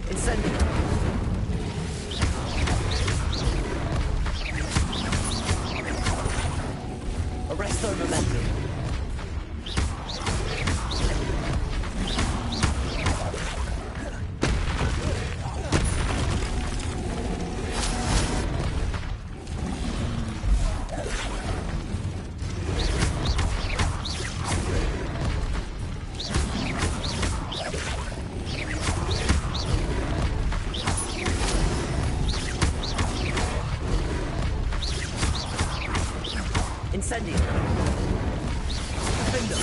Incendio. Arresto momentum. Incendio. Defendo.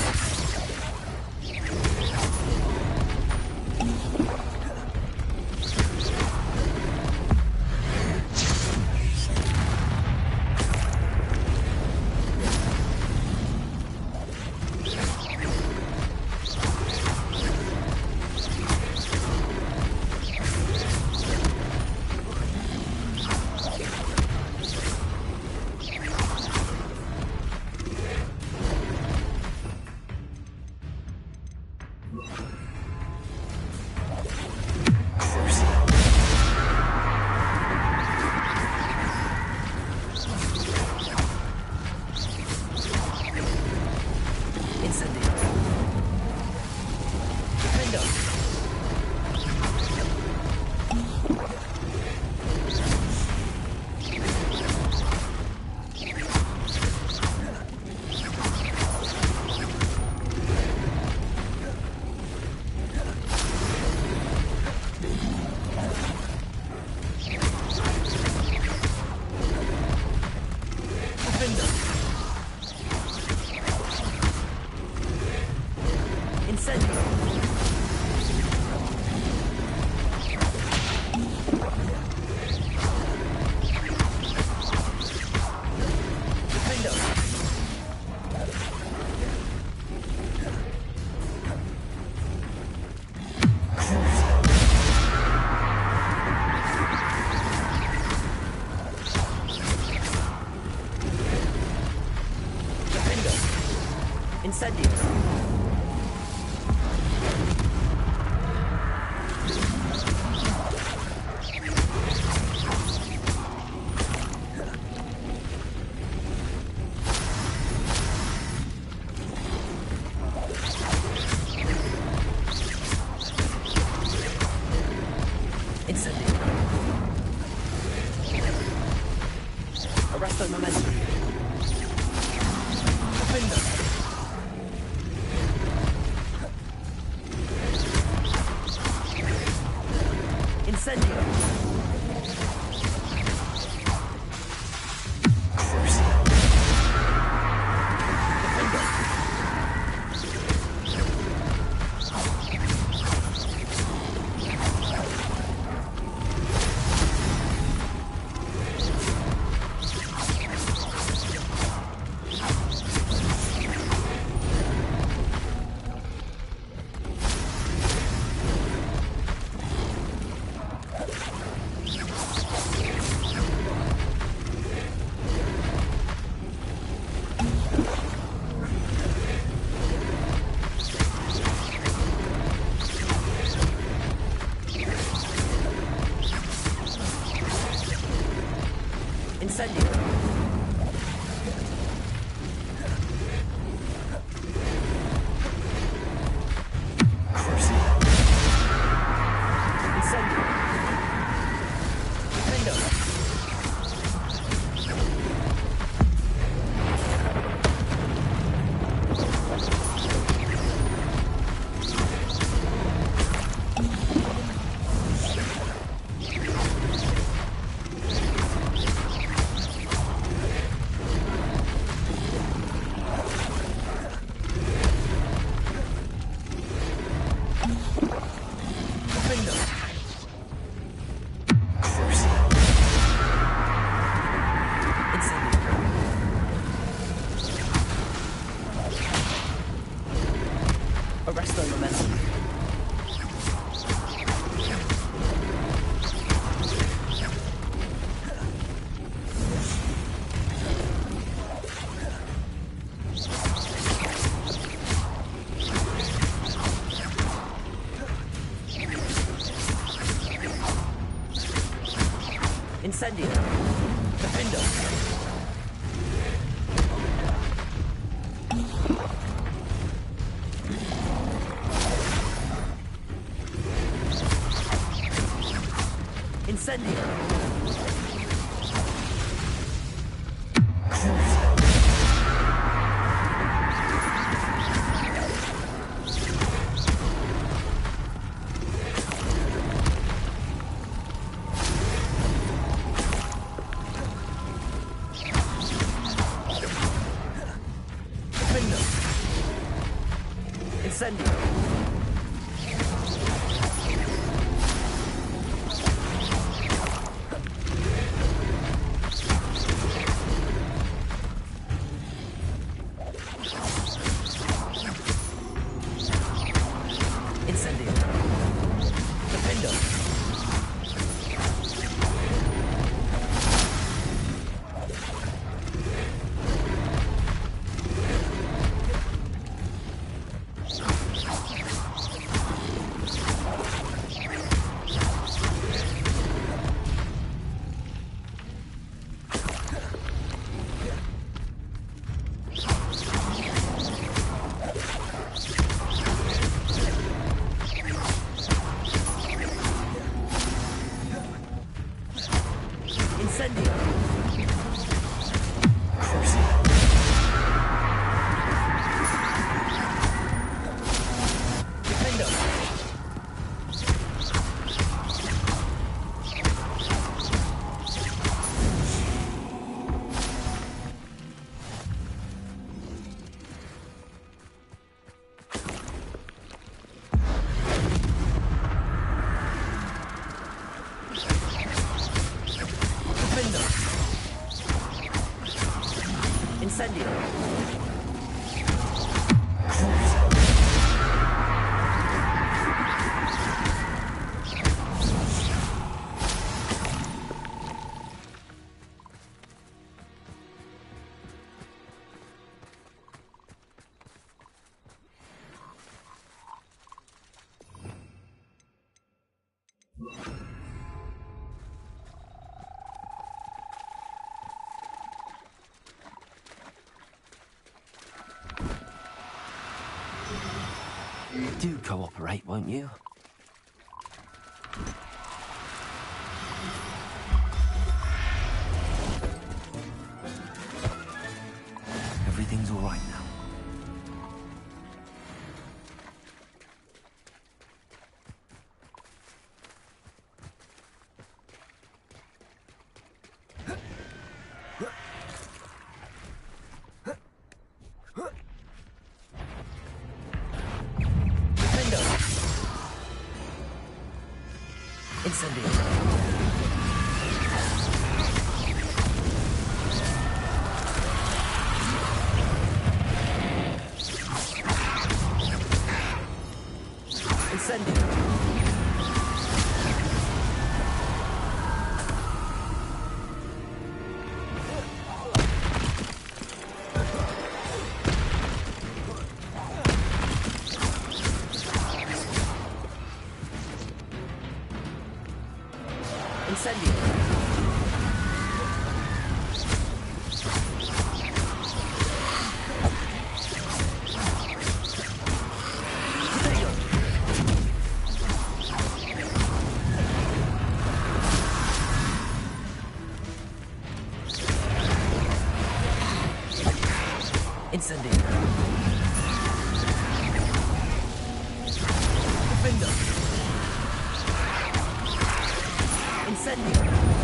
Incendio. Incendio. Arresto momentum. Defendo. Incendio. Incendio. Incendio. Defendo. Arresto momentum. Incendio. Defender. Incendio. Incendio. Incendio. Defender. Incendio. Defender. Incendio. Do cooperate, won't you? Everything's all right now. Incendio. Incendio. Incendio. Incendio. Defender. Incendio.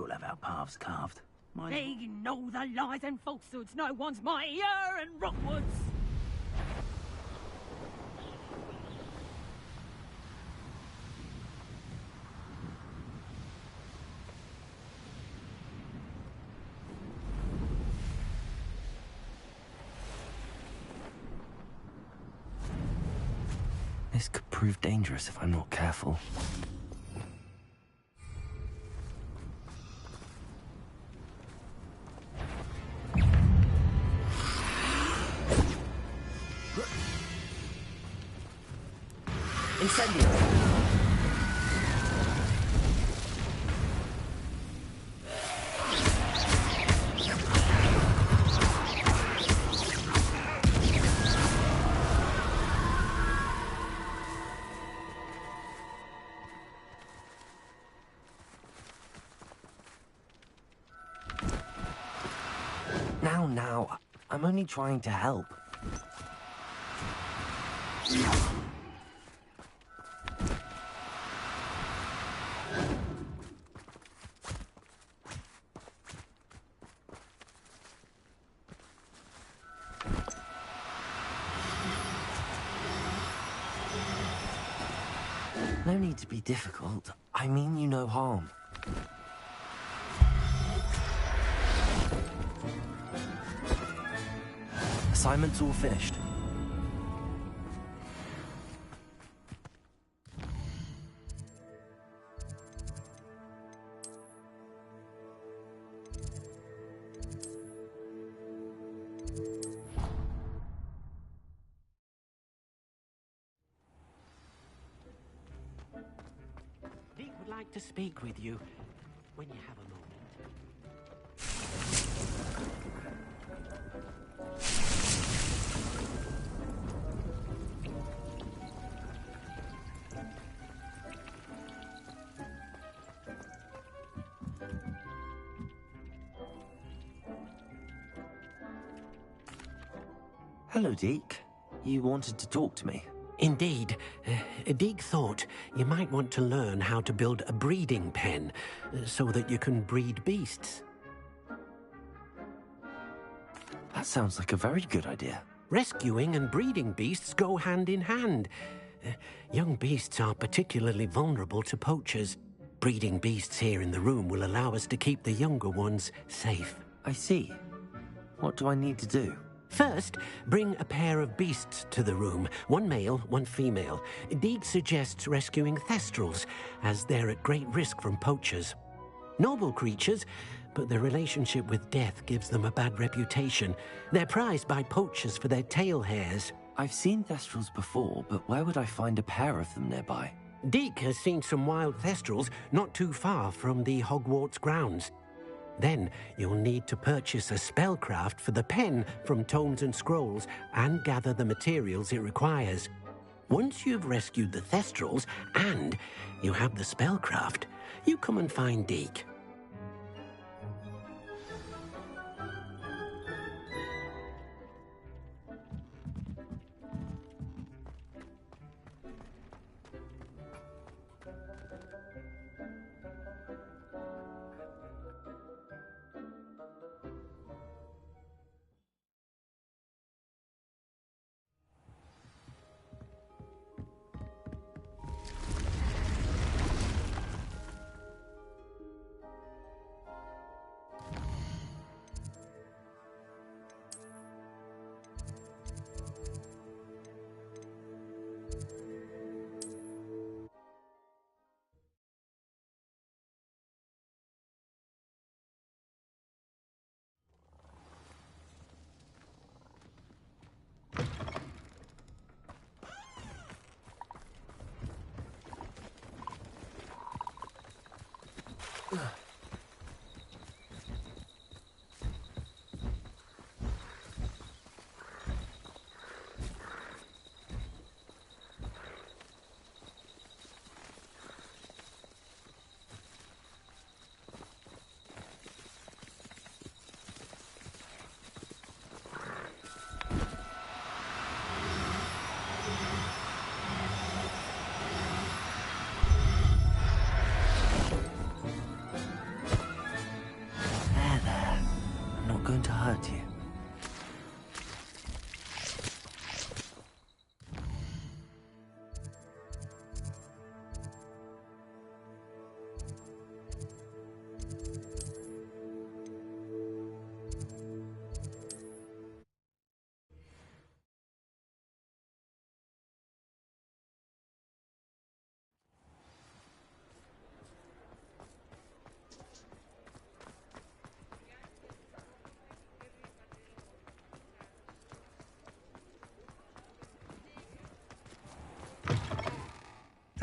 all have our paths carved. Mine... They know the lies and falsehoods no one's mightier in Hogwarts. This could prove dangerous if I'm not careful. Incendio. Now, I'm only trying to help. No need to be difficult. I mean you no harm. Assignment's all finished. Deke would like to speak with you when you have a moment. Hello, Deke. You wanted to talk to me? Indeed. Deke thought you might want to learn how to build a breeding pen so that you can breed beasts. That sounds like a very good idea. Rescuing and breeding beasts go hand in hand. Young beasts are particularly vulnerable to poachers. Breeding beasts here in the room will allow us to keep the younger ones safe. I see. What do I need to do? First, bring a pair of beasts to the room. One male, one female. Deke suggests rescuing thestrals, as they're at great risk from poachers. Noble creatures, but their relationship with death gives them a bad reputation. They're prized by poachers for their tail hairs. I've seen thestrals before, but where would I find a pair of them nearby? Deke has seen some wild thestrals not too far from the Hogwarts grounds. Then you'll need to purchase a spellcraft for the pen from Tomes and Scrolls and gather the materials it requires. Once you've rescued the thestrals and you have the spellcraft, you come and find Deke.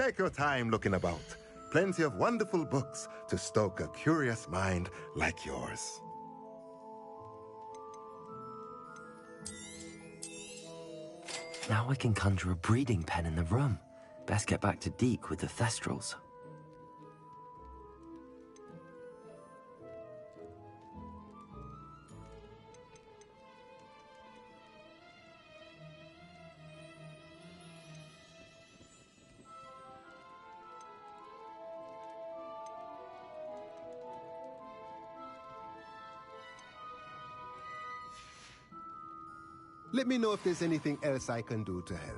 Take your time looking about. Plenty of wonderful books to stoke a curious mind like yours. Now I can conjure a breeding pen in the room. Best get back to Deke with the Thestrals. Let me know if there's anything else I can do to help.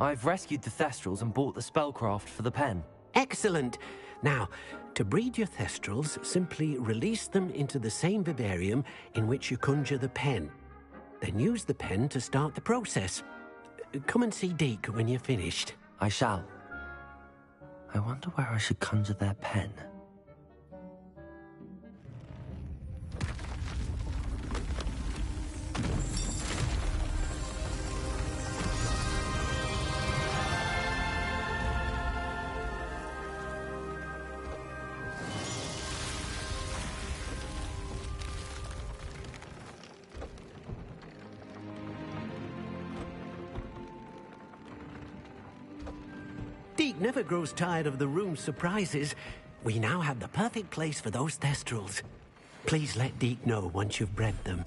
I've rescued the Thestrals and bought the spellcraft for the pen. Excellent. Now, to breed your Thestrals, simply release them into the same vivarium in which you conjure the pen. Then use the pen to start the process. Come and see Deke when you're finished. I shall. I wonder where I should conjure their pen. Deke never grows tired of the room's surprises. We now have the perfect place for those Thestrals. Please let Deke know once you've bred them.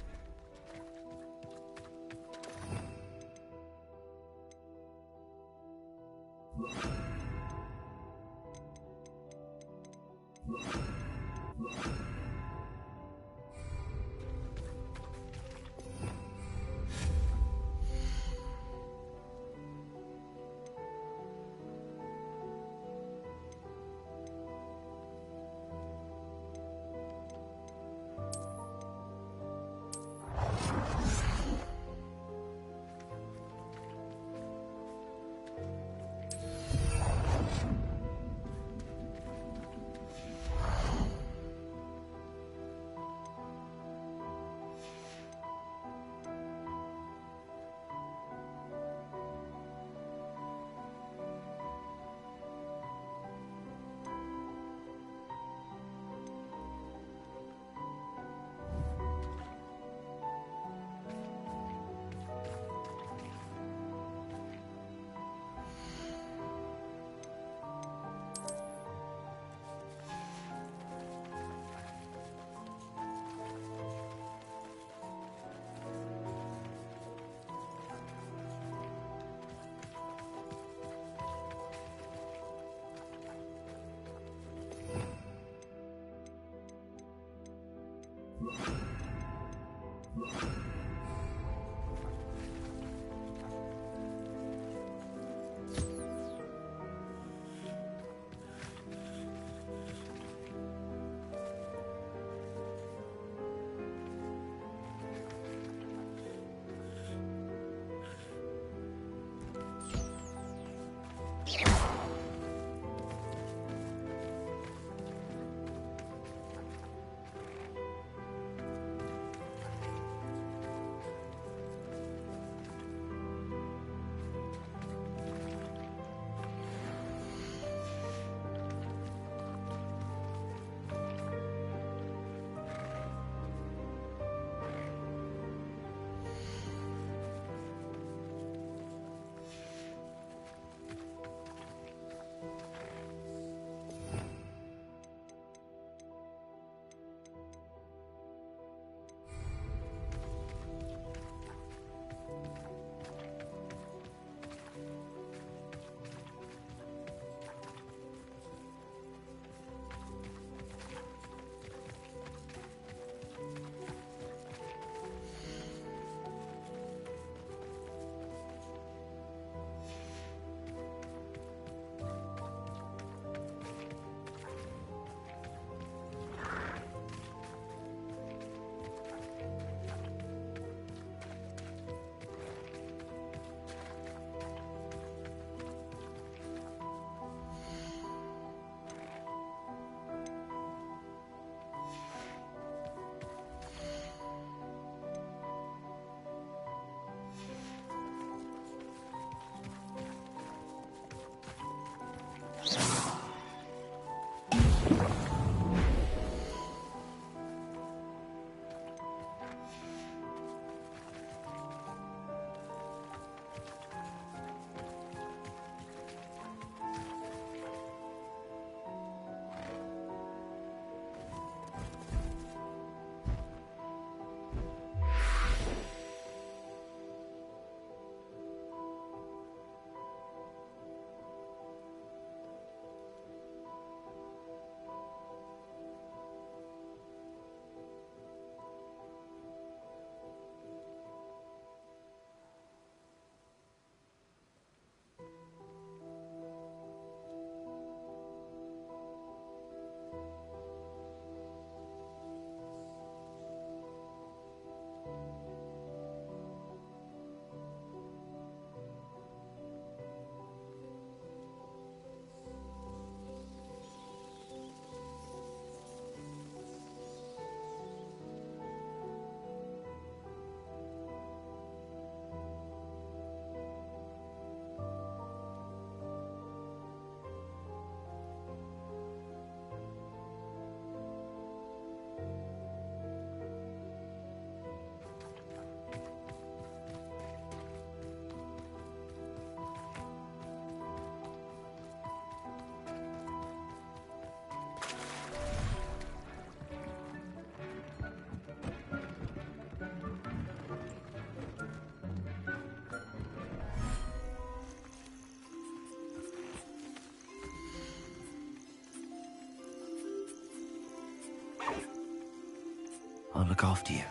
after you.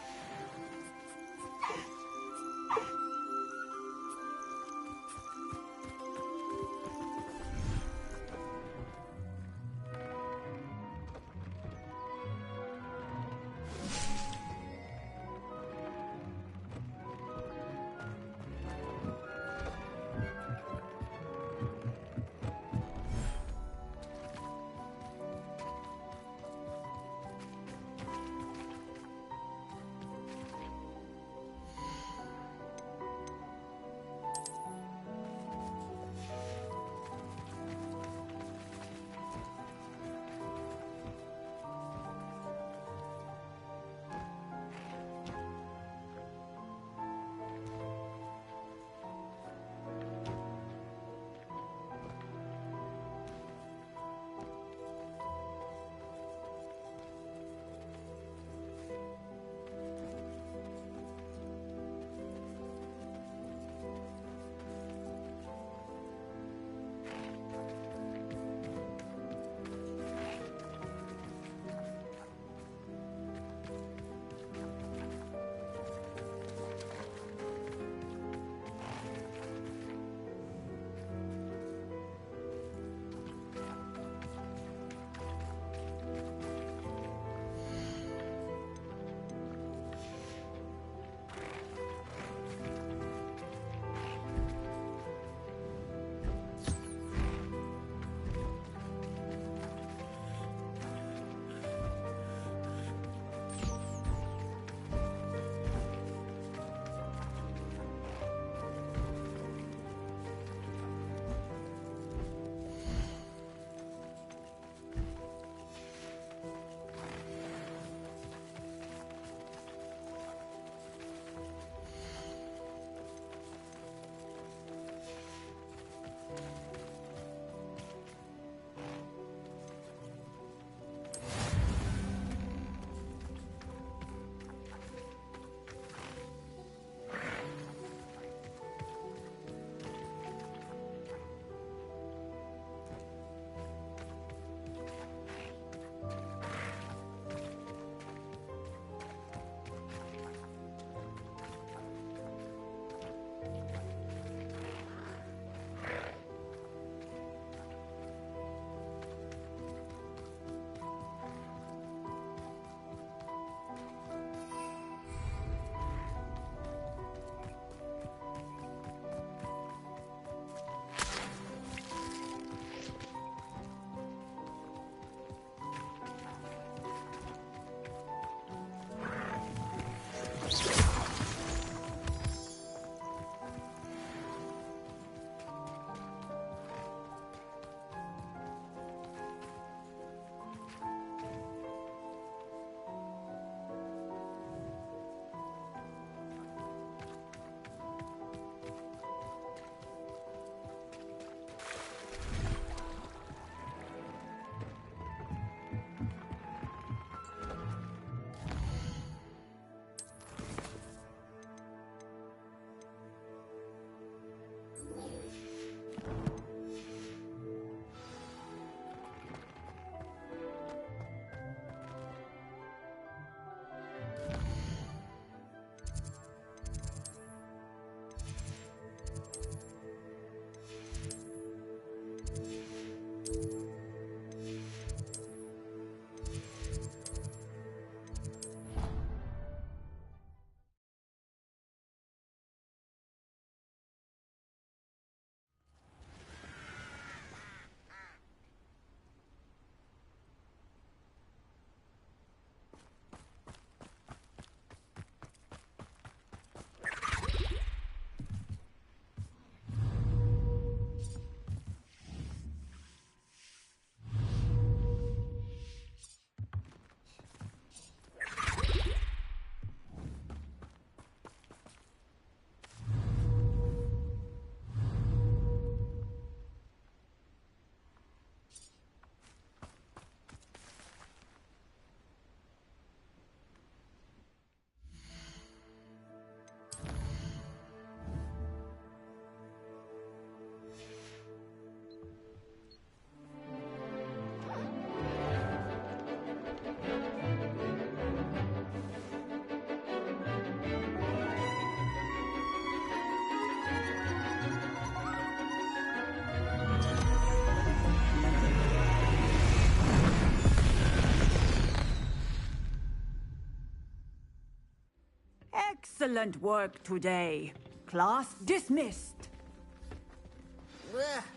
Excellent work today. Class dismissed.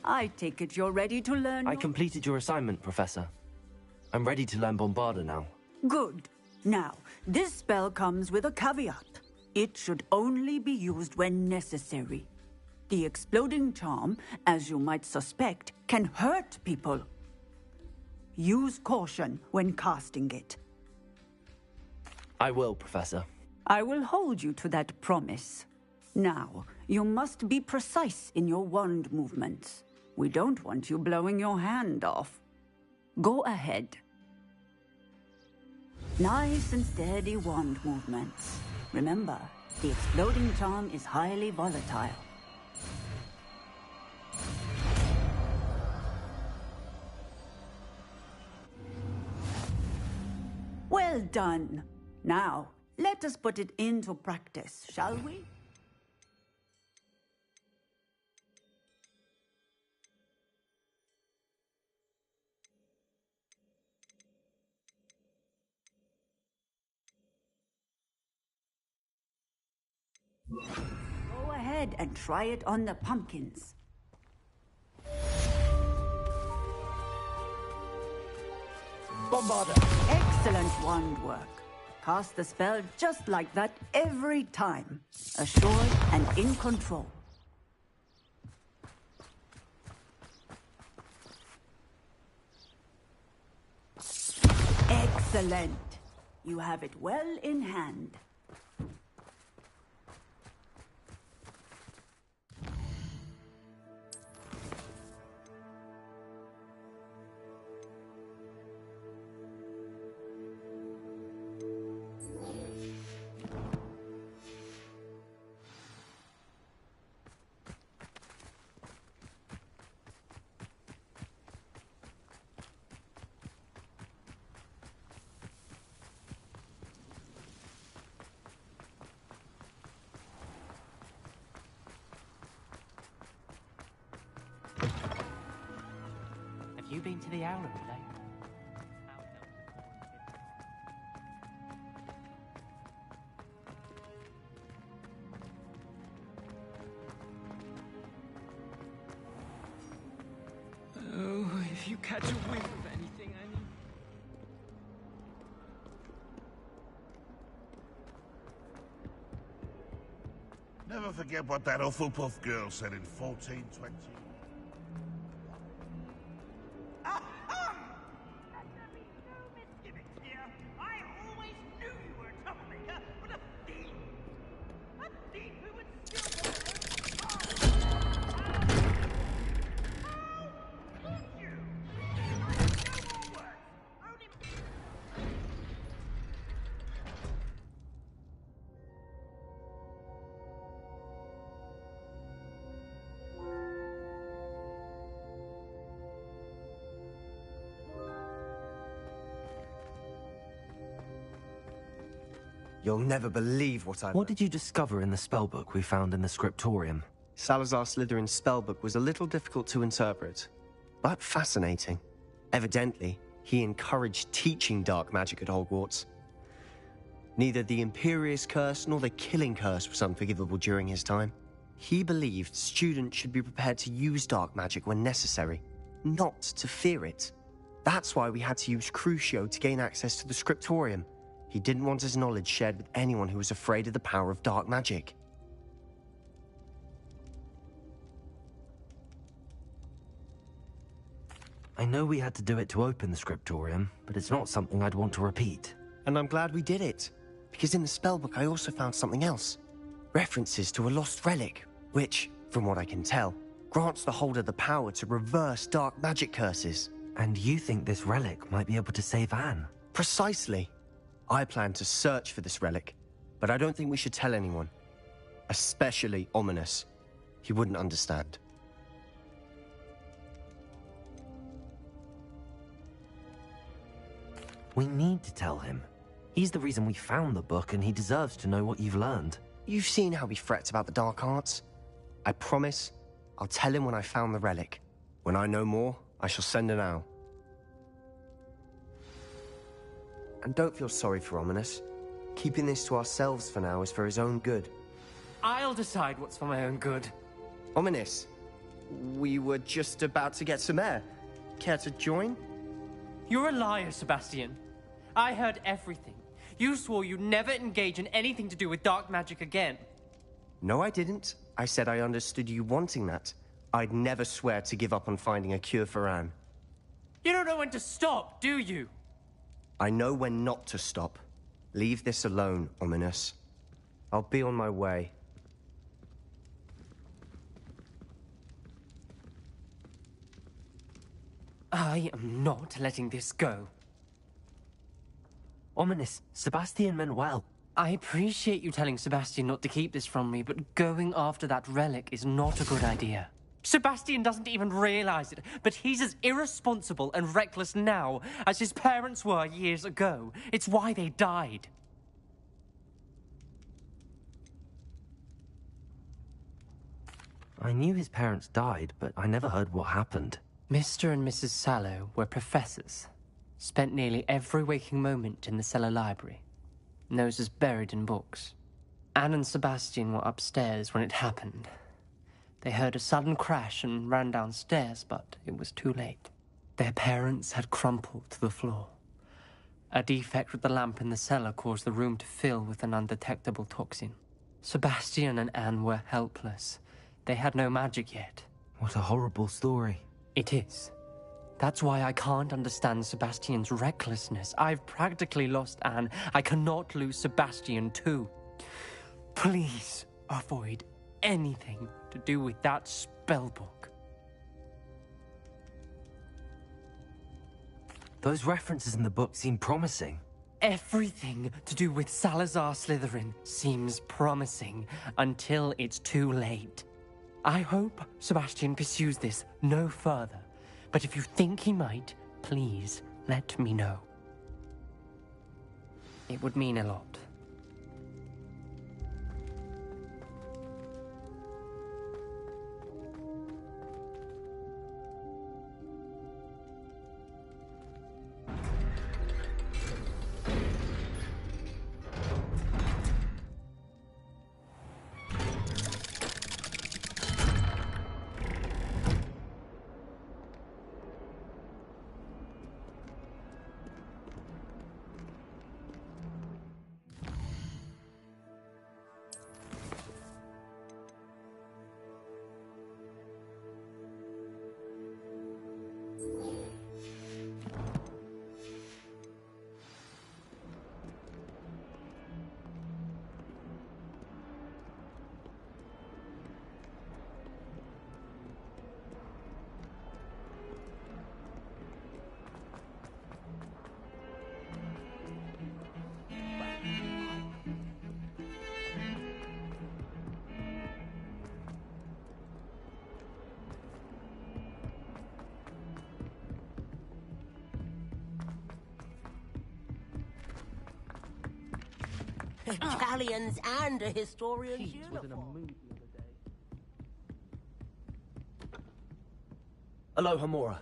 I take it you're ready to learn I completed your assignment, Professor. I'm ready to learn Bombarda now. Good. Now, this spell comes with a caveat. It should only be used when necessary. The exploding charm, as you might suspect, can hurt people. Use caution when casting it. I will, Professor. I will hold you to that promise. Now, you must be precise in your wand movements. We don't want you blowing your hand off. Go ahead. Nice and steady wand movements. Remember, the exploding charm is highly volatile. Well done. Now, let us put it into practice, shall we? Go ahead and try it on the pumpkins. Bombarda! Excellent wand work. Cast the spell just like that every time. Assured and in control. Excellent. You have it well in hand. Have you been to the Owlery lately? Oh, if you catch a whiff of anything, Annie. Never forget what that Hufflepuff girl said in 1420. You'll never believe what I... What did you discover in the spellbook we found in the scriptorium? Salazar Slytherin's spellbook was a little difficult to interpret, but fascinating. Evidently, he encouraged teaching dark magic at Hogwarts. Neither the Imperious Curse nor the Killing Curse was unforgivable during his time. He believed students should be prepared to use dark magic when necessary, not to fear it. That's why we had to use Crucio to gain access to the scriptorium. He didn't want his knowledge shared with anyone who was afraid of the power of dark magic. I know we had to do it to open the scriptorium, but it's not something I'd want to repeat. And I'm glad we did it, because in the spellbook I also found something else. References to a lost relic, which, from what I can tell, grants the holder the power to reverse dark magic curses. And you think this relic might be able to save Anne? Precisely. I plan to search for this relic, but I don't think we should tell anyone. Especially Ominous. He wouldn't understand. We need to tell him. He's the reason we found the book, and he deserves to know what you've learned. You've seen how he frets about the dark arts. I promise I'll tell him when I found the relic. When I know more, I shall send an owl. And don't feel sorry for Ominous. Keeping this to ourselves for now is for his own good. I'll decide what's for my own good. Ominous. We were just about to get some air. Care to join? You're a liar, Sebastian. I heard everything. You swore you'd never engage in anything to do with dark magic again. No, I didn't. I said I understood you wanting that. I'd never swear to give up on finding a cure for Anne. You don't know when to stop, do you? I know when not to stop. Leave this alone, Ominous. I'll be on my way. I am not letting this go. Ominous, Sebastian meant well. I appreciate you telling Sebastian not to keep this from me, but going after that relic is not a good idea. Sebastian doesn't even realize it, but he's as irresponsible and reckless now as his parents were years ago. It's why they died. I knew his parents died, but I never heard what happened. Mr. and Mrs. Sallow were professors. Spent nearly every waking moment in the cellar library. Noses buried in books. Anne and Sebastian were upstairs when it happened. They heard a sudden crash and ran downstairs, but it was too late. Their parents had crumpled to the floor. A defect with the lamp in the cellar caused the room to fill with an undetectable toxin. Sebastian and Anne were helpless. They had no magic yet. What a horrible story. It is. That's why I can't understand Sebastian's recklessness. I've practically lost Anne. I cannot lose Sebastian too. Please avoid anything to do with that spellbook. Those references in the book seem promising. Everything to do with Salazar Slytherin seems promising until it's too late. I hope Sebastian pursues this no further. But if you think he might, please let me know. It would mean a lot. Italians and a historian's uniform. Aloha, Mora.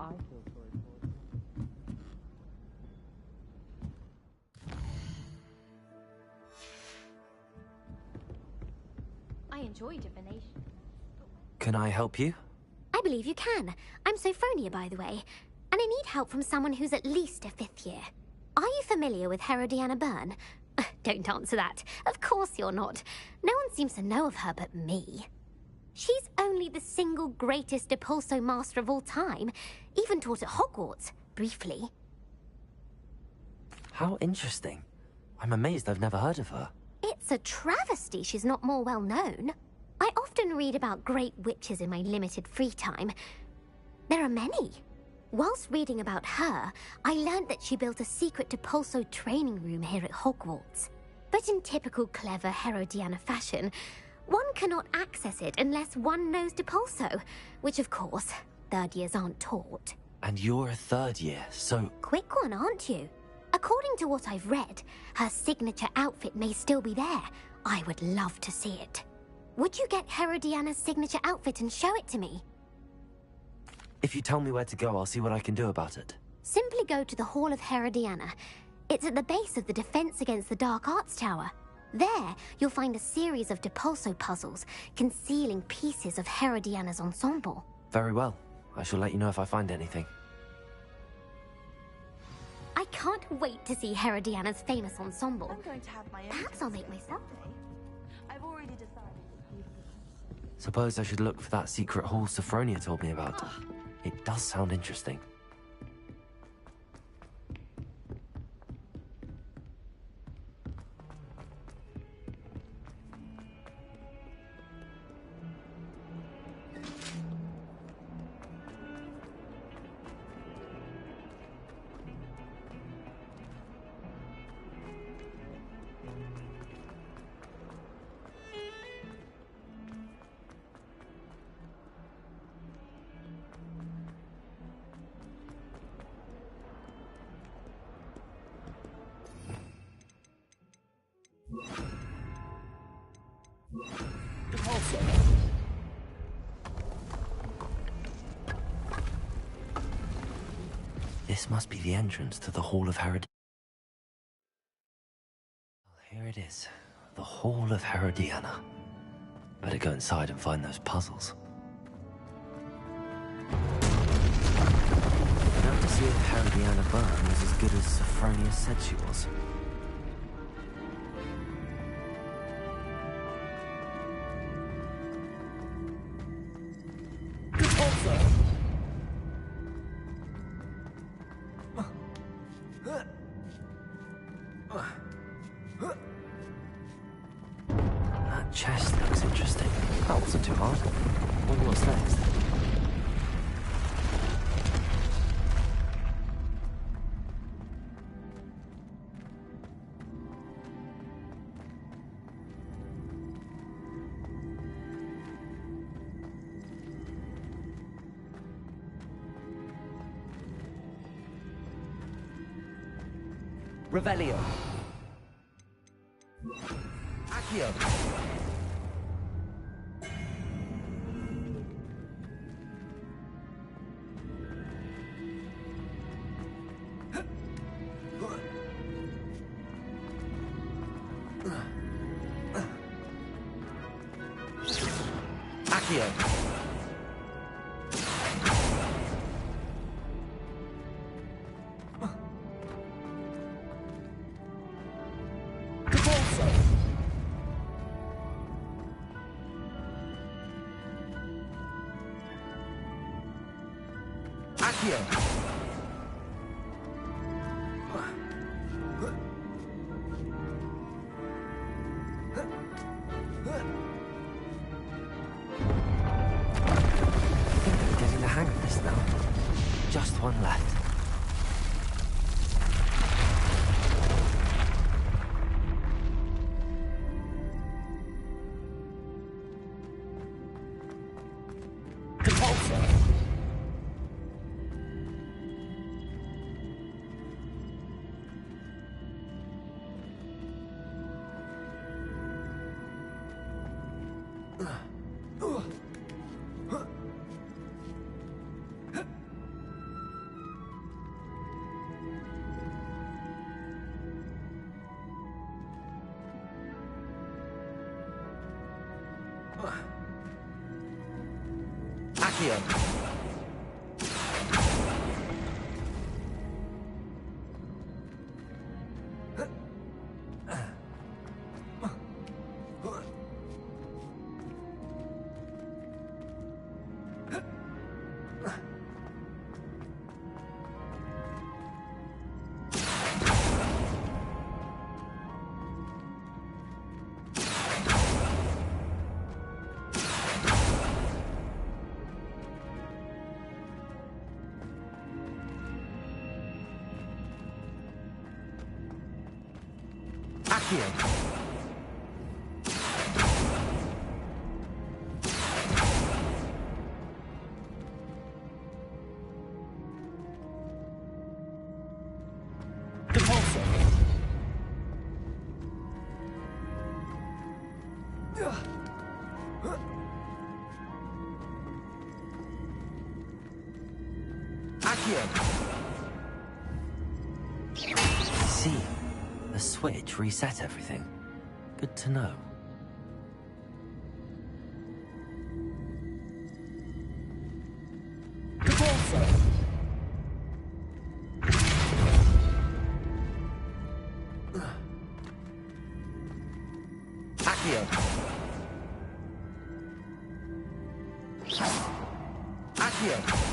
I feel sorry for. I enjoy divination. Can I help you? I believe you can. I'm Sophronia, by the way. and I need help from someone who's at least a 5th year. Are you familiar with Herodiana Byrne? Don't answer that. Of course you're not. No one seems to know of her but me. She's only the single greatest Depulso master of all time, even taught at Hogwarts, briefly. How interesting. I'm amazed I've never heard of her. It's a travesty she's not more well known. I often read about great witches in my limited free time. There are many. Whilst reading about her, I learned that she built a secret Depulso training room here at Hogwarts. But in typical clever Herodiana fashion, one cannot access it unless one knows Depulso, which of course, 3rd years aren't taught. And you're a 3rd year, so... Quick one, aren't you? According to what I've read, her signature outfit may still be there. I would love to see it. Would you get Herodiana's signature outfit and show it to me? If you tell me where to go, I'll see what I can do about it. Simply go to the Hall of Herodiana. It's at the base of the Defense Against the Dark Arts Tower. There, you'll find a series of Depulso puzzles concealing pieces of Herodiana's ensemble. Very well. I shall let you know if I find anything. I can't wait to see Herodiana's famous ensemble. I'm going to have my own. Perhaps I'll make myself. I've already decided. Suppose I should look for that secret hall Sophronia told me about. It does sound interesting. This must be the entrance to the Hall of Herodiana. Well, here it is. The Hall of Herodiana. Better go inside and find those puzzles. Now to see if Herodiana Byrne was as good as Sophronia said she was. That chest looks interesting. That wasn't too hard. Wonder what's next. Revelio. Accio. Accio. Getting the hang of this now. Just one left. Accio. Accio. I see. The switch reset everything. Good to know. Accio. Accio.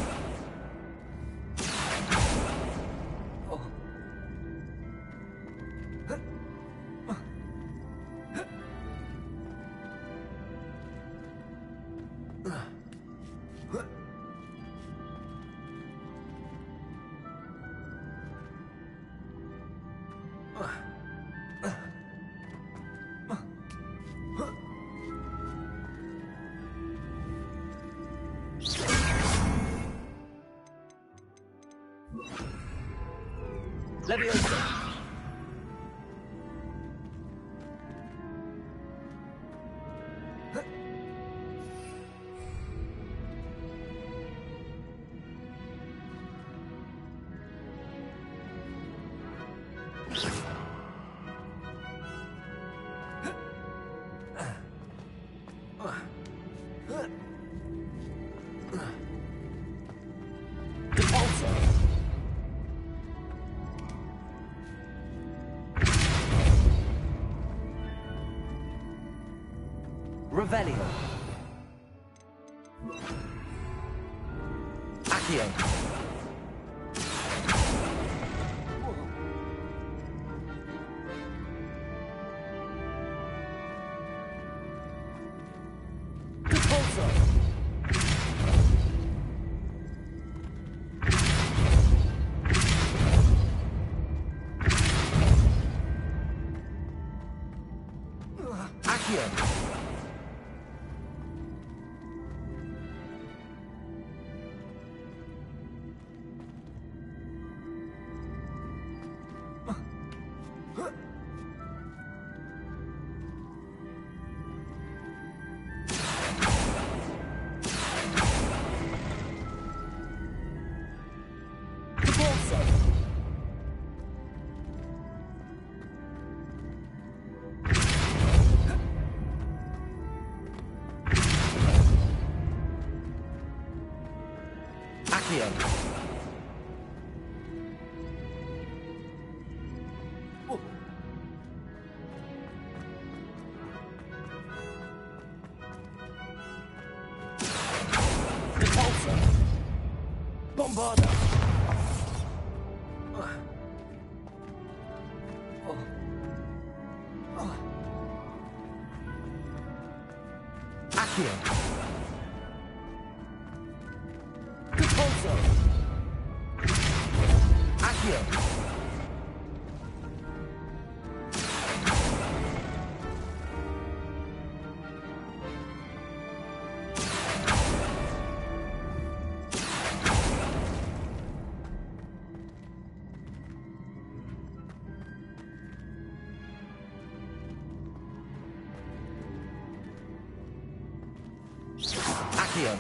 Leviosa. Revelio. Accio. Accio. Accio. Repulsor. Bombarda. Accio. Repulsor. Accio. Accio.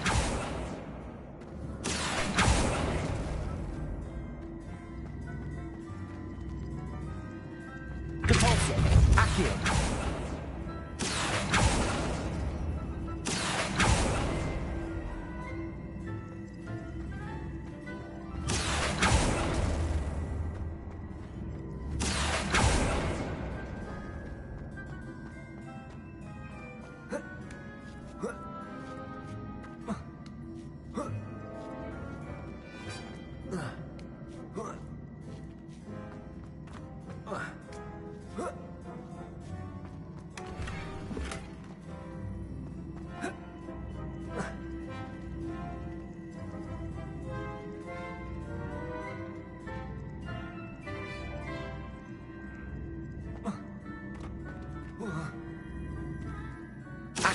Repulsor. Accio.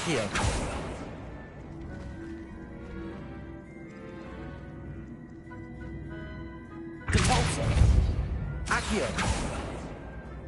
Accio. Depulso. Accio.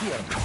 Accio!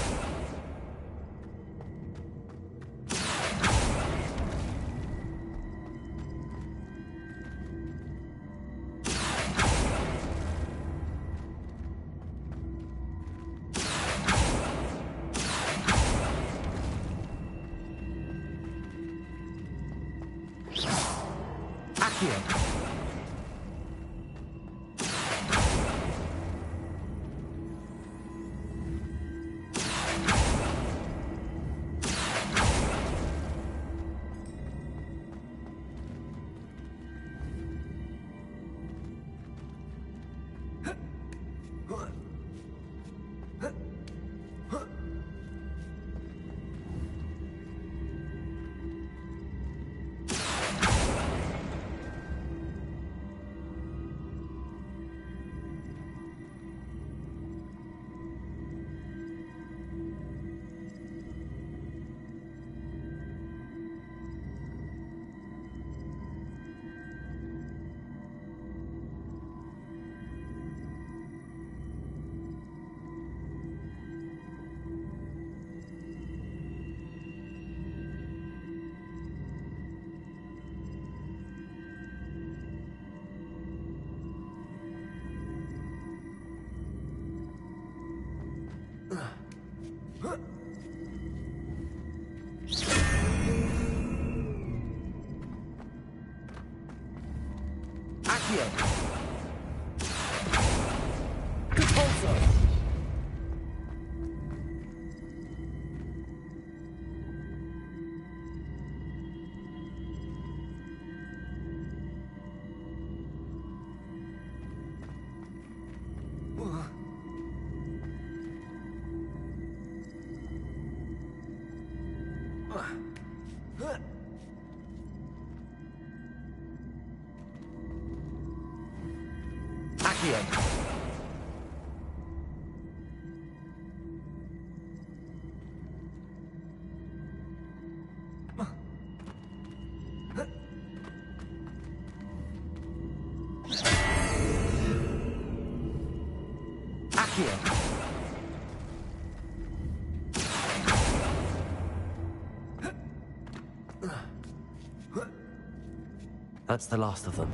That's the last of them.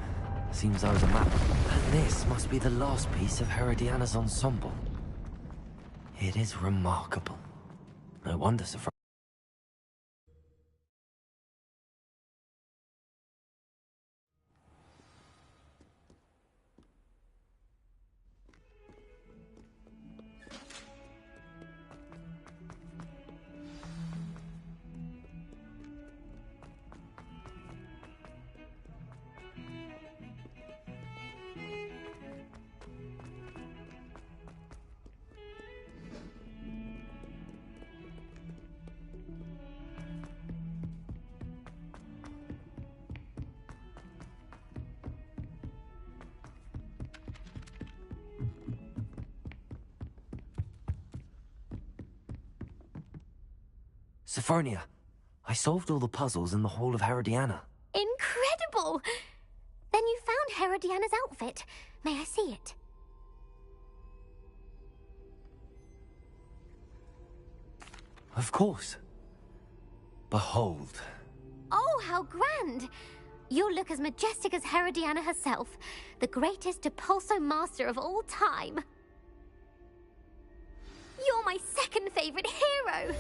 Seems there was a map. And this must be the last piece of Herodiana's ensemble. It is remarkable. No wonder Sophronia. Sophronia, I solved all the puzzles in the Hall of Herodiana. Incredible! Then you found Herodiana's outfit. May I see it? Of course. Behold. Oh, how grand! You'll look as majestic as Herodiana herself, the greatest Depulso master of all time. You're my second favorite hero!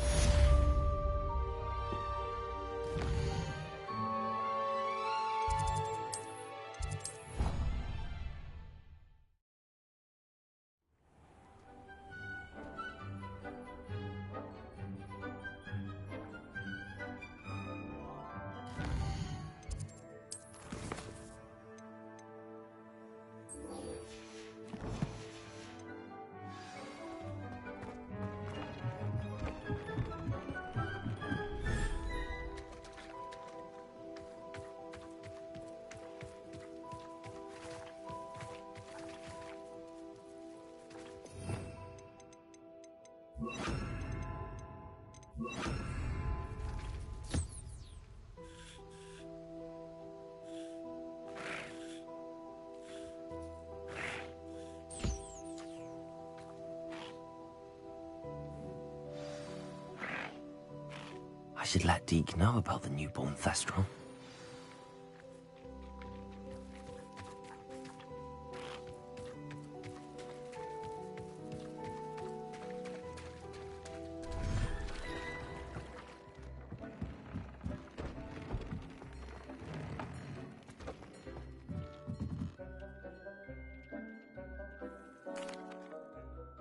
I should let Deke know about the newborn Thestral.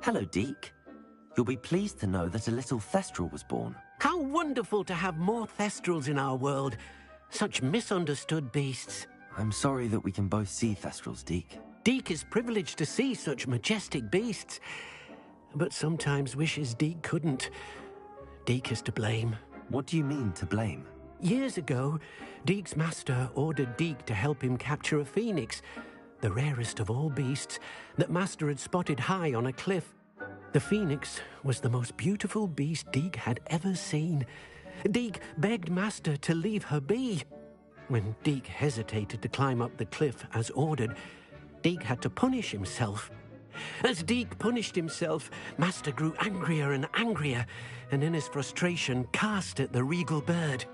Hello, Deke. You'll be pleased to know that a little Thestral was born. How wonderful to have more Thestrals in our world. Such misunderstood beasts. I'm sorry that we can both see Thestrals, Deke. Deke is privileged to see such majestic beasts, but sometimes wishes Deke couldn't. Deke is to blame. What do you mean, to blame? Years ago, Deke's master ordered Deke to help him capture a phoenix, the rarest of all beasts, that Master had spotted high on a cliff. The phoenix was the most beautiful beast Deke had ever seen. Deke begged Master to leave her be. When Deke hesitated to climb up the cliff as ordered, Deke had to punish himself. As Deke punished himself, Master grew angrier and angrier, and in his frustration cast at the regal bird.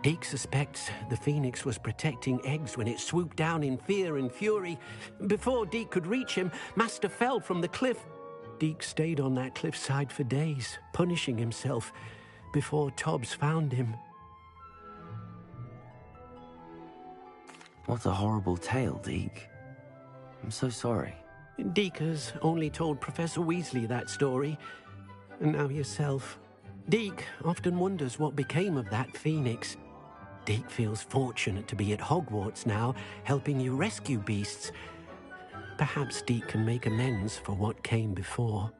Deke suspects the phoenix was protecting eggs when it swooped down in fear and fury. Before Deke could reach him, Master fell from the cliff. Deke stayed on that cliffside for days, punishing himself, before Tobbs found him. What a horrible tale, Deke. I'm so sorry. Deke has only told Professor Weasley that story, and now yourself. Deke often wonders what became of that phoenix. Deke feels fortunate to be at Hogwarts now, helping you rescue beasts. Perhaps Deke can make amends for what came before.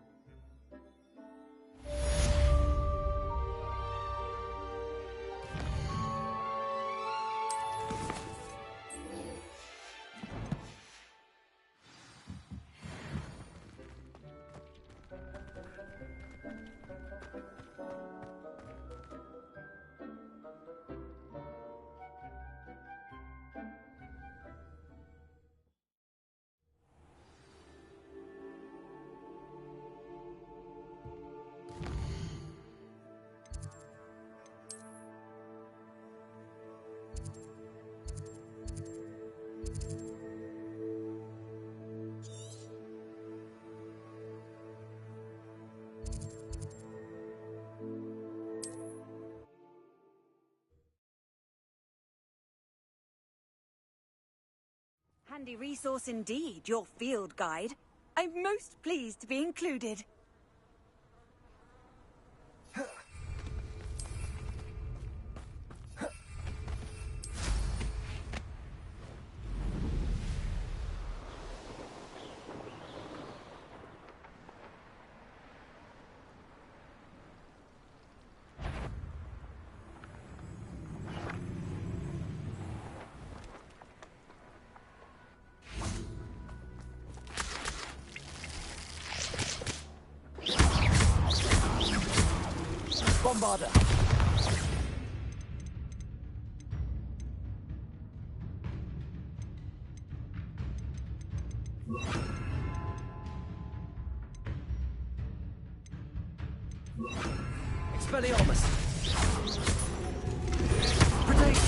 Handy resource indeed, your field guide. I'm most pleased to be included. Bombarder! Expelliarmus! Protect!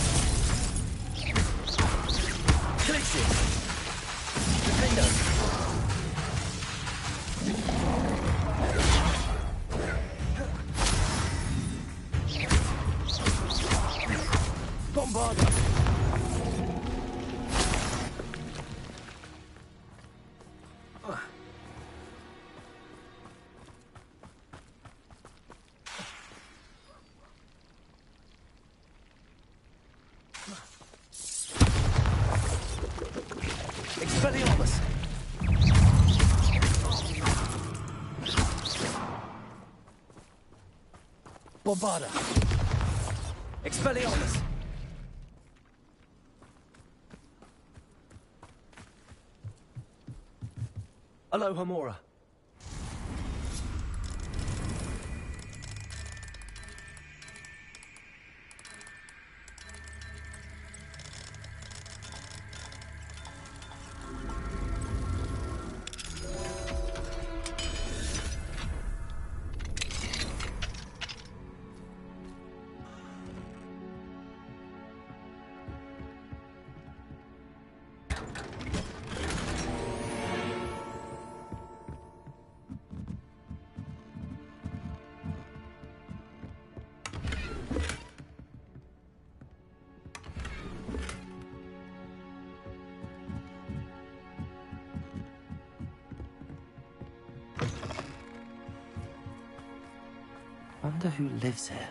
Collision! Defender! Bombarder! Expelliarmus! Bombarder! Expelliarmus! Aloha Mora. Wonder who lives here.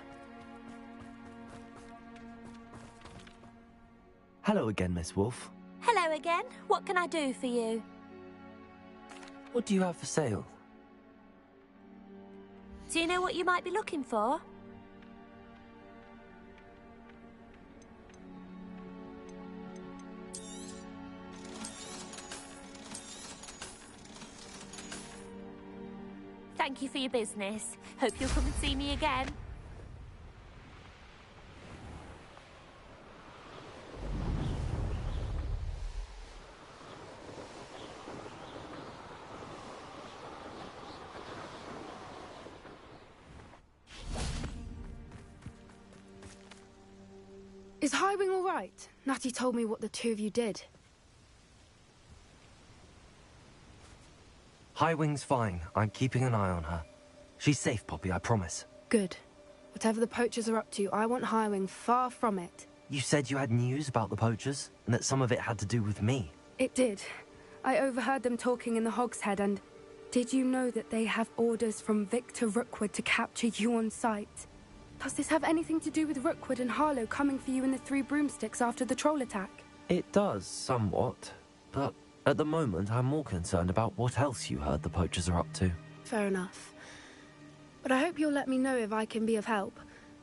Hello again, Miss Wolf. Hello again. What can I do for you? What do you have for sale? Do you know what you might be looking for? Thank you for your business. Hope you'll come and see me again. Is Highwing all right? Natty told me what the two of you did. Highwing's fine. I'm keeping an eye on her. She's safe, Poppy, I promise. Good. Whatever the poachers are up to, I want Highwing far from it. You said you had news about the poachers, and that some of it had to do with me. It did. I overheard them talking in the Hogshead, and did you know that they have orders from Victor Rookwood to capture you on sight? Does this have anything to do with Rookwood and Harlow coming for you in the Three Broomsticks after the troll attack? It does, somewhat. But at the moment, I'm more concerned about what else you heard the poachers are up to. Fair enough. But I hope you'll let me know if I can be of help,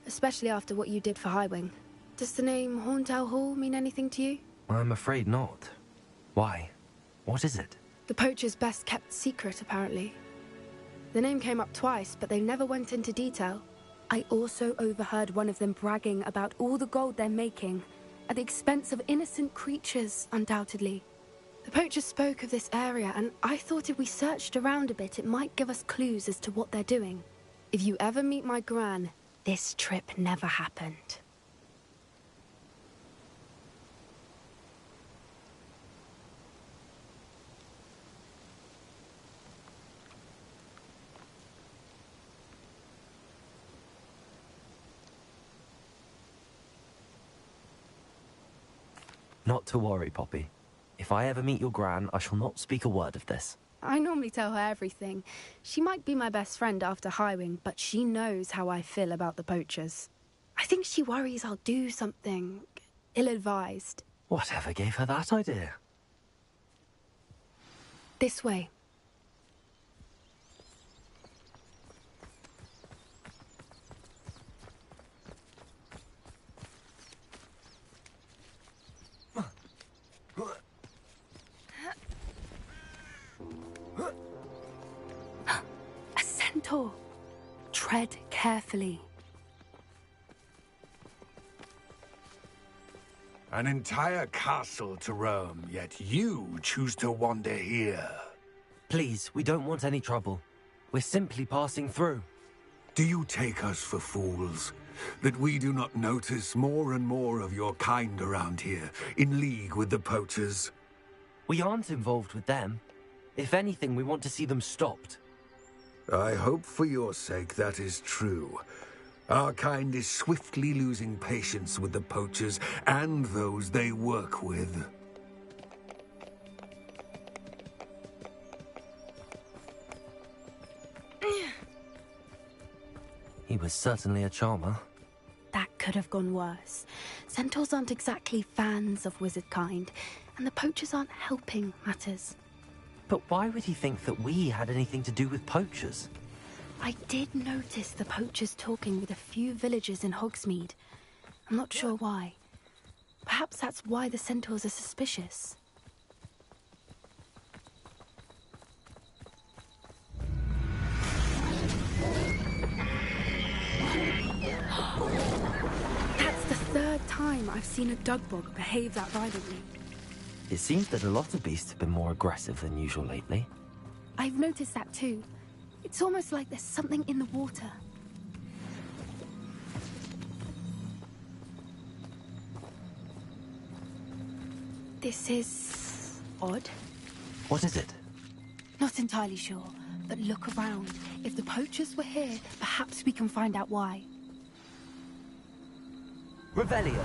especially after what you did for Highwing. Does the name Horntail Hall mean anything to you? I'm afraid not. Why? What is it? The poachers' best kept secret, apparently. The name came up twice, but they never went into detail. I also overheard one of them bragging about all the gold they're making, at the expense of innocent creatures, undoubtedly. The poachers spoke of this area, and I thought if we searched around a bit, it might give us clues as to what they're doing. If you ever meet my Gran, this trip never happened. Not to worry, Poppy. If I ever meet your Gran, I shall not speak a word of this. I normally tell her everything. She might be my best friend after Highwing, but she knows how I feel about the poachers. I think she worries I'll do something ill-advised. Whatever gave her that idea? This way. A centaur. Tread carefully. An entire castle to roam, yet you choose to wander here. Please, we don't want any trouble. We're simply passing through. Do you take us for fools? That we do not notice more and more of your kind around here, in league with the poachers? We aren't involved with them. If anything, we want to see them stopped. I hope for your sake that is true. Our kind is swiftly losing patience with the poachers and those they work with. He was certainly a charmer. That could have gone worse. Centaurs aren't exactly fans of wizard kind, and the poachers aren't helping matters. But why would he think that we had anything to do with poachers? I did notice the poachers talking with a few villagers in Hogsmeade. I'm not sure why. Perhaps that's why the centaurs are suspicious. That's the third time I've seen a dugbog behave that violently. It seems that a lot of beasts have been more aggressive than usual lately. I've noticed that too. It's almost like there's something in the water. This is odd. What is it? Not entirely sure, but look around. If the poachers were here, perhaps we can find out why. Revelio!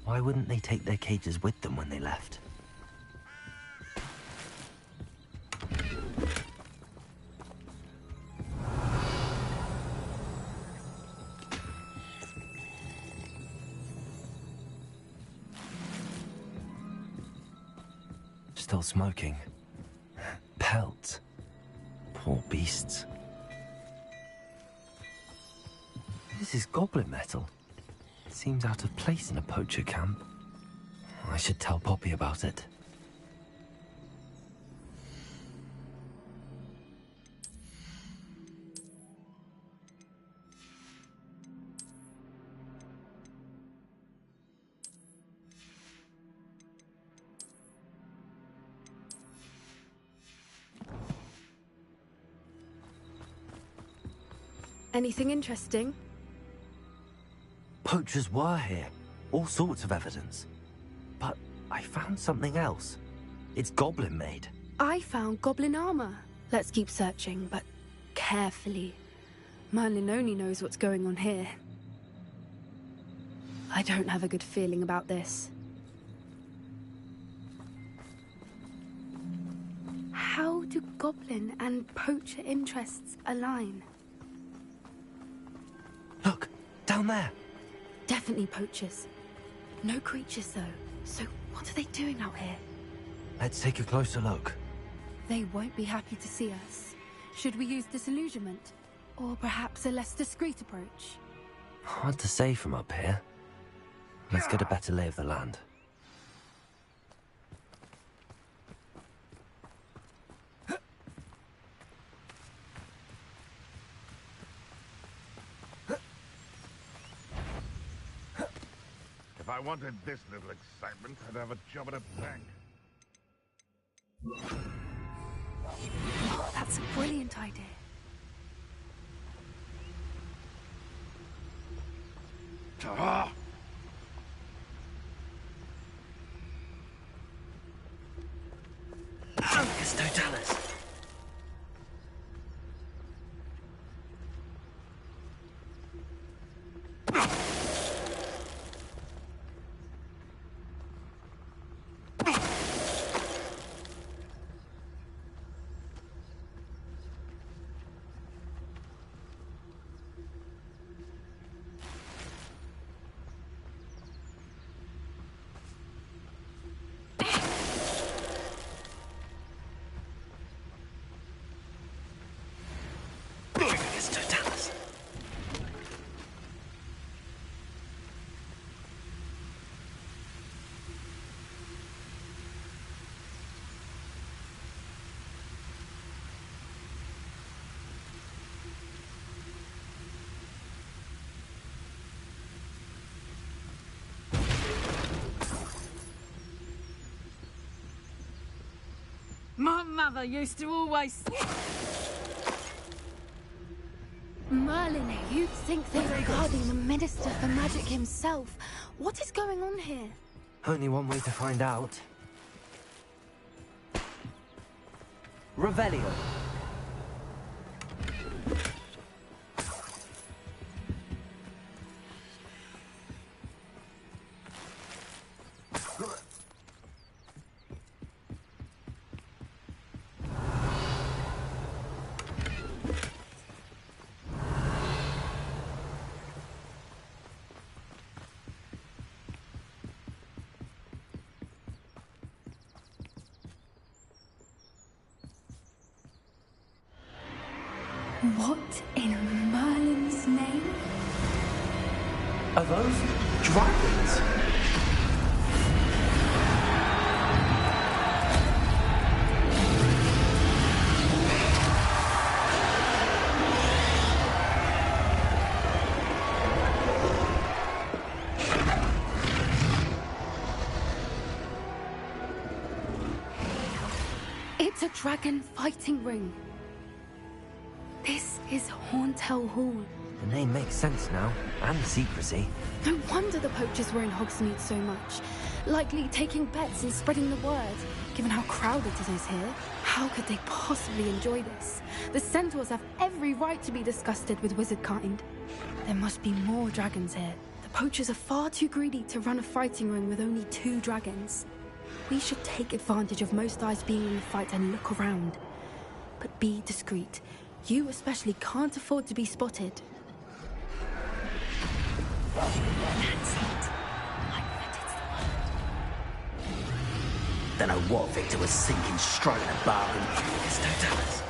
Why wouldn't they take their cages with them when they left? still smoking. Pelts. Poor beasts. This is goblin metal. It seems out of place in a poacher camp. I should tell Poppy about it. Anything interesting? Poachers were here. All sorts of evidence. But I found something else. It's goblin-made. I found goblin armor. Let's keep searching, but carefully. Merlin only knows what's going on here. I don't have a good feeling about this. How do goblin and poacher interests align? Look, down there. Definitely poachers. No creatures, though. So what are they doing out here? Let's take a closer look. They won't be happy to see us. Should we use disillusionment? Or perhaps a less discreet approach? Hard to say from up here. Let's get a better lay of the land. If I wanted this little excitement, I'd have a job at a bank. Oh, that's a brilliant idea. Ta-ha! Focus Totalis. My mother used to always... Merlin, you'd think they were guarding the Minister for Magic himself. What is going on here? Only one way to find out. Revelio. What in Merlin's name? Are those dragons? It's a dragon fighting ring. This is Hauntel Hall. The name makes sense now, and the secrecy. No wonder the poachers were in Hogsmeade so much. Likely taking bets and spreading the word. Given how crowded it is here, how could they possibly enjoy this? The centaurs have every right to be disgusted with wizard kind. There must be more dragons here. The poachers are far too greedy to run a fighting ring with only 2 dragons. We should take advantage of most eyes being in the fight and look around. But be discreet. You especially can't afford to be spotted. That's it. I bet it's the word. Don't know what Victor was sinking straight in a bargain. Yes, don't tell us.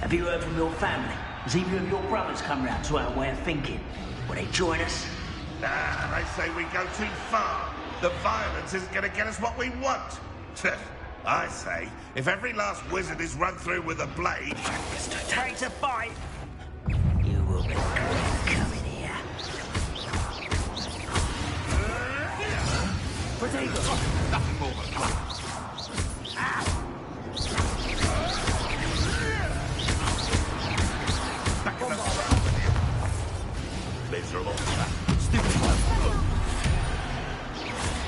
Have you heard from your family? Has either of your brothers come round to our way of thinking? Will they join us? Nah, they say we go too far. The violence isn't going to get us what we want. I say, if every last wizard is run through with a blade... Ready to fight? You will regret coming here. Nothing more than that. Back in the miserable. Stupid.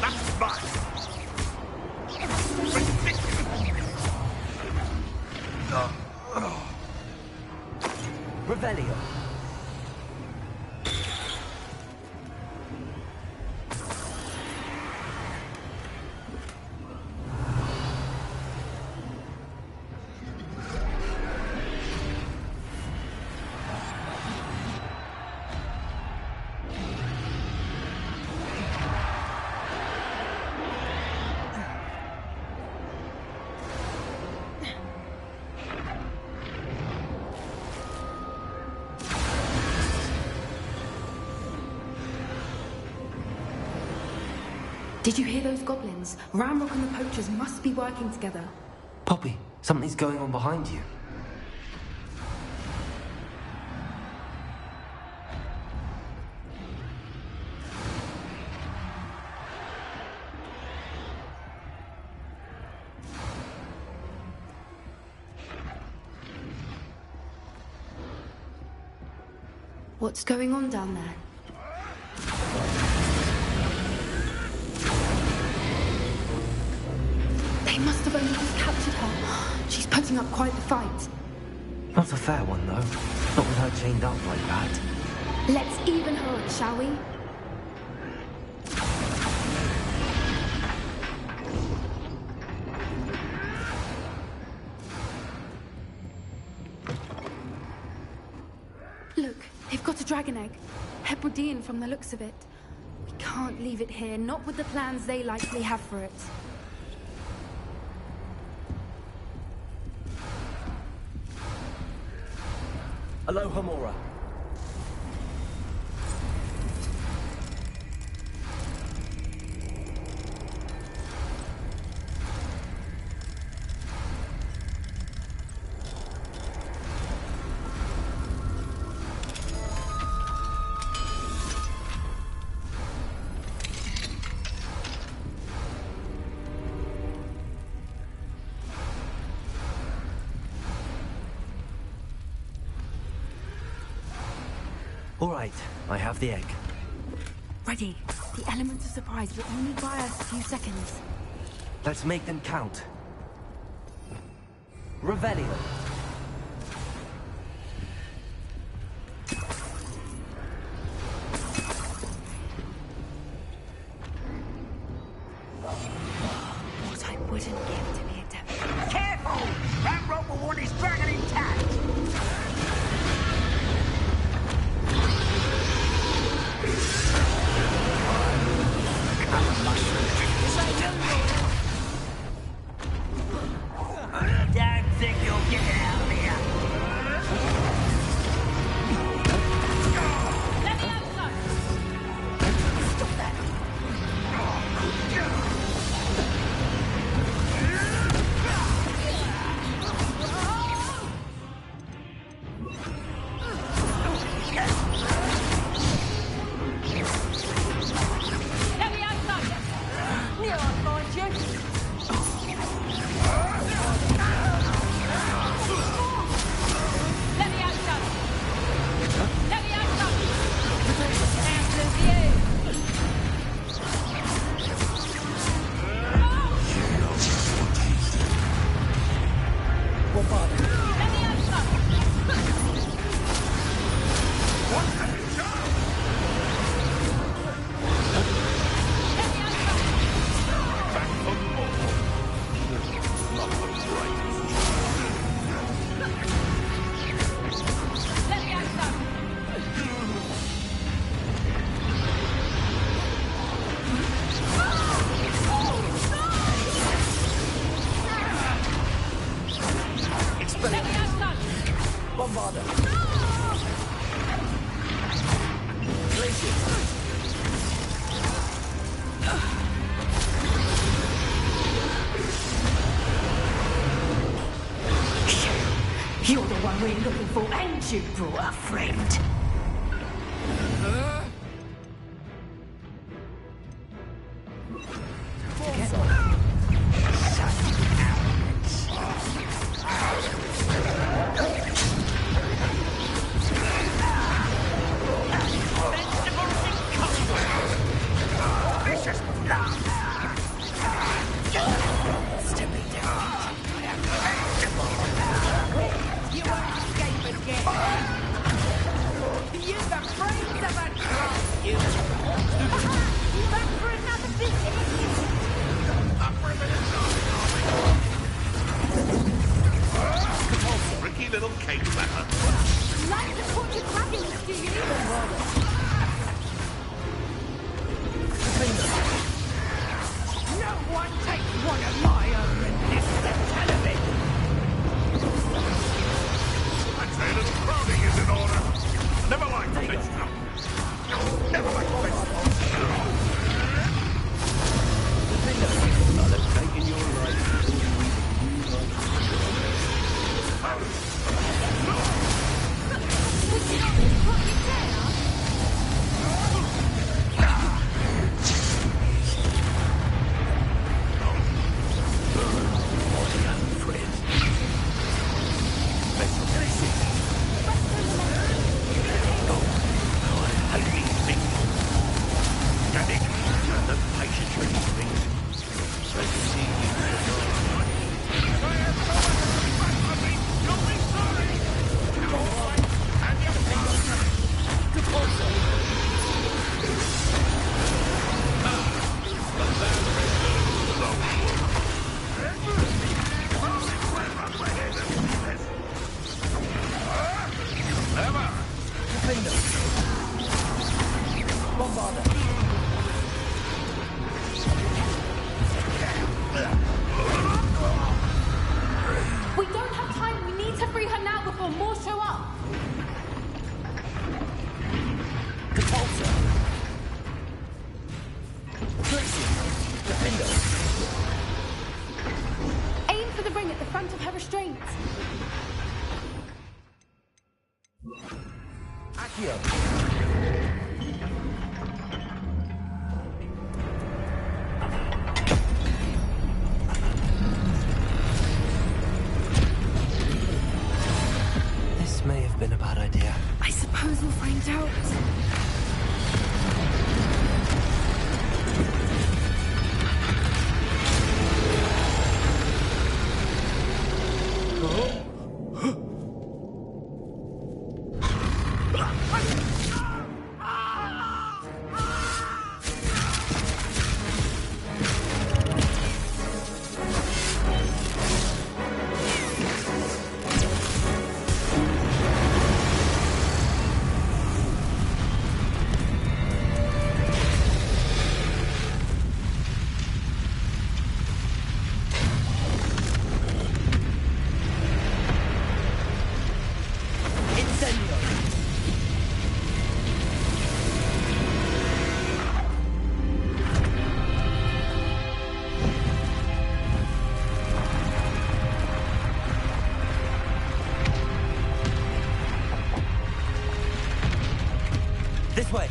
That's mine. Revelio. Did you hear those goblins? Ramrock and the poachers must be working together. Poppy, something's going on behind you. What's going on down there? They must have only just captured her. She's putting up quite the fight. Not a fair one, though. Not with her chained up like that. Let's even her up, shall we? Look, they've got a dragon egg. Hebridean from the looks of it. We can't leave it here, not with the plans they likely have for it. Aloha, Mora. All right, I have the egg. Ready. The element of surprise will only buy us a few seconds. Let's make them count. Revelio. What I wouldn't give to be a devil. Careful! Ramrock will want his dragon intact! Don't think you'll get out of here! Let me out, son! Stop that! are we looking for? And you brought a friend. Tricky little cake batter. Like to put your dragons, do you? No one takes one of my own and lifts the television. I'd say a little crowding is in order. Never liked this. Never liked this. I'll have taken your life before We don't have time. We need to free her now before more show up. Aim for the ring at the front of her restraints. This may have been a bad idea. I suppose we'll find out. This way.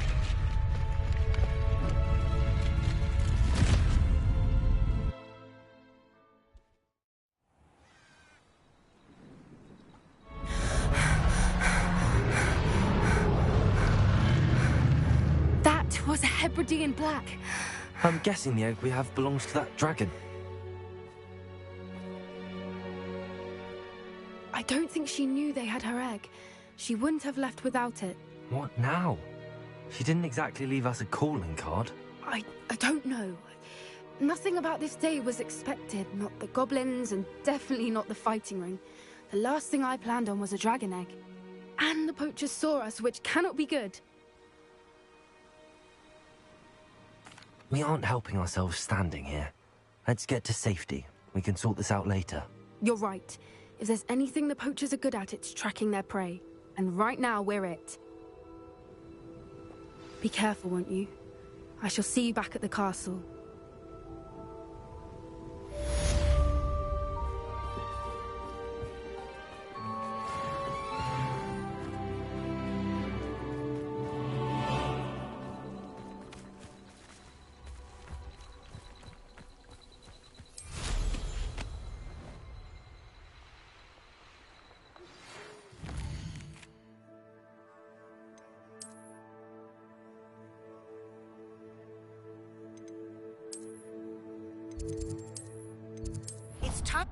That was a Hebridean black. I'm guessing the egg we have belongs to that dragon. I don't think she knew they had her egg. She wouldn't have left without it. What now? She didn't exactly leave us a calling card. I don't know. Nothing about this day was expected. Not the goblins, and definitely not the fighting ring. The last thing I planned on was a dragon egg. And the poachers saw us, which cannot be good. We aren't helping ourselves standing here. Let's get to safety. We can sort this out later. You're right. If there's anything the poachers are good at, it's tracking their prey. And right now, we're it. Be careful, won't you? I shall see you back at the castle. It's time.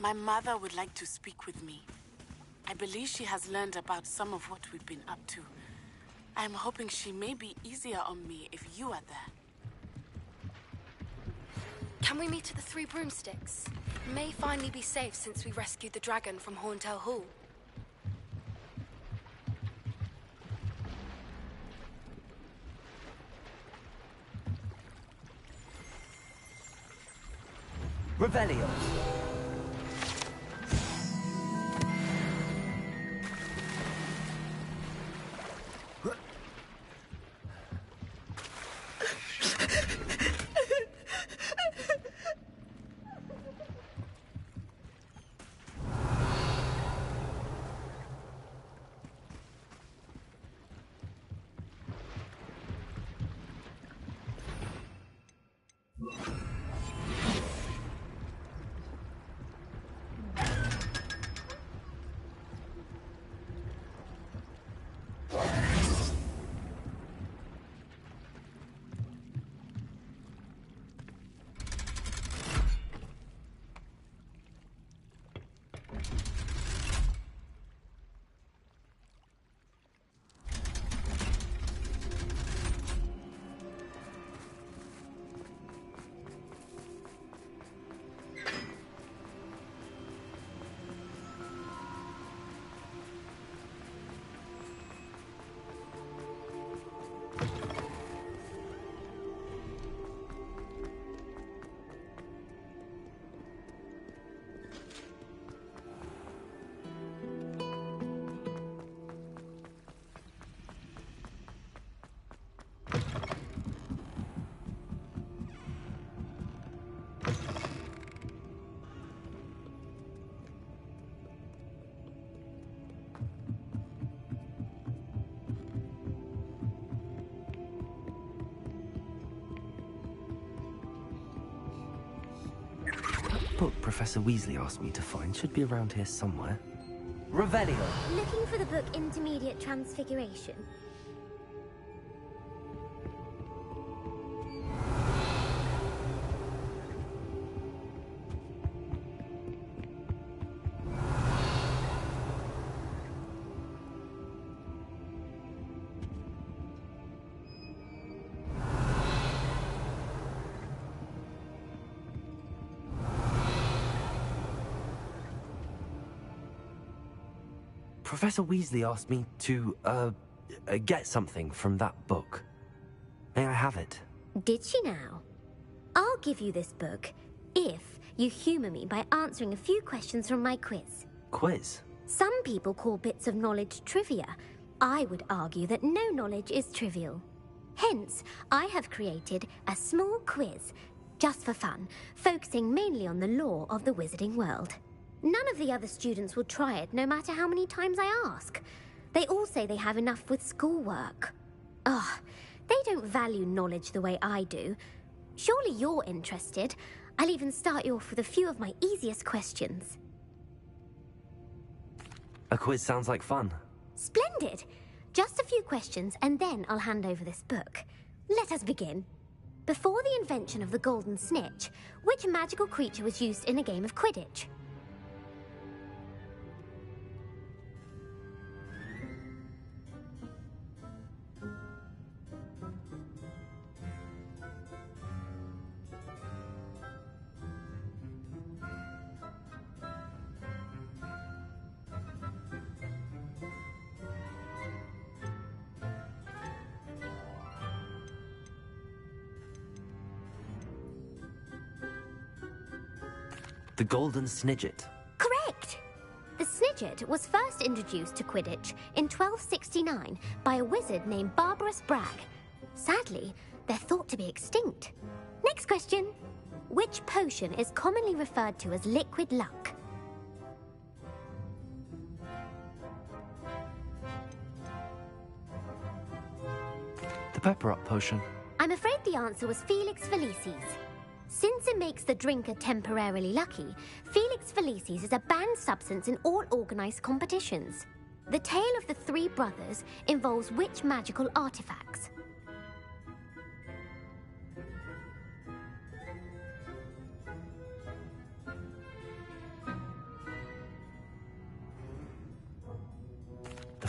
My mother would like to speak with me. I believe she has learned about some of what we've been up to. I'm hoping she may be easier on me if you are there. Can we meet at the Three Broomsticks? May finally be safe since we rescued the dragon from Horntail Hall. Revelio. Book Professor Weasley asked me to find should be around here somewhere. Revelio. Looking for the book Intermediate Transfiguration? Professor Weasley asked me to, get something from that book. May I have it? Did she now? I'll give you this book if you humour me by answering a few questions from my quiz. Quiz? Some people call bits of knowledge trivia. I would argue that no knowledge is trivial. Hence, I have created a small quiz, just for fun, focusing mainly on the lore of the wizarding world. None of the other students will try it, no matter how many times I ask. They all say they have enough with schoolwork. Ugh, they don't value knowledge the way I do. Surely you're interested. I'll even start you off with a few of my easiest questions. A quiz sounds like fun. Splendid! Just a few questions, and then I'll hand over this book. Let us begin. Before the invention of the golden snitch, which magical creature was used in a game of Quidditch? The Golden Snidget. Correct! The Snidget was first introduced to Quidditch in 1269 by a wizard named Barbarous Bragg. Sadly, they're thought to be extinct. Next question. Which potion is commonly referred to as liquid luck? The Pepper Up potion. I'm afraid the answer was Felix Felicis. Since it makes the drinker temporarily lucky, Felix Felicis is a banned substance in all organized competitions. The tale of the three brothers involves which magical artifacts?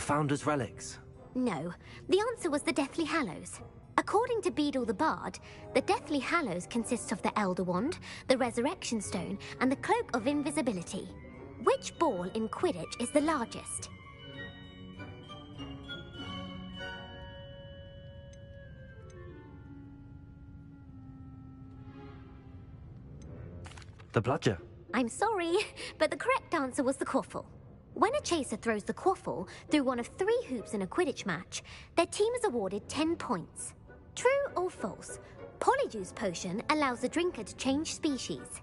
Founder's relics? No, the answer was the Deathly Hallows. According to Beadle the Bard, the Deathly Hallows consists of the Elder Wand, the Resurrection Stone, and the Cloak of Invisibility. Which ball in Quidditch is the largest? The bludger. I'm sorry, but the correct answer was the quaffle. When a chaser throws the quaffle through one of 3 hoops in a Quidditch match, their team is awarded 10 points. True or false? Polyjuice Potion allows the drinker to change species.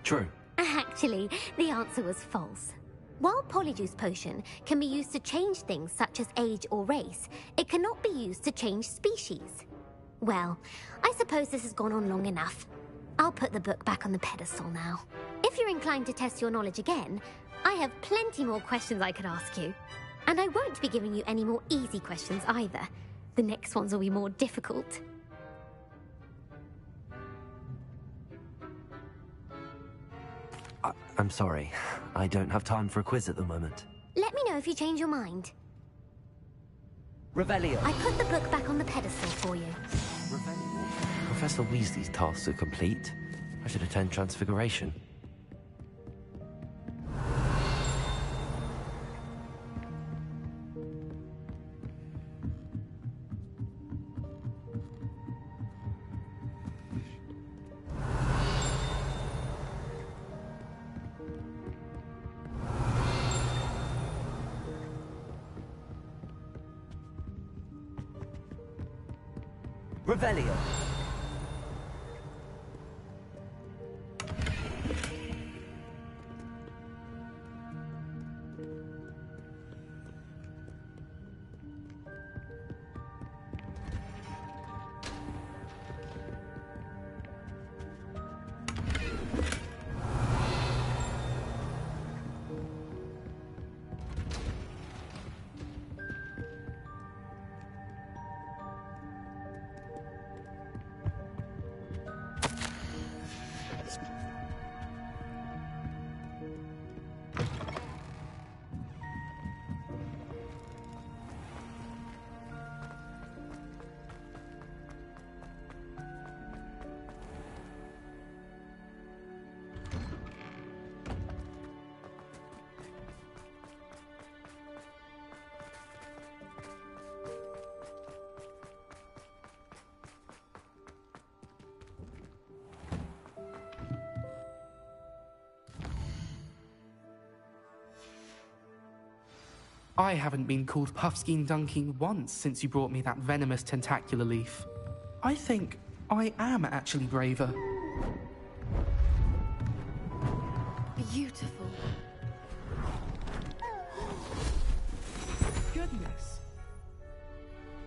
True. Actually, the answer was false. While Polyjuice Potion can be used to change things such as age or race, it cannot be used to change species. Well, I suppose this has gone on long enough. I'll put the book back on the pedestal now. If you're inclined to test your knowledge again, I have plenty more questions I could ask you. And I won't be giving you any more easy questions either. The next ones will be more difficult. I'm sorry. I don't have time for a quiz at the moment. Let me know if you change your mind. Revelio. I put the book back on the pedestal for you. Professor Weasley's tasks are complete. I should attend Transfiguration. Revelio. I haven't been called Puffskein Dunking once since you brought me that venomous tentacular leaf. I think I am actually braver. Beautiful. Goodness.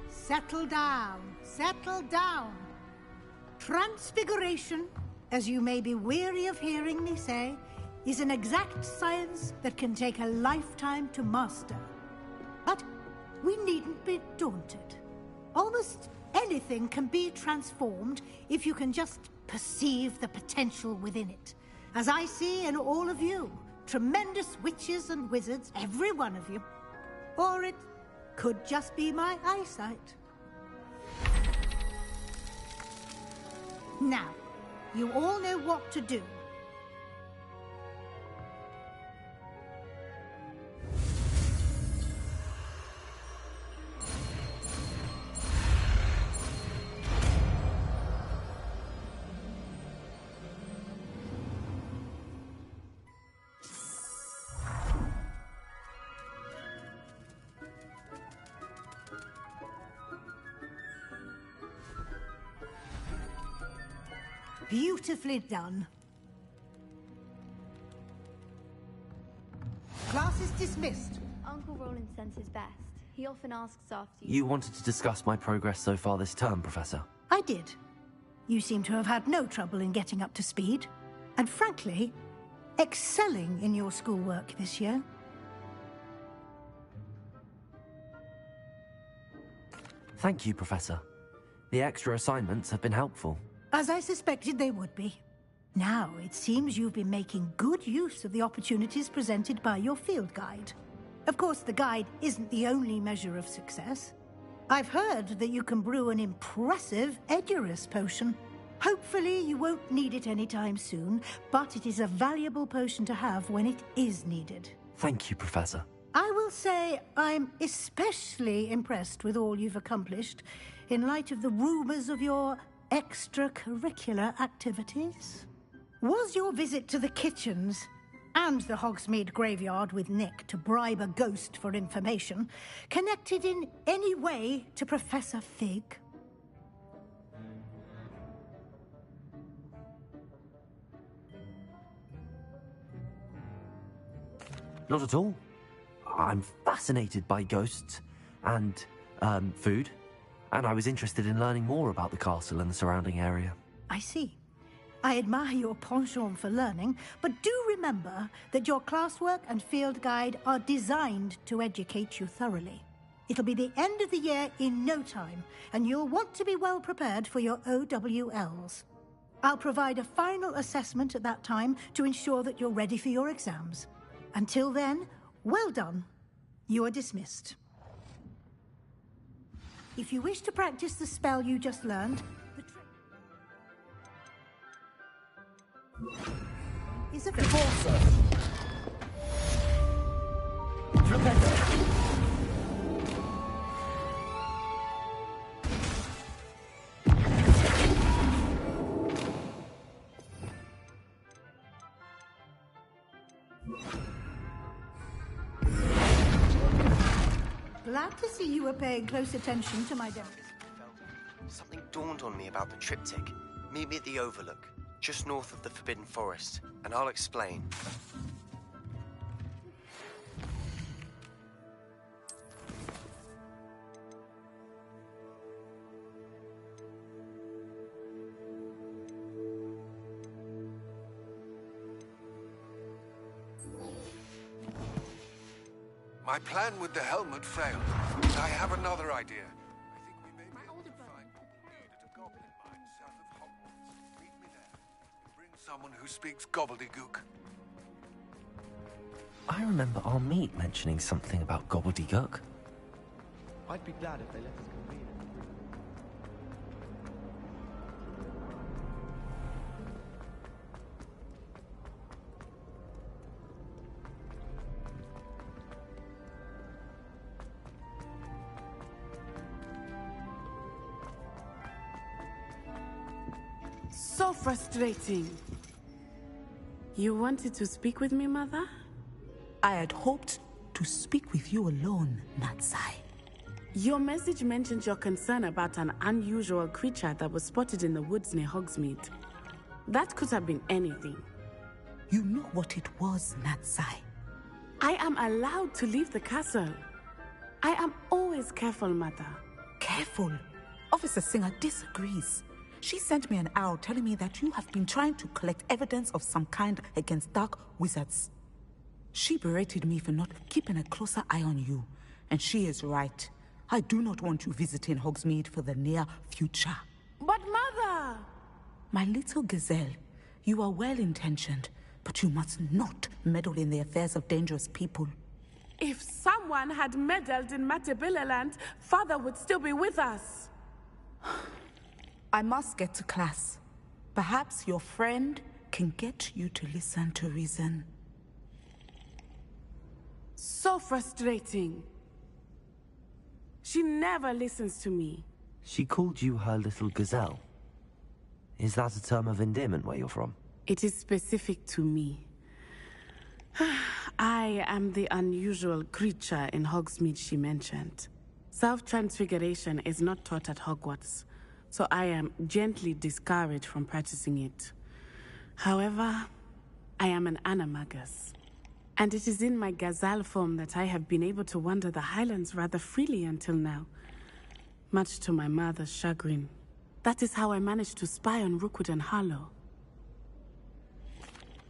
Settle down. Settle down. Transfiguration, as you may be weary of hearing me say, is an exact science that can take a lifetime to master. But we needn't be daunted. Almost anything can be transformed if you can just perceive the potential within it. As I see in all of you, tremendous witches and wizards, every one of you. Or it could just be my eyesight. Now, you all know what to do. Beautifully done. Class is dismissed. Uncle Roland sends his best. He often asks after You wanted to discuss my progress so far this term, Professor? I did. You seem to have had no trouble in getting up to speed. And frankly, excelling in your schoolwork this year. Thank you, Professor. The extra assignments have been helpful. As I suspected they would be. Now, it seems you've been making good use of the opportunities presented by your field guide. Of course, the guide isn't the only measure of success. I've heard that you can brew an impressive Edurus potion. Hopefully you won't need it anytime soon, but it is a valuable potion to have when it is needed. Thank you, Professor. I will say I'm especially impressed with all you've accomplished in light of the rumors of your extracurricular activities. Was your visit to the kitchens and the Hogsmeade graveyard with Nick to bribe a ghost for information connected in any way to Professor Fig? Not at all. I'm fascinated by ghosts and food, and I was interested in learning more about the castle and the surrounding area. I see. I admire your penchant for learning, but do remember that your classwork and field guide are designed to educate you thoroughly. It'll be the end of the year in no time, and you'll want to be well prepared for your OWLs. I'll provide a final assessment at that time to ensure that you're ready for your exams. Until then, well done. You are dismissed. If you wish to practice the spell you just learned, the trick is a Enforcer! Glad to see you were paying close attention to my demo. Something dawned on me about the triptych. Meet me at the Overlook, just north of the Forbidden Forest, and I'll explain. My plan with the helmet failed. I have another idea. I think we may be able to find Gobbledeed at a goblin mine south of Hogwarts. Meet me there. And bring someone who speaks gobbledygook. I remember our meet mentioning something about gobbledygook. I'd be glad if they let us come read it. So frustrating. You wanted to speak with me, Mother? I had hoped to speak with you alone, Natsai. Your message mentioned your concern about an unusual creature that was spotted in the woods near Hogsmeade. That could have been anything. You know what it was, Natsai. I am allowed to leave the castle. I am always careful, Mother. Careful? Officer Singer disagrees. She sent me an arrow telling me that you have been trying to collect evidence of some kind against dark wizards. She berated me for not keeping a closer eye on you, and she is right. I do not want you visiting Hogsmeade for the near future. But Mother! My little gazelle, you are well-intentioned, but you must not meddle in the affairs of dangerous people. If someone had meddled in Matabeleland, Father would still be with us. I must get to class. Perhaps your friend can get you to listen to reason. So frustrating. She never listens to me. She called you her little gazelle. Is that a term of endearment where you're from? It is specific to me. I am the unusual creature in Hogsmeade she mentioned. Self-transfiguration is not taught at Hogwarts, so I am gently discouraged from practicing it. However, I am an animagus, and it is in my gazelle form that I have been able to wander the Highlands rather freely until now, much to my mother's chagrin. That is how I managed to spy on Rookwood and Harlow.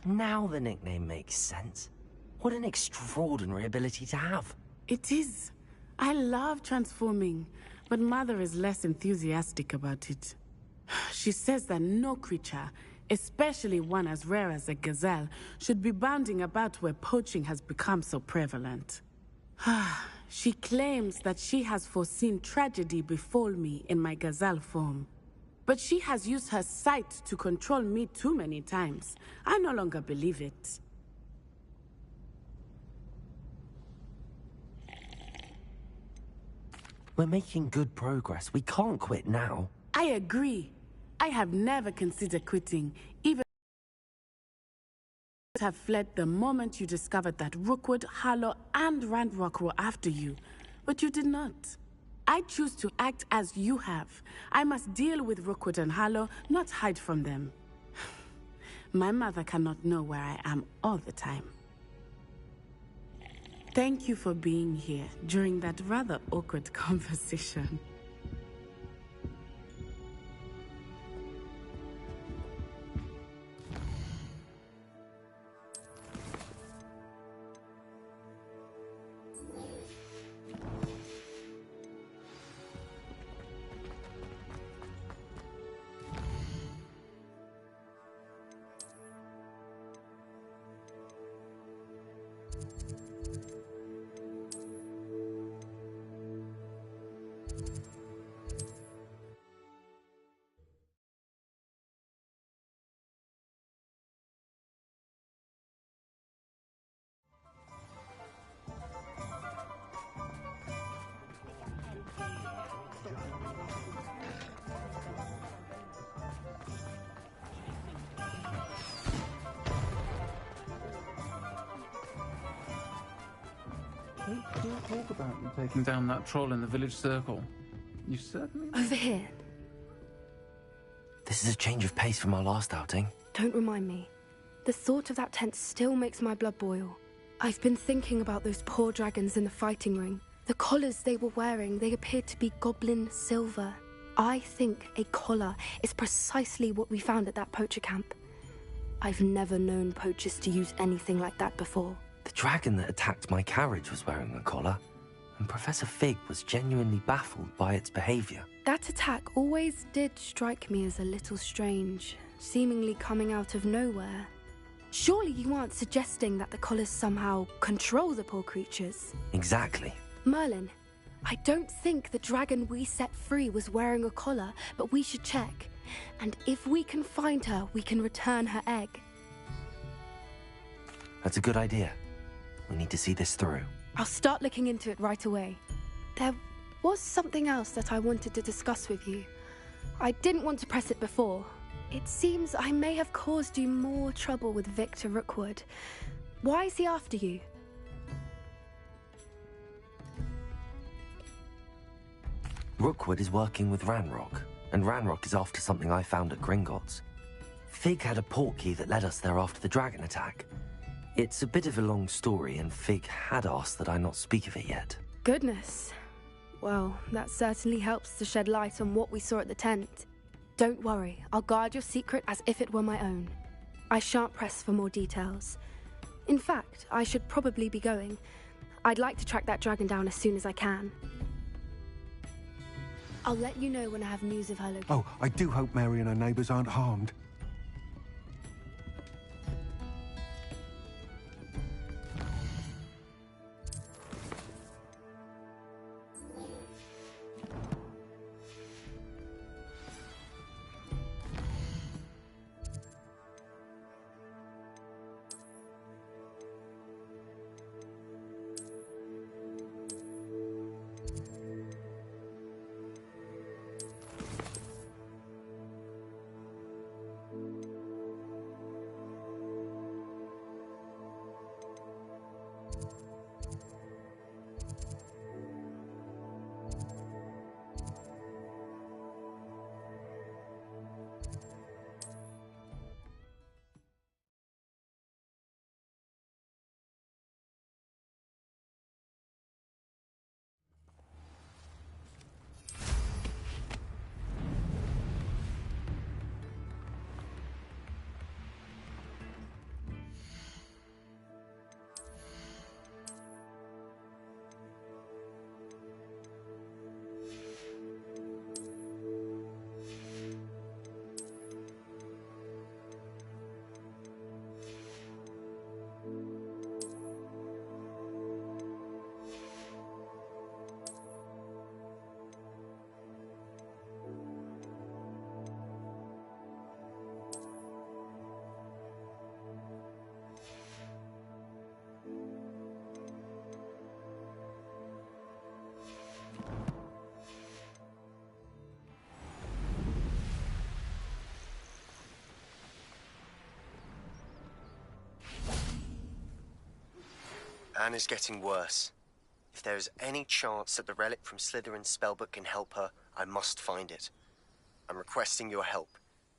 Now the nickname makes sense. What an extraordinary ability to have. It is. I love transforming, but Mother is less enthusiastic about it. She says that no creature, especially one as rare as a gazelle, should be bounding about where poaching has become so prevalent. She claims that she has foreseen tragedy befall me in my gazelle form. But she has used her sight to control me too many times. I no longer believe it. We're making good progress. We can't quit now. I agree. I have never considered quitting, even have fled the moment you discovered that Rookwood, Harlow, and Ranrock were after you. But you did not. I choose to act as you have. I must deal with Rookwood and Harlow, not hide from them. My mother cannot know where I am all the time. Thank you for being here during that rather awkward conversation. They still talk about you taking down that troll in the village circle. You certainly... Over here. This is a change of pace from our last outing. Don't remind me. The thought of that tent still makes my blood boil. I've been thinking about those poor dragons in the fighting ring. The collars they were wearing, they appeared to be goblin silver. I think a collar is precisely what we found at that poacher camp. I've never known poachers to use anything like that before. The dragon that attacked my carriage was wearing a collar, and Professor Fig was genuinely baffled by its behavior. That attack always did strike me as a little strange, seemingly coming out of nowhere. Surely you aren't suggesting that the collars somehow control the poor creatures? Exactly. Merlin, I don't think the dragon we set free was wearing a collar, but we should check. And if we can find her, we can return her egg. That's a good idea. We need to see this through. I'll start looking into it right away. There was something else that I wanted to discuss with you. I didn't want to press it before. It seems I may have caused you more trouble with Victor Rookwood. Why is he after you? Rookwood is working with Ranrock, and Ranrock is after something I found at Gringotts. Fig had a portkey that led us there after the dragon attack. It's a bit of a long story, and Fig had asked that I not speak of it yet. Goodness. Well, that certainly helps to shed light on what we saw at the tent. Don't worry, I'll guard your secret as if it were my own. I shan't press for more details. In fact, I should probably be going. I'd like to track that dragon down as soon as I can. I'll let you know when I have news of her location. Oh, I do hope Mary and her neighbours aren't harmed. Anna's getting worse. If there is any chance that the relic from Slytherin's spellbook can help her, I must find it. I'm requesting your help.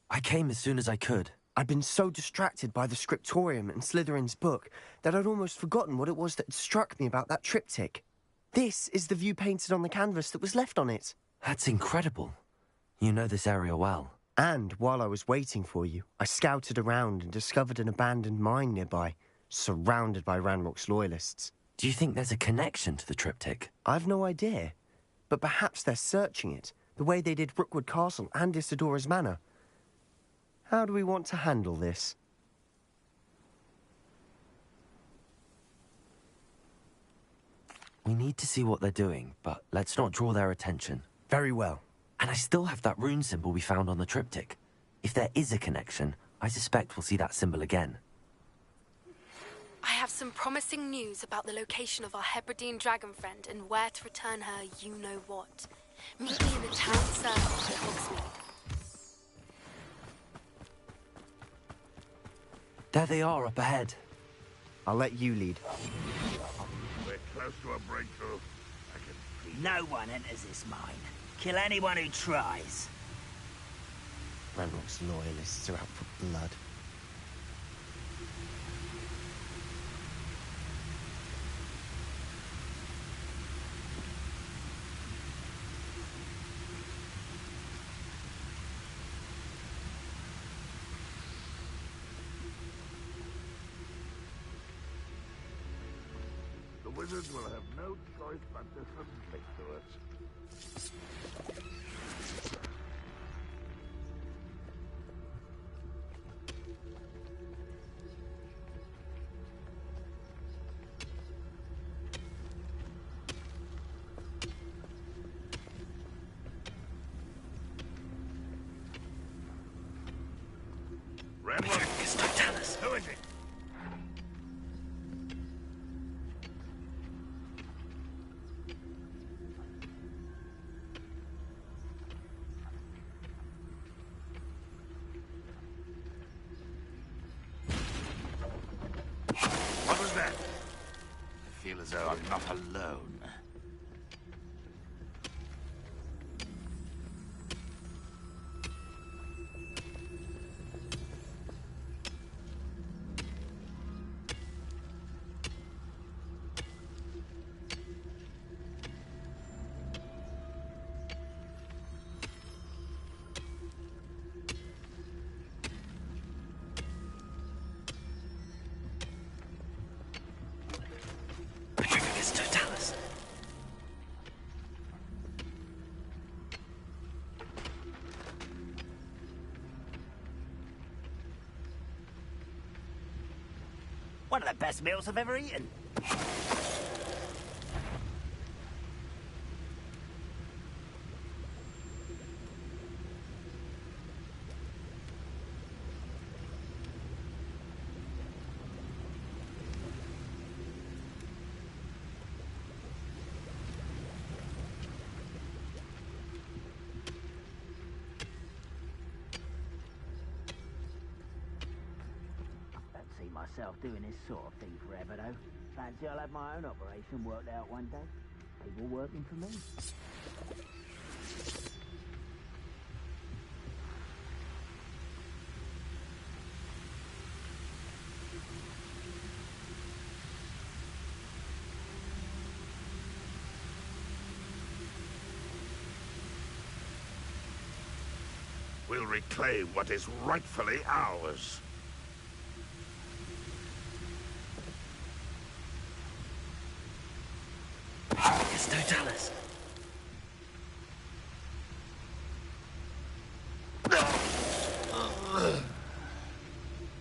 I came as soon as I could. I'd been so distracted by the scriptorium and Slytherin's book that I'd almost forgotten what it was that had struck me about that triptych. This is the view painted on the canvas that was left on it. That's incredible. You know this area well. And while I was waiting for you, I scouted around and discovered an abandoned mine nearby, surrounded by Ranrock's loyalists. Do you think there's a connection to the triptych? I've no idea, but perhaps they're searching it, the way they did Rookwood Castle and Isidora's Manor. How do we want to handle this? We need to see what they're doing, but let's not draw their attention. Very well. And I still have that rune symbol we found on the triptych. If there is a connection, I suspect we'll see that symbol again. I have some promising news about the location of our Hebridean dragon friend and where to return her you-know-what. Meet me in the town circle at Hogsmeade. There they are, up ahead. I'll let you lead. We're close to a breakthrough. I can feel No one enters this mine. Kill anyone who tries. Ranrock's loyalists are out for blood. The wizards will have no choice but to submit to us. Who is it? What was that? I feel as though I'm not alone. One of the best meals I've ever eaten. Myself doing this sort of thing forever, though. Fancy I'll have my own operation worked out one day. People working for me. We'll reclaim what is rightfully ours. Totalis.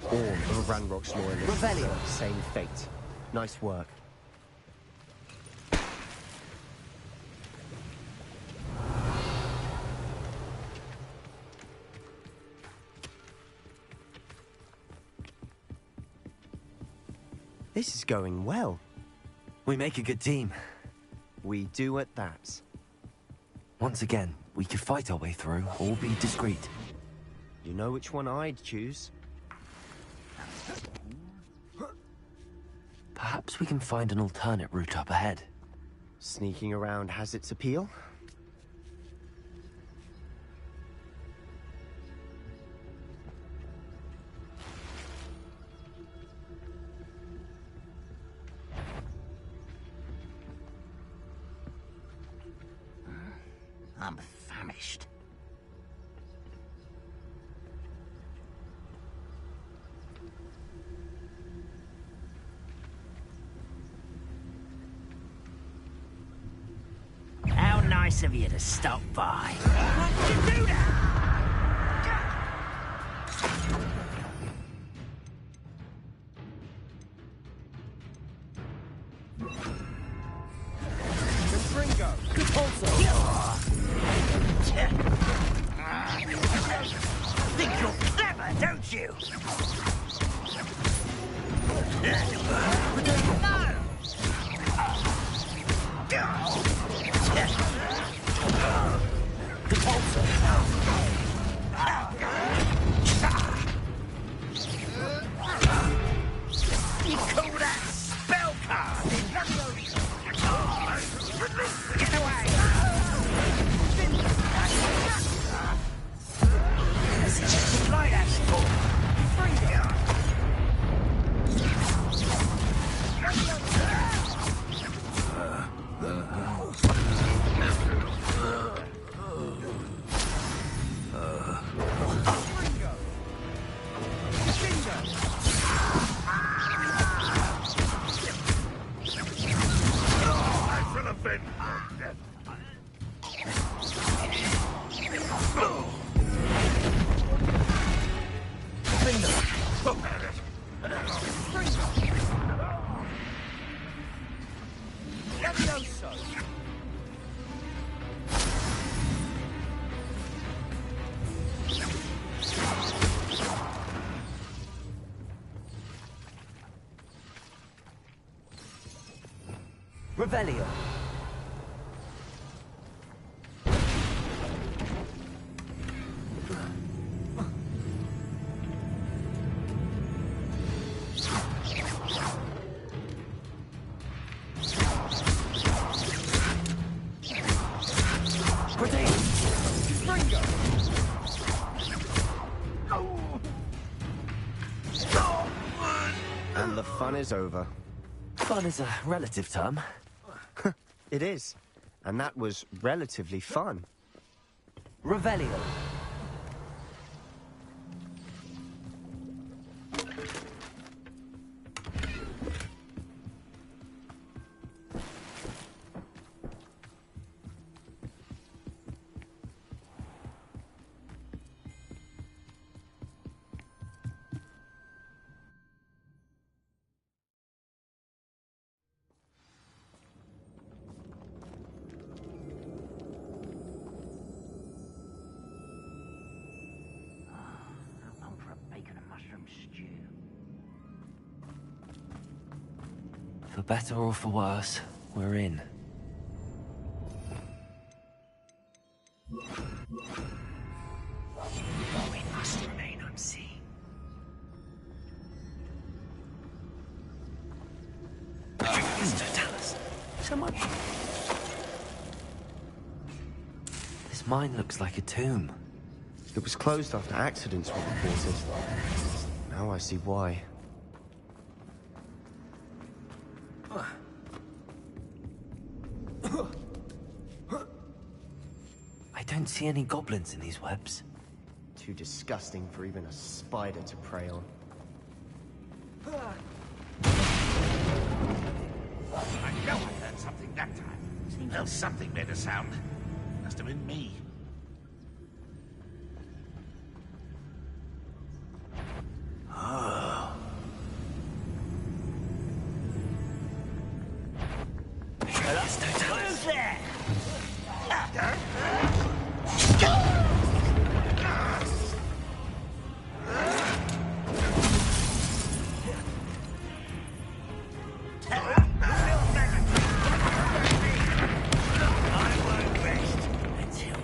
All of Ranrock's loyalists. Revelio. Same fate. Nice work. This is going well. We make a good team. We do at that. Once again, we could fight our way through, or be discreet. You know which one I'd choose? Perhaps we can find an alternate route up ahead. Sneaking around has its appeal. I'm famished. How nice of you to stop by. Why'd you do that? Ringo, good also. Think you're clever, don't you? You call that spell card? Get away! Fly that sport! Revelio. And the fun is over. Fun is a relative term. It is. And that was relatively fun. Revelio. For better or for worse, we're in. We must remain unseen. Tell us. Someone. This mine looks like a tomb. It was closed after accidents were reported. Now I see why. I don't see any goblins in these webs. Too disgusting for even a spider to prey on. I know I heard something that time. Well, something made a sound. Must have been me. Oh. Who's there? I won't rest until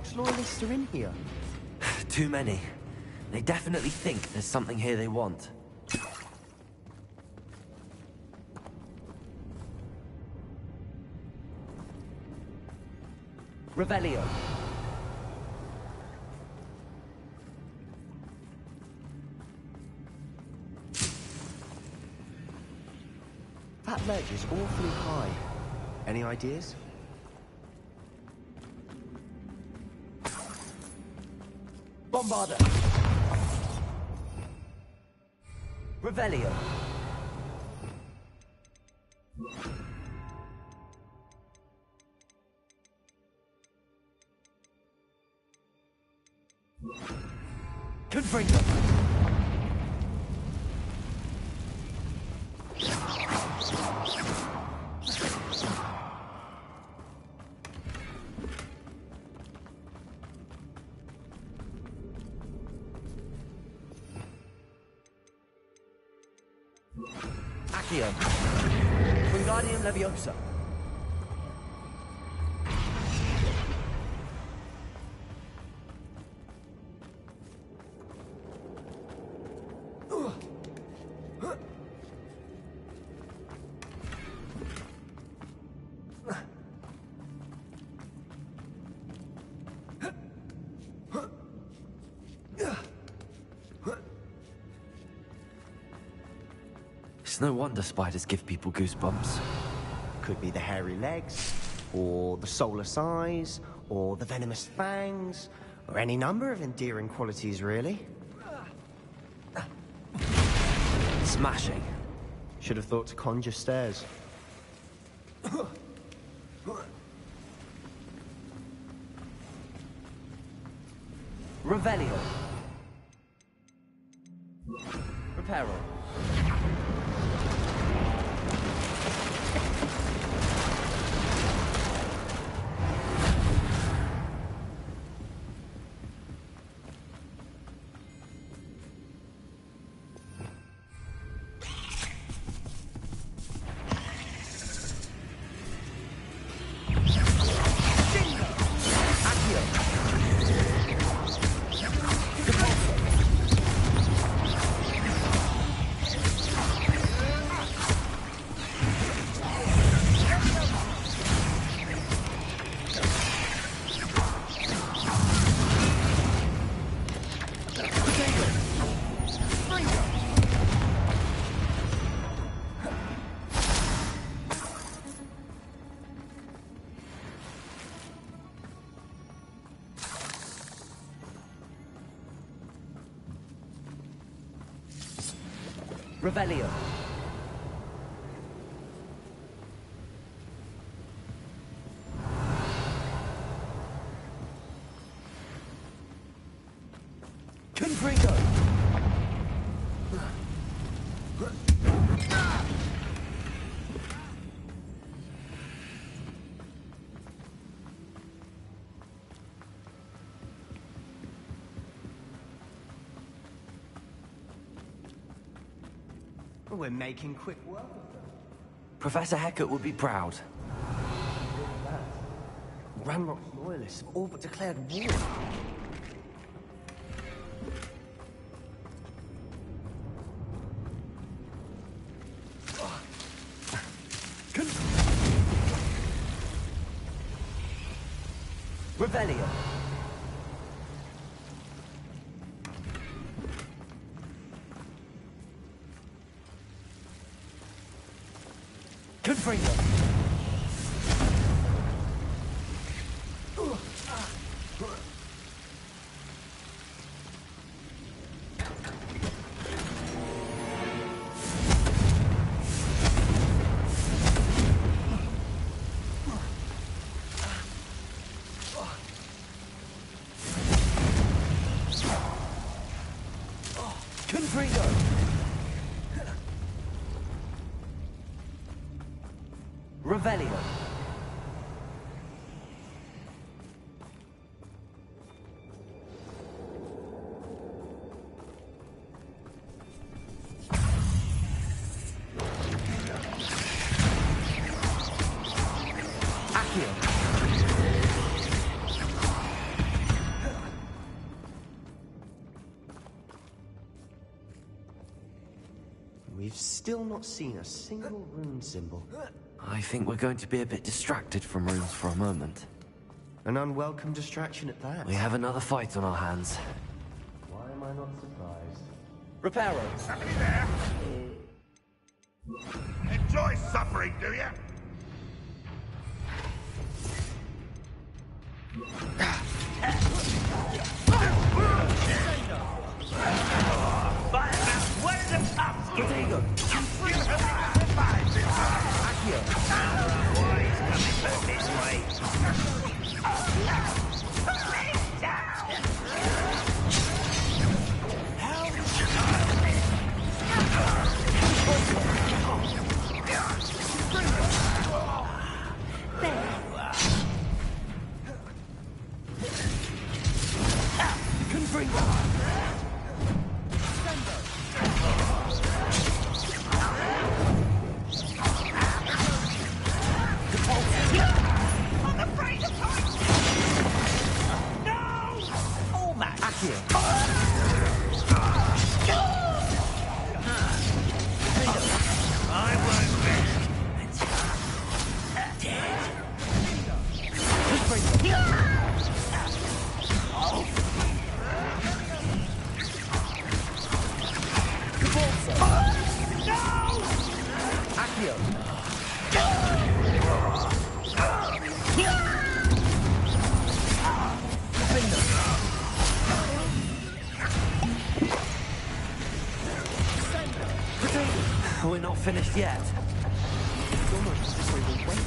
Ranrock's loyalists are in here? Too many. They definitely think there's something here they want. Revelio. That ledge is awfully high. Any ideas? Bombarder. Revelio. Confringo. Accio. Wingardium Leviosa. It's no wonder spiders give people goosebumps. Could be the hairy legs, or the soulless eyes, or the venomous fangs, or any number of endearing qualities, really. Smashing. Should have thought to conjure stairs. Revelio. Reparo. Revelio. Confringo. We're making quick work of them. Professor Hecat would be proud. Ranrock's loyalists have all but declared war. Revelio. Confringo. Confringo. Revelio. Accio. We've still not seen a single rune symbol. I think we're going to be a bit distracted from runes for a moment. An unwelcome distraction at that. We have another fight on our hands. Why am I not surprised? Reparo! Somebody there? Enjoy suffering, do you? Where the pups go? There you go. Boys coming back this way. We're not finished yet. It's almost as if we were waiting.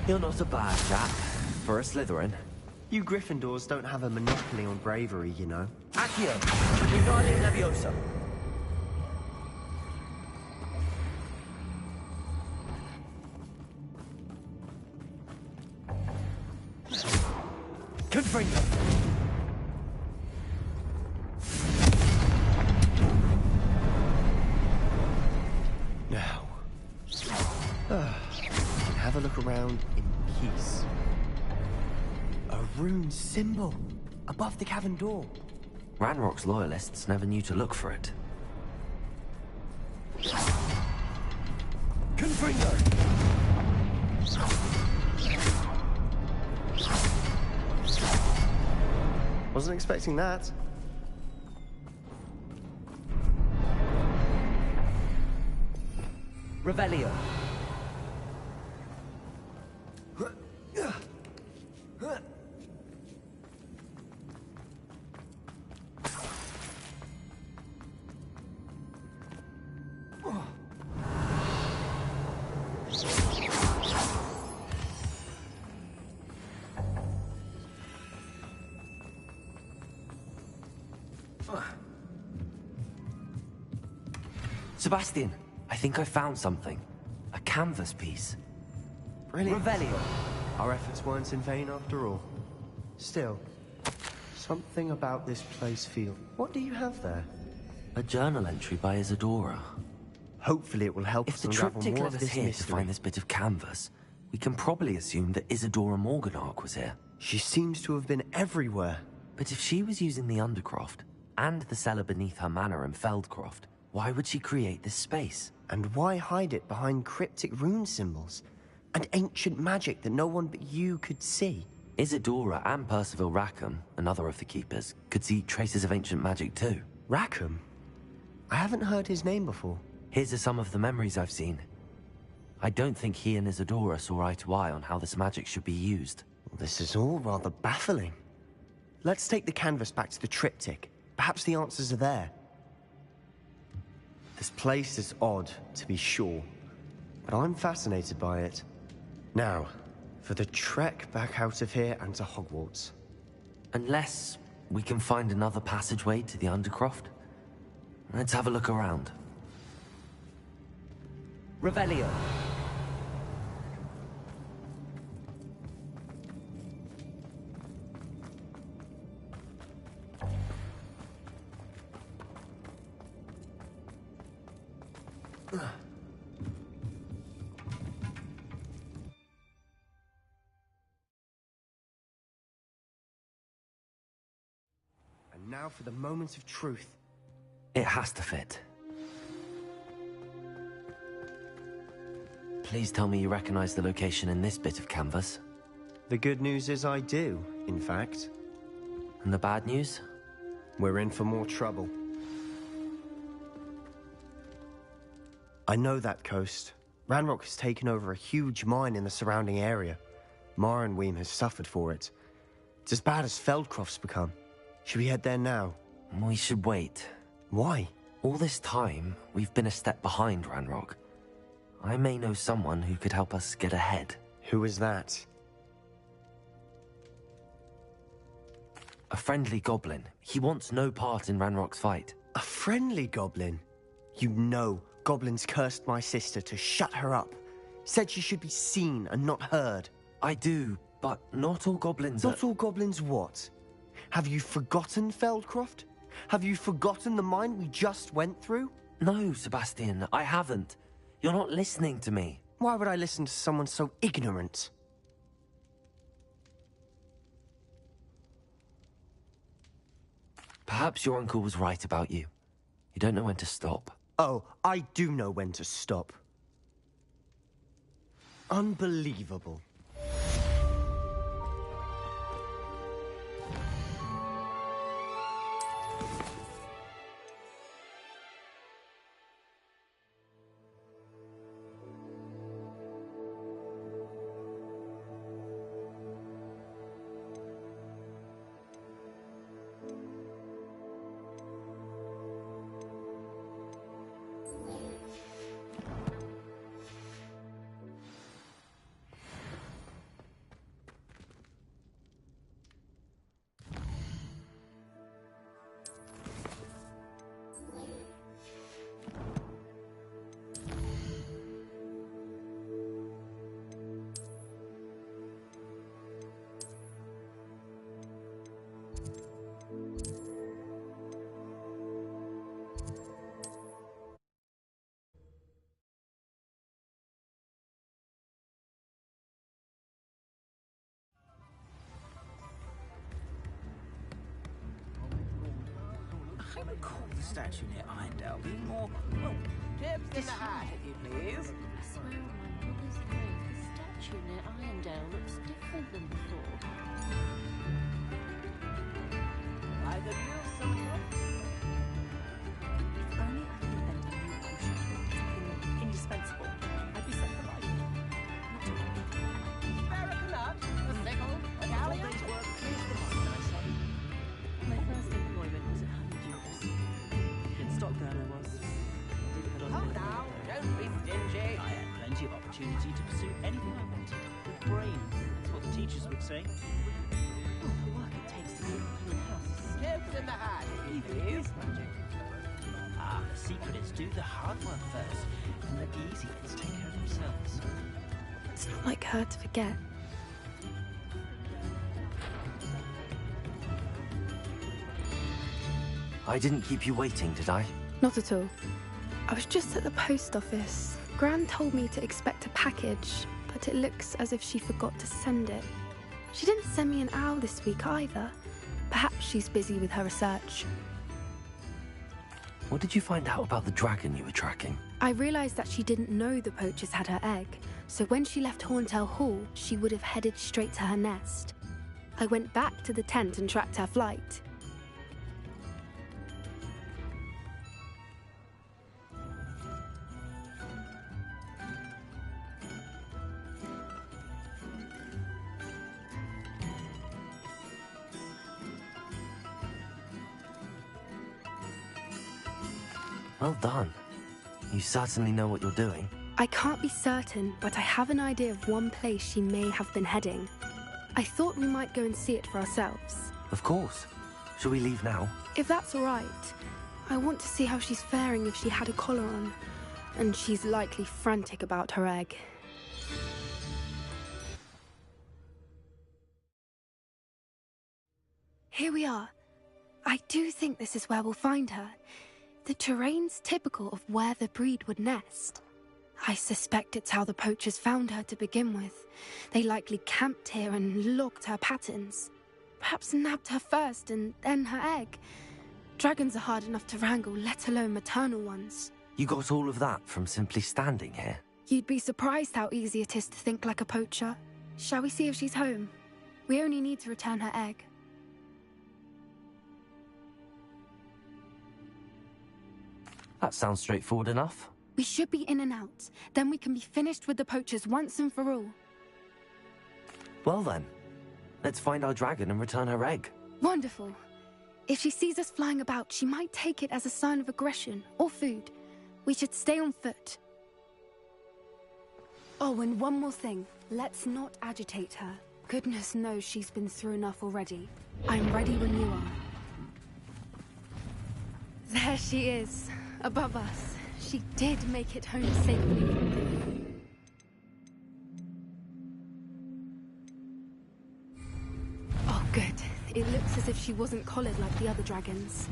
You're not a bad chap for a Slytherin. You Gryffindors don't have a monopoly on bravery, you know. Accio! Wingardium Leviosa! Confringo! Now, have a look around in peace. A rune symbol above the cavern door. Ranrock's loyalists never knew to look for it. Confringo! Wasn't expecting that. Revelio. Sebastian, I think I found something. A canvas piece. Brilliant. Revelio. Our efforts weren't in vain after all. Still, something about this place feels... What do you have there? A journal entry by Isadora. Hopefully it will help If us the unravel triptych more led of us this here to mystery. find this bit of canvas, we can probably assume that Isadora Morganach was here. She seems to have been everywhere. But if she was using the Undercroft, and the cellar beneath her manor in Feldcroft, why would she create this space? And why hide it behind cryptic rune symbols? And ancient magic that no one but you could see? Isadora and Percival Rackham, another of the Keepers, could see traces of ancient magic too. Rackham? I haven't heard his name before. His are some of the memories I've seen. I don't think he and Isadora saw eye to eye on how this magic should be used. This is all rather baffling. Let's take the canvas back to the triptych. Perhaps the answers are there. This place is odd, to be sure, but I'm fascinated by it. Now, for the trek back out of here and to Hogwarts. Unless we can find another passageway to the Undercroft. Let's have a look around. Revelio. And now for the moment of truth. It has to fit. Please tell me you recognize the location in this bit of canvas. The good news is I do, in fact. And the bad news? We're in for more trouble. I know that coast. Ranrock has taken over a huge mine in the surrounding area. Marrenweem has suffered for it. It's as bad as Feldcroft's become. Should we head there now? We should wait. Why? All this time, we've been a step behind Ranrock. I may know someone who could help us get ahead. Who is that? A friendly goblin. He wants no part in Ranrock's fight. A friendly goblin? You know, goblins cursed my sister to shut her up. Said she should be seen and not heard. I do, but not all goblins Not all goblins what? Have you forgotten Feldcroft? Have you forgotten the mine we just went through? No, Sebastian, I haven't. You're not listening to me. Why would I listen to someone so ignorant? Perhaps your uncle was right about you. You don't know when to stop. Oh, I do know when to stop. Unbelievable. I recall the statue near Irondale being more, well, Tips in the hat, if you please. I swear on my mother's grave, the statue near Irondale looks different than before. Either you, someone. If only I could invent a new potion. Something indispensable. I'd be set for life. Barracanut, a sickle, a galleon. My first employment was at Honeydew's. In Stockburn I was. Did put on Come now, don't be stingy. I had plenty of opportunity to pursue anything I wanted. With brains, that's what the teachers would say. All the work it takes to keep a clean house. Tips in the hat, Even please. is magic. Ah, the secret is do the hard work first, and let the easy bits take care of themselves. It's not like her to forget. I didn't keep you waiting, did I? Not at all. I was just at the post office. Gran told me to expect a package, but it looks as if she forgot to send it. She didn't send me an owl this week either. Perhaps she's busy with her research. What did you find out about the dragon you were tracking? I realized that she didn't know the poachers had her egg, so when she left Horntail Hall, she would have headed straight to her nest. I went back to the tent and tracked her flight. Well done. You certainly know what you're doing. I can't be certain, but I have an idea of one place she may have been heading. I thought we might go and see it for ourselves. Of course. Shall we leave now? If that's all right. I want to see how she's faring if she had a collar on. And she's likely frantic about her egg. Here we are. I do think this is where we'll find her. The terrain's typical of where the breed would nest. I suspect it's how the poachers found her to begin with. They likely camped here and logged her patterns. Perhaps nabbed her first and then her egg. Dragons are hard enough to wrangle, let alone maternal ones. You got all of that from simply standing here? You'd be surprised how easy it is to think like a poacher. Shall we see if she's home? We only need to return her egg. That sounds straightforward enough. We should be in and out. Then we can be finished with the poachers once and for all. Well then, let's find our dragon and return her egg. Wonderful. If she sees us flying about, she might take it as a sign of aggression or food. We should stay on foot. Oh, and one more thing. Let's not agitate her. Goodness knows she's been through enough already. I'm ready when you are. There she is, above us. She did make it home safely. Oh, good. It looks as if she wasn't collared like the other dragons.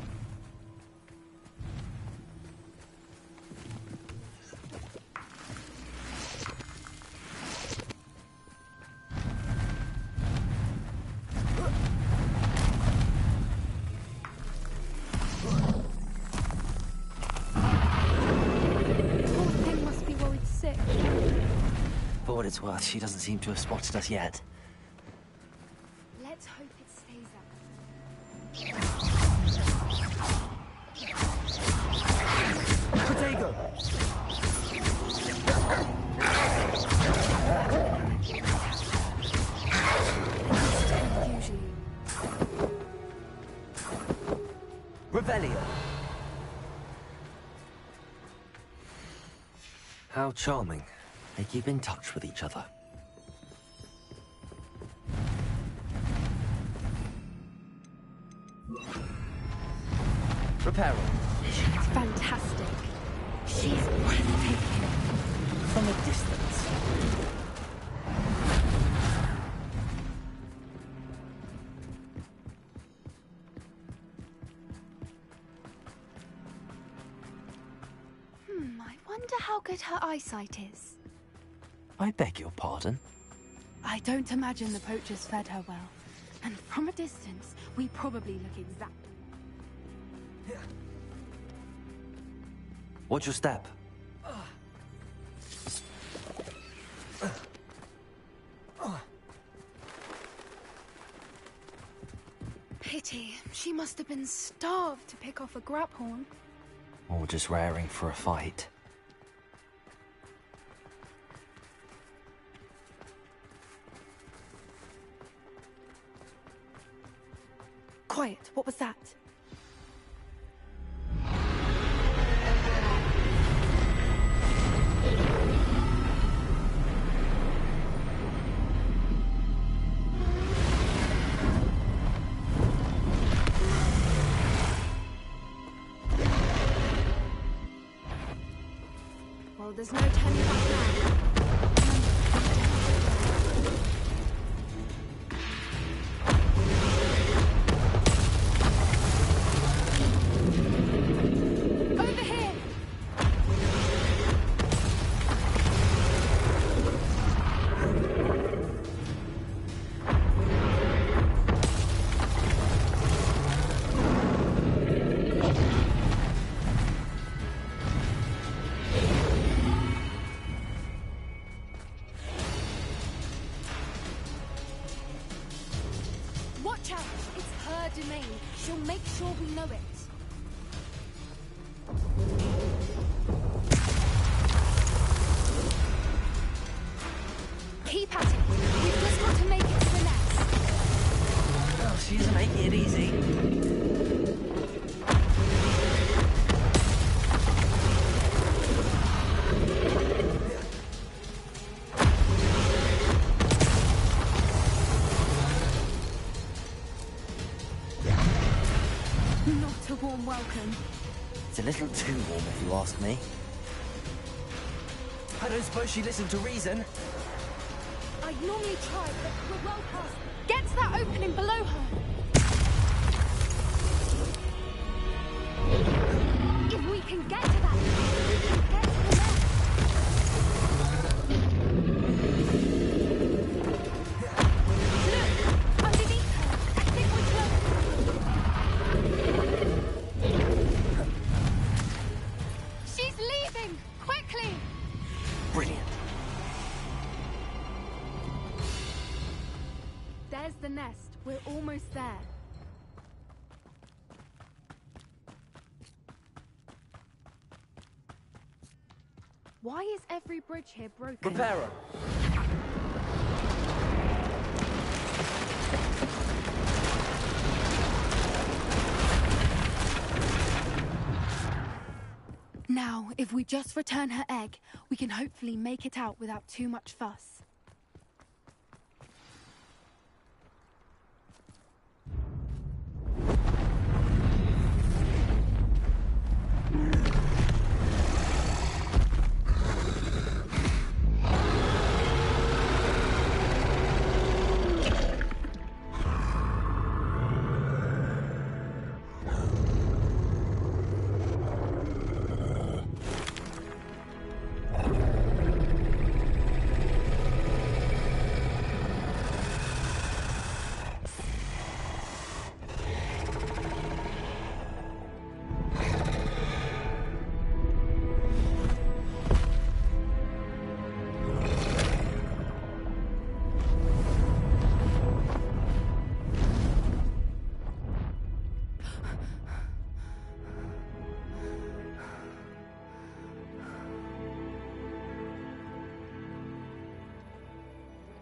For what it's worth, she doesn't seem to have spotted us yet. Let's hope it stays that way. Protego! Revelio! How charming. They keep in touch with each other. Reparo. She's fantastic. She's breathtaking. From a distance. I wonder how good her eyesight is. I beg your pardon? I don't imagine the poachers fed her well. And from a distance, we probably look exactly... Watch your step. Pity. She must have been starved to pick off a graphorn. Or just raring for a fight. Quiet. What was that? Well, there's no turning back now. domain. She'll make sure we know it. Keep at it. We've just got to make it to the nest. Oh, she's making it easy. Not a warm welcome. It's a little too warm, if you ask me. I don't suppose she listened to reason. I'd normally try, but we're well past. Get to that opening below her. If we can get to that, we can get to the nest. Look, underneath her. I think we're close. She's leaving! Quickly! Brilliant. There's the nest. We're almost there. Why is every bridge here broken? Repairer. Now, if we just return her egg, we can hopefully make it out without too much fuss.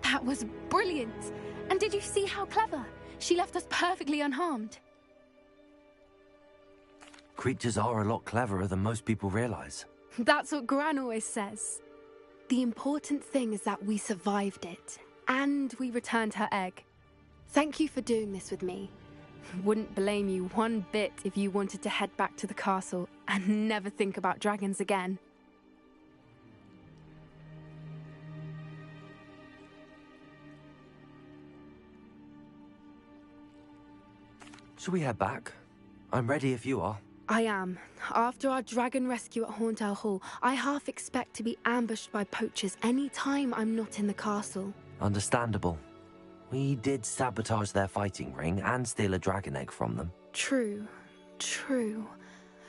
That was brilliant! And did you see how clever? She left us perfectly unharmed. Creatures are a lot cleverer than most people realize. That's what Gran always says. The important thing is that we survived it, and we returned her egg. Thank you for doing this with me. Wouldn't blame you one bit if you wanted to head back to the castle and never think about dragons again. Shall we head back? I'm ready if you are. I am. After our dragon rescue at Hauntow Hall, I half expect to be ambushed by poachers any time I'm not in the castle. Understandable. We did sabotage their fighting ring and steal a dragon egg from them. True. True.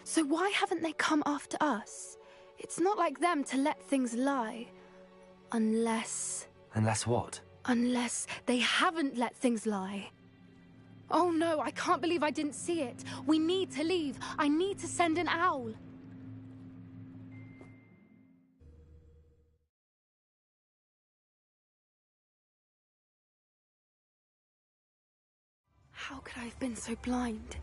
So why haven't they come after us? It's not like them to let things lie. Unless... Unless what? Unless they haven't let things lie. Oh no, I can't believe I didn't see it. We need to leave. I need to send an owl. How could I have been so blind?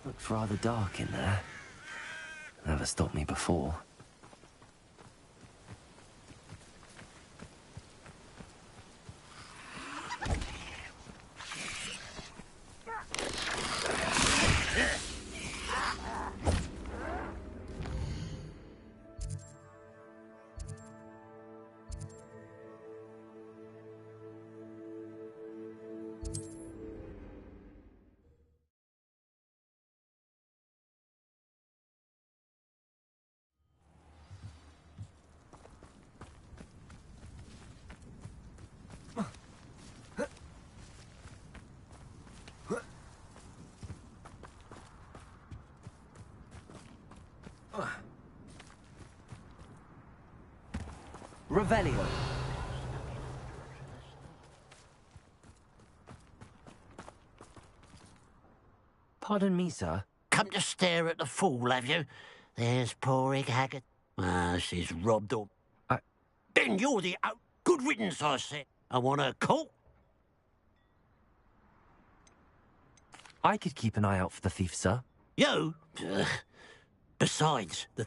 Looks rather dark in there. Never stopped me before. Revelio. Pardon me, sir. Come to stare at the fool, have you? There's poor Egg Haggard. Ah, she's robbed up. Then you're the... good riddance, I said. I want her caught. I could keep an eye out for the thief, sir. You? Besides, the...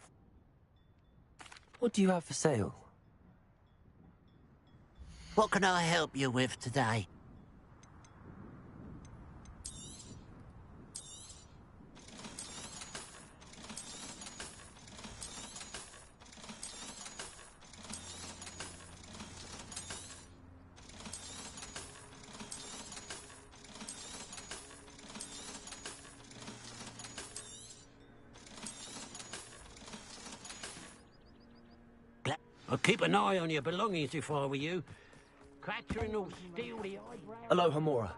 What do you have for sale? What can I help you with today? I'd keep an eye on your belongings if I were you. Catcher will steal the eyebrow. Aloha Mora.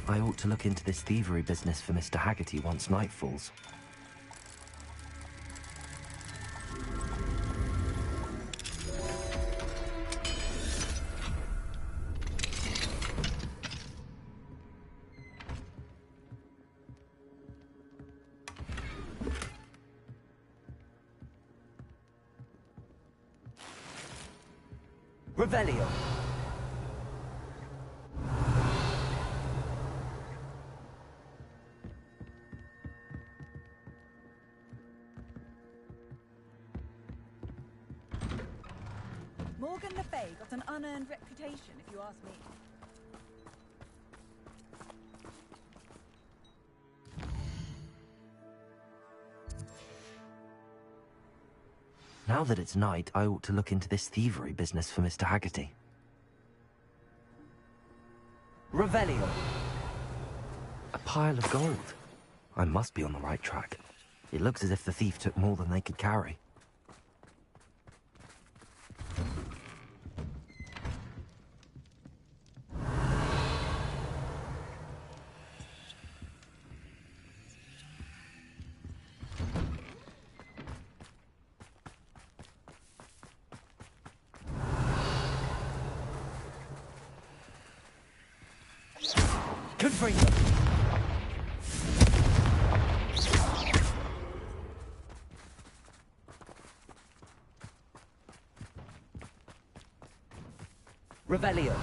I ought to look into this thievery business for Mr. Haggerty once night falls. Revelio. Morgan Le Fay got an unearned reputation, if you ask me. Now that it's night, I ought to look into this thievery business for Mr. Haggerty. Revelio. A pile of gold. I must be on the right track. It looks as if the thief took more than they could carry. Confringo. Revelio.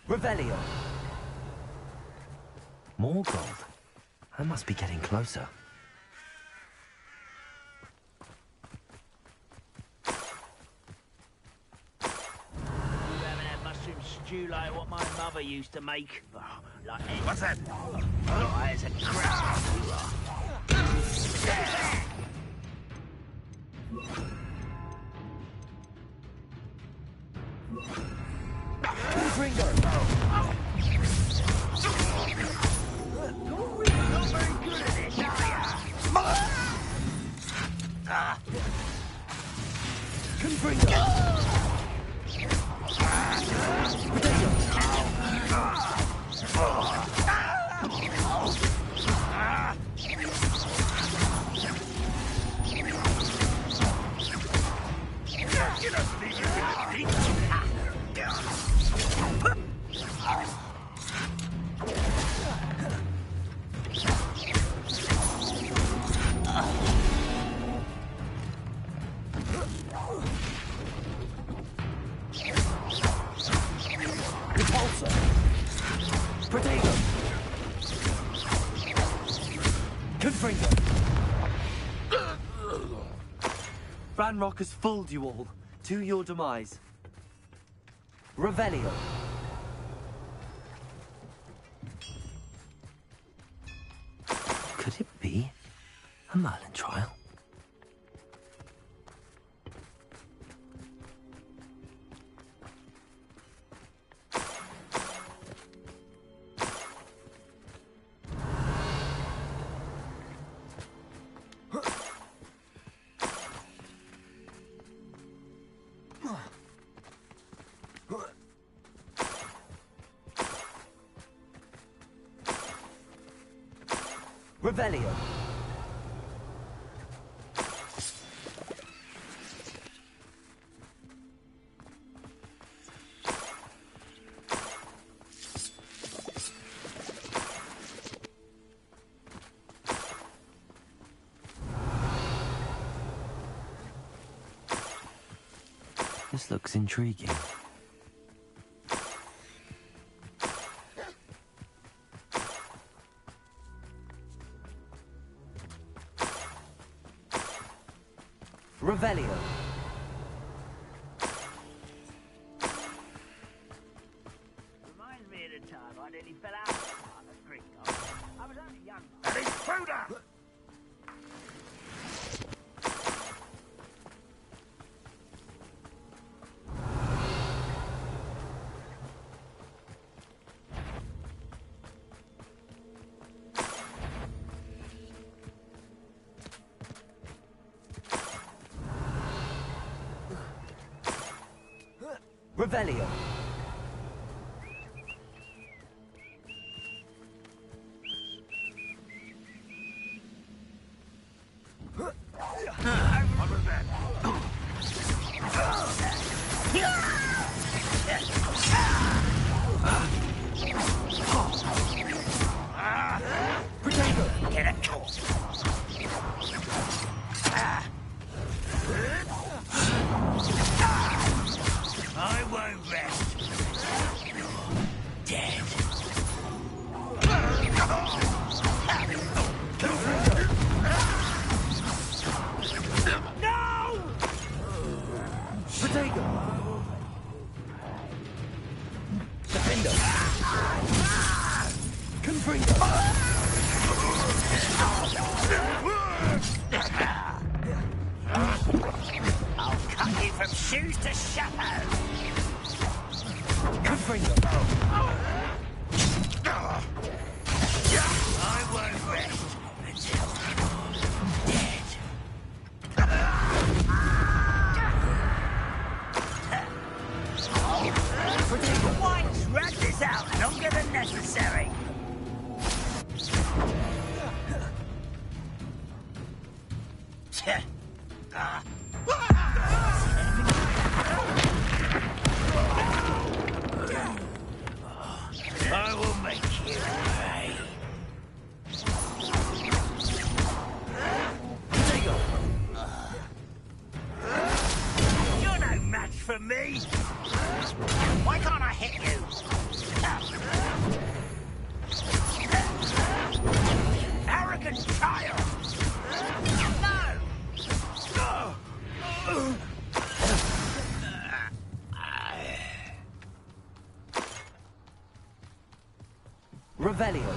Revelio. More gold. I must be getting closer. You haven't had mushroom stew like what my mother used to make. Oh, like what's that? Oh, it's a crap. Ringo. Not very good at this, are ya? Confringo! You don't believe you can Repulsor! Protego! Confringo! Ranrock has fooled you all. To your demise. Revelio. Could it be a Merlin trial? Revelio. This looks intriguing. Revelio. Reminds me of the time I nearly fell out of the park at Gringotts. I was only young. That is Cruder! Revelio. Get it. I won't rest. Dead. No! Protego. Defendo. Confringo. I'll cut you from shoes to shadow. Confringo. I won't rest until you're dead. Why drag this out longer than necessary? I will make you pay. You're no match for me. Why can't I hit you? Arrogant child! No! Revelio.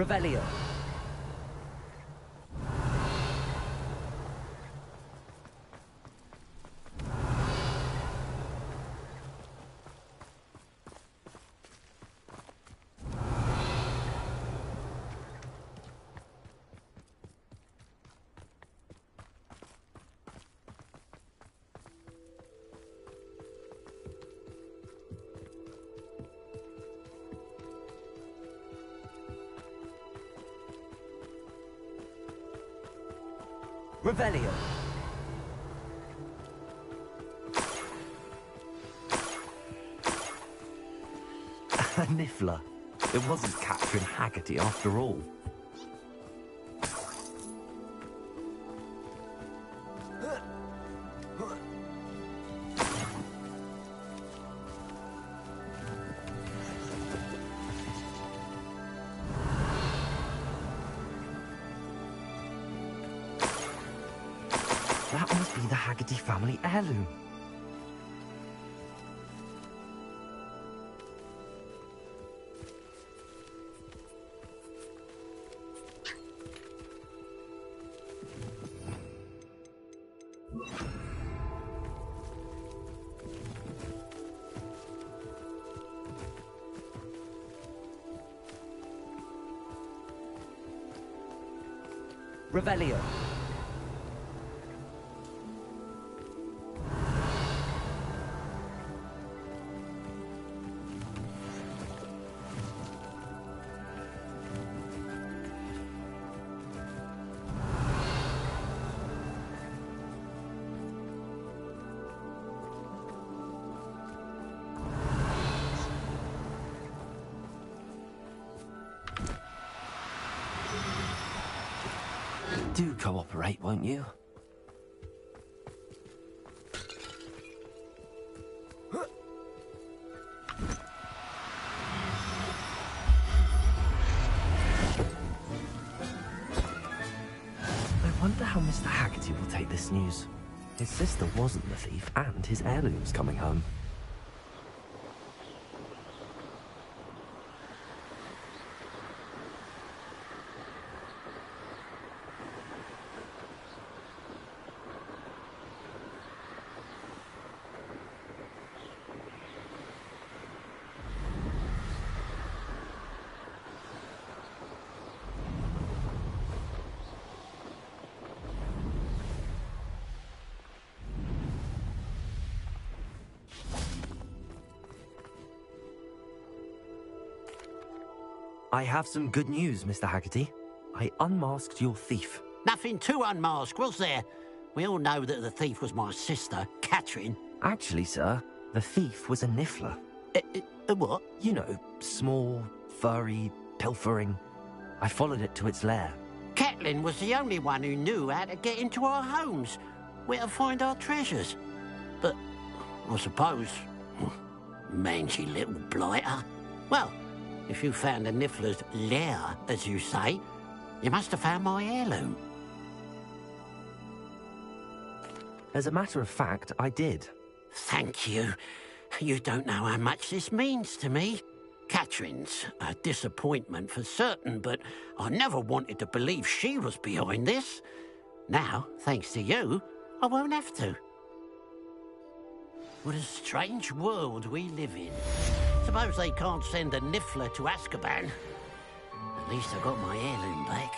Revelio. Revelio. A Niffler. It wasn't Catherine Haggerty after all. That must be the Haggerty family heirloom. Revelio. Do cooperate, won't you? I wonder how Mr. Haggerty will take this news. His sister wasn't the thief, and his heirloom's coming home. I have some good news, Mr. Haggerty. I unmasked your thief. Nothing to unmask, was there? We all know that the thief was my sister, Catherine. Actually, sir, the thief was a Niffler. A what? You know, small, furry, pilfering. I followed it to its lair. Catelyn was the only one who knew how to get into our homes, where to find our treasures. But, I suppose, mangy little blighter. Well, if you found the Niffler's lair, as you say, you must have found my heirloom. As a matter of fact, I did. Thank you. You don't know how much this means to me. Catherine's a disappointment for certain, but I never wanted to believe she was behind this. Now, thanks to you, I won't have to. What a strange world we live in. Suppose they can't send a Niffler to Azkaban. At least I got my heirloom back.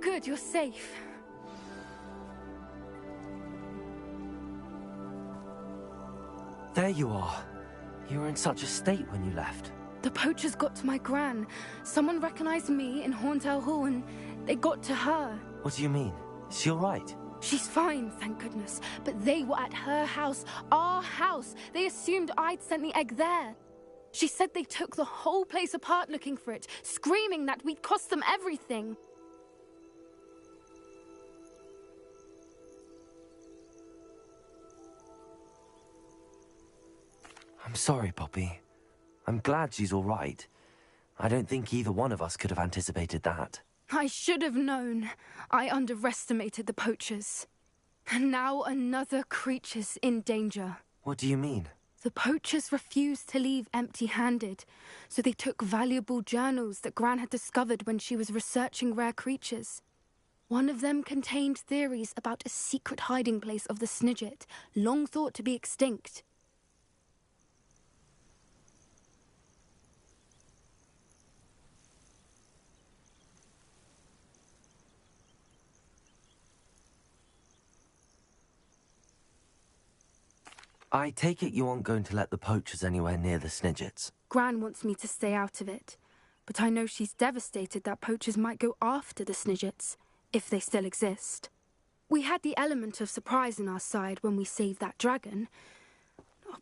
good, you're safe. There you are. You were in such a state when you left. The poachers got to my gran. Someone recognized me in Horntail Hall and they got to her. What do you mean? Is she all right? She's fine, thank goodness. But they were at her house, our house. They assumed I'd sent the egg there. She said they took the whole place apart looking for it, screaming that we'd cost them everything. I'm sorry, Poppy. I'm glad she's all right. I don't think either one of us could have anticipated that. I should have known. I underestimated the poachers. And now another creature's in danger. What do you mean? The poachers refused to leave empty-handed, so they took valuable journals that Gran had discovered when she was researching rare creatures. One of them contained theories about a secret hiding place of the Snidget, long thought to be extinct. I take it you aren't going to let the poachers anywhere near the Snidgets. Gran wants me to stay out of it, but I know she's devastated that poachers might go after the Snidgets, if they still exist. We had the element of surprise on our side when we saved that dragon,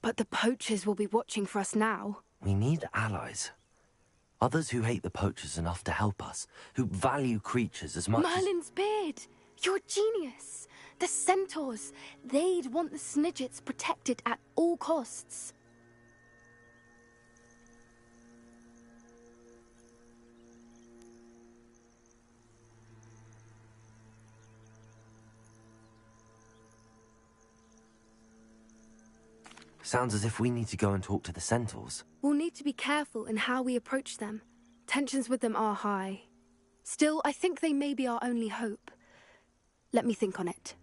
but the poachers will be watching for us now. We need allies. Others who hate the poachers enough to help us, who value creatures as much Merlin's beard! You're a genius! The centaurs, they'd want the Snidgets protected at all costs. Sounds as if we need to go and talk to the centaurs. We'll need to be careful in how we approach them. Tensions with them are high. Still, I think they may be our only hope. Let me think on it.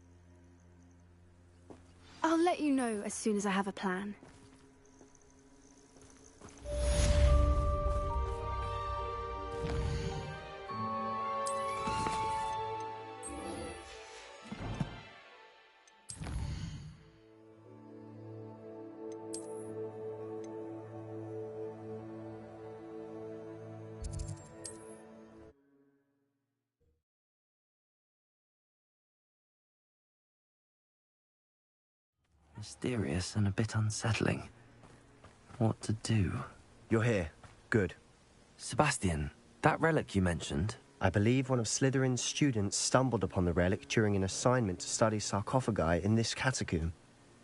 I'll let you know as soon as I have a plan. Mysterious and a bit unsettling. What to do? You're here. Good. Sebastian, that relic you mentioned... I believe one of Slytherin's students stumbled upon the relic during an assignment to study sarcophagi in this catacomb.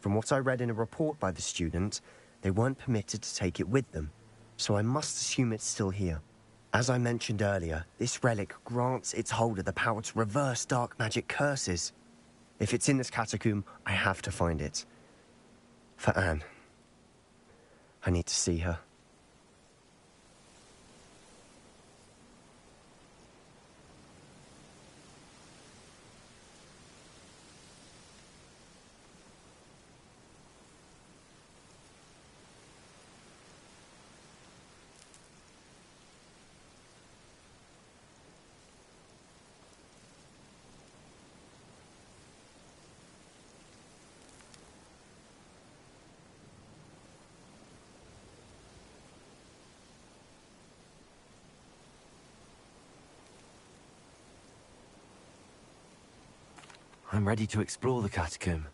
From what I read in a report by the student, they weren't permitted to take it with them, so I must assume it's still here. As I mentioned earlier, this relic grants its holder the power to reverse dark magic curses. If it's in this catacomb, I have to find it. For Anne. I need to see her. I'm ready to explore the catacomb.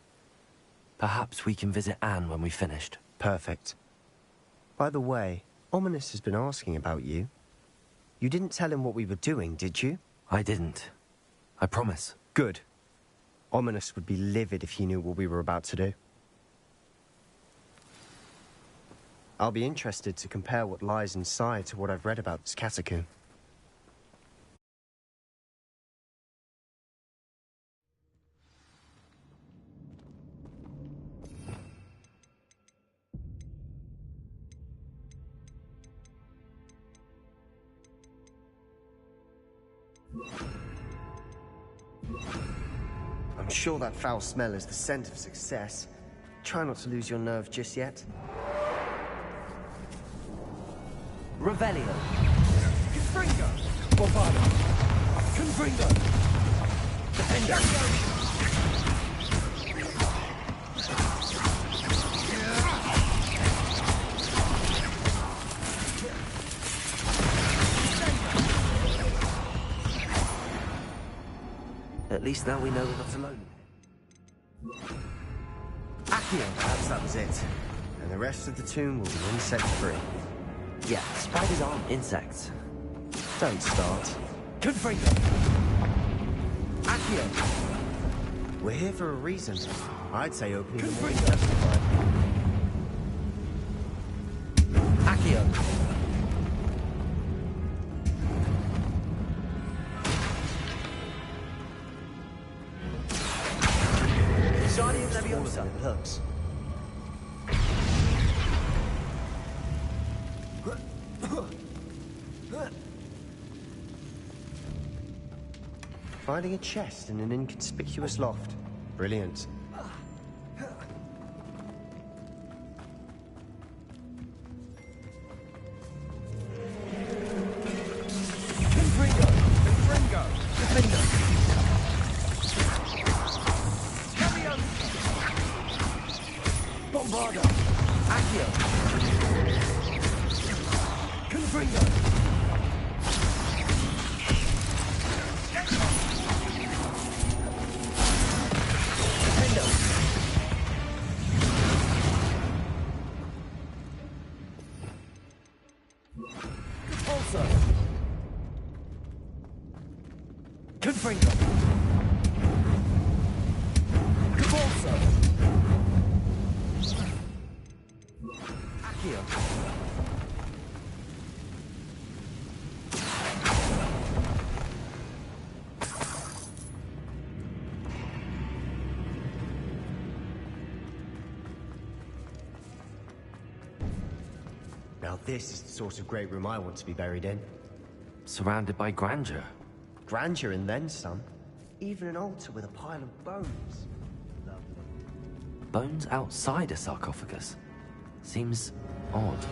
Perhaps we can visit Anne when we've finished. Perfect. By the way, Ominous has been asking about you. You didn't tell him what we were doing, did you? I didn't. I promise. Good. Ominous would be livid if he knew what we were about to do. I'll be interested to compare what lies inside to what I've read about this catacomb. I'm sure that foul smell is the scent of success. Try not to lose your nerve just yet. Revelio. Confringo! Bovado! Confringo! At least now we know we're not alone. Accio! Perhaps that was it. And the rest of the tomb will be insect-free. Yeah, spiders aren't insects. Don't start. Confringo! Accio! We're here for a reason. I'd say opening the door. Accio! Guardian Leviosa. It hurts. Finding a chest in an inconspicuous loft. Brilliant. Now this is the sort of great room I want to be buried in. Surrounded by grandeur. Grandeur and then some. Even an altar with a pile of bones. Lovely. Bones outside a sarcophagus? Seems odd.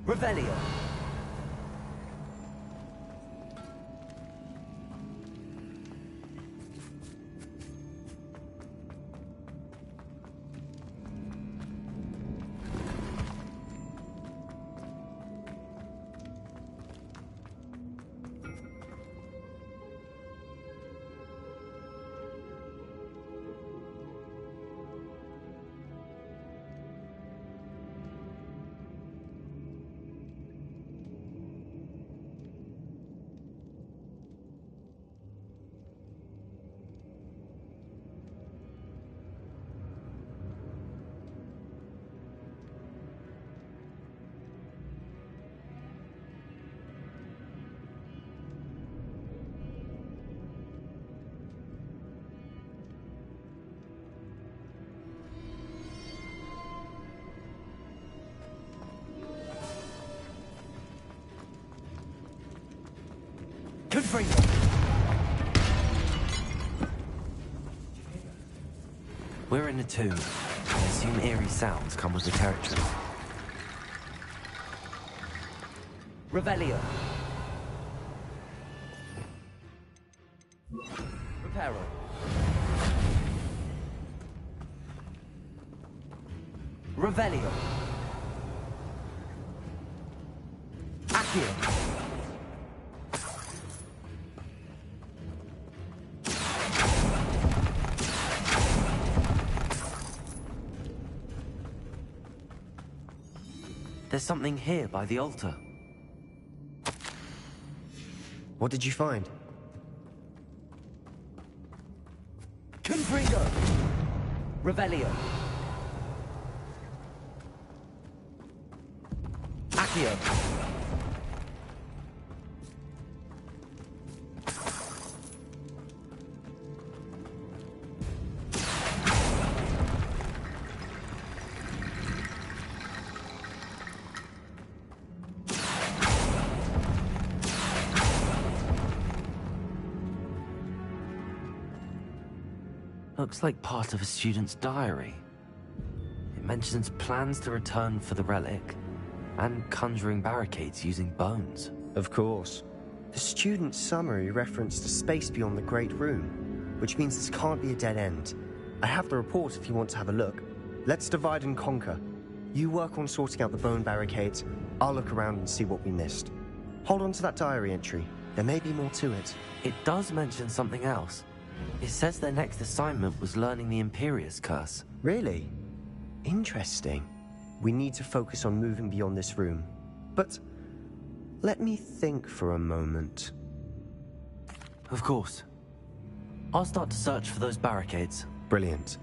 Revelio. We're in a tomb. I assume eerie sounds come with the territory. Revelio. Reparo. Revelio. Accio. There's something here by the altar. What did you find? Confringo! Revelio! Accio! Looks like part of a student's diary. It mentions plans to return for the relic, and conjuring barricades using bones. Of course. The student's summary referenced a space beyond the Great Room, which means this can't be a dead end. I have the report if you want to have a look. Let's divide and conquer. You work on sorting out the bone barricades, I'll look around and see what we missed. Hold on to that diary entry. There may be more to it. It does mention something else. It says their next assignment was learning the Imperius Curse. Really? Interesting. We need to focus on moving beyond this room. But let me think for a moment. Of course. I'll start to search for those barricades. Brilliant.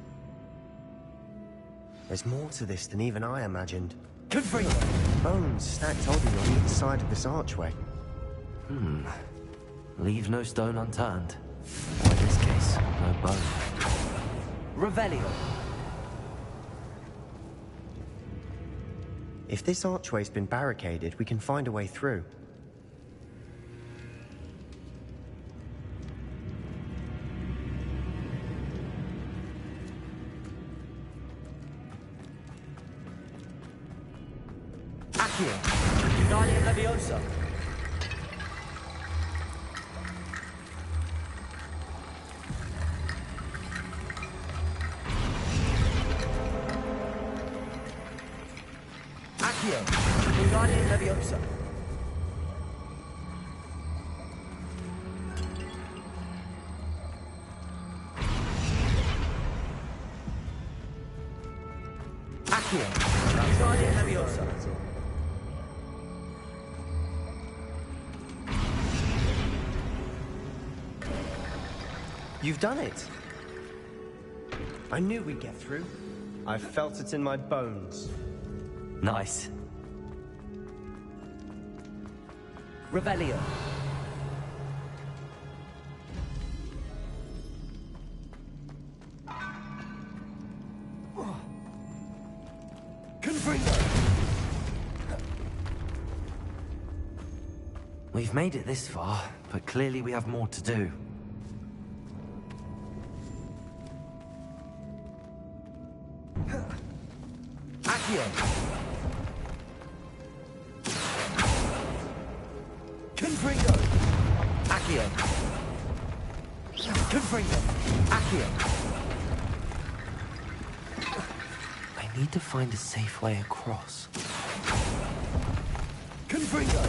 There's more to this than even I imagined. Confringo! Bones stacked oddly on either side of this archway. Leave no stone unturned. Or in this case, no bone. Revelio! If this archway's been barricaded, we can find a way through. Accio! Guardian Leviosa! Accio! Guardian Leviosa! Accio! Guardian Leviosa! You've done it! I knew we'd get through. I felt it in my bones. Nice. Revelio. Confringo. We've made it this far, but clearly we have more to do. Accio. Confringo. Accio. Confringo. Accio. I need to find a safe way across. Confringo.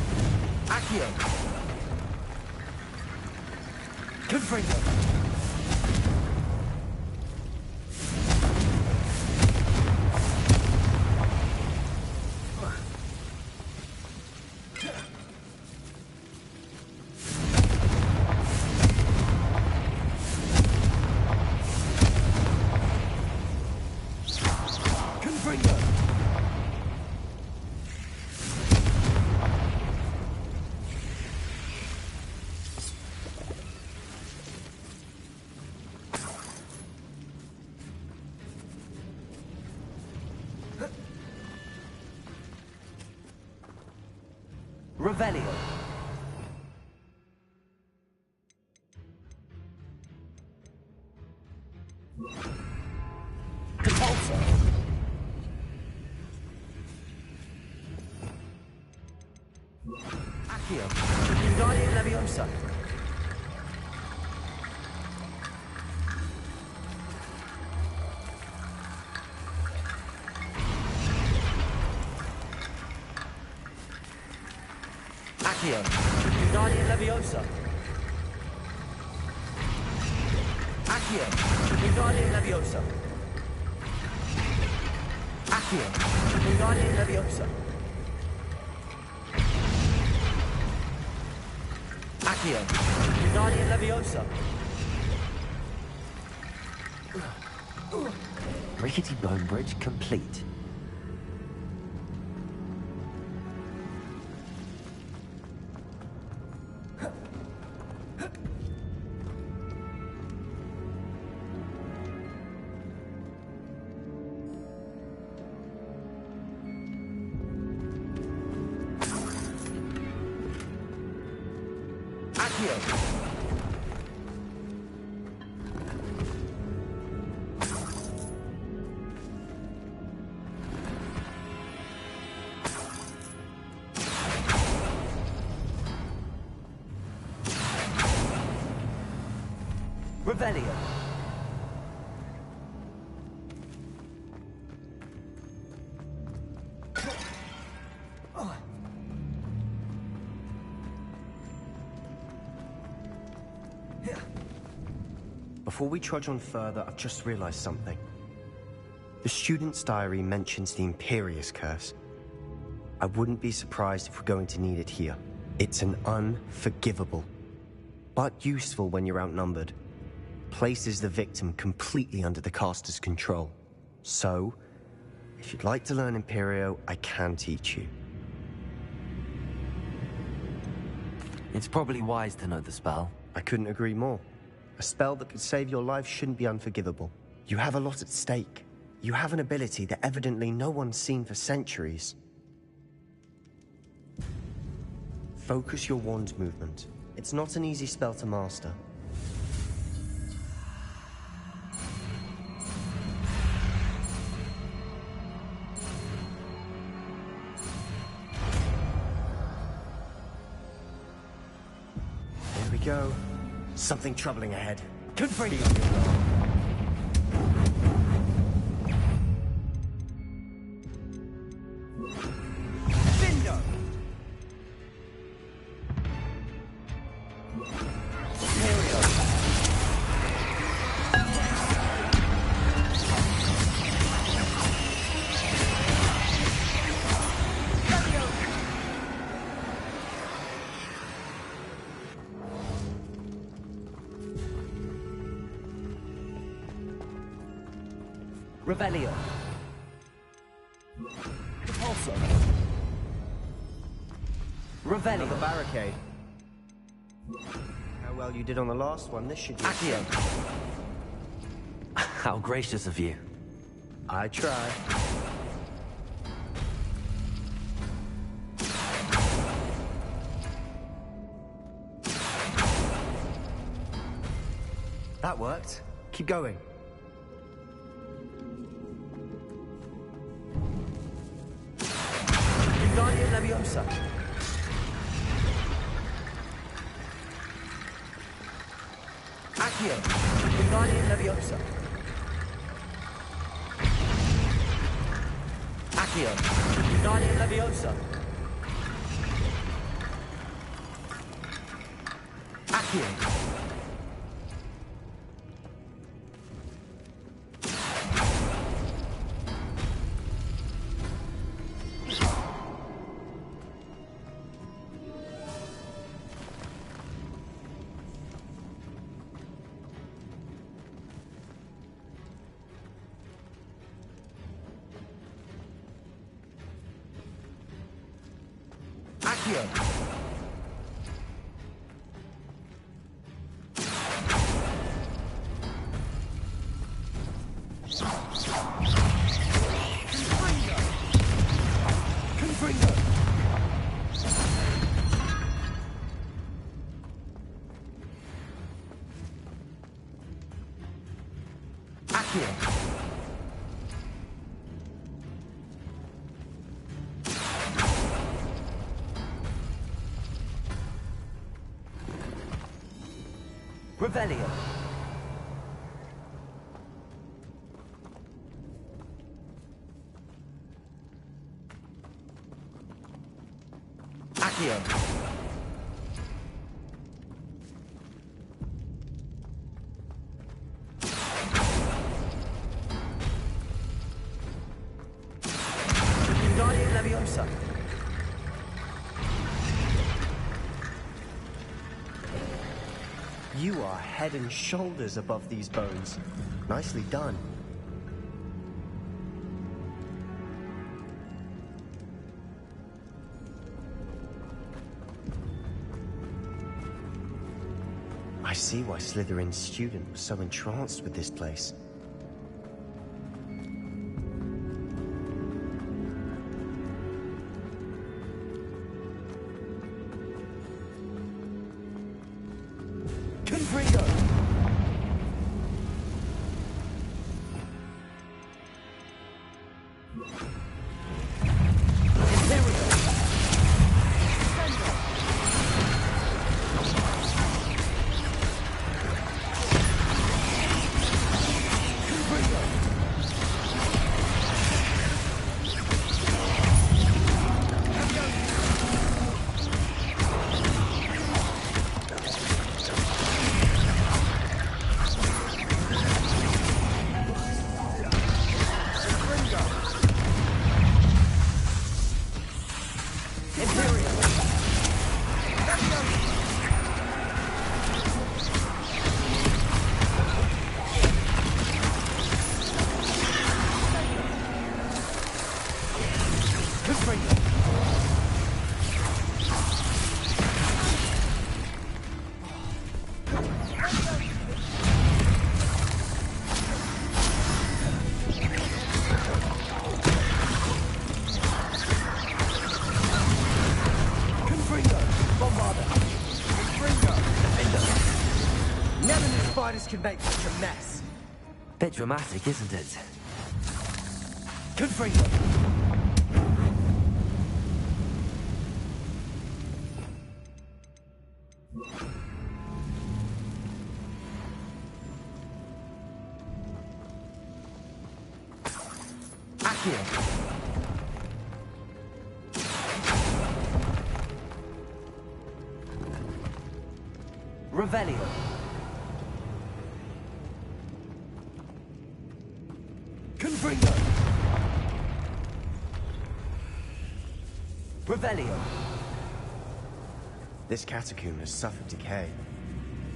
Accio. Confringo. Revelio. Compulsor. Accio. Guardian Leviosa. Accio. Guardian Leviosa. Accio. Guardian Leviosa. Accio. Guardian Leviosa. Accio. Wingardium Leviosa. Rickety bone bridge complete. Revelio. Before we trudge on further, I've just realized something. The student's diary mentions the Imperious Curse. I wouldn't be surprised if we're going to need it here. It's an unforgivable, but useful when you're outnumbered. Places the victim completely under the caster's control. So, if you'd like to learn Imperio, I can teach you. It's probably wise to know the spell. I couldn't agree more. A spell that could save your life shouldn't be unforgivable. You have a lot at stake. You have an ability that evidently no one's seen for centuries. Focus your wand movement. It's not an easy spell to master. There we go. Something troubling ahead. Confront you. Cinder! Revelio. Repulsor. Revelio. Another barricade. How well you did on the last one, this should be... Accio. How gracious of you. I try. That worked. Keep going. Wingardium Leviosa. Accio. Wingardium Leviosa. Accio. Wingardium Leviosa. Accio. Revelio. Accio. Wingardium Leviosa. You are head and shoulders above these bones. Nicely done. I see why Slytherin's student was so entranced with this place. Can make such a mess. Bit dramatic, isn't it? Confringo. Accio. Revelio. Confringo! Revelio! This catacomb has suffered decay,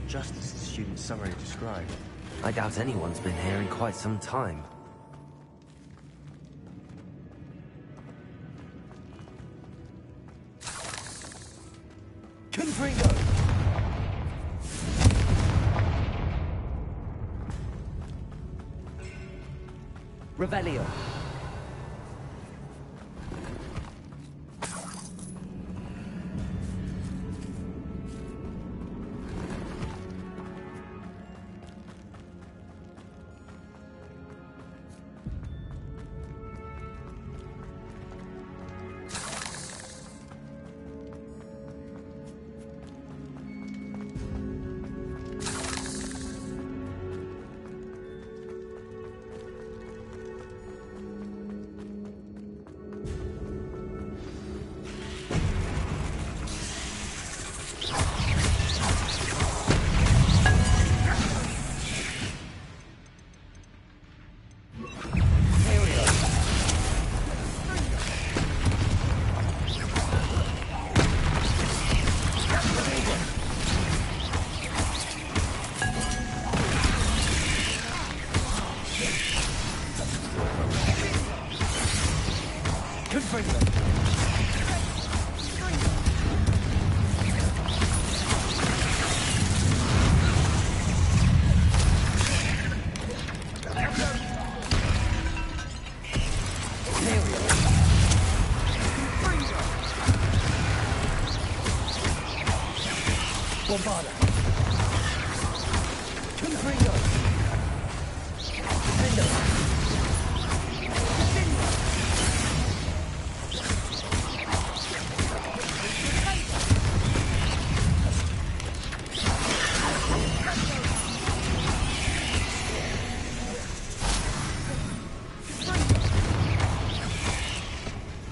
just as the student's summary described. I doubt anyone's been here in quite some time. Confringo! Revelio. Bombarda. Confringo. Defendo.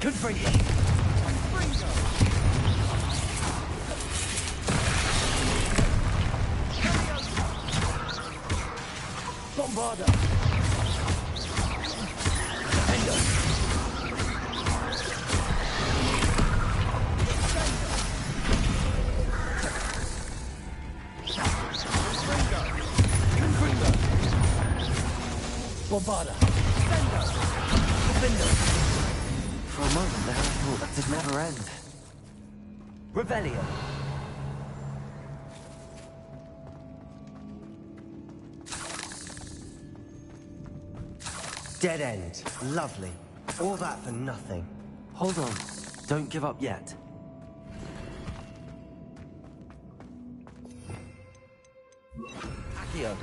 Confringo. Bombarda. Defendo. Bombarda! Sendo! Defendo! For a moment there, I thought that would never end. Revelio! Dead end. Lovely. All that for nothing. Hold on. Don't give up yet. Accio.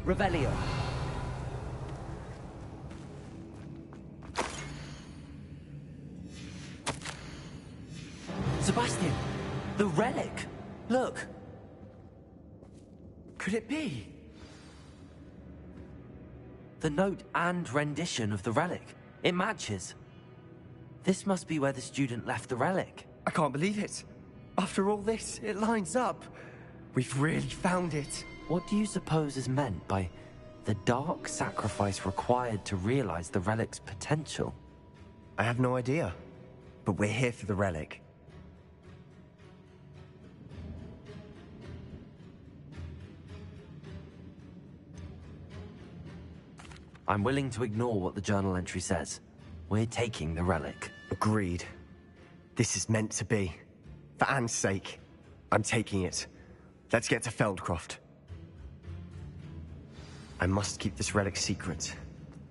Revelio. Sebastian! The relic! Look! Could it be? The note and rendition of the relic. It matches. This must be where the student left the relic. I can't believe it. After all this, it lines up. We've really found it. What do you suppose is meant by the dark sacrifice required to realize the relic's potential? I have no idea. But we're here for the relic. I'm willing to ignore what the journal entry says. We're taking the relic. Agreed. This is meant to be. For Anne's sake, I'm taking it. Let's get to Feldcroft. I must keep this relic secret,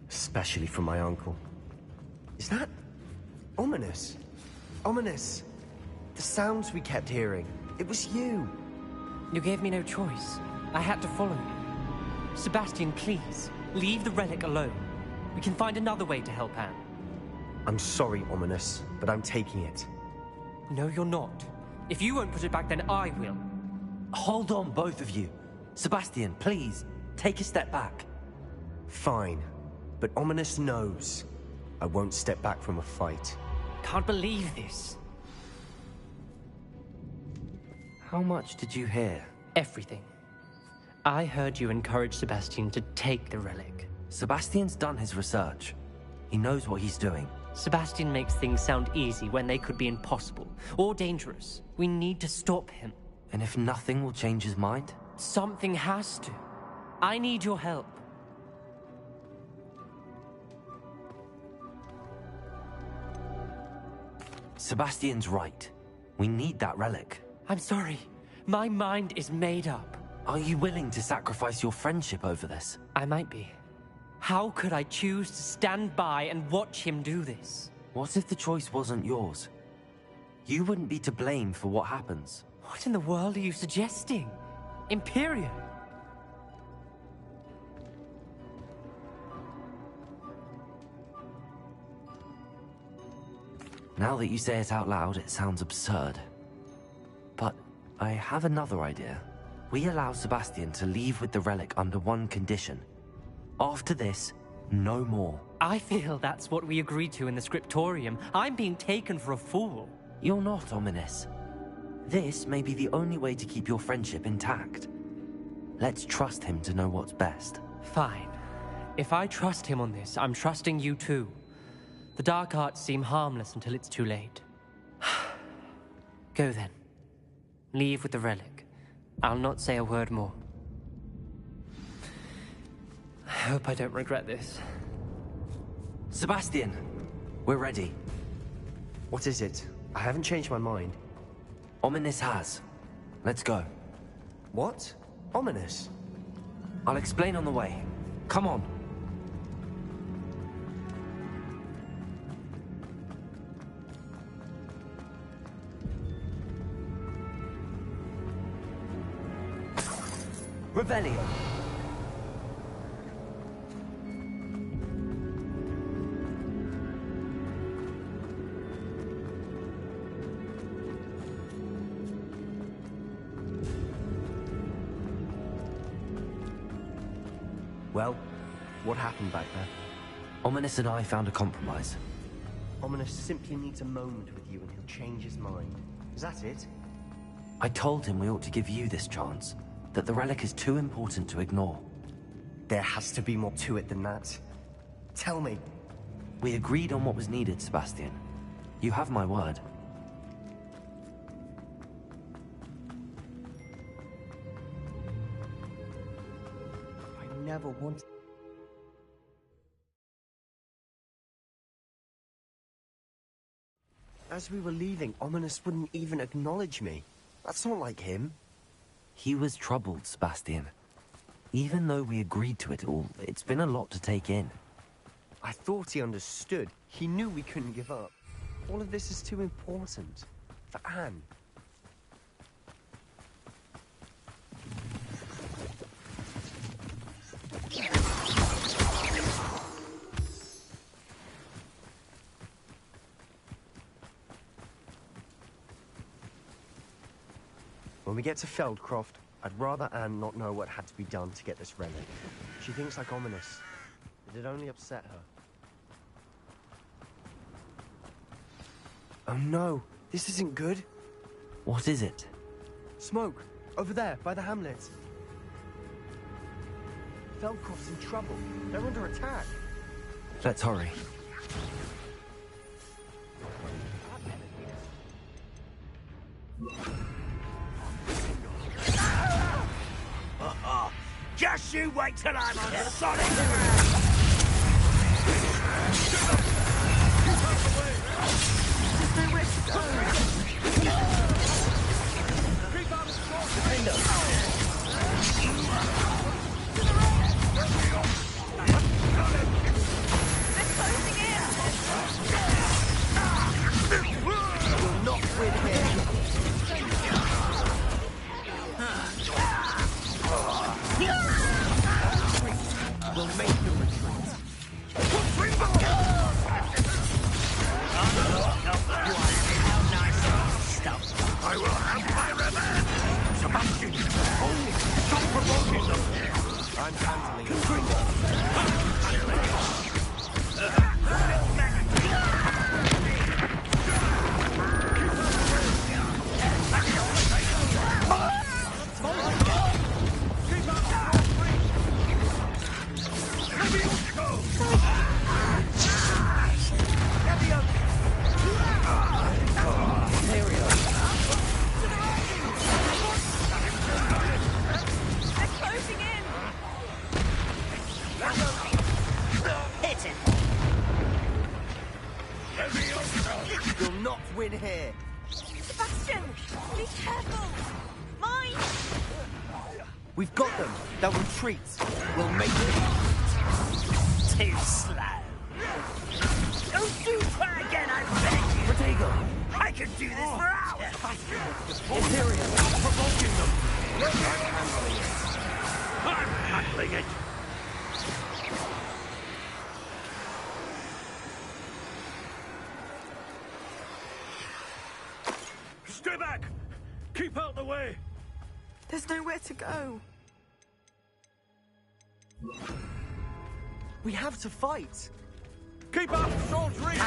especially from my uncle. Is that ominous? Ominous. The sounds we kept hearing. It was you. You gave me no choice. I had to follow you. Sebastian, please, leave the relic alone. We can find another way to help Anne. I'm sorry, Ominous, but I'm taking it. No, you're not. If you won't put it back, then I will. Hold on, both of you. Sebastian, please, take a step back. Fine, but Ominous knows I won't step back from a fight. Can't believe this. How much did you hear? Everything. I heard you encourage Sebastian to take the relic. Sebastian's done his research. He knows what he's doing. Sebastian makes things sound easy when they could be impossible or dangerous. We need to stop him. And if nothing will change his mind? Something has to. I need your help. Sebastian's right. We need that relic. I'm sorry. My mind is made up. Are you willing to sacrifice your friendship over this? I might be. How could I choose to stand by and watch him do this? What if the choice wasn't yours? You wouldn't be to blame for what happens. What in the world are you suggesting? Imperium? Now that you say it out loud, it sounds absurd. But I have another idea. We allow Sebastian to leave with the relic under one condition. After this, no more. I feel that's what we agreed to in the scriptorium. I'm being taken for a fool. You're not, Ominous. This may be the only way to keep your friendship intact. Let's trust him to know what's best. Fine. If I trust him on this, I'm trusting you too. The dark arts seem harmless until it's too late. Go then. Leave with the relic. I'll not say a word more. I hope I don't regret this. Sebastian, we're ready. What is it? I haven't changed my mind. Ominous has. Let's go. What? Ominous? I'll explain on the way. Come on. Revelio. Well, what happened back there? Ominous and I found a compromise. Ominous simply needs a moment with you and he'll change his mind. Is that it? I told him we ought to give you this chance. That the relic is too important to ignore. There has to be more to it than that. Tell me. We agreed on what was needed, Sebastian. You have my word. never wanted... As we were leaving, Ominous wouldn't even acknowledge me. That's not like him. He was troubled, Sebastian. Even though we agreed to it all, it's been a lot to take in. I thought he understood. He knew we couldn't give up. All of this is too important. For Anne. When we get to Feldcroft, I'd rather Anne not know what had to be done to get this relic. She thinks like Ominous. It'd only upset her. Oh no, this isn't good. What is it? Smoke, over there, by the hamlet. Feldcroft's in trouble. They're under attack. Let's hurry. Just you wait till I'm on solid ground! There's nowhere to go. You'll not win here. We'll make them retreat. I will have my revenge! Sebastian! Oh, stop provoking them! I'm handling You'll not win here. Sebastian, be careful! Mine! We've got them. They'll retreat. We'll make them. Too slow. Don't you try again, I beg you! Protego! I could do this for hours! Imperial! Stop provoking them! I'm handling it! Stay back! Keep out the way! There's nowhere to go. We have to fight. Keep up, soldiering!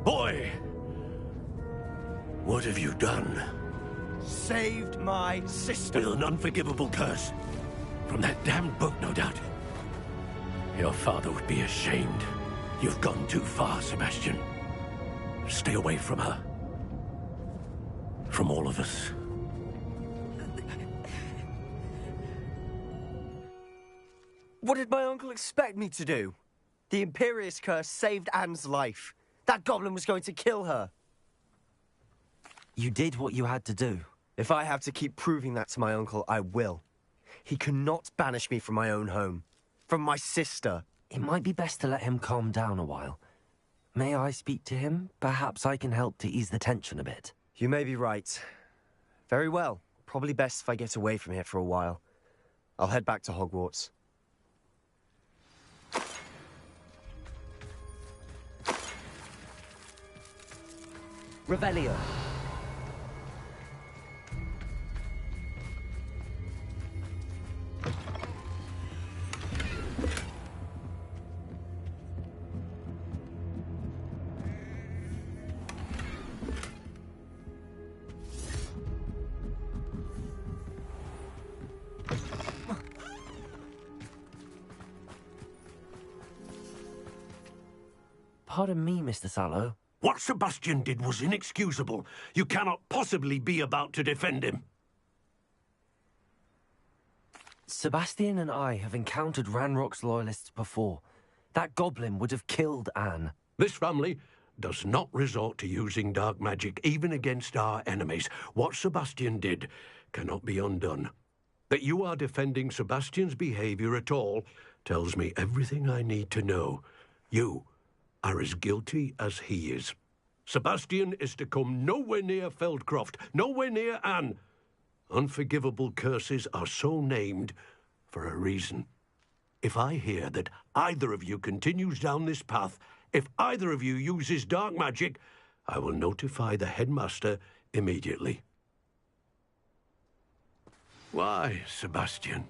Boy! What have you done? Saved my sister. With an unforgivable curse. From that damned book, no doubt. Your father would be ashamed. You've gone too far, Sebastian. Stay away from her. From all of us. What did my uncle expect me to do? The Imperious curse saved Anne's life. That goblin was going to kill her. You did what you had to do. If I have to keep proving that to my uncle, I will. He cannot banish me from my own home. From my sister. It might be best to let him calm down a while. May I speak to him? Perhaps I can help to ease the tension a bit. You may be right. Very well. Probably best if I get away from here for a while. I'll head back to Hogwarts. Revelio. Pardon me, Mr. Sallow. What Sebastian did was inexcusable. You cannot possibly be about to defend him. Sebastian and I have encountered Ranrock's loyalists before. That goblin would have killed Anne. This family does not resort to using dark magic, even against our enemies. What Sebastian did cannot be undone. That you are defending Sebastian's behavior at all tells me everything I need to know. You are as guilty as he is. Sebastian is to come nowhere near Feldcroft, nowhere near Anne. Unforgivable curses are so named for a reason. If I hear that either of you continues down this path, if either of you uses dark magic, I will notify the headmaster immediately. Why, Sebastian?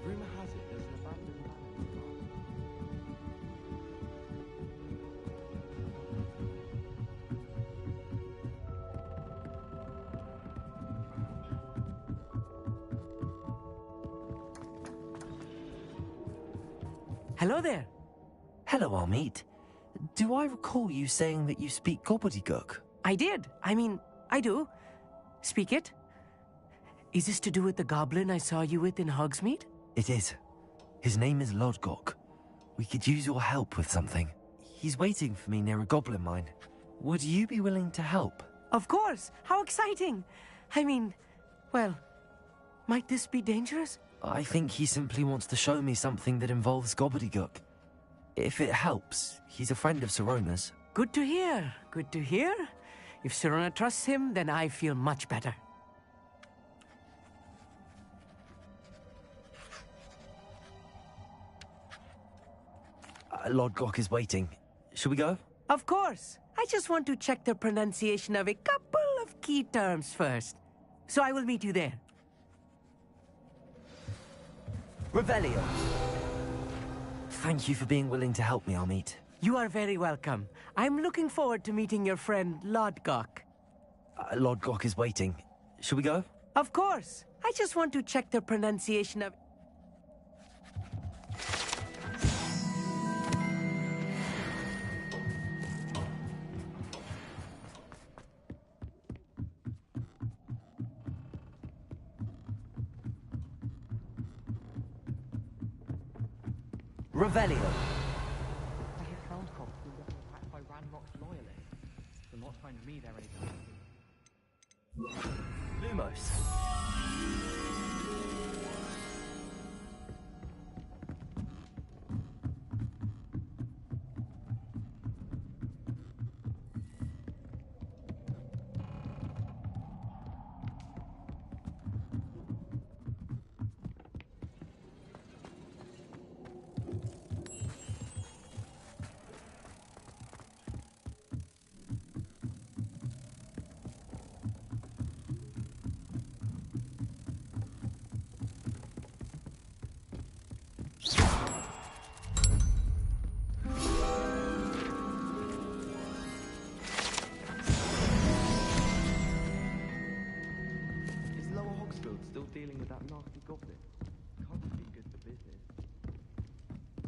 Rumor has it there's an abandoned Hello there. Hello, Amit. Do I recall you saying that you speak gobbledygook? I did. I do. Speak it. Is this to do with the goblin I saw you with in Hogsmeade? It is. His name is Lodgok. We could use your help with something. He's waiting for me near a goblin mine. Would you be willing to help? Of course. How exciting. Well, might this be dangerous? I think he simply wants to show me something that involves gobbledygook. If it helps, he's a friend of Sirona's. Good to hear. Good to hear. If Sirona trusts him, then I feel much better. Lodgok is waiting. Shall we go? Of course. I just want to check the pronunciation of a couple of key terms first. So I will meet you there. Revelio. Thank you for being willing to help me, Amit. You are very welcome. I'm looking forward to meeting your friend, Lodgok. Lodgok is waiting. Shall we go? Of course. I just want to check the pronunciation of... Revelio. I have found Cobb being attacked by Ranrock's loyalists. They'll not find me there anytime soon. Lumos. Is Lower Hogsfield still dealing with that nasty goblin? Can't be good for business.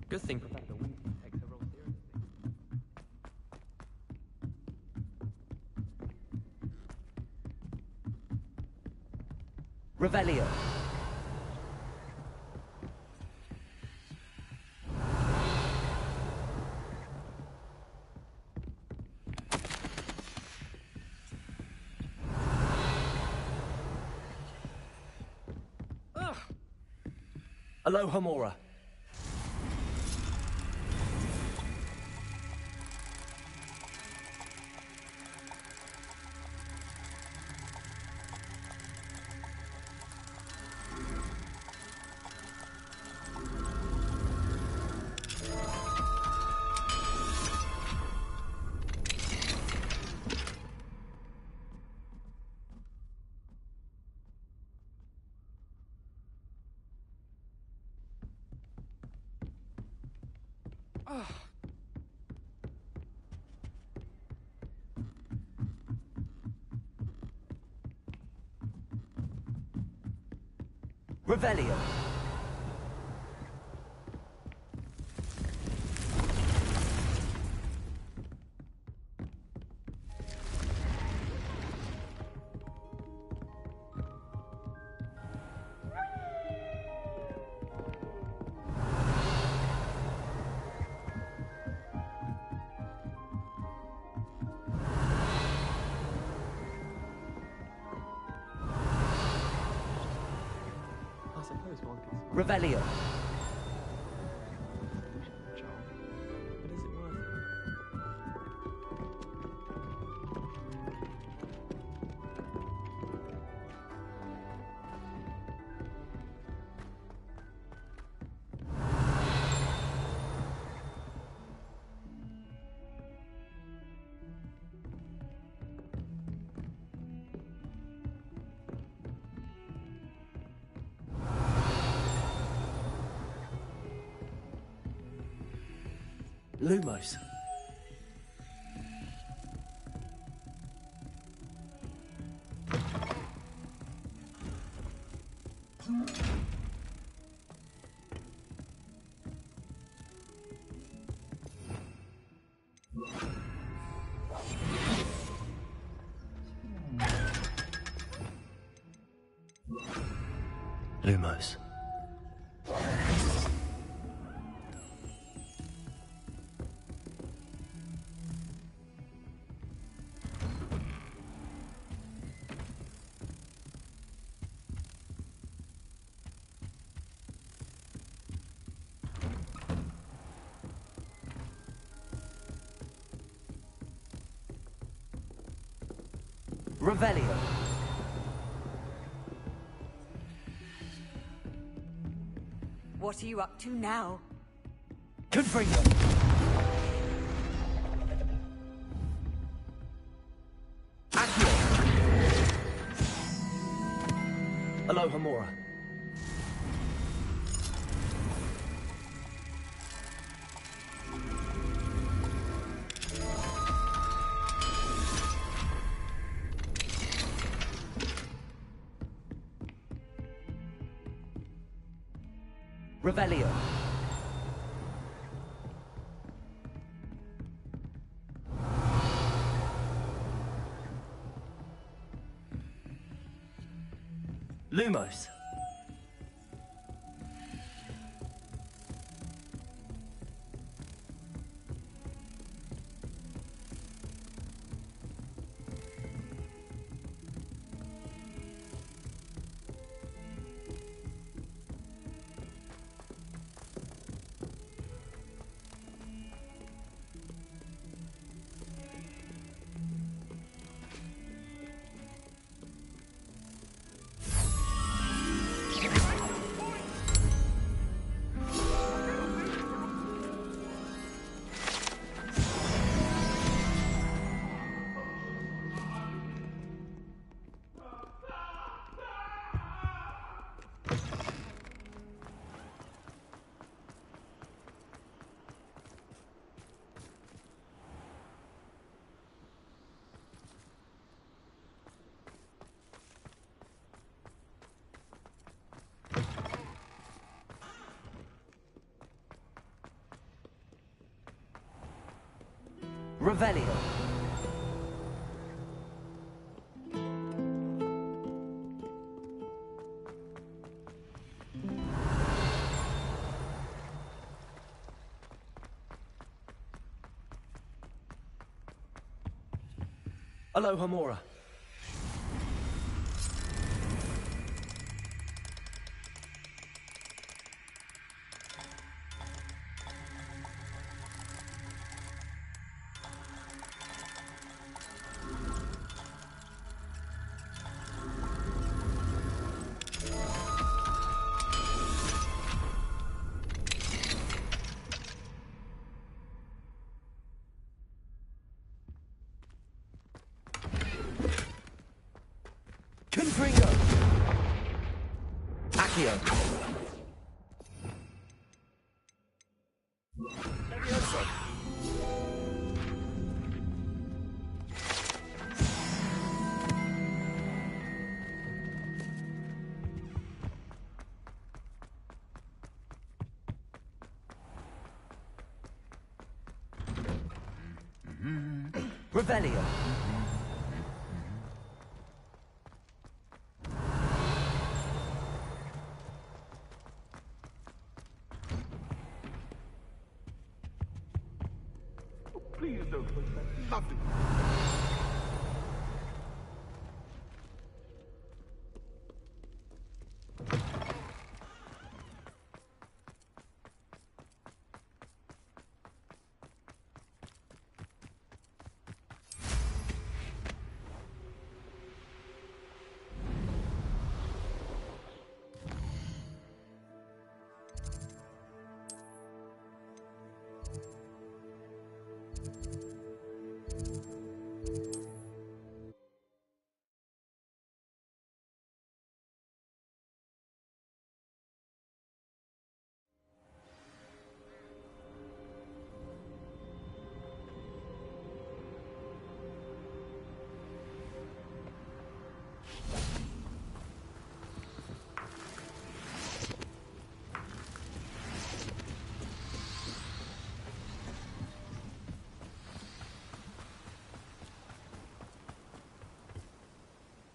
Good thing Professor Winky takes her role seriously. Revelio. Aloha Mora. Revelio. I suppose one could. Revelio. But is it worth it? Lumos. Lumos. Revelio. What are you up to now? Confringo. Accio. Aloha Mora. Revelio. Lumos. Revelio. Aloha Mora. Accio. Revelio. Please don't push that. Nothing.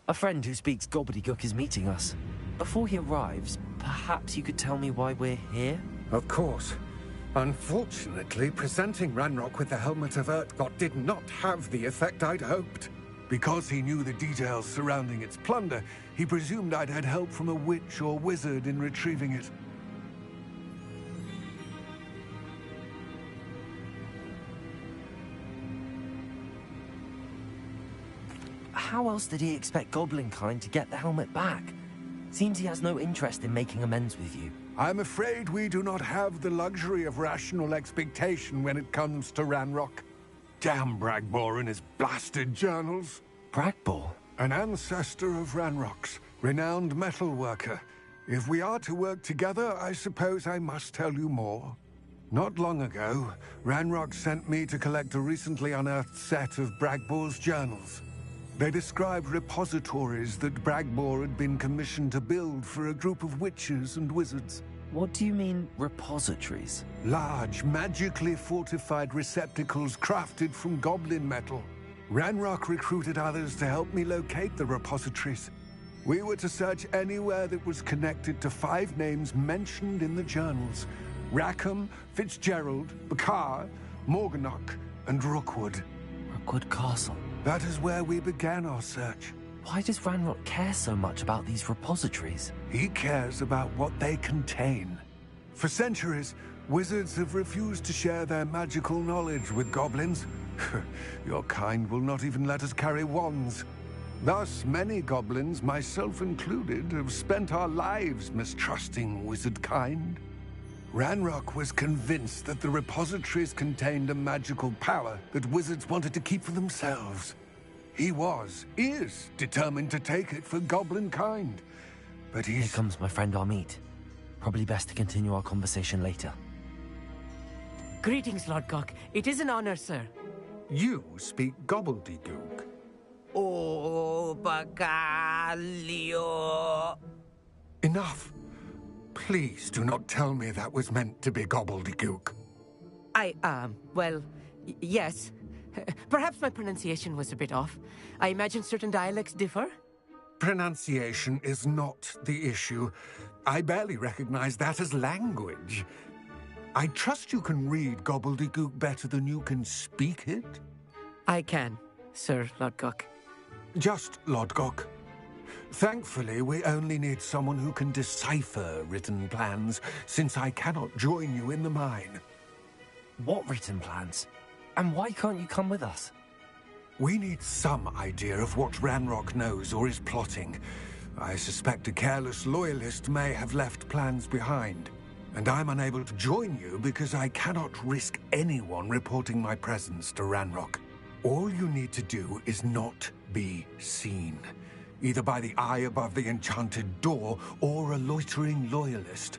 A friend who speaks gobbledygook is meeting us. Before he arrives, perhaps you could tell me why we're here? Of course. Unfortunately, presenting Ranrock with the Helmet of Urtkot did not have the effect I'd hoped. Because he knew the details surrounding its plunder, he presumed I'd had help from a witch or wizard in retrieving it. How else did he expect Goblinkind to get the helmet back? Seems he has no interest in making amends with you. I'm afraid we do not have the luxury of rational expectation when it comes to Ranrock. Damn Bragbor and his blasted journals. Bragbor? An ancestor of Ranrock's, renowned metal worker. If we are to work together, I suppose I must tell you more. Not long ago, Ranrock sent me to collect a recently unearthed set of Bragbor's journals. They described repositories that Bragbor had been commissioned to build for a group of witches and wizards. What do you mean, repositories? Large, magically fortified receptacles crafted from goblin metal. Ranrock recruited others to help me locate the repositories. We were to search anywhere that was connected to 5 names mentioned in the journals: Rackham, Fitzgerald, Bakar, Morganach, and Rookwood. Rookwood Castle. That is where we began our search. Why does Ranrock care so much about these repositories? He cares about what they contain. For centuries, wizards have refused to share their magical knowledge with goblins. Your kind will not even let us carry wands. Thus, many goblins, myself included, have spent our lives mistrusting wizard kind. Ranrock was convinced that the repositories contained a magical power that wizards wanted to keep for themselves. He is determined to take it for goblin kind. But Here comes my friend Amit. Probably best to continue our conversation later. Greetings, Lord Gok. It is an honor, sir. You speak gobbledygook. Oh, Bagalio. Enough. Please do not tell me that was meant to be gobbledygook. Well, yes. Perhaps my pronunciation was a bit off. I imagine certain dialects differ. Pronunciation is not the issue. I barely recognize that as language. I trust you can read gobbledygook better than you can speak it? I can, Sir Lodgok. Just Lodgok. Thankfully, we only need someone who can decipher written plans, since I cannot join you in the mine. What written plans? And why can't you come with us? We need some idea of what Ranrock knows or is plotting. I suspect a careless loyalist may have left plans behind. And I'm unable to join you because I cannot risk anyone reporting my presence to Ranrock. All you need to do is not be seen. either by the eye above the enchanted door or a loitering loyalist.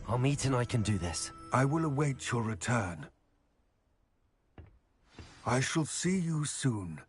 Armit and I can do this. I will await your return. I shall see you soon.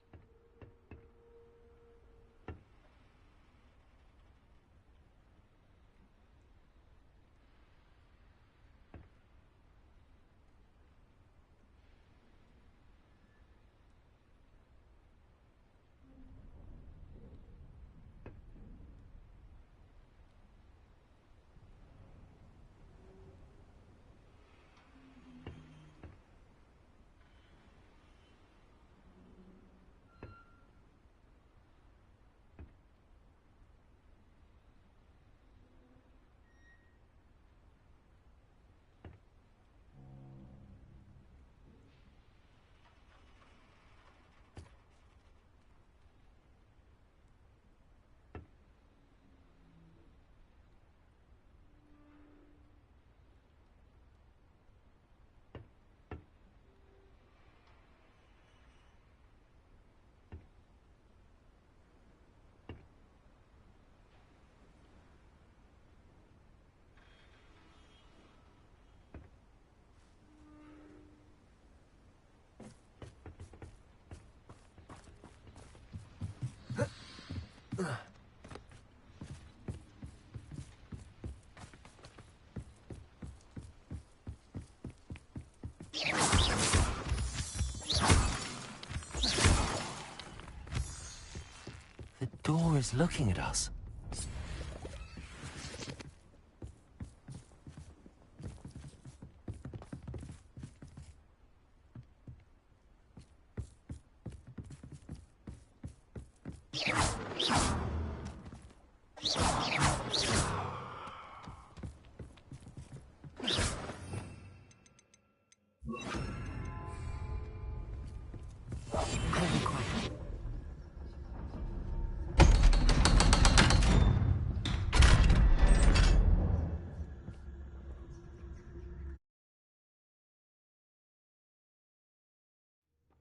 The door is looking at us.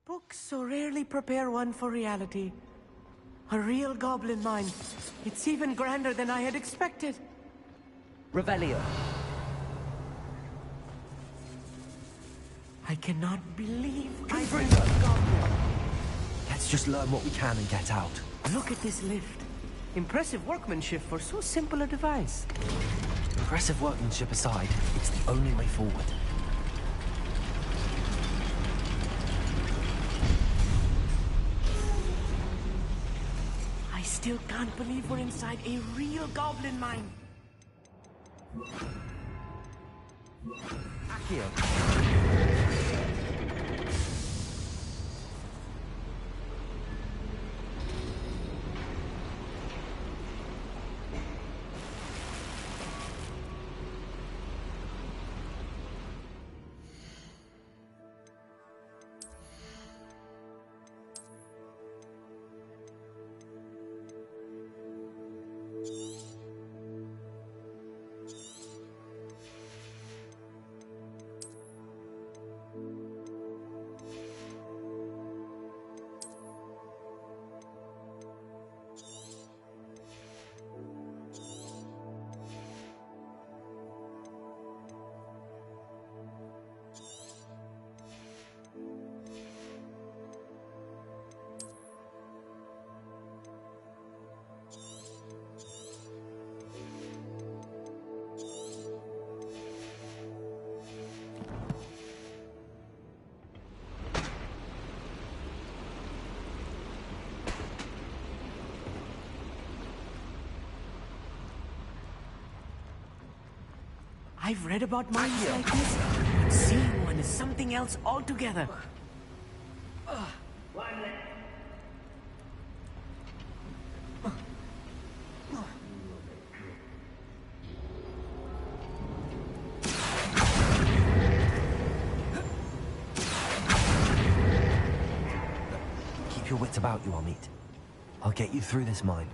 Books so rarely prepare one for reality. A real goblin mine. It's even grander than I had expected. Revelio. I cannot believe Let's just learn what we can and get out. Look at this lift. Impressive workmanship for so simple a device. Impressive workmanship aside, it's the only way forward. still can't believe we're inside a real goblin mine. I've read about mines like this, but seeing one is something else altogether. Keep your wits about you, Amit. I'll get you through this mine.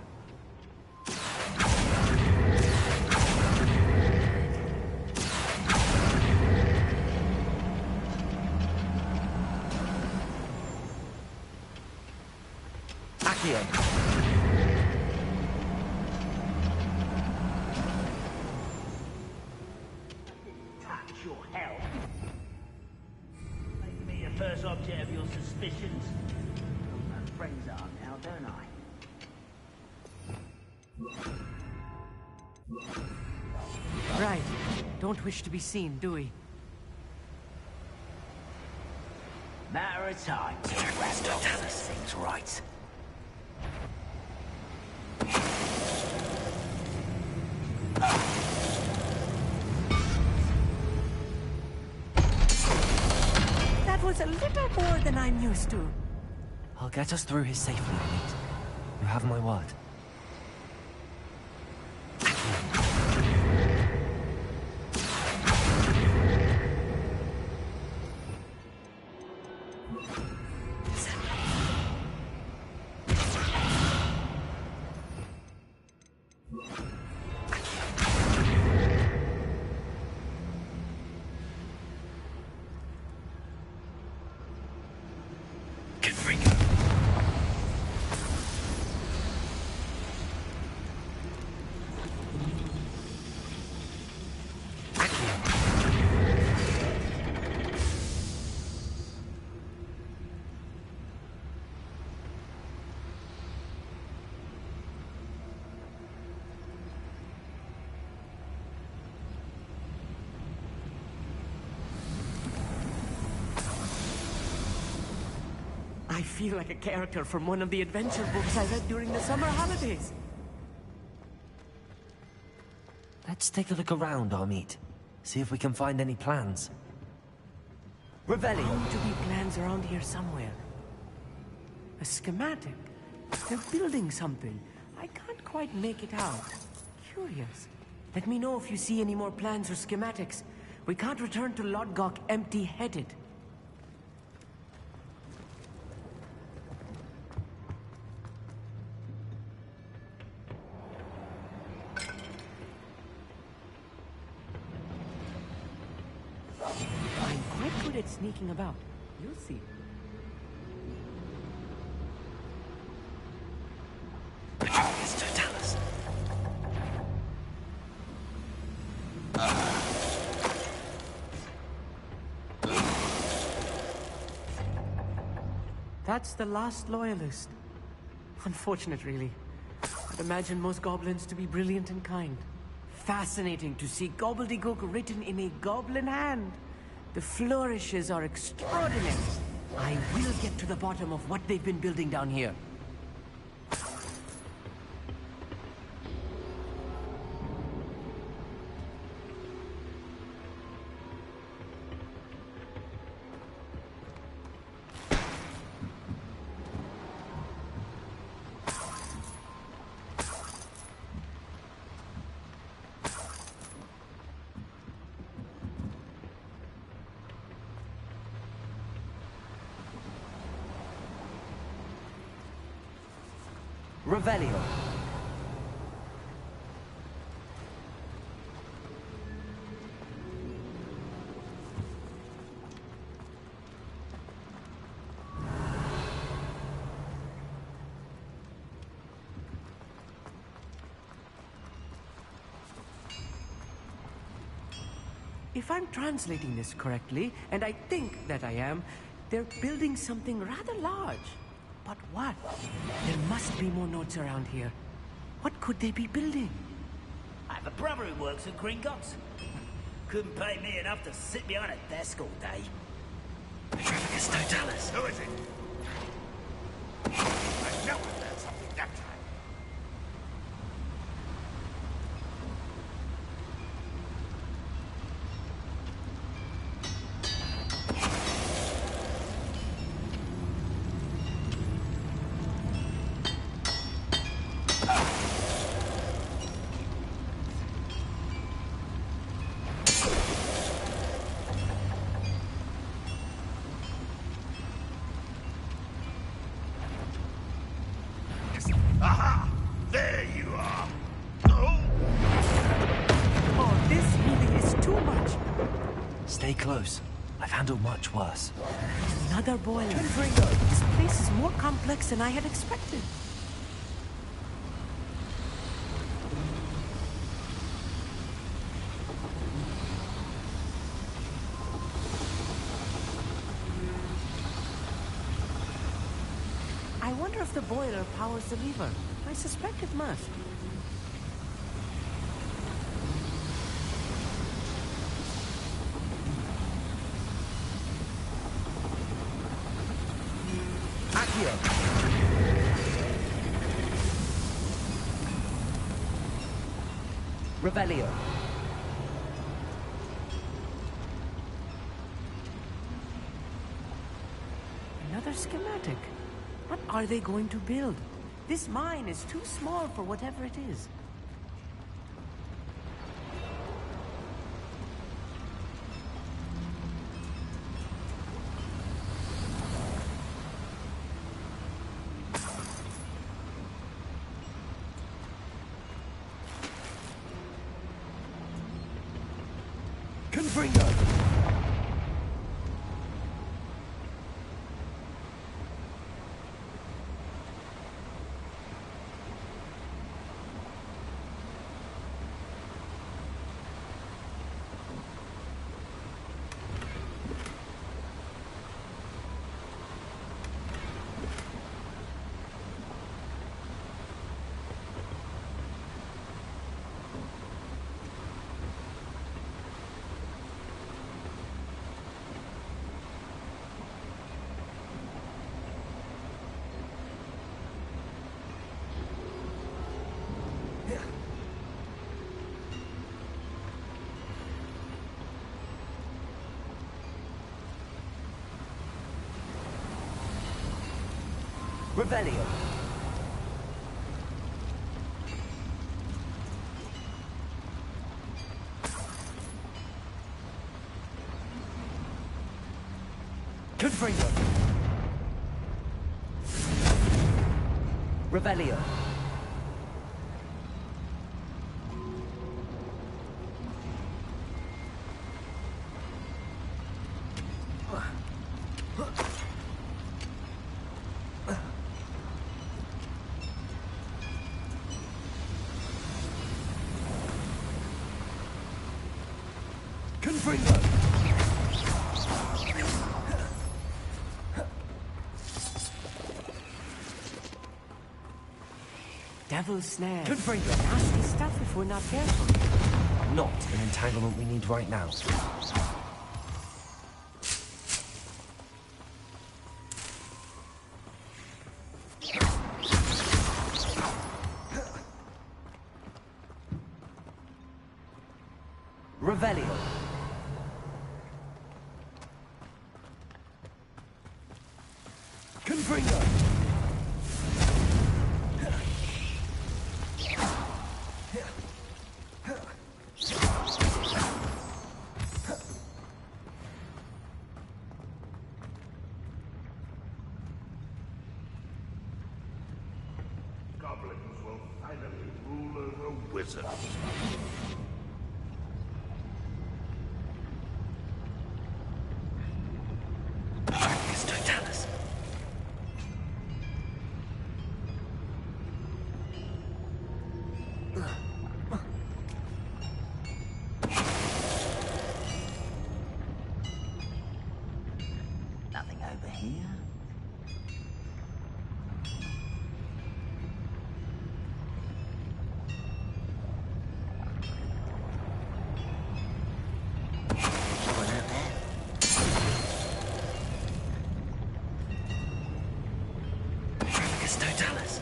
Touch your health. Make me the first object of your suspicions. My friends are now, don't I? Right. Don't wish to be seen, do we? Matter of time. Let's get things right. That was a little more than I'm used to. I'll get us through here safely, Amit. You have my word. I feel like a character from one of the adventure books I read during the summer holidays. Let's take a look around, Amit. See if we can find any plans. Rebellion. Bound to be plans around here somewhere. A schematic. They're building something. I can't quite make it out. Curious. Let me know if you see any more plans or schematics. We can't return to Lodgok empty-headed. I'm quite good at sneaking about. You'll see. Petronius Totalis. That's the last loyalist. Unfortunate, really. I'd imagine most goblins to be brilliant and kind. Fascinating to see gobbledygook written in a goblin hand. The flourishes are extraordinary. I will get to the bottom of what they've been building down here. Revelio. If I'm translating this correctly, and I think that I am, they're building something rather large. But what? There must be more notes around here. What could they be building? I have a brother who works at Gringotts. Couldn't pay me enough to sit behind a desk all day. Petrificus Totalis. Who is it? I know I learned something that time. Aha! There you are! Oh! Oh, this really is too much. Stay close. I've handled much worse. Another boiler. This place is more complex than I had expected. I wonder if the boiler powers the lever. I suspect it must. Accio! Revelio. Another schematic. What are they going to build? This mine is too small for whatever it is. Confringo! Revelio. Confringo. Revelio. Confringo! Devil's snare. Confringo! Nasty stuff if we're not careful. Not an entanglement we need right now. Revelio. Confringo! Goblin wizard. Nothing over here. Someone out there? Trafficus Totalis.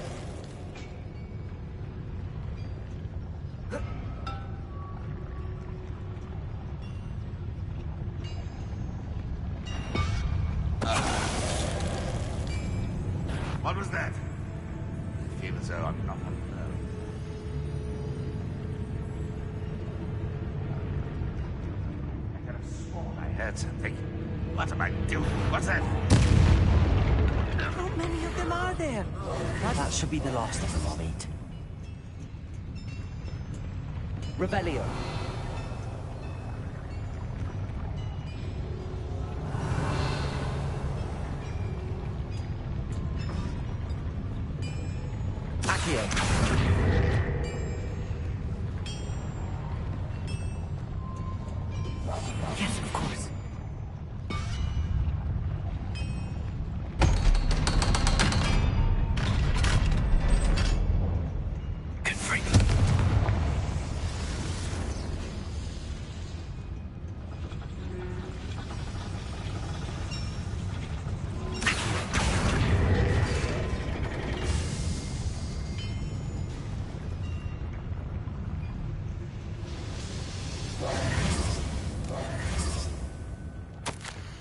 What was that? I feel as though I'm not alone. I could have sworn I heard something. What am I doing? What's that? How many of them are there? That should be the last of them, Amit. Revelio. Accio. Yes, of course. Good freak.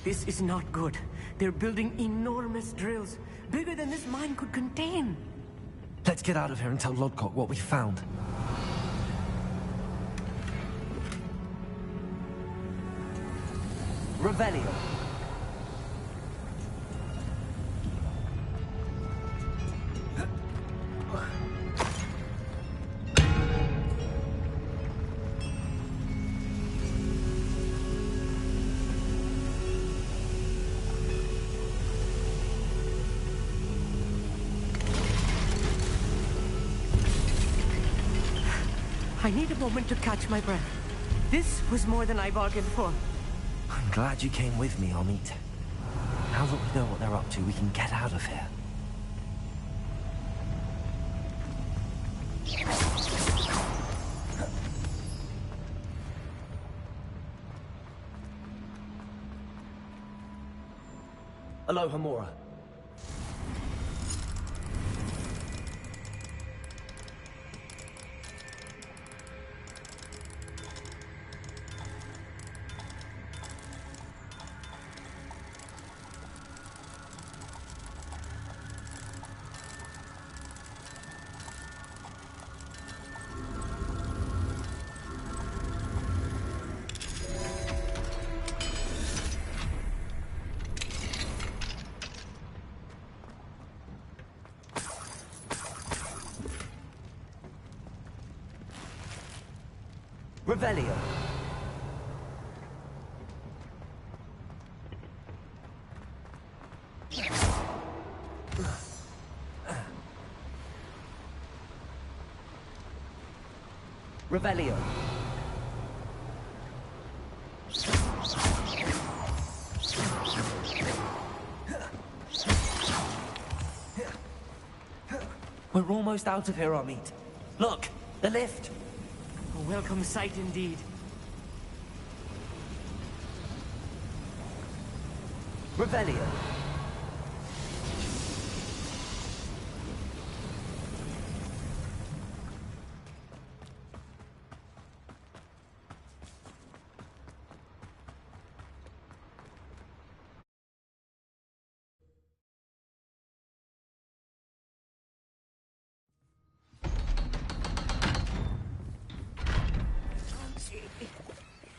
This is not good. They're building enormous drills, bigger than this mine could contain. Let's get out of here and tell Lodcock what we found. Revelio. I need a moment to catch my breath. This was more than I bargained for. I'm glad you came with me, Amit. Now that we know what they're up to, we can get out of here. Aloha, Mora. Revelio. Revelio. We're almost out of here, Amit. Look, the lift. A welcome sight indeed. Revelio.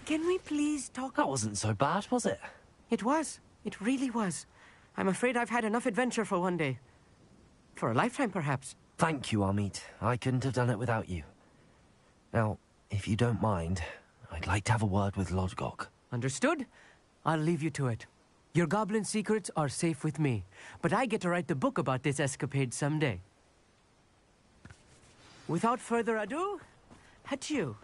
Can we please talk? That wasn't so bad, was it? It was. It really was. I'm afraid I've had enough adventure for one day. For a lifetime, perhaps. Thank you, Amit. I couldn't have done it without you. Now, if you don't mind, I'd like to have a word with Lodgok. Understood? I'll leave you to it. Your goblin secrets are safe with me, but I get to write the book about this escapade someday. Without further ado, adieu.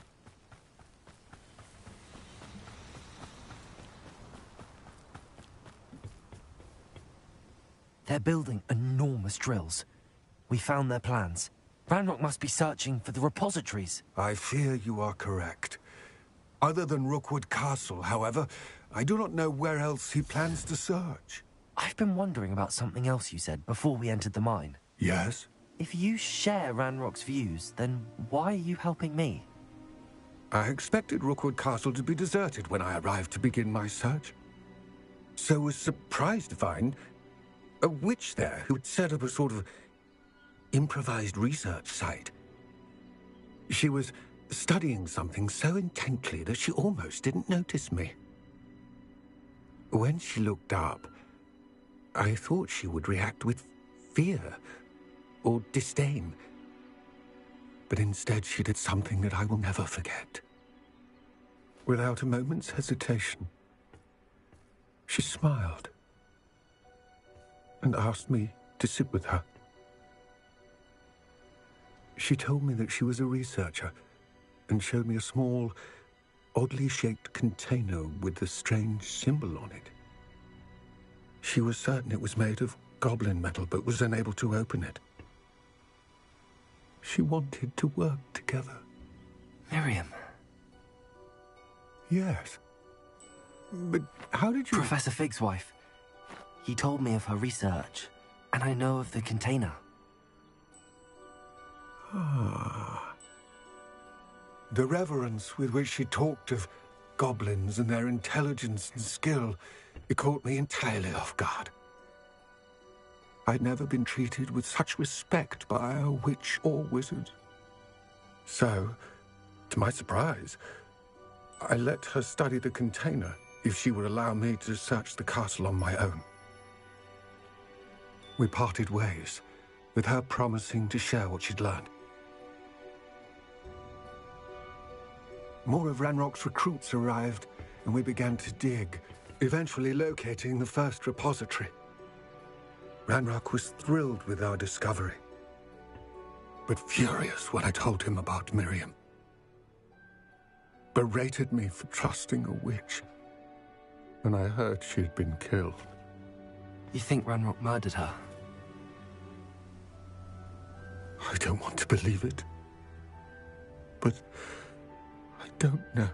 They're building enormous drills. We found their plans. Ranrock must be searching for the repositories. I fear you are correct. Other than Rookwood Castle, however, I do not know where else he plans to search. I've been wondering about something else you said before we entered the mine. Yes? If you share Ranrock's views, then why are you helping me? I expected Rookwood Castle to be deserted when I arrived to begin my search. So was surprised to find a witch there who had set up a sort of improvised research site. She was studying something so intently that she almost didn't notice me. When she looked up, I thought she would react with fear or disdain. But instead she did something that I will never forget. Without a moment's hesitation, she smiled and asked me to sit with her. She told me that she was a researcher and showed me a small, oddly shaped container with a strange symbol on it. She was certain it was made of goblin metal, but was unable to open it. She wanted to work together. Miriam. Yes. But how did you... Professor Fig's wife. He told me of her research, and I know of the container. Ah. The reverence with which she talked of goblins and their intelligence and skill, it caught me entirely off guard. I'd never been treated with such respect by a witch or wizard. So, to my surprise, I let her study the container if she would allow me to search the castle on my own. We parted ways, with her promising to share what she'd learned. More of Ranrock's recruits arrived, and we began to dig, eventually locating the first repository. Ranrock was thrilled with our discovery, but furious when I told him about Miriam. Berated me for trusting a witch, and I heard she'd been killed. You think Ranrock murdered her? I don't want to believe it, but I don't know.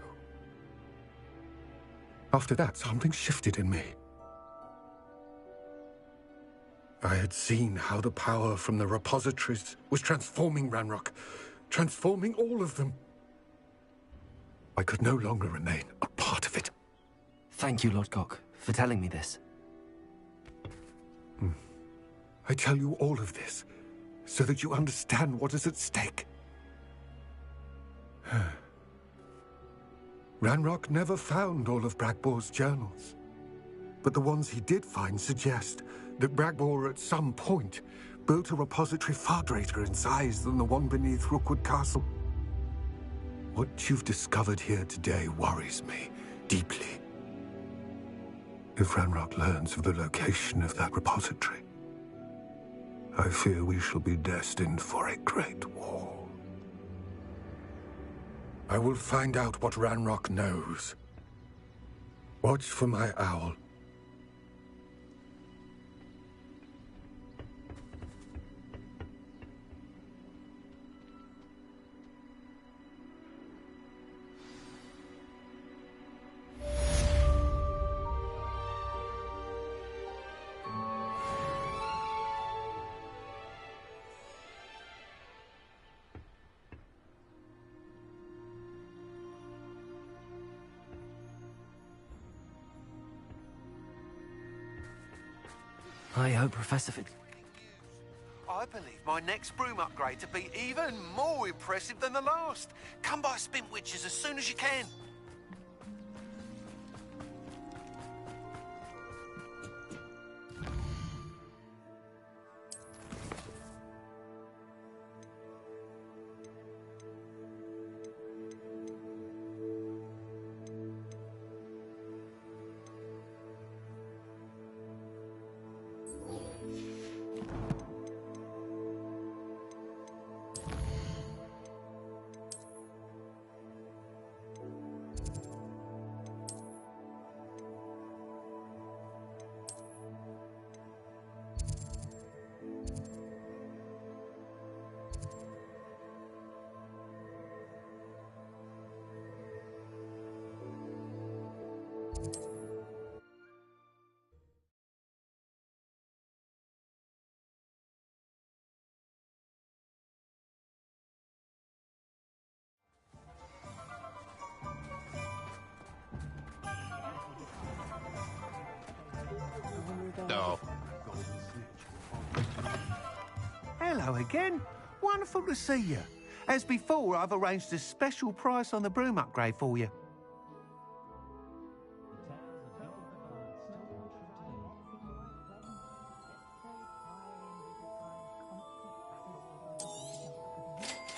After that, something shifted in me. I had seen how the power from the repositories was transforming Ranrock, transforming all of them. I could no longer remain a part of it. Thank you, Lodgok, for telling me this. I tell you all of this so that you understand what is at stake. Ranrock never found all of Bragbor's journals, but the ones he did find suggest that Bragbor at some point built a repository far greater in size than the one beneath Rookwood Castle. What you've discovered here today worries me deeply. If Ranrock learns of the location of that repository, I fear we shall be destined for a great war. I will find out what Ranrock knows. Watch for my owl. I hope Professor Fig... I believe my next broom upgrade to be even more impressive than the last. Come by Spin Witches as soon as you can. Hello again. Wonderful to see you. As before, I've arranged a special price on the broom upgrade for you.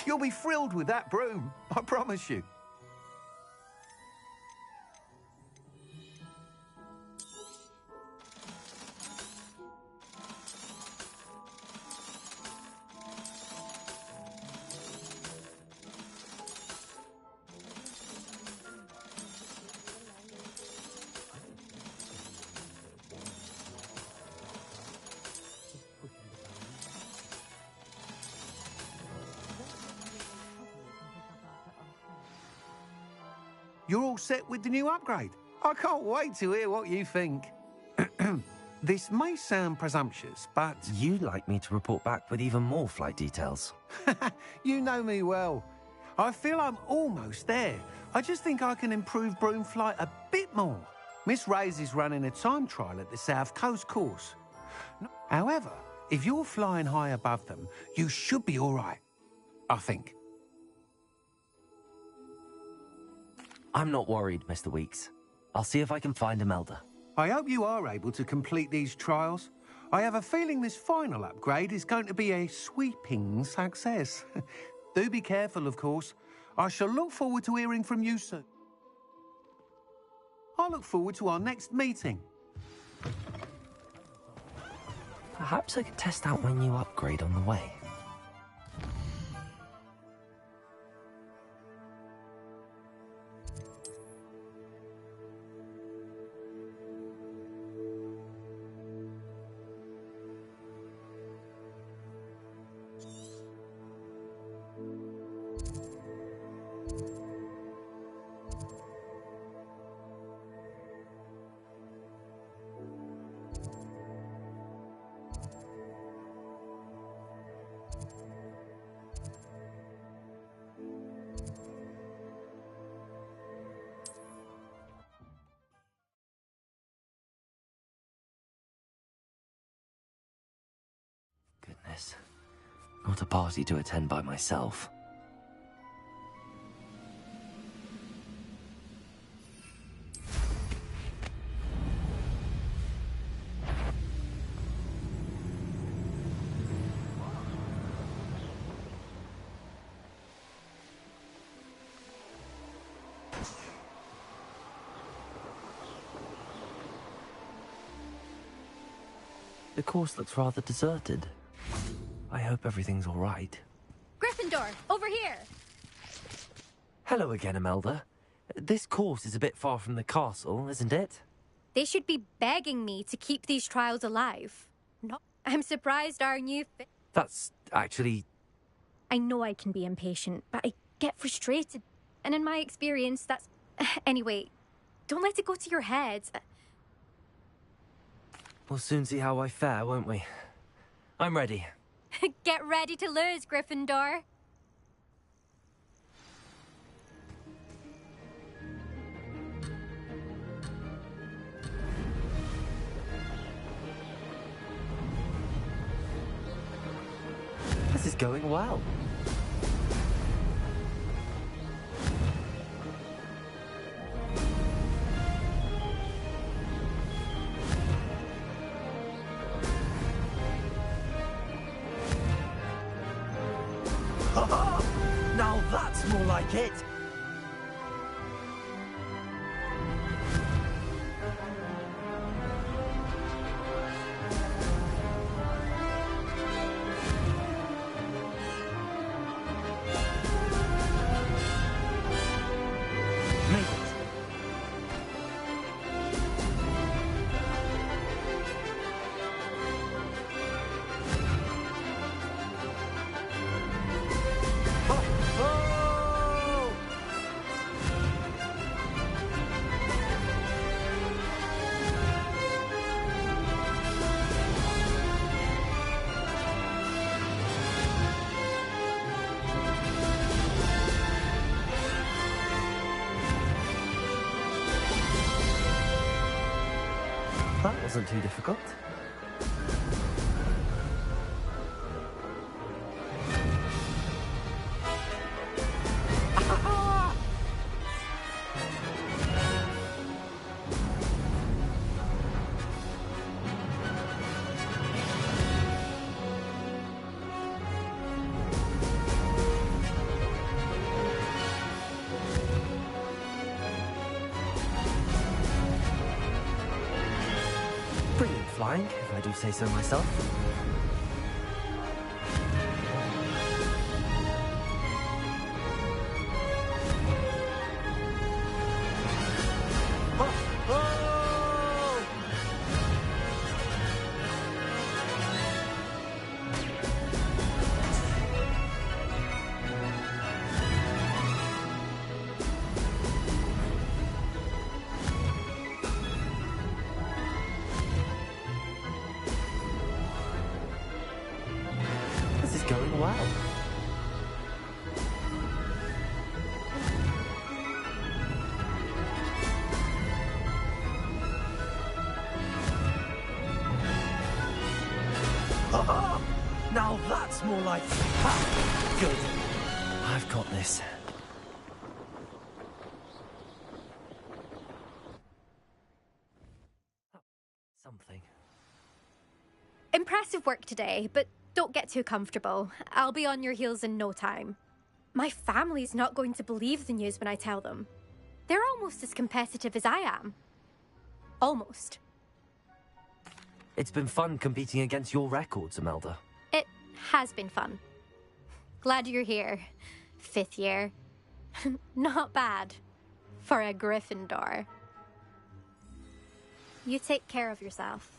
You'll be thrilled with that broom, I promise you. You're all set with the new upgrade. I can't wait to hear what you think. This may sound presumptuous, but... You'd like me to report back with even more flight details. You know me well. I feel I'm almost there. I just think I can improve broom flight a bit more. Miss Ray's is running a time trial at the South Coast course. However, if you're flying high above them, you should be all right, I think. I'm not worried, Mr. Weeks. I'll see if I can find Imelda. I hope you are able to complete these trials. I have a feeling this final upgrade is going to be a sweeping success. Do be careful, of course. I shall look forward to hearing from you soon. I look forward to our next meeting. Perhaps I could test out my new upgrade on the way. Goodness. Not a party to attend by myself. The course looks rather deserted. I hope everything's all right. Gryffindor, over here! Hello again, Imelda. This course is a bit far from the castle, isn't it? They should be begging me to keep these trials alive. No, I'm surprised our new That's actually... I know I can be impatient, but I get frustrated. And in my experience, that's... Anyway, don't let it go to your head. We'll soon see how I fare, won't we? I'm ready. Get ready to lose, Gryffindor. This is going well. Now that's more like it! That wasn't too difficult. flying, if I do say so myself. This is going well. Now that's more like... Ha! Good. I've got this. Something. Impressive work today, but don't get too comfortable. I'll be on your heels in no time. My family's not going to believe the news when I tell them. They're almost as competitive as I am. Almost. It's been fun competing against your records, Imelda. It has been fun. Glad you're here. 5th year. Not bad. For a Gryffindor. You take care of yourself.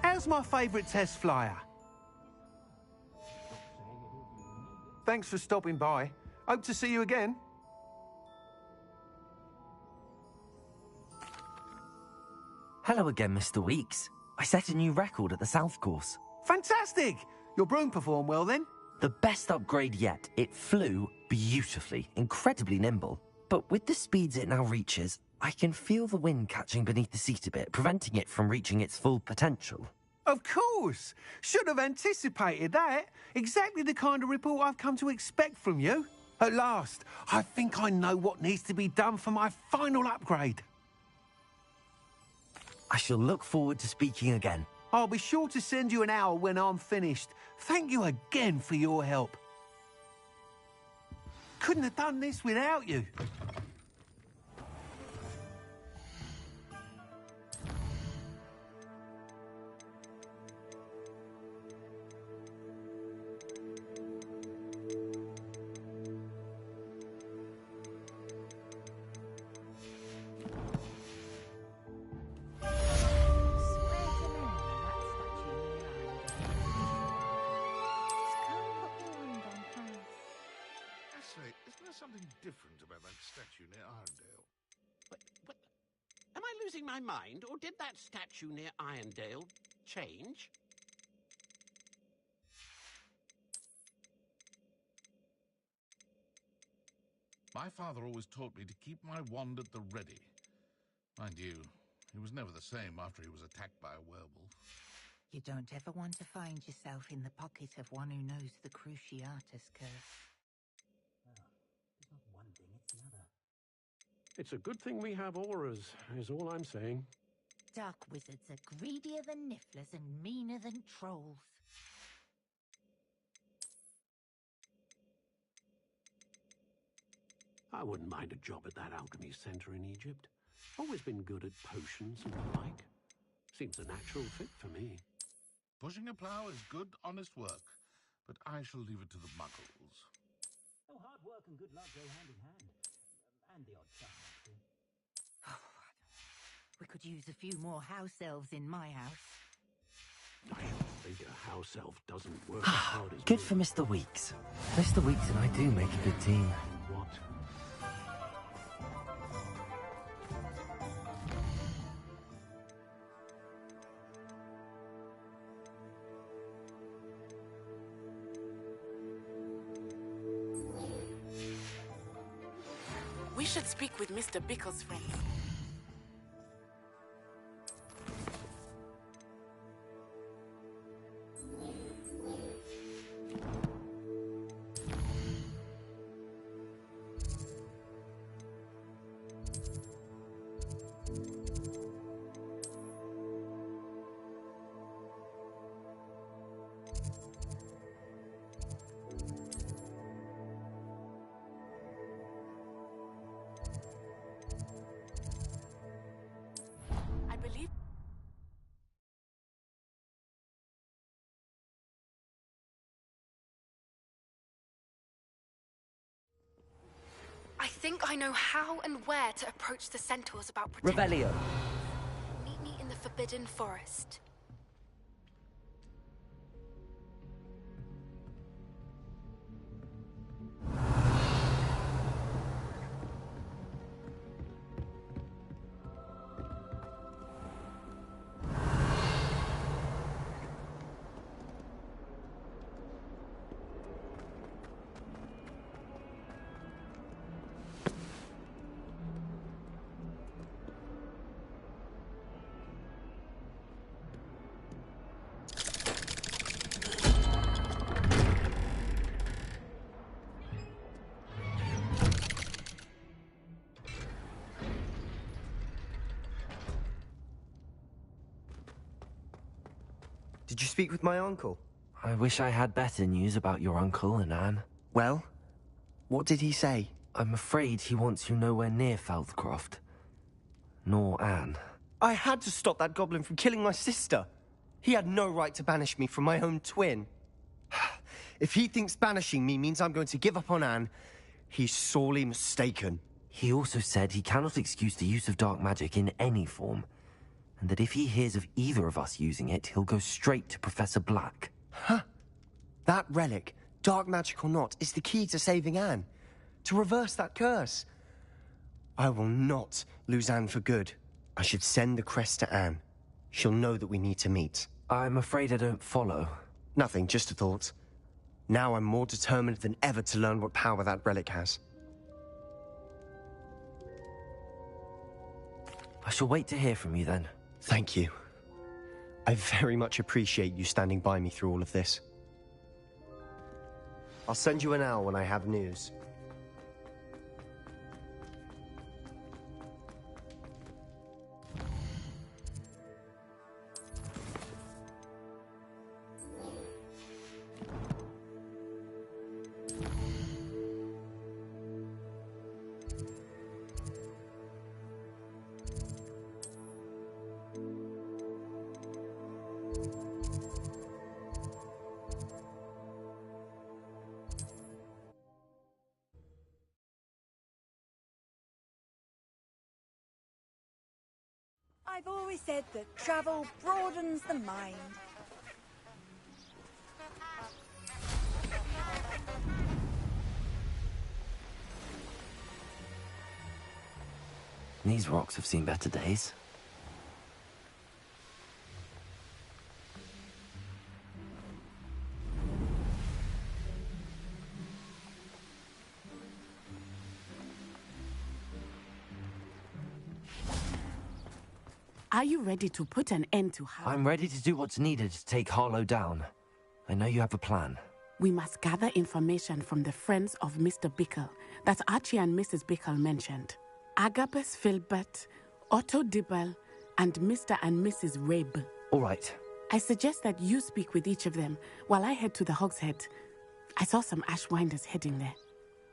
How's my favourite test flyer? Thanks for stopping by. Hope to see you again. Hello again, Mr. Weeks. I set a new record at the South Course. Fantastic! Your broom performed well then? The best upgrade yet. It flew beautifully, incredibly nimble. But with the speeds it now reaches, I can feel the wind catching beneath the seat a bit, preventing it from reaching its full potential. Of course! Should have anticipated that. Exactly the kind of report I've come to expect from you. At last, I think I know what needs to be done for my final upgrade. I shall look forward to speaking again. I'll be sure to send you an hour when I'm finished. Thank you again for your help. Couldn't have done this without you. Isn't there something different about that statue near Irondale? What? Am I losing my mind, or did that statue near Irondale change? My father always taught me to keep my wand at the ready. Mind you, he was never the same after he was attacked by a werewolf. You don't ever want to find yourself in the pocket of one who knows the Cruciatus curse. It's not one thing, it's the other. It's a good thing we have auras, is all I'm saying. Dark wizards are greedier than nifflers and meaner than trolls. I wouldn't mind a job at that alchemy centre in Egypt. Always been good at potions and the like. Seems a natural fit for me. Pushing a plough is good, honest work, but I shall leave it to the muggles. Oh, hard work and good luck go hand in hand. And the odd charm, too. We could use a few more house elves in my house. I think a house elf doesn't work as hard as Good for Mr. Weeks. Mr. Weeks and I do make a good team. What? We should speak with Mr. Bickle's friends. think I know how and where to approach the centaurs about protecting. Revelio. Meet me in the Forbidden Forest. Did you speak with my uncle? I wish I had better news about your uncle and Anne. Well, what did he say? I'm afraid he wants you nowhere near Feldcroft. Nor Anne. I had to stop that goblin from killing my sister. He had no right to banish me from my own twin. If he thinks banishing me means I'm going to give up on Anne, he's sorely mistaken. He also said he cannot excuse the use of dark magic in any form, and that if he hears of either of us using it, he'll go straight to Professor Black. Huh. That relic, dark magic or not, is the key to saving Anne. To reverse that curse. I will not lose Anne for good. I should send the crest to Anne. She'll know that we need to meet. I'm afraid I don't follow. Nothing, just a thought. Now I'm more determined than ever to learn what power that relic has. I shall wait to hear from you then. Thank you. I very much appreciate you standing by me through all of this. I'll send you an owl when I have news. I've always said that travel broadens the mind. These rocks have seen better days. Are you ready to put an end to Harlow? I'm ready to do what's needed to take Harlow down. I know you have a plan. We must gather information from the friends of Mr. Bickle that Archie and Mrs. Bickle mentioned. Agabus Filbert, Otto Dibble, and Mr. and Mrs. Rabe. All right. I suggest that you speak with each of them while I head to the Hogshead. I saw some Ashwinders heading there.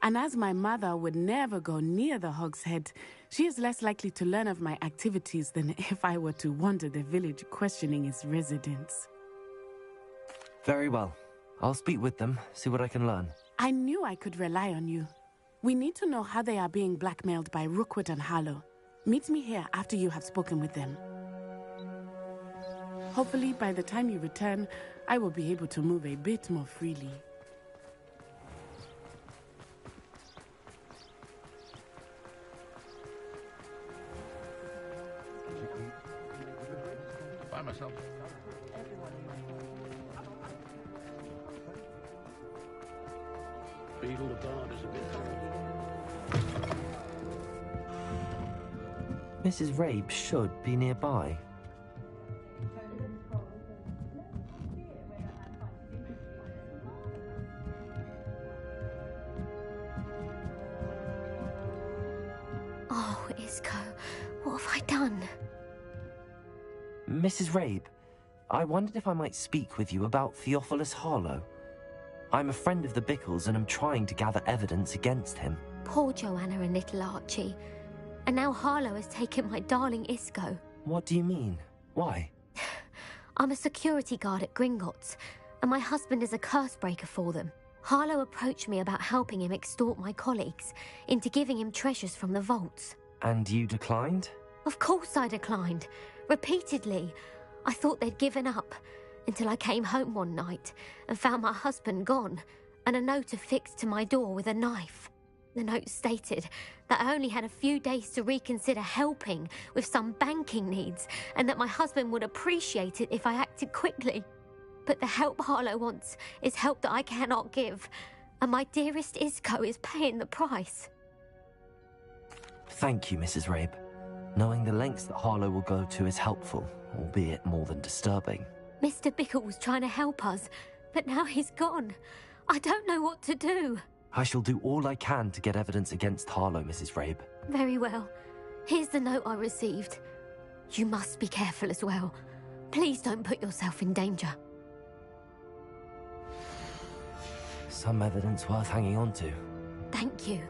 And as my mother would never go near the Hogshead, she is less likely to learn of my activities than if I were to wander the village questioning its residents. Very well. I'll speak with them, see what I can learn. I knew I could rely on you. We need to know how they are being blackmailed by Rookwood and Harlow. Meet me here after you have spoken with them. Hopefully, by the time you return, I will be able to move a bit more freely. By myself. Beetle the Bard is a bit. Mrs. Rabe should be nearby. Oh, Isco, what have I done? Mrs. Rabe, I wondered if I might speak with you about Theophilus Harlow. I'm a friend of the Bickles and am trying to gather evidence against him. Poor Joanna and little Archie. And now Harlow has taken my darling Isco. What do you mean? Why? I'm a security guard at Gringotts, and my husband is a curse breaker for them. Harlow approached me about helping him extort my colleagues into giving him treasures from the vaults. And you declined? Of course I declined. Repeatedly. I thought they'd given up, until I came home one night and found my husband gone, and a note affixed to my door with a knife. The note stated that I only had a few days to reconsider helping with some banking needs, and that my husband would appreciate it if I acted quickly. But the help Harlow wants is help that I cannot give, and my dearest Isco is paying the price. Thank you, Mrs. Rabe. Knowing the lengths that Harlow will go to is helpful, albeit more than disturbing. Mr. Bickle was trying to help us, but now he's gone. I don't know what to do. I shall do all I can to get evidence against Harlow, Mrs. Rabe. Very well. Here's the note I received. You must be careful as well. Please don't put yourself in danger. Some evidence worth hanging on to. Thank you.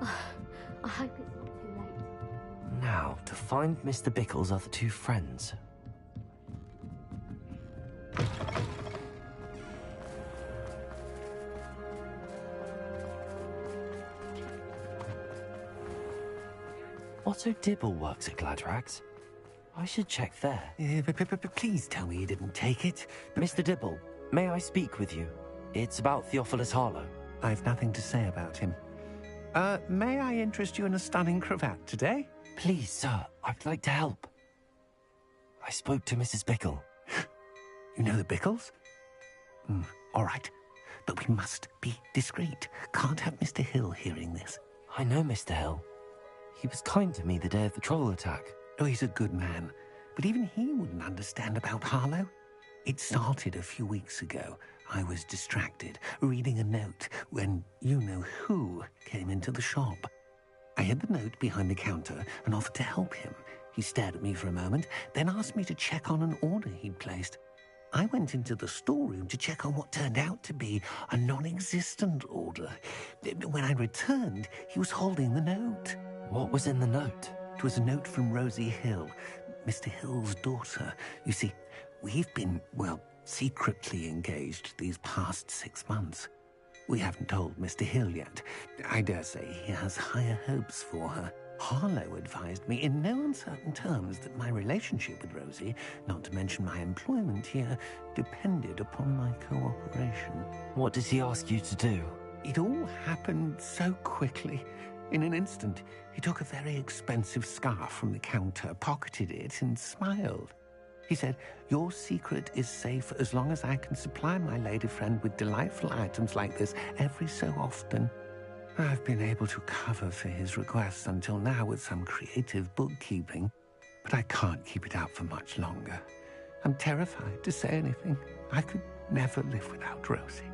I hope it's not too late. Now, to find Mr. Bickle's other two friends. Otto Dibble works at Gladrags. I should check there. Please tell me you didn't take it. Mr. Dibble, may I speak with you? It's about Theophilus Harlow. I've nothing to say about him. May I interest you in a stunning cravat today? Please, sir, I'd like to help. I spoke to Mrs. Bickle. You know the Bickles? All right. But we must be discreet. Can't have Mr. Hill hearing this. I know Mr. Hill. He was kind to me the day of the troll attack. Oh, he's a good man. But even he wouldn't understand about Harlow. It started a few weeks ago. I was distracted, reading a note, when you-know-who came into the shop. I hid the note behind the counter and offered to help him. He stared at me for a moment, then asked me to check on an order he'd placed. I went into the storeroom to check on what turned out to be a non-existent order. When I returned, he was holding the note. What was in the note? It was a note from Rosie Hill, Mr. Hill's daughter. You see, we've been, secretly engaged these past 6 months. We haven't told Mr. Hill yet. I dare say he has higher hopes for her. Harlow advised me in no uncertain terms that my relationship with Rosie, not to mention my employment here, depended upon my cooperation. What does he ask you to do? It all happened so quickly. In an instant, he took a very expensive scarf from the counter, pocketed it, and smiled. He said, "Your secret is safe as long as I can supply my lady friend with delightful items like this every so often." I've been able to cover for his requests until now with some creative bookkeeping, but I can't keep it out for much longer. I'm terrified to say anything. I could never live without Rosie.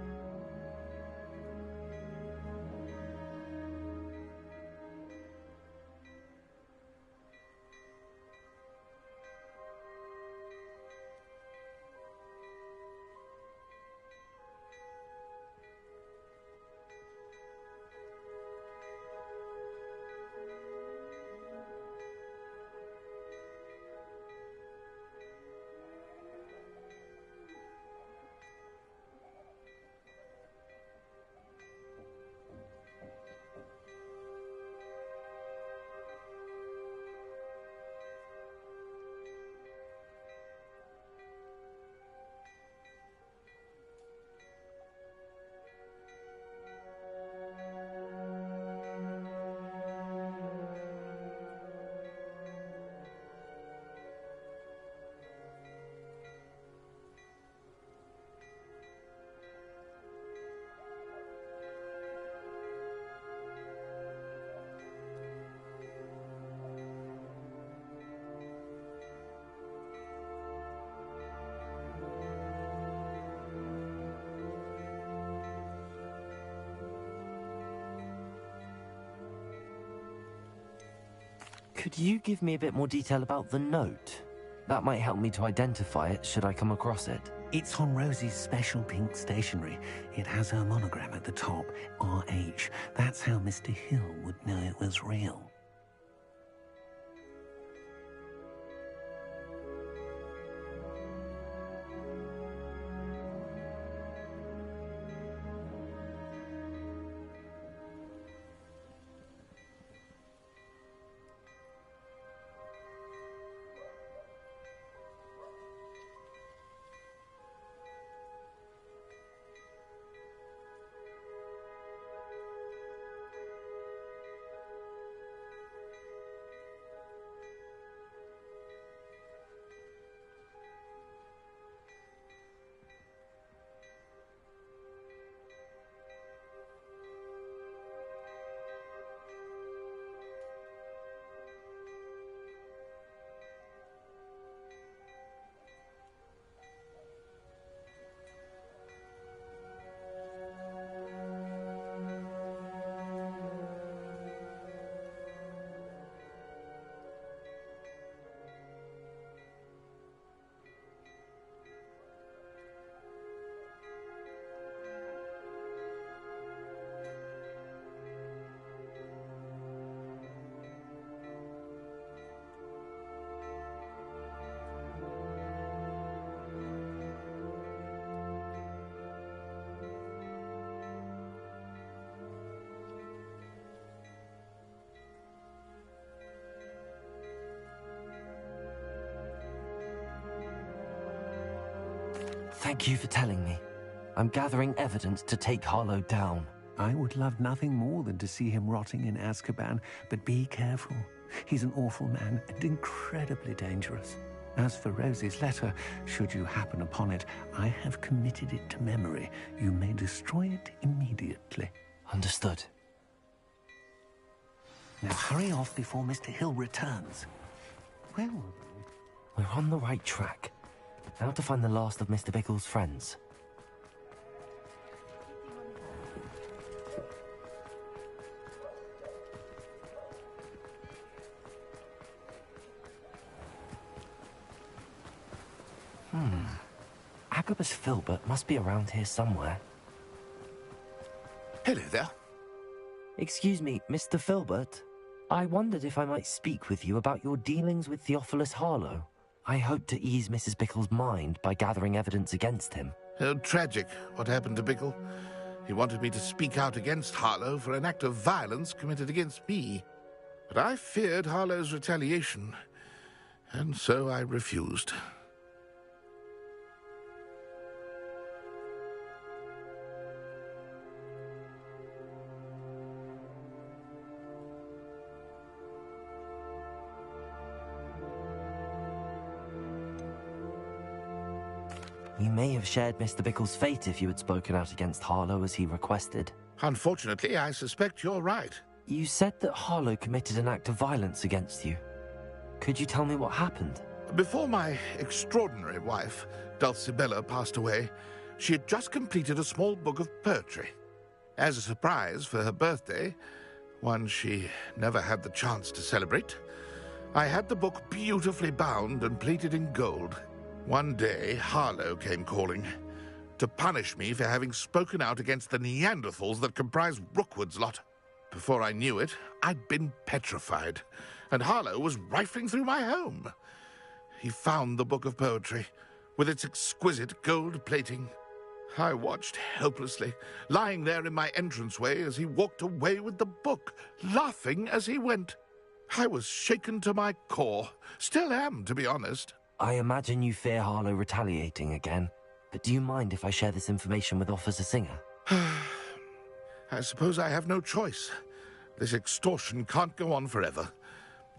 Could you give me a bit more detail about the note? That might help me to identify it should I come across it. It's on Rosie's special pink stationery. It has her monogram at the top, RH. That's how Mr. Hill would know it was real. Thank you for telling me. I'm gathering evidence to take Harlow down. I would love nothing more than to see him rotting in Azkaban, but be careful. He's an awful man and incredibly dangerous. As for Rosie's letter, should you happen upon it, I have committed it to memory. You may destroy it immediately. Understood. Now hurry off before Mr. Hill returns. Well, we're on the right track. Now to find the last of Mr. Bickle's friends. Agabus Filbert must be around here somewhere. Hello there. Excuse me, Mr. Filbert. I wondered if I might speak with you about your dealings with Theophilus Harlow. I hope to ease Mrs. Bickle's mind by gathering evidence against him. Oh, tragic what happened to Bickle. He wanted me to speak out against Harlow for an act of violence committed against me. But I feared Harlow's retaliation, and so I refused. You may have shared Mr. Bickle's fate if you had spoken out against Harlow as he requested. Unfortunately, I suspect you're right. You said that Harlow committed an act of violence against you. Could you tell me what happened? Before my extraordinary wife, Dulcibella, passed away, she had just completed a small book of poetry. As a surprise for her birthday, one she never had the chance to celebrate, I had the book beautifully bound and plated in gold. One day, Harlow came calling to punish me for having spoken out against the Neanderthals that comprise Rookwood's lot. Before I knew it, I'd been petrified, and Harlow was rifling through my home. He found the book of poetry, with its exquisite gold plating. I watched helplessly, lying there in my entranceway as he walked away with the book, laughing as he went. I was shaken to my core. Still am, to be honest. I imagine you fear Harlow retaliating again, but do you mind if I share this information with Officer Singer? I suppose I have no choice. This extortion can't go on forever.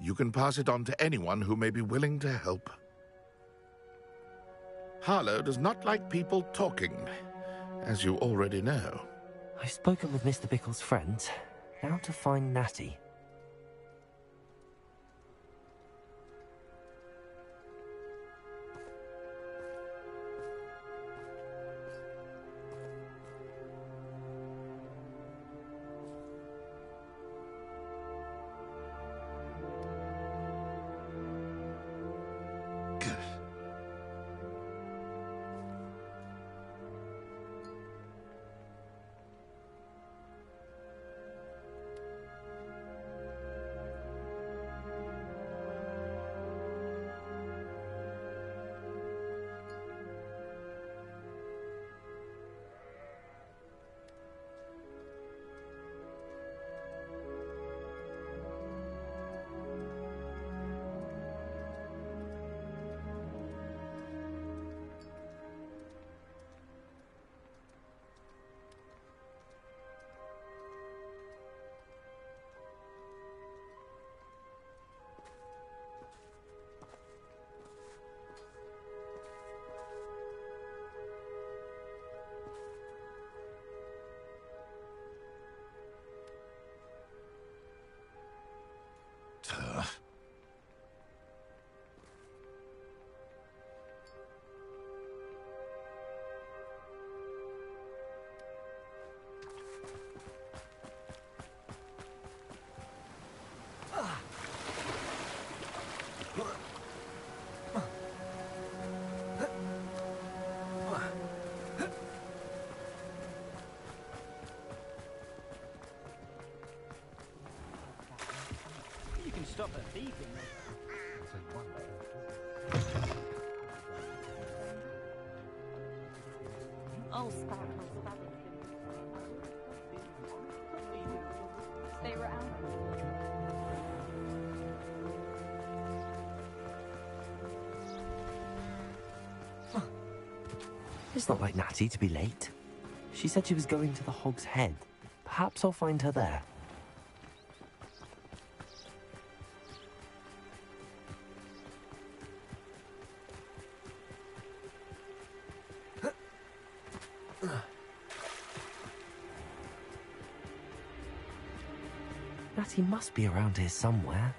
You can pass it on to anyone who may be willing to help. Harlow does not like people talking, as you already know. I've spoken with Mr. Bickle's friends. Now to find Natty. Stop her thieving. Oh, stop. They were out. It's not like Natty to be late. She said she was going to the Hog's Head. Perhaps I'll find her there. Natty must be around here somewhere.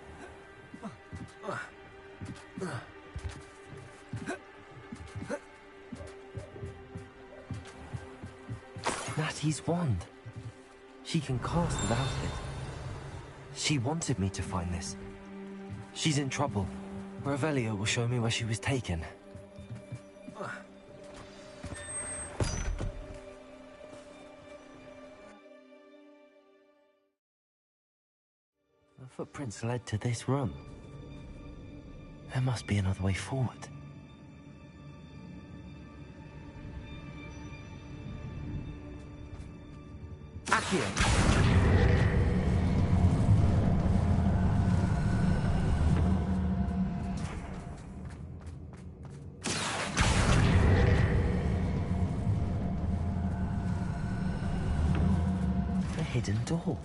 Natty's wand. She can cast without it. She wanted me to find this. She's in trouble. Revelio will show me where she was taken. The footprints led to this room. There must be another way forward. Accio! A hidden door.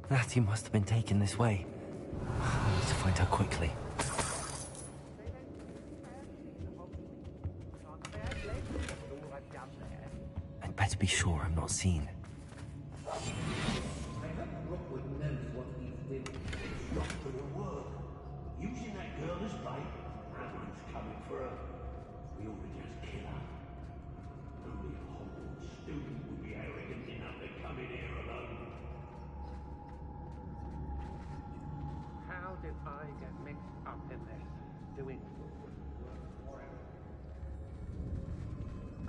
Natty must have been taken this way. I need to find her quickly. I'd better be sure I'm not seen. Using that girl as bait, that one's coming for her. We ought to just kill her. Only a Hogwarts student would be arrogant enough to come in here alone. How did I get mixed up in this? Doing...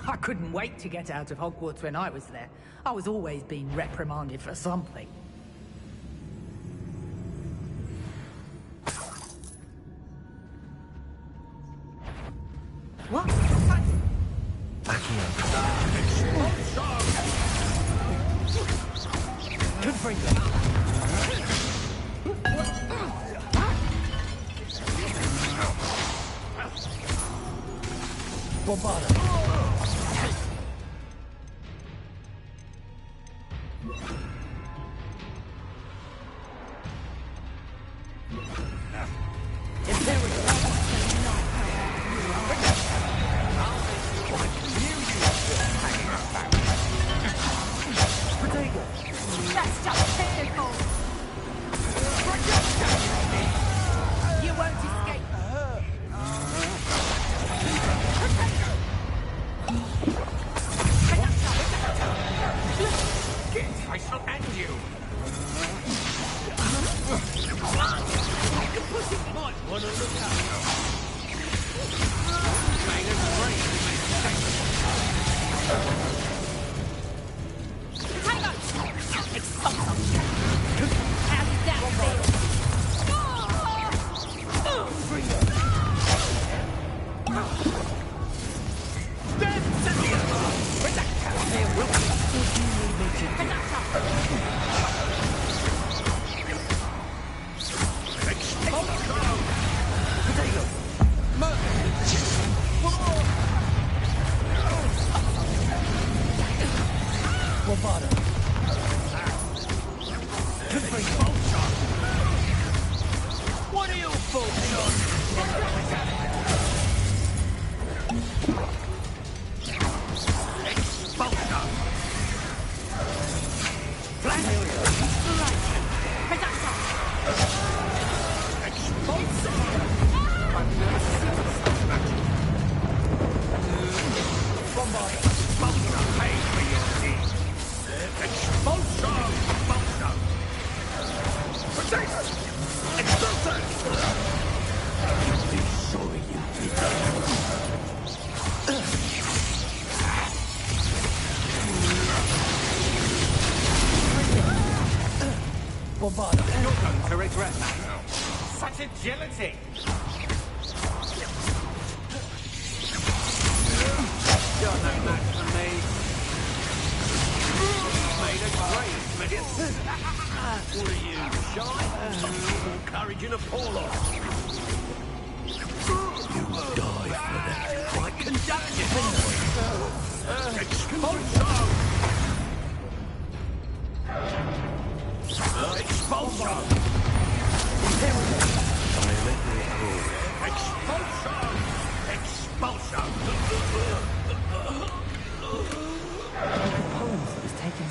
I couldn't wait to get out of Hogwarts when I was there. I was always being reprimanded for something. What? Good bring them. Bombarda. That's just typical! You won't escape! Get Tyson and you! The pussy might want to look up. Made us brave to make mistakes. How did that feel? What are you focusing on? Bombarda. You're going to regret that now. Such agility! You're no match for me. You've made a great medicine. What are you, shy? All courage in a paw-off. You die for that. I can die!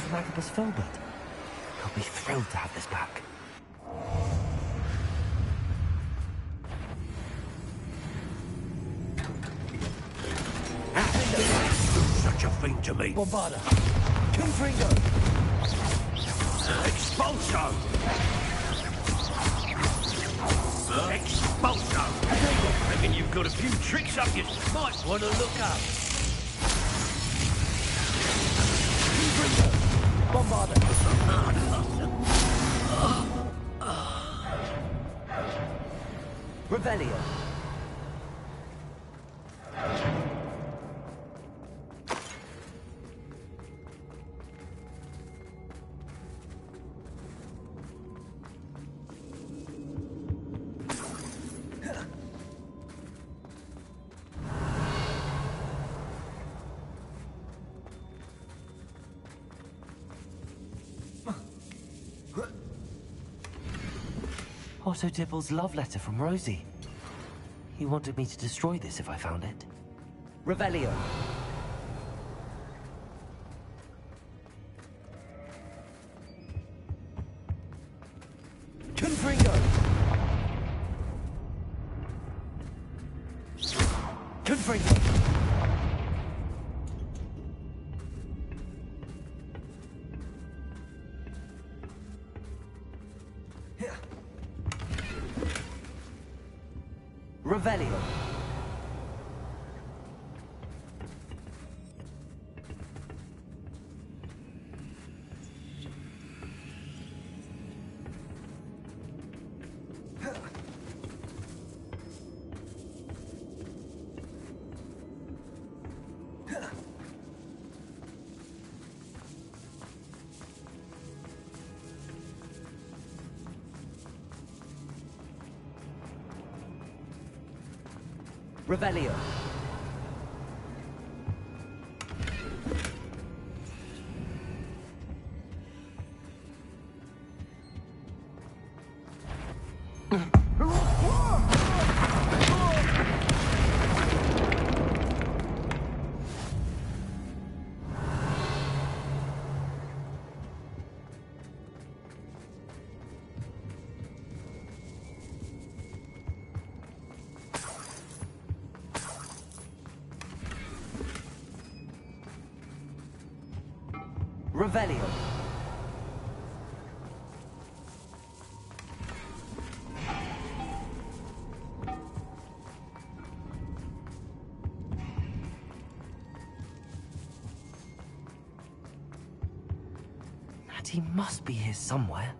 from Agabus Filbert. He'll be thrilled to have this back. Such a thing to me. Bombarda! Confringo! Expulso! Expulso! Reckon you've got a few tricks up you might want to look up. Bombarda! Revelio! Otto Dibble's love letter from Rosie. He wanted me to destroy this if I found it. Revelio. Confringo. Confringo. Revelio. Revelio. Revelio. Natty must be here somewhere.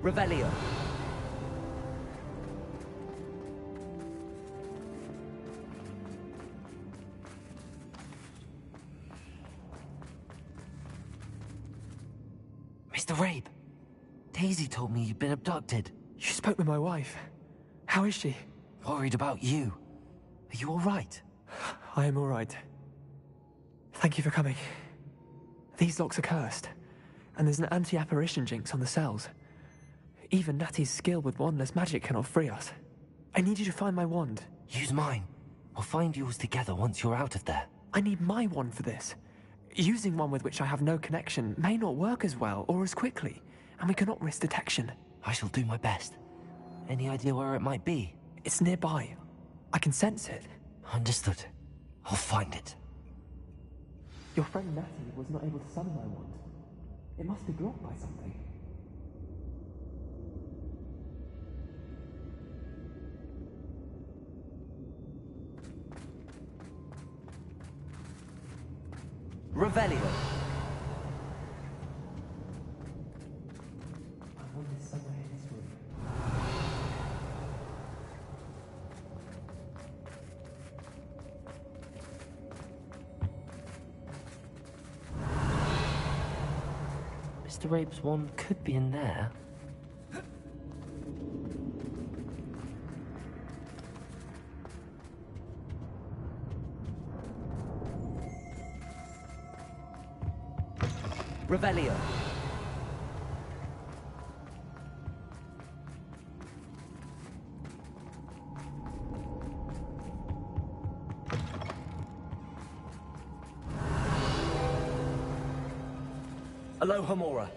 Revelio. Mr. Rabe, Daisy told me you'd been abducted. You spoke with my wife. How is she? Worried about you. Are you all right? I am all right. Thank you for coming. These locks are cursed, and there's an anti-apparition jinx on the cells. Even Natty's skill with wandless magic cannot free us. I need you to find my wand. Use mine. We'll find yours together once you're out of there. I need my wand for this. Using one with which I have no connection may not work as well or as quickly, and we cannot risk detection. I shall do my best. Any idea where it might be? It's nearby. I can sense it. Understood. I'll find it. Your friend Natty was not able to summon my wand. It must be blocked by something. Revelio. My wand is somewhere in this room. Mr. Rabe's wand could be in there. Revelio. Aloha Mora.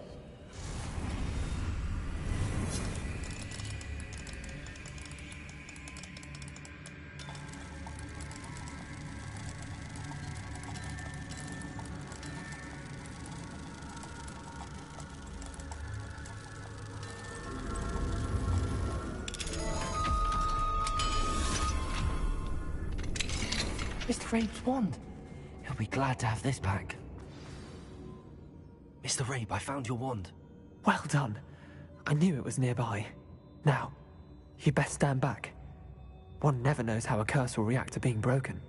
Mr. Rabe's wand. He'll be glad to have this back. Mr. Rabe, I found your wand. Well done. I knew it was nearby. Now, you best stand back. One never knows how a curse will react to being broken.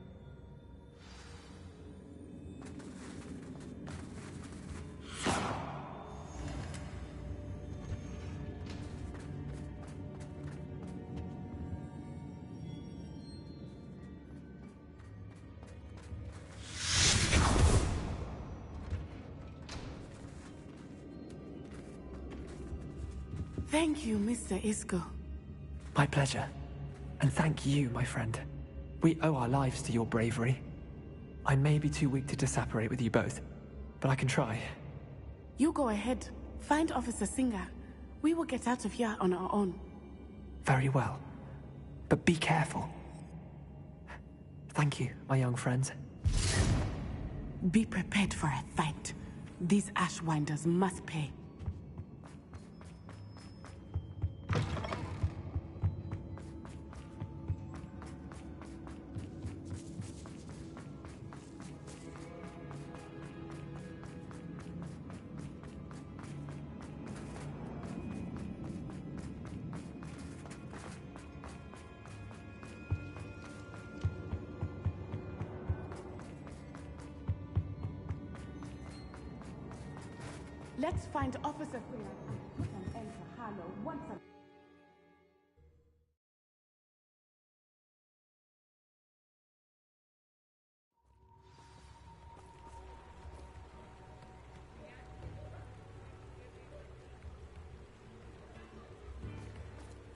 Thank you, Mr. Isco. My pleasure. And thank you, my friend. We owe our lives to your bravery. I may be too weak to disapparate with you both, but I can try. You go ahead. Find Officer Singer. We will get out of here on our own. Very well. But be careful. Thank you, my young friends. Be prepared for a fight. These Ashwinders must pay. Let's find Officer Singer and put an end to Harlow once and...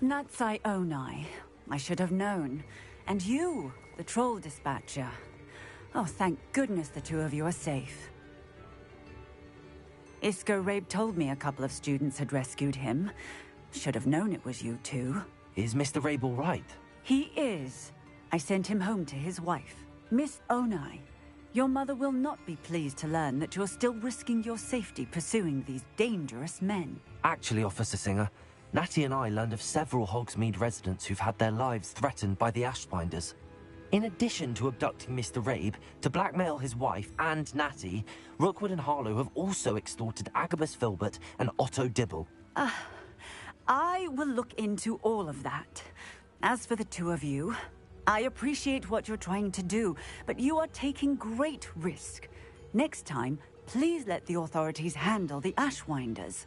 Natsai Onai. I should have known. And you, the troll dispatcher. Oh, thank goodness the two of you are safe. Isco Rabe told me a couple of students had rescued him. Should have known it was you two. Is Mr. Rabe all right? He is. I sent him home to his wife. Miss Onai, your mother will not be pleased to learn that you're still risking your safety pursuing these dangerous men. Actually, Officer Singer, Natty and I learned of several Hogsmeade residents who've had their lives threatened by the Ashbinders. In addition to abducting Mr. Rabe to blackmail his wife and Natty, Rookwood and Harlow have also extorted Agabus Filbert and Otto Dibble. I will look into all of that. As for the two of you, I appreciate what you're trying to do, but you are taking great risk. Next time, please let the authorities handle the Ashwinders.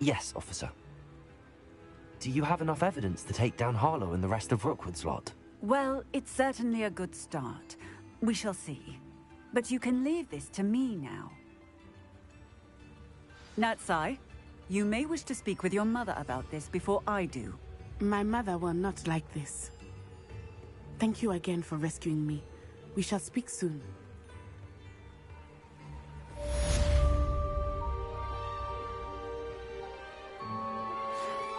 Yes, officer. Do you have enough evidence to take down Harlow and the rest of Rookwood's lot? Well, it's certainly a good start. We shall see. But you can leave this to me now. Natsai, you may wish to speak with your mother about this before I do. My mother will not like this. Thank you again for rescuing me. We shall speak soon.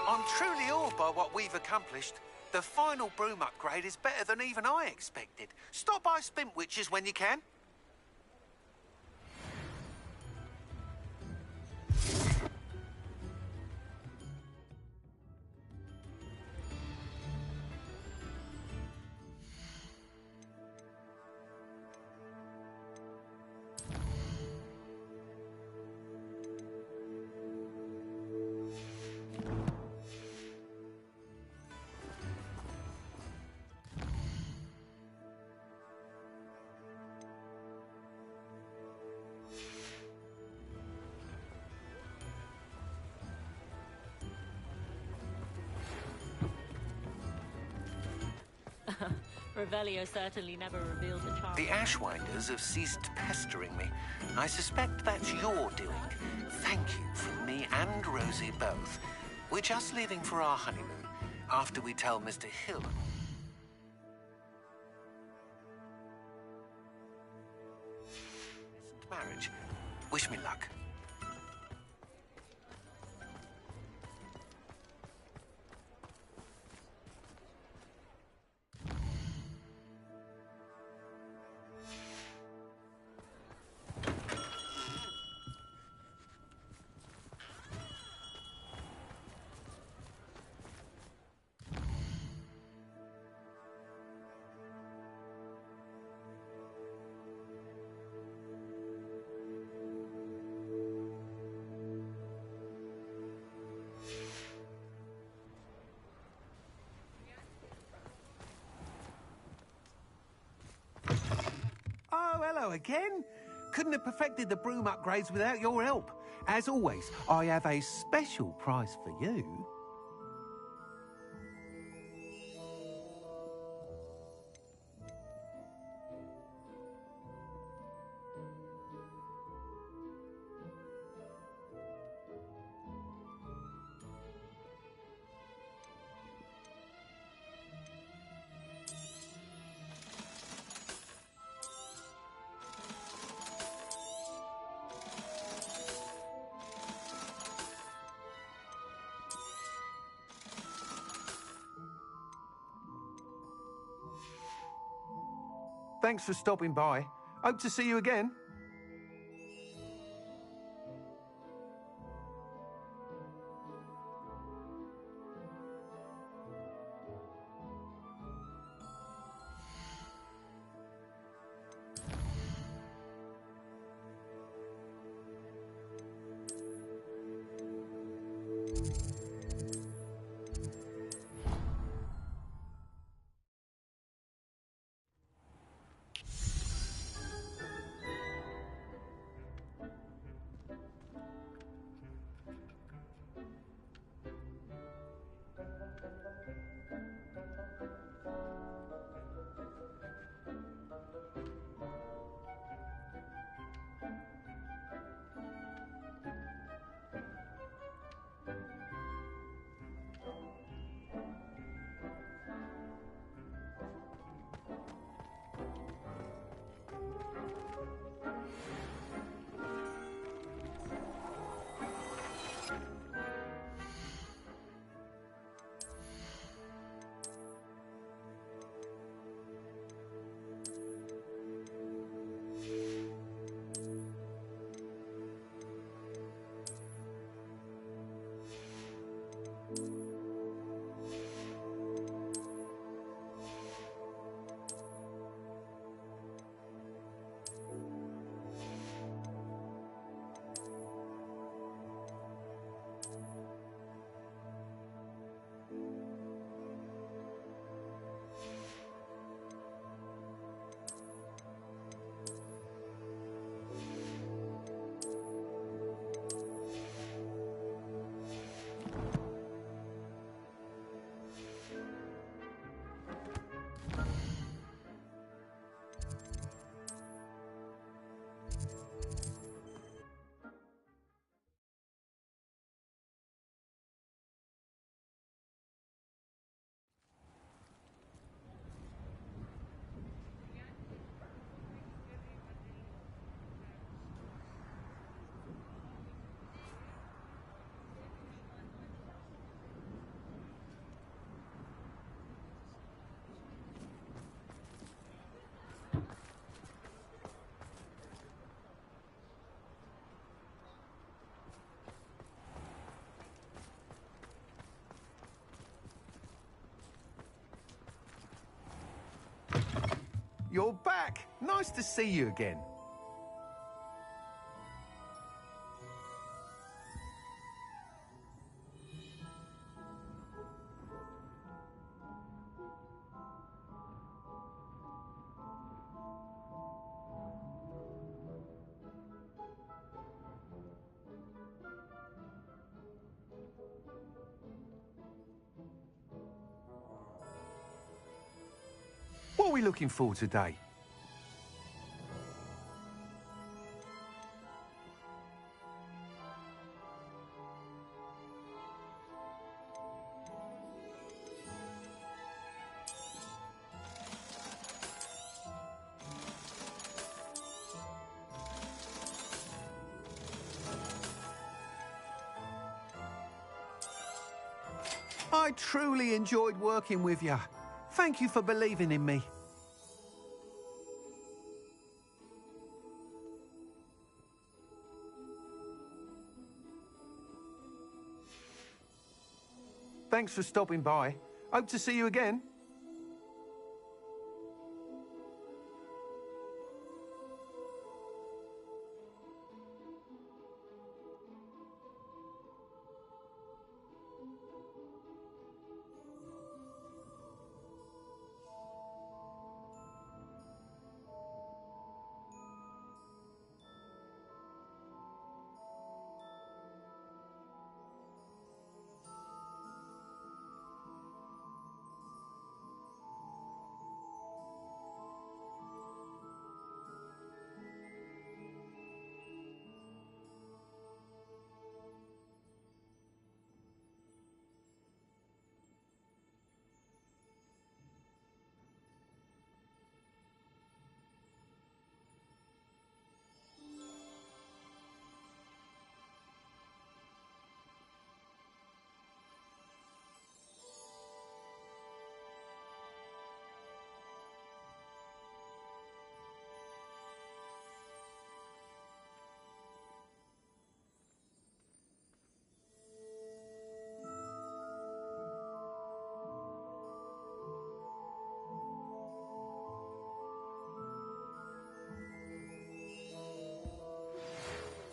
I'm truly awed by what we've accomplished. The final broom upgrade is better than even I expected. Stop by Spintwitches when you can. Revelio certainly never revealed a charm. The Ashwinders have ceased pestering me. I suspect that's your doing. Thank you from me and Rosie both. We're just leaving for our honeymoon after we tell Mr. Hill. Marriage. Wish me luck. Oh, hello again. Couldn't have perfected the broom upgrades without your help. As always, I have a special prize for you. Thanks for stopping by. Hope to see you again. you're back. Nice to see you again. What are we looking for today? I truly enjoyed working with you. Thank you for believing in me. Thanks for stopping by. Hope to see you again.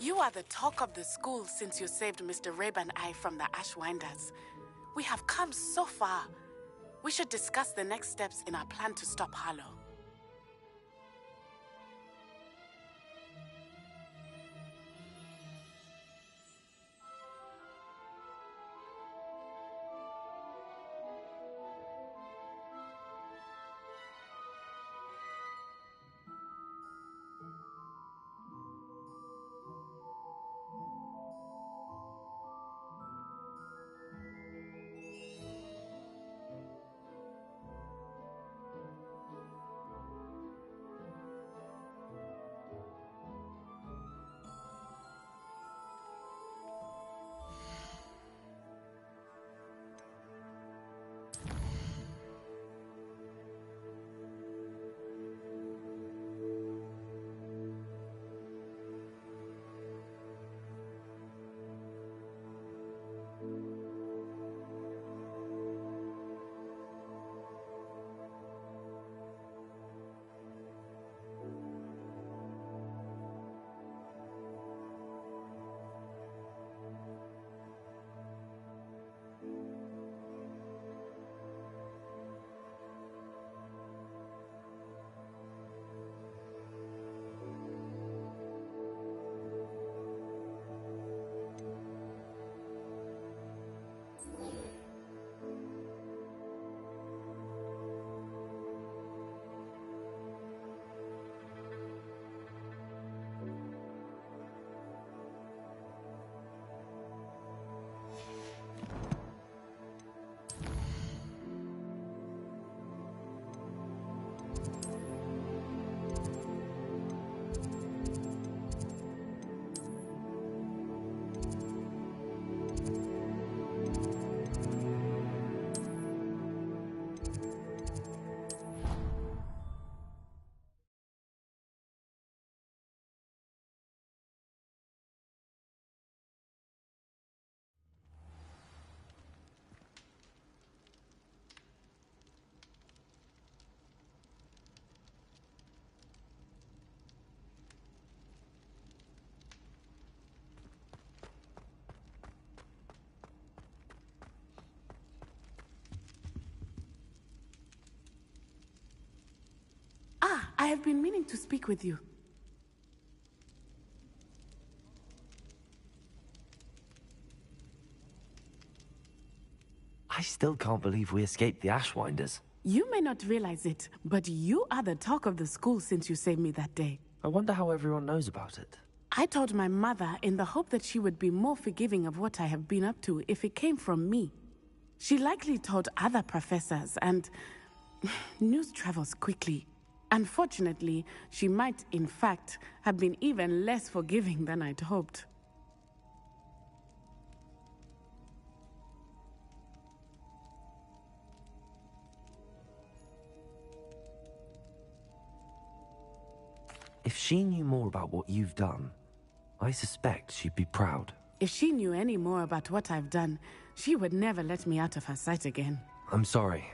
You are the talk of the school since you saved Mr. Rabe and I from the Ashwinders. We have come so far. We should discuss the next steps in our plan to stop Harlow. I have been meaning to speak with you. I still can't believe we escaped the Ashwinders. You may not realize it, but you are the talk of the school since you saved me that day. I wonder how everyone knows about it. I told my mother in the hope that she would be more forgiving of what I have been up to if it came from me. She likely told other professors, and news travels quickly. Unfortunately, she might, in fact, have been even less forgiving than I'd hoped. If she knew more about what you've done, I suspect she'd be proud. If she knew any more about what I've done, she would never let me out of her sight again. I'm sorry.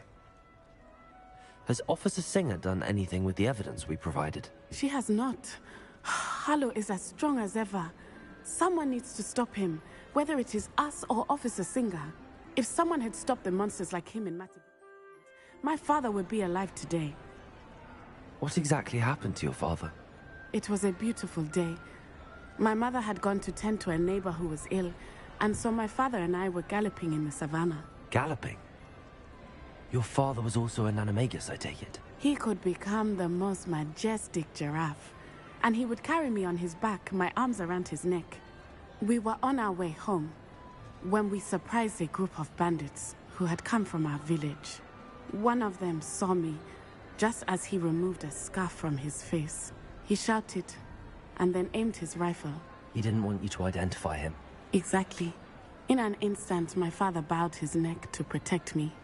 Has Officer Singer done anything with the evidence we provided? She has not. Harlow is as strong as ever. Someone needs to stop him, whether it is us or Officer Singer. If someone had stopped the monsters like him in Matty, my father would be alive today. What exactly happened to your father? It was a beautiful day. My mother had gone to tend to a neighbor who was ill, and so my father and I were galloping in the savannah. Galloping? Your father was also an animagus, I take it? He could become the most majestic giraffe, and he would carry me on his back, my arms around his neck. We were on our way home when we surprised a group of bandits who had come from our village. One of them saw me just as he removed a scarf from his face. He shouted and then aimed his rifle. He didn't want you to identify him. Exactly. In an instant, my father bowed his neck to protect me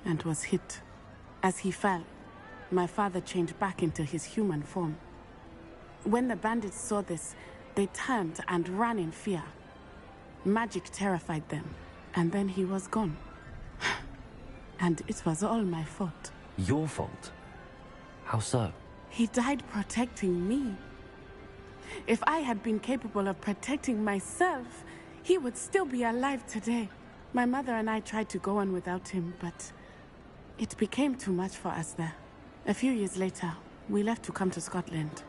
and was hit. As he fell, my father changed back into his human form. When the bandits saw this, they turned and ran in fear. Magic terrified them, and then he was gone. And it was all my fault. Your fault? How so? He died protecting me. If I had been capable of protecting myself, he would still be alive today. My mother and I tried to go on without him, but it became too much for us there. A few years later, we left to come to Scotland.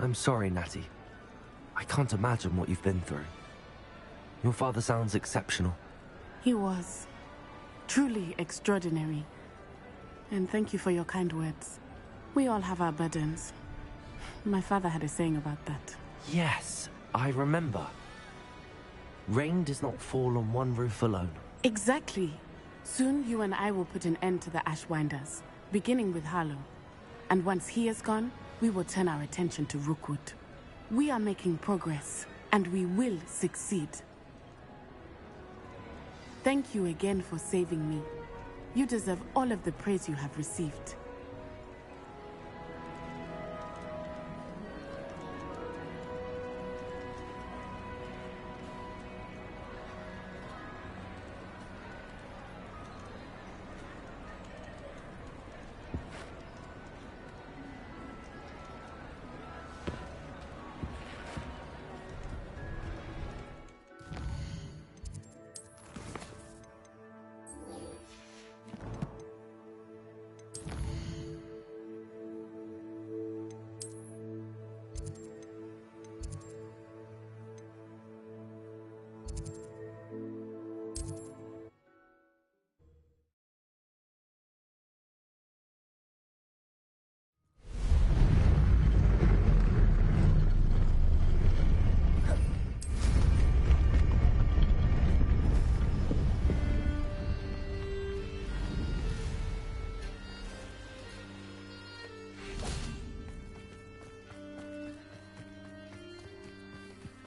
I'm sorry, Natty. I can't imagine what you've been through. Your father sounds exceptional. He was. Truly extraordinary. And thank you for your kind words. We all have our burdens. My father had a saying about that. Yes, I remember. Rain does not fall on one roof alone. Exactly. Soon you and I will put an end to the Ashwinders, beginning with Harlow. And once he is gone, we will turn our attention to Rookwood. We are making progress, and we will succeed. Thank you again for saving me. You deserve all of the praise you have received.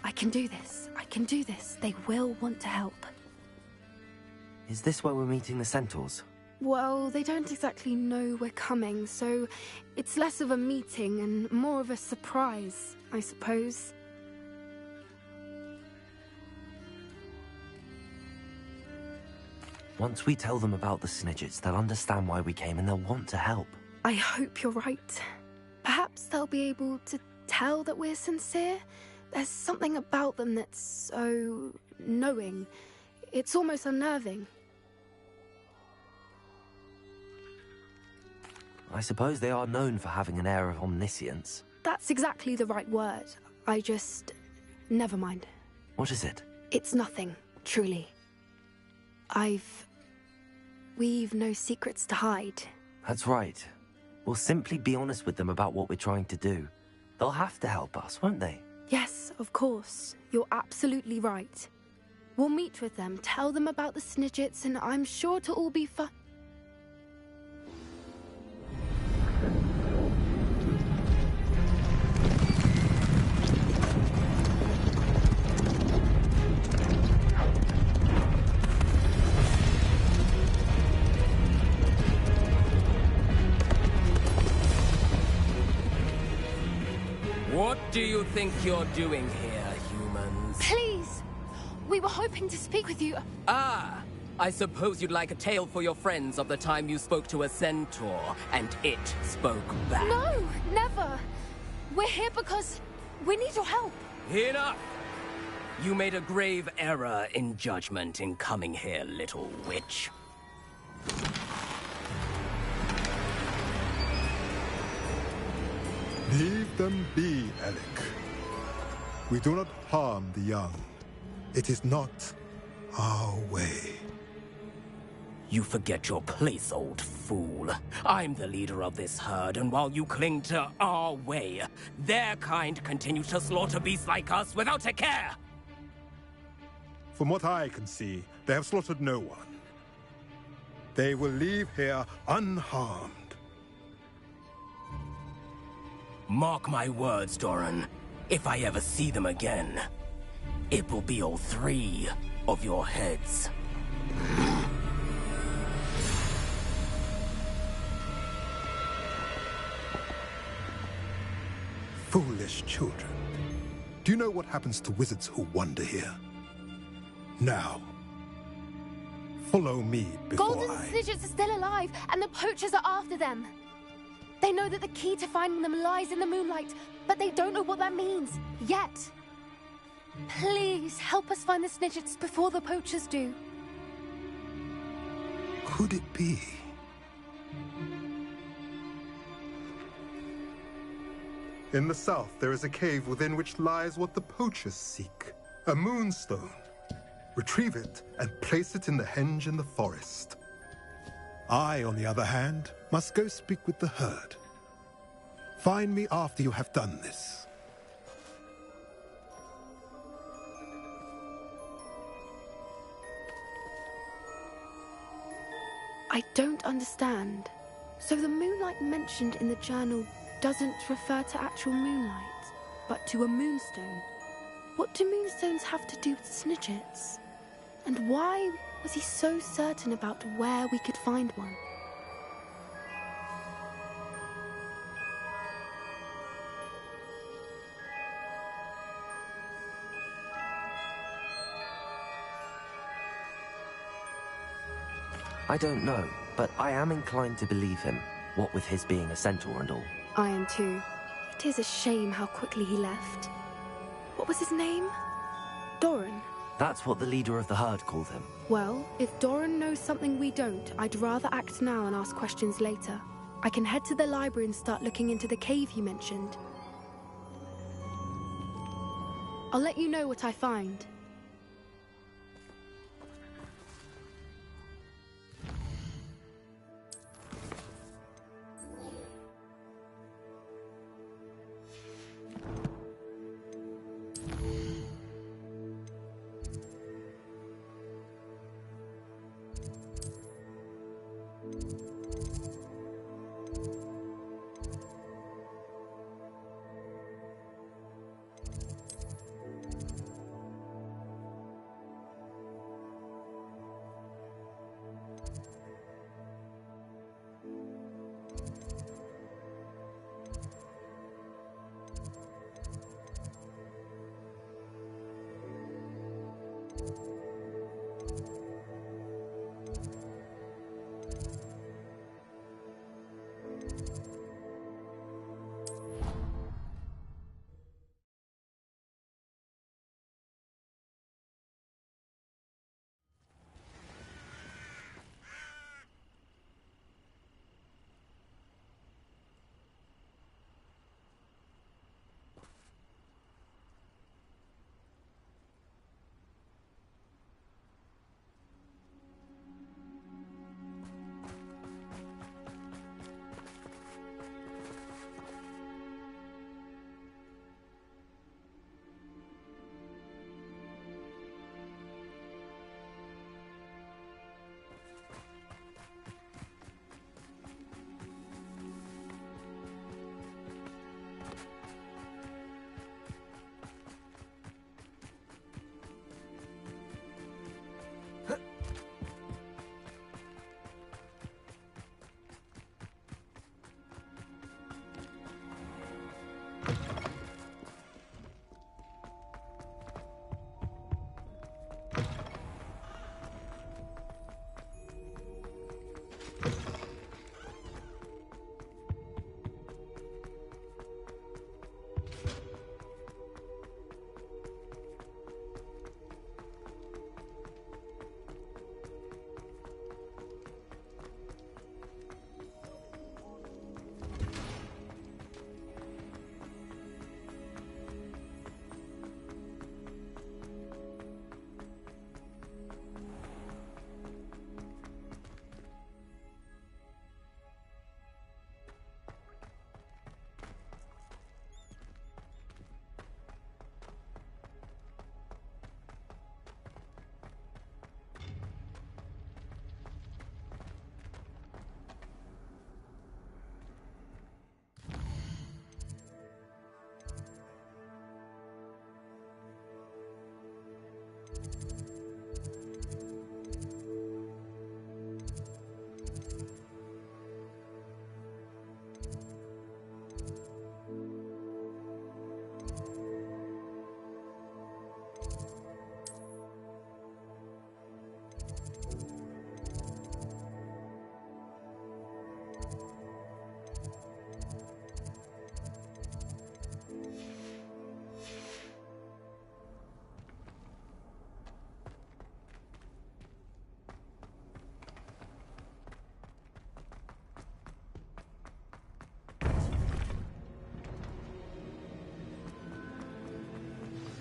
I can do this. I can do this. They will want to help. Is this where we're meeting the centaurs? Well, they don't exactly know we're coming, so it's less of a meeting and more of a surprise, I suppose. Once we tell them about the Snidgets, they'll understand why we came and they'll want to help. I hope you're right. Perhaps they'll be able to tell tell that we're sincere. There's something about them that's so knowing. It's almost unnerving. I suppose they are known for having an air of omniscience. That's exactly the right word. Never mind. What is it? It's nothing, truly. We've no secrets to hide. That's right. We'll simply be honest with them about what we're trying to do. They'll have to help us, won't they? Yes, of course. You're absolutely right. We'll meet with them, tell them about the Snidgets, and I'm sure it'll all be fun. What do you think you're doing here, humans? Please! We were hoping to speak with you. Ah! I suppose you'd like a tale for your friends of the time you spoke to a centaur, and it spoke back. No! Never! We're here because we need your help. Enough! You made a grave error in judgment in coming here, little witch. Leave them be, Alec. We do not harm the young. It is not our way. You forget your place, old fool. I'm the leader of this herd, and while you cling to our way, their kind continue to slaughter beasts like us without a care! From what I can see, they have slaughtered no one. They will leave here unharmed. Mark my words, Doran. If I ever see them again, it will be all 3 of your heads. Foolish children. Do you know what happens to wizards who wander here? Now, follow me before Golden Snidgets are still alive, and the poachers are after them. They know that the key to finding them lies in the moonlight, but they don't know what that means, yet. Please, help us find the Snidgets before the poachers do. Could it be? In the south, there is a cave within which lies what the poachers seek. A moonstone. Retrieve it and place it in the henge in the forest. I, on the other hand, must go speak with the herd. Find me after you have done this. I don't understand. So the moonlight mentioned in the journal doesn't refer to actual moonlight, but to a moonstone. What do moonstones have to do with Snidgets? And why was he so certain about where we could find one? I don't know, but I am inclined to believe him, what with his being a centaur and all. I am too. It is a shame how quickly he left. What was his name? Doran. That's what the leader of the herd called him. Well, if Doran knows something we don't, I'd rather act now and ask questions later. I can head to the library and start looking into the cave you mentioned. I'll let you know what I find.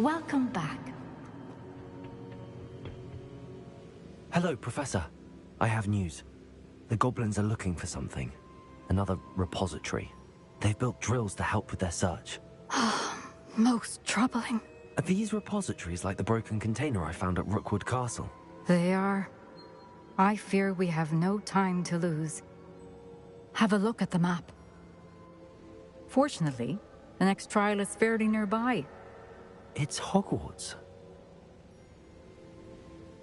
Welcome back. Hello, Professor. I have news. The goblins are looking for something. Another repository. They've built drills to help with their search. Most troubling. Are these repositories like the broken container I found at Rookwood Castle? They are. I fear we have no time to lose. Have a look at the map. Fortunately, the next trial is fairly nearby. It's Hogwarts.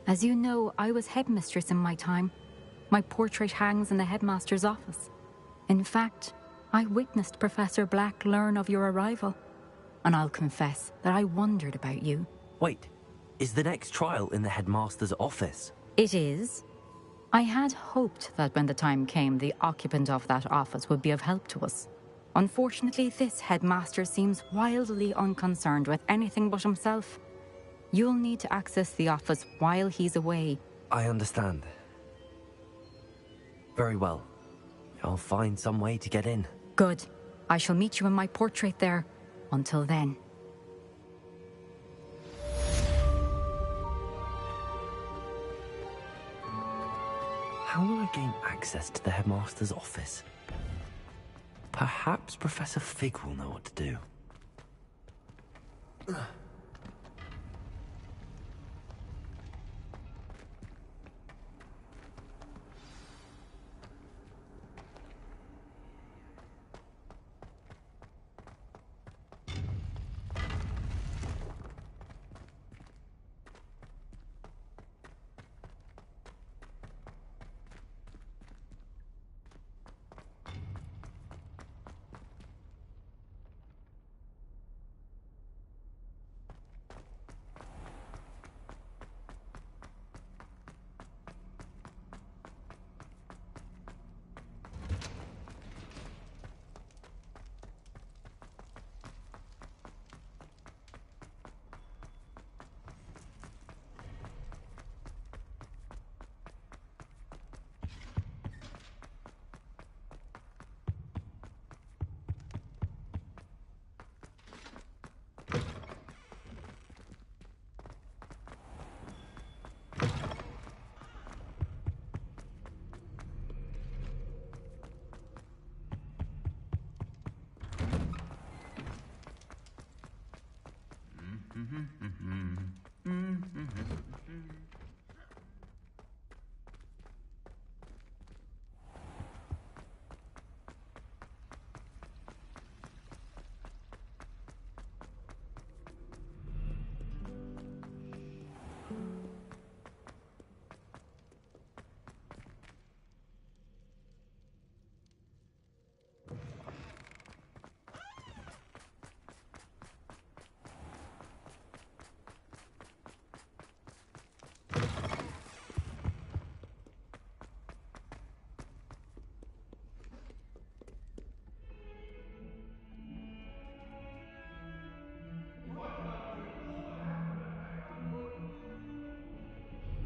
As you know, I was headmistress in my time. My portrait hangs in the headmaster's office. In fact, I witnessed Professor Black learn of your arrival. And I'll confess that I wondered about you. Wait, is the next trial in the headmaster's office? It is. I had hoped that when the time came, the occupant of that office would be of help to us. Unfortunately, this headmaster seems wildly unconcerned with anything but himself. You'll need to access the office while he's away. I understand. Very well. I'll find some way to get in. Good. I shall meet you in my portrait there. Until then. How will I gain access to the headmaster's office? Perhaps Professor Fig will know what to do.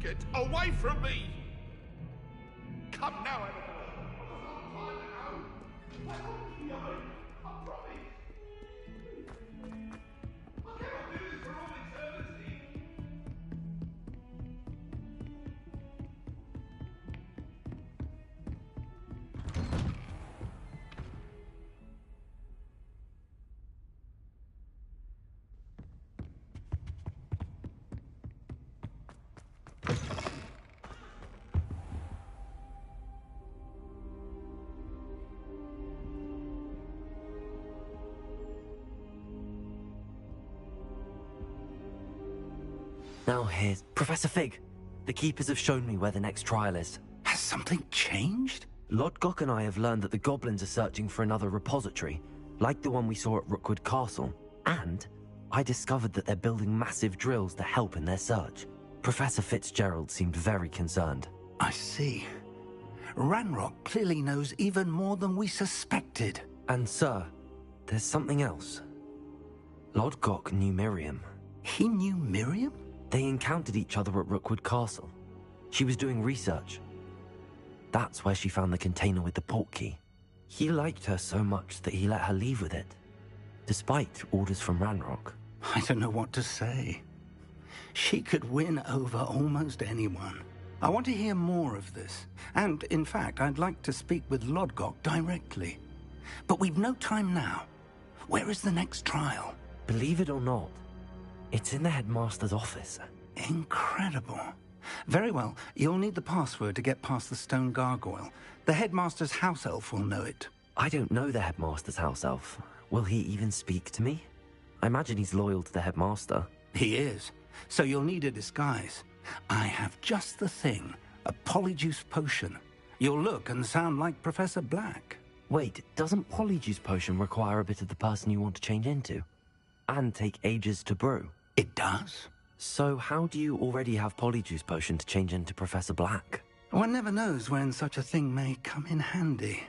Get away from me! Come now, Annabelle. I promise. I cannot do this for all eternity. Now here's Professor Fig. The Keepers have shown me where the next trial is. Has something changed? Lodgok and I have learned that the goblins are searching for another repository, like the one we saw at Rookwood Castle. And I discovered that they're building massive drills to help in their search. Professor Fitzgerald seemed very concerned. I see. Ranrock clearly knows even more than we suspected. And sir, there's something else. Lodgok knew Miriam. He knew Miriam? They encountered each other at Rookwood Castle. She was doing research. That's where she found the container with the portkey. He liked her so much that he let her leave with it, despite orders from Ranrock. I don't know what to say. She could win over almost anyone. I want to hear more of this. And, in fact, I'd like to speak with Lodgok directly. But we've no time now. Where is the next trial? Believe it or not, it's in the headmaster's office. Incredible. Very well. You'll need the password to get past the stone gargoyle. The headmaster's house elf will know it. I don't know the headmaster's house elf. Will he even speak to me? I imagine he's loyal to the headmaster. He is. So you'll need a disguise. I have just the thing. A polyjuice potion. You'll look and sound like Professor Black. Wait, doesn't polyjuice potion require a bit of the person you want to change into? And take ages to brew? It does. So how do you already have polyjuice potion to change into Professor Black? One never knows when such a thing may come in handy.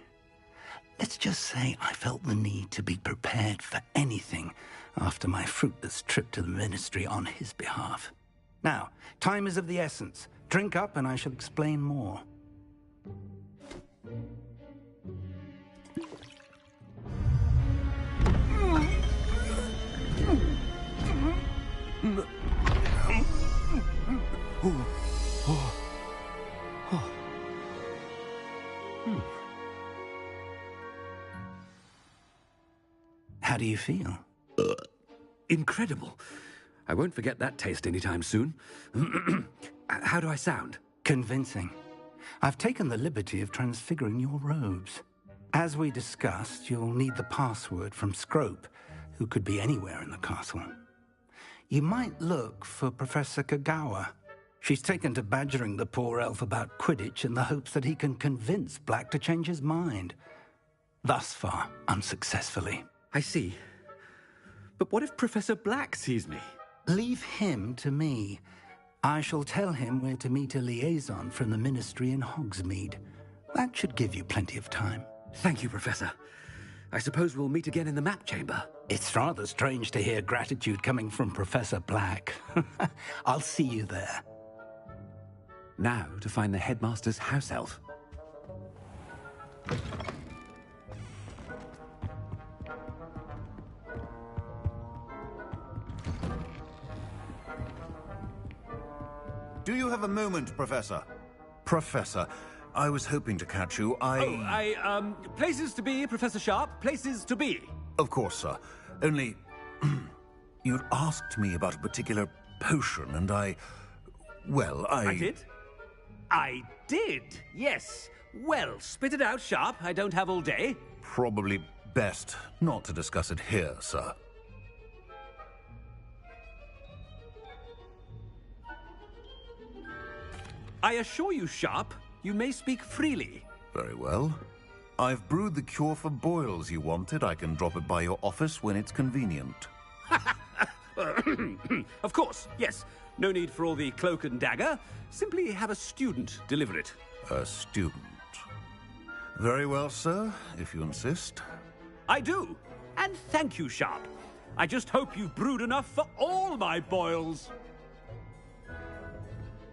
Let's just say I felt the need to be prepared for anything after my fruitless trip to the Ministry on his behalf. Now, time is of the essence. Drink up and I shall explain more. How do you feel? Incredible. I won't forget that taste anytime soon. How do I sound? Convincing. I've taken the liberty of transfiguring your robes. As we discussed, you'll need the password from Scrope, who could be anywhere in the castle. You might look for Professor Kagawa. She's taken to badgering the poor elf about Quidditch in the hopes that he can convince Black to change his mind. Thus far, unsuccessfully. I see. But what if Professor Black sees me? Leave him to me. I shall tell him where to meet a liaison from the Ministry in Hogsmeade. That should give you plenty of time. Thank you, Professor. I suppose we'll meet again in the map chamber. It's rather strange to hear gratitude coming from Professor Black. I'll see you there. Now to find the headmaster's house elf. Do you have a moment, Professor? Professor, I was hoping to catch you. Places to be, Professor Sharp. Places to be. Of course, sir. Only, you'd asked me about a particular potion, and I did? I did, yes. Well, spit it out, Sharp. I don't have all day. Probably best not to discuss it here, sir. I assure you, Sharp, you may speak freely. Very well. I've brewed the cure for boils you wanted. I can drop it by your office when it's convenient. Of course, yes. No need for all the cloak and dagger. Simply have a student deliver it. A student. Very well, sir, if you insist. I do. And thank you, Sharp. I just hope you've brewed enough for all my boils.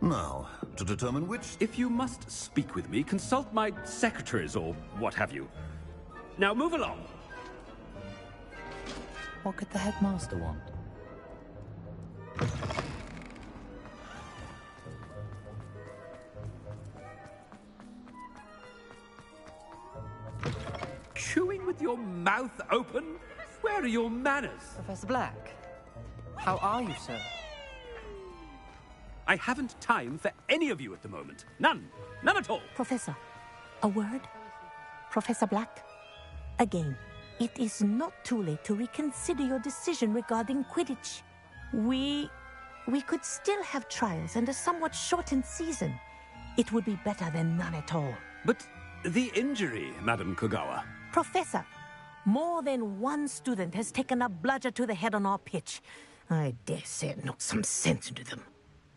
Now, to determine which... If you must speak with me, consult my secretaries or what have you. Now move along. What could the headmaster want? Chewing with your mouth open? Where are your manners? Professor Black, how are you, sir? I haven't time for any of you at the moment. None. None at all. Professor, a word? Professor Black? Again, it is not too late to reconsider your decision regarding Quidditch. We could still have trials and a somewhat shortened season. It would be better than none at all. But the injury, Madam Kogawa. Professor, more than one student has taken a bludger to the head on our pitch. I dare say it knocked some sense into them.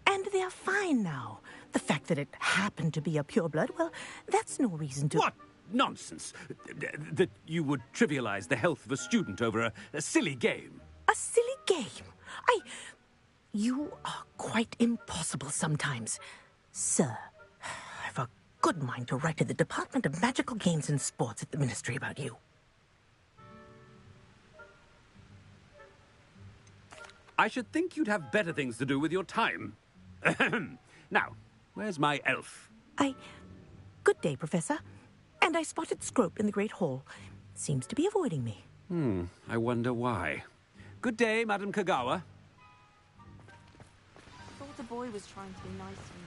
And they're fine now. The fact that it happened to be a pureblood, well, that's no reason to... What nonsense! That you would trivialize the health of a student over a silly game. A silly game? You are quite impossible sometimes. Sir, I've a good mind to write to the Department of Magical Games and Sports at the Ministry about you. I should think you'd have better things to do with your time. Now, where's my elf? Good day, Professor. And I spotted Scrope in the Great Hall. Seems to be avoiding me. I wonder why. Good day, Madam Kagawa. I thought the boy was trying to be nice to me.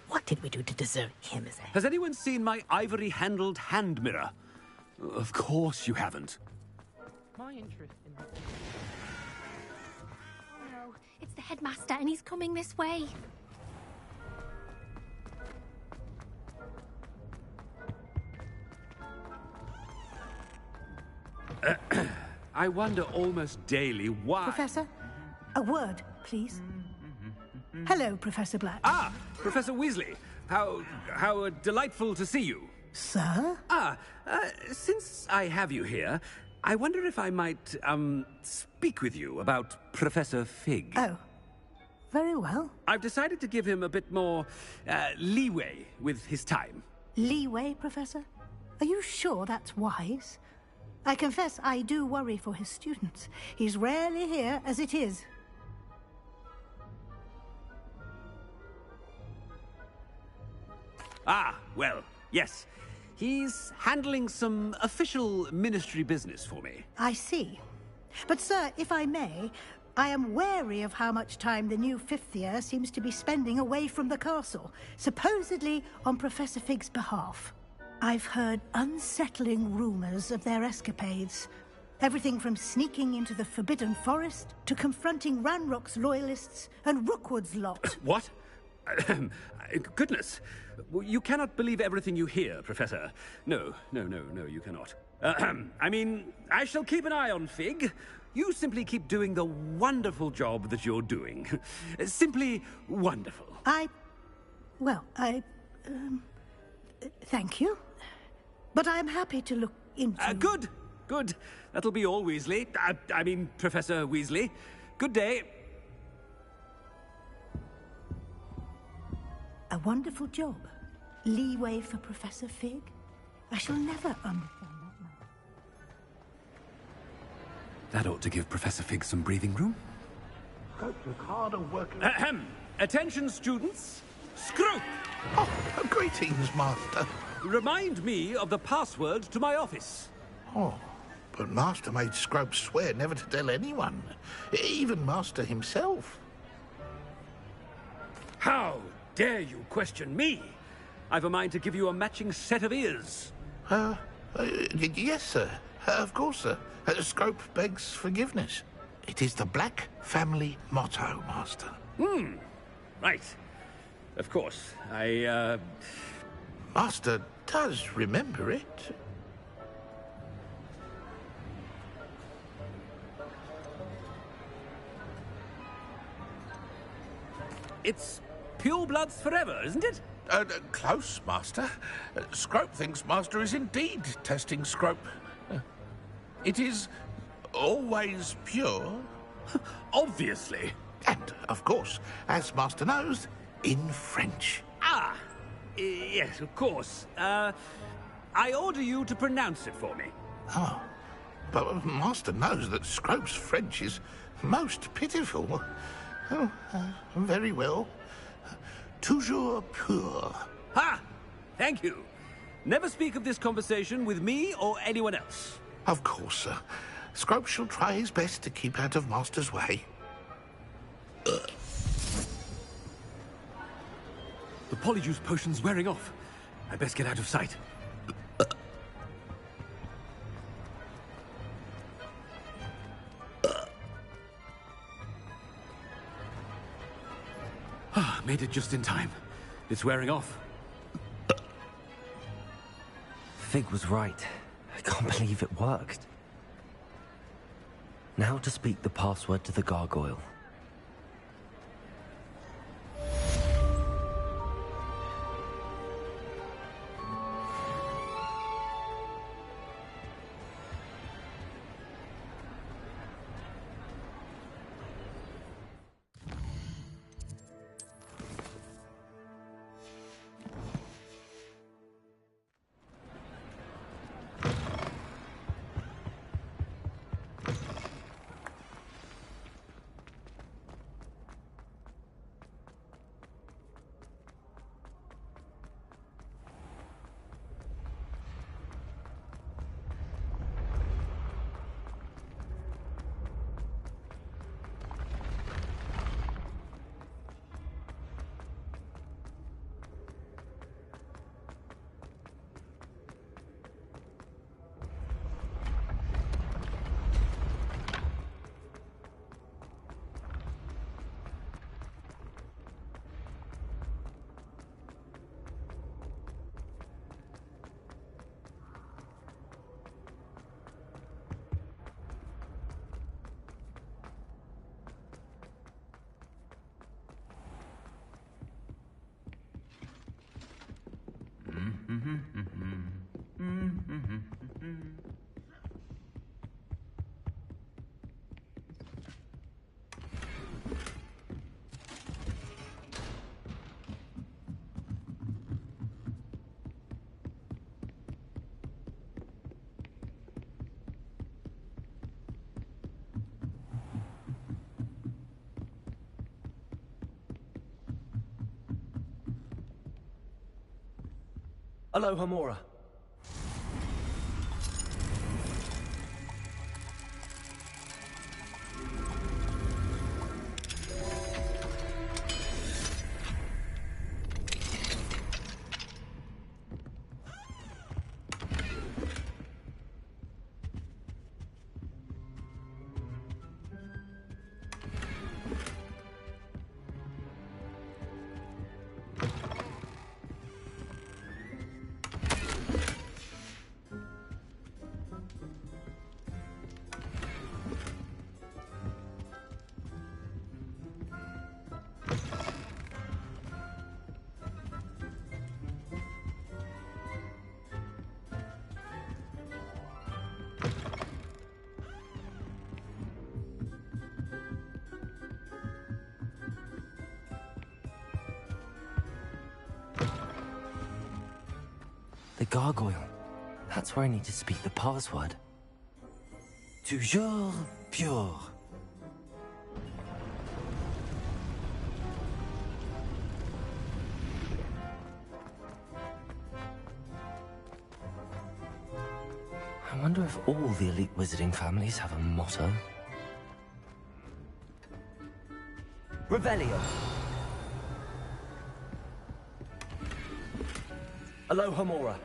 What did we do to deserve him as a... Has anyone seen my ivory-handled hand mirror? Of course you haven't. My interest in... Oh no, it's the headmaster and he's coming this way. I wonder almost daily why... Professor, a word, please. Hello, Professor Black. Ah, Professor Weasley. How delightful to see you. Sir? Since I have you here, I wonder if I might, speak with you about Professor Fig. Oh, very well. I've decided to give him a bit more, leeway with his time. Leeway, Professor? Are you sure that's wise? I confess I do worry for his students. He's rarely here as it is. Ah, well, yes. He's handling some official ministry business for me. I see. But, sir, if I may, I am wary of how much time the new fifth year seems to be spending away from the castle, supposedly on Professor Fig's behalf. I've heard unsettling rumors of their escapades. Everything from sneaking into the Forbidden Forest to confronting Ranrock's loyalists and Rookwood's lot. What? Goodness. You cannot believe everything you hear, Professor. No, you cannot. I mean, I shall keep an eye on Fig. You simply keep doing the wonderful job that you're doing. Simply wonderful. Thank you. But I'm happy to look into... Good. That'll be all, Weasley. I mean, Professor Weasley. Good day. A wonderful job. Leeway for Professor Fig. I shall never understand that man. That ought to give Professor Fig some breathing room. Look harder working. Attention, students. Scrope! Oh, greetings, Master. Remind me of the password to my office. Oh, but Master made Scrope swear never to tell anyone, even Master himself. How dare you question me? I've a mind to give you a matching set of ears. Yes, sir. Of course, sir. Scrope begs forgiveness. It is the Black family motto, Master. Right. Of course. Master does remember it. It's pure bloods forever, isn't it? Close, Master. Scrope thinks Master is indeed testing Scrope. It is always pure. Obviously. And, of course, as Master knows, in French. Yes, of course. I order you to pronounce it for me. Oh, but Master knows that Scrope's French is most pitiful. Oh, very well. Toujours pur. Ha! Thank you. Never speak of this conversation with me or anyone else. Of course, sir. Scrope shall try his best to keep out of Master's way. The Polyjuice potion's wearing off. I best get out of sight. Made it just in time. It's wearing off. Fig was right. I can't believe it worked. Now to speak the password to the gargoyle. Aloha Mora. The gargoyle. That's where I need to speak the password. Toujours pure. I wonder if all the elite wizarding families have a motto. Revelio. Aloha Mora.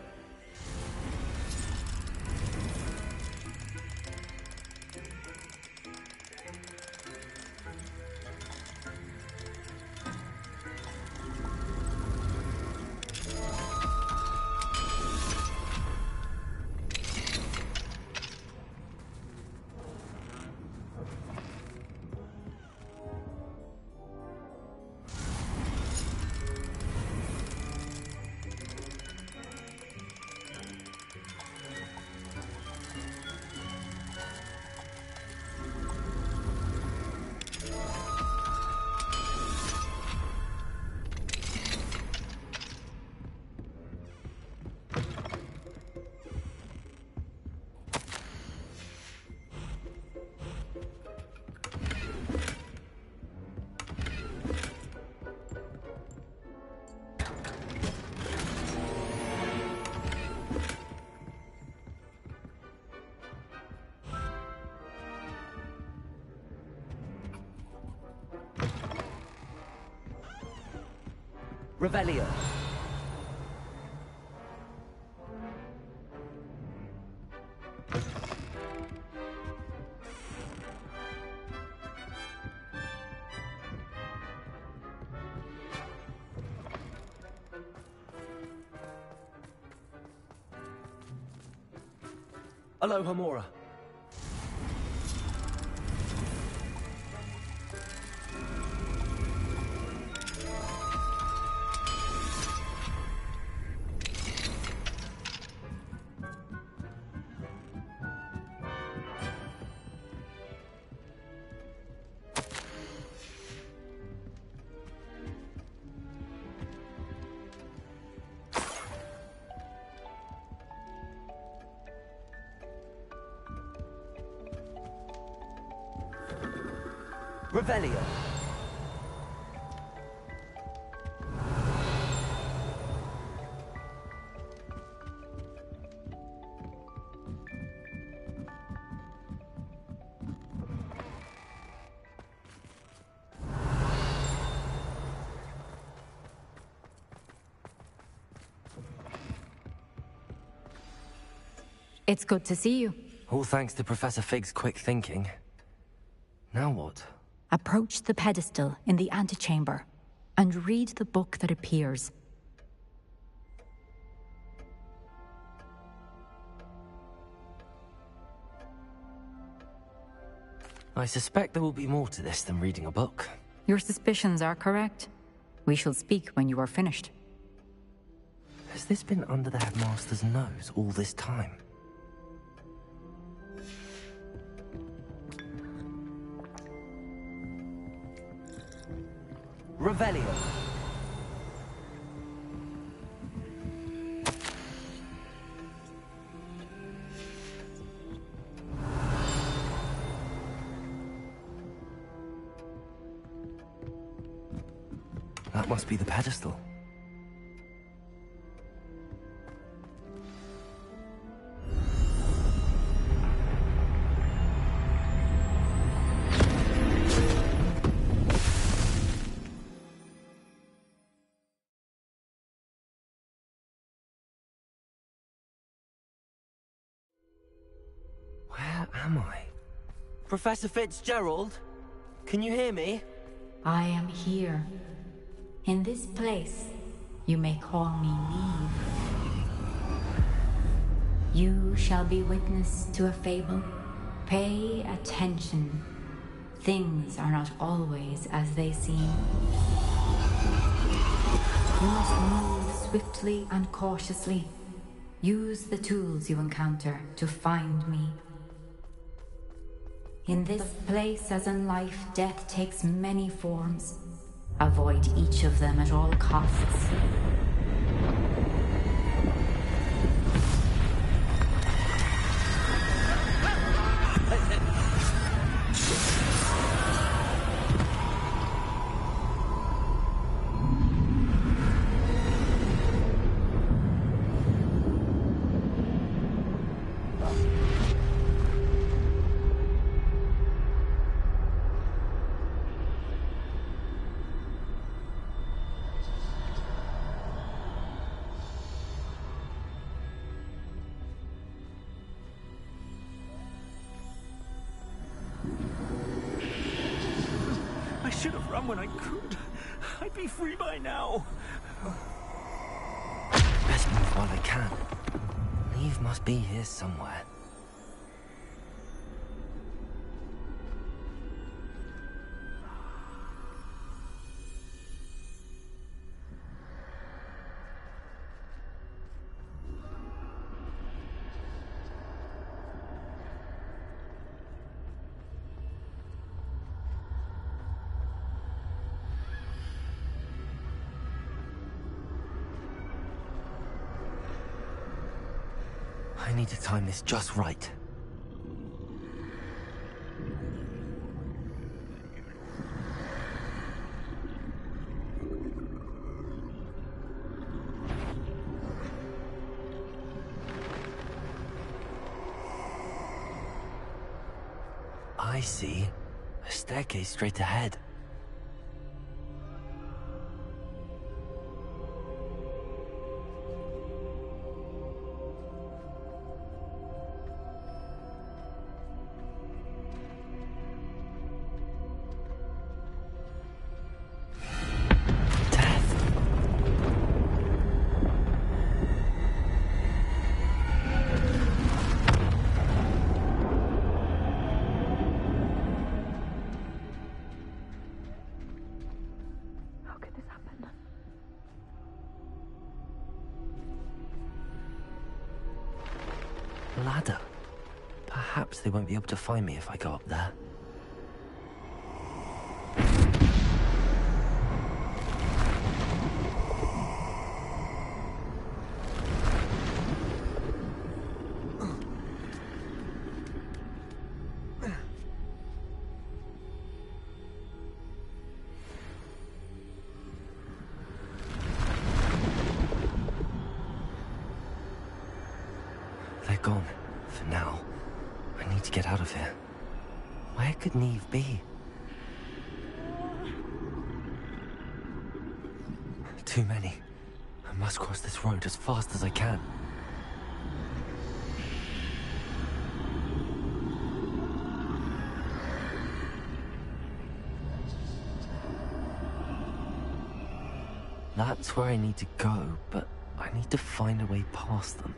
Revelio. Aloha Mora. Revelio. It's good to see you. All thanks to Professor Fig's quick thinking. Now what? Approach the pedestal in the antechamber and read the book that appears. I suspect there will be more to this than reading a book. Your suspicions are correct. We shall speak when you are finished. Has this been under the headmaster's nose all this time? Revelio. That must be the pedestal. am I? Professor Fitzgerald? Can you hear me? I am here. In this place, you may call me Neve. You shall be witness to a fable. Pay attention. Things are not always as they seem. You must move swiftly and cautiously. Use the tools you encounter to find me. In this place, as in life, death takes many forms. Avoid each of them at all costs. I should have run when I could. I'd be free by now. Best move while I can. Neve must be here somewhere. I need to time this just right. I see. A staircase straight ahead. Ladder. Perhaps they won't be able to find me if I go up there. They're gone. For now. I need to get out of here. Where could Neve be? Too many. I must cross this road as fast as I can. That's where I need to go, but I need to find a way past them.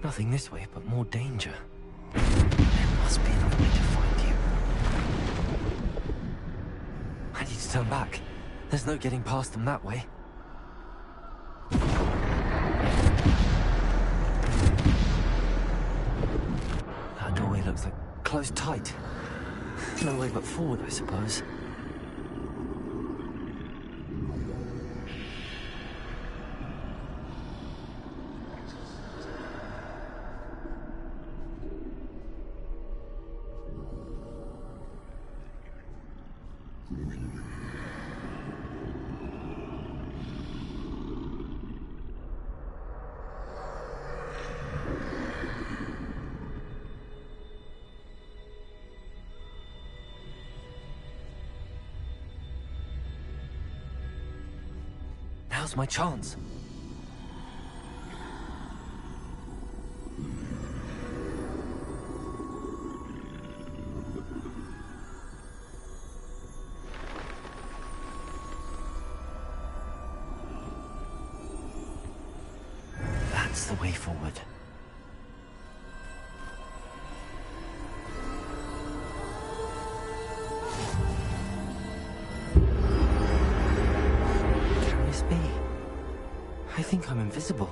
Nothing this way, but more danger. There must be another way to find you. I need to turn back. There's no getting past them that way. That doorway looks like closed tight. No way but forward, I suppose. Now's my chance. That's the way forward. Can this be? I think I'm invisible.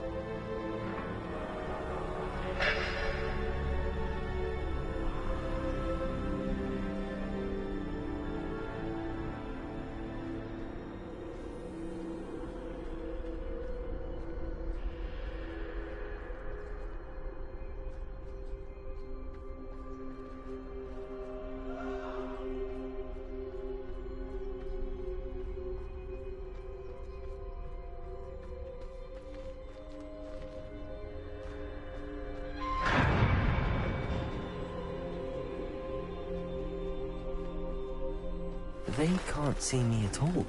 They can't see me at all.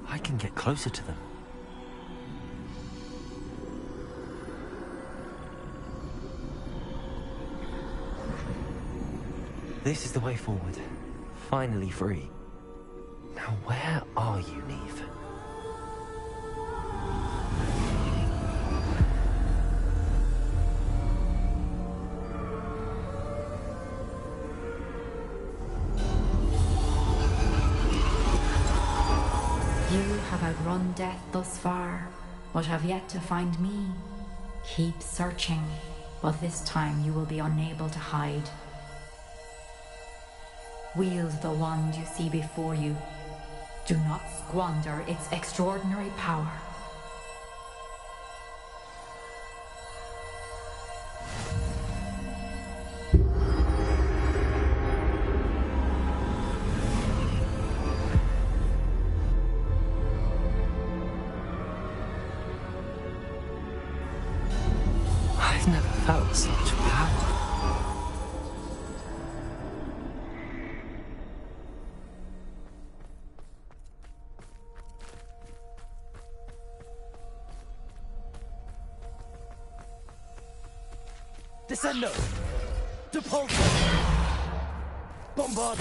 I can get closer to them. This is the way forward. Finally free. Now where are you, Neve? You have outrun death thus far, but have yet to find me. Keep searching, but this time you will be unable to hide. Wield the wand you see before you. Do not squander its extraordinary power. I've never felt such power. Descendo! Depulso! Bombard!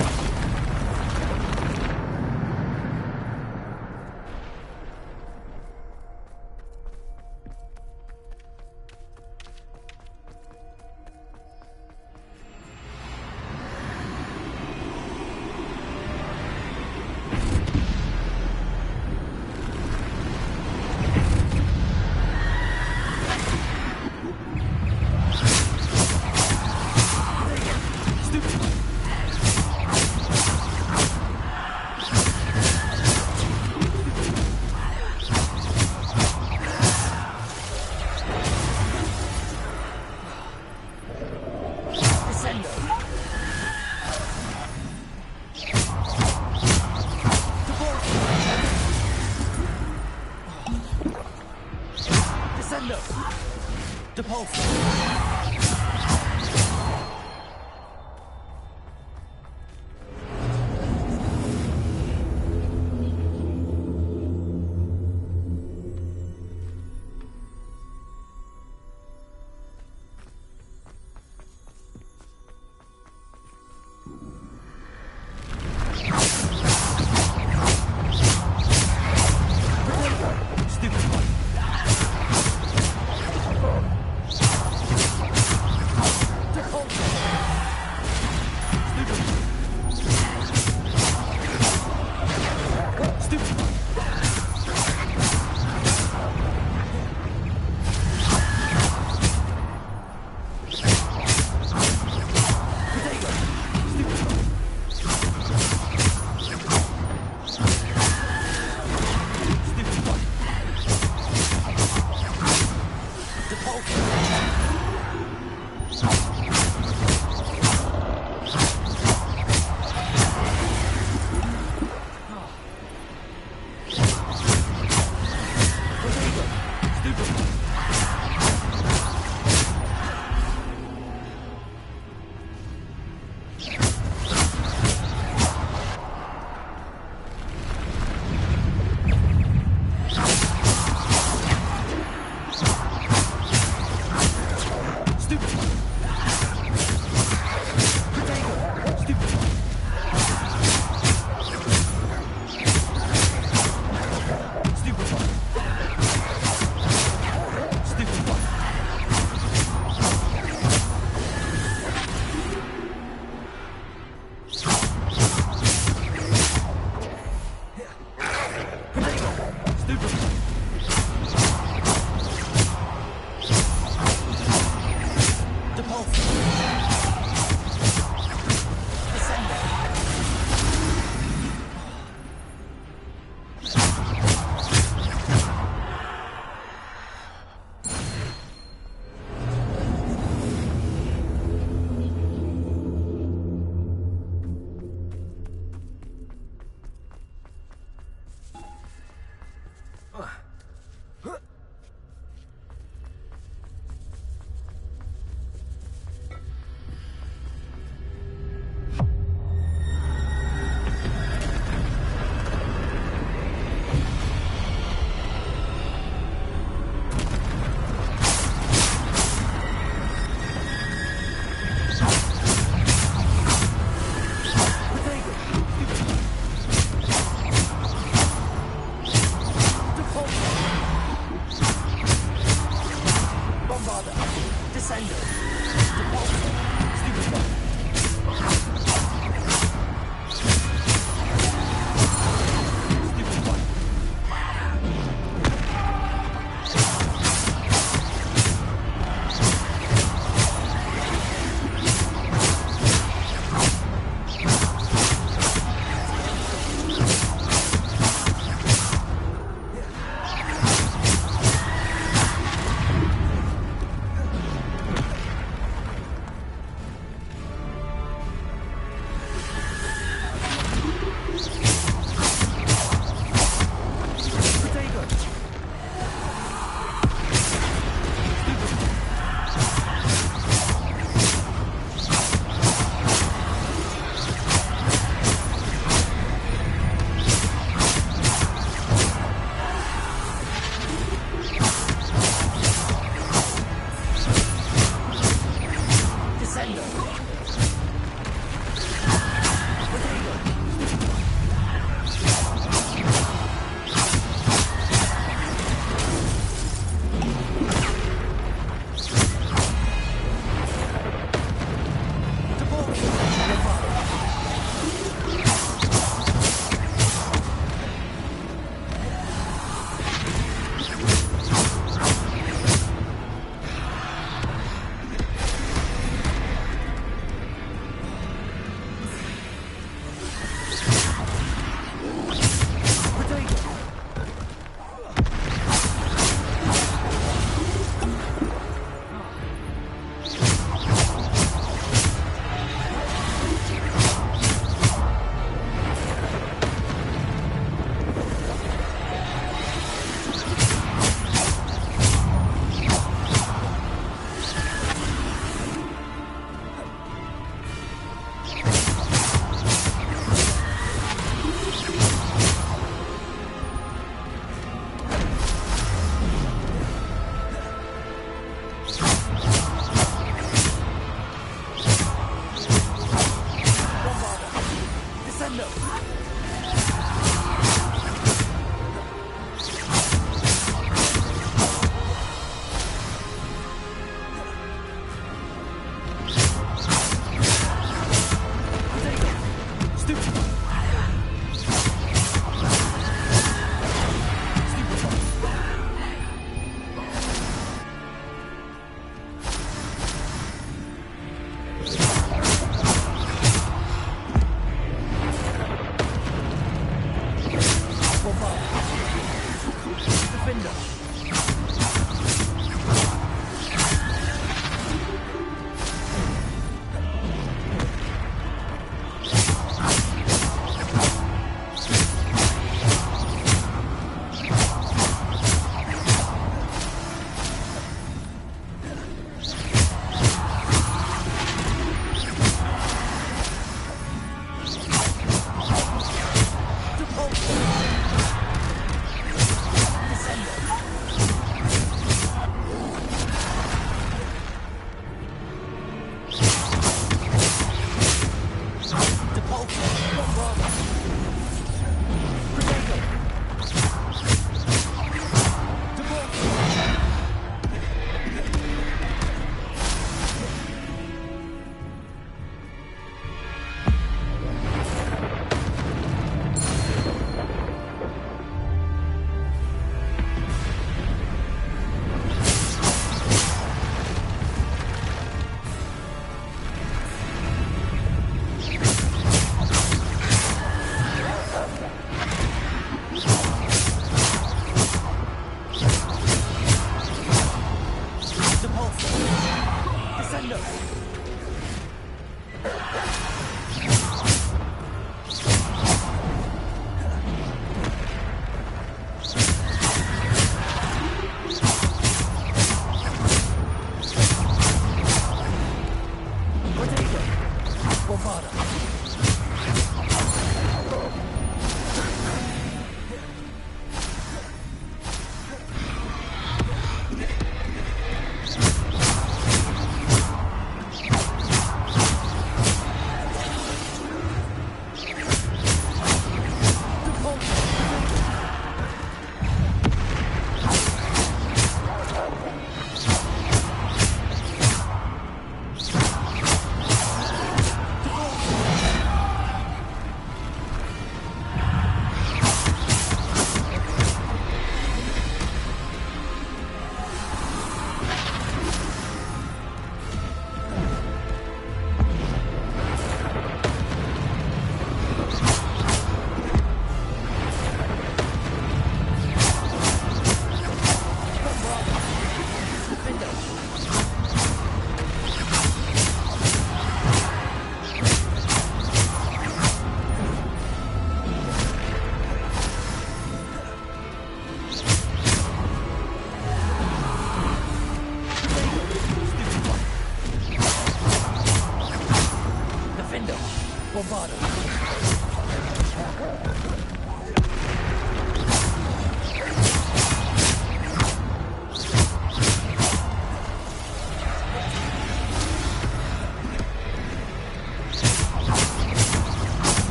Descendo!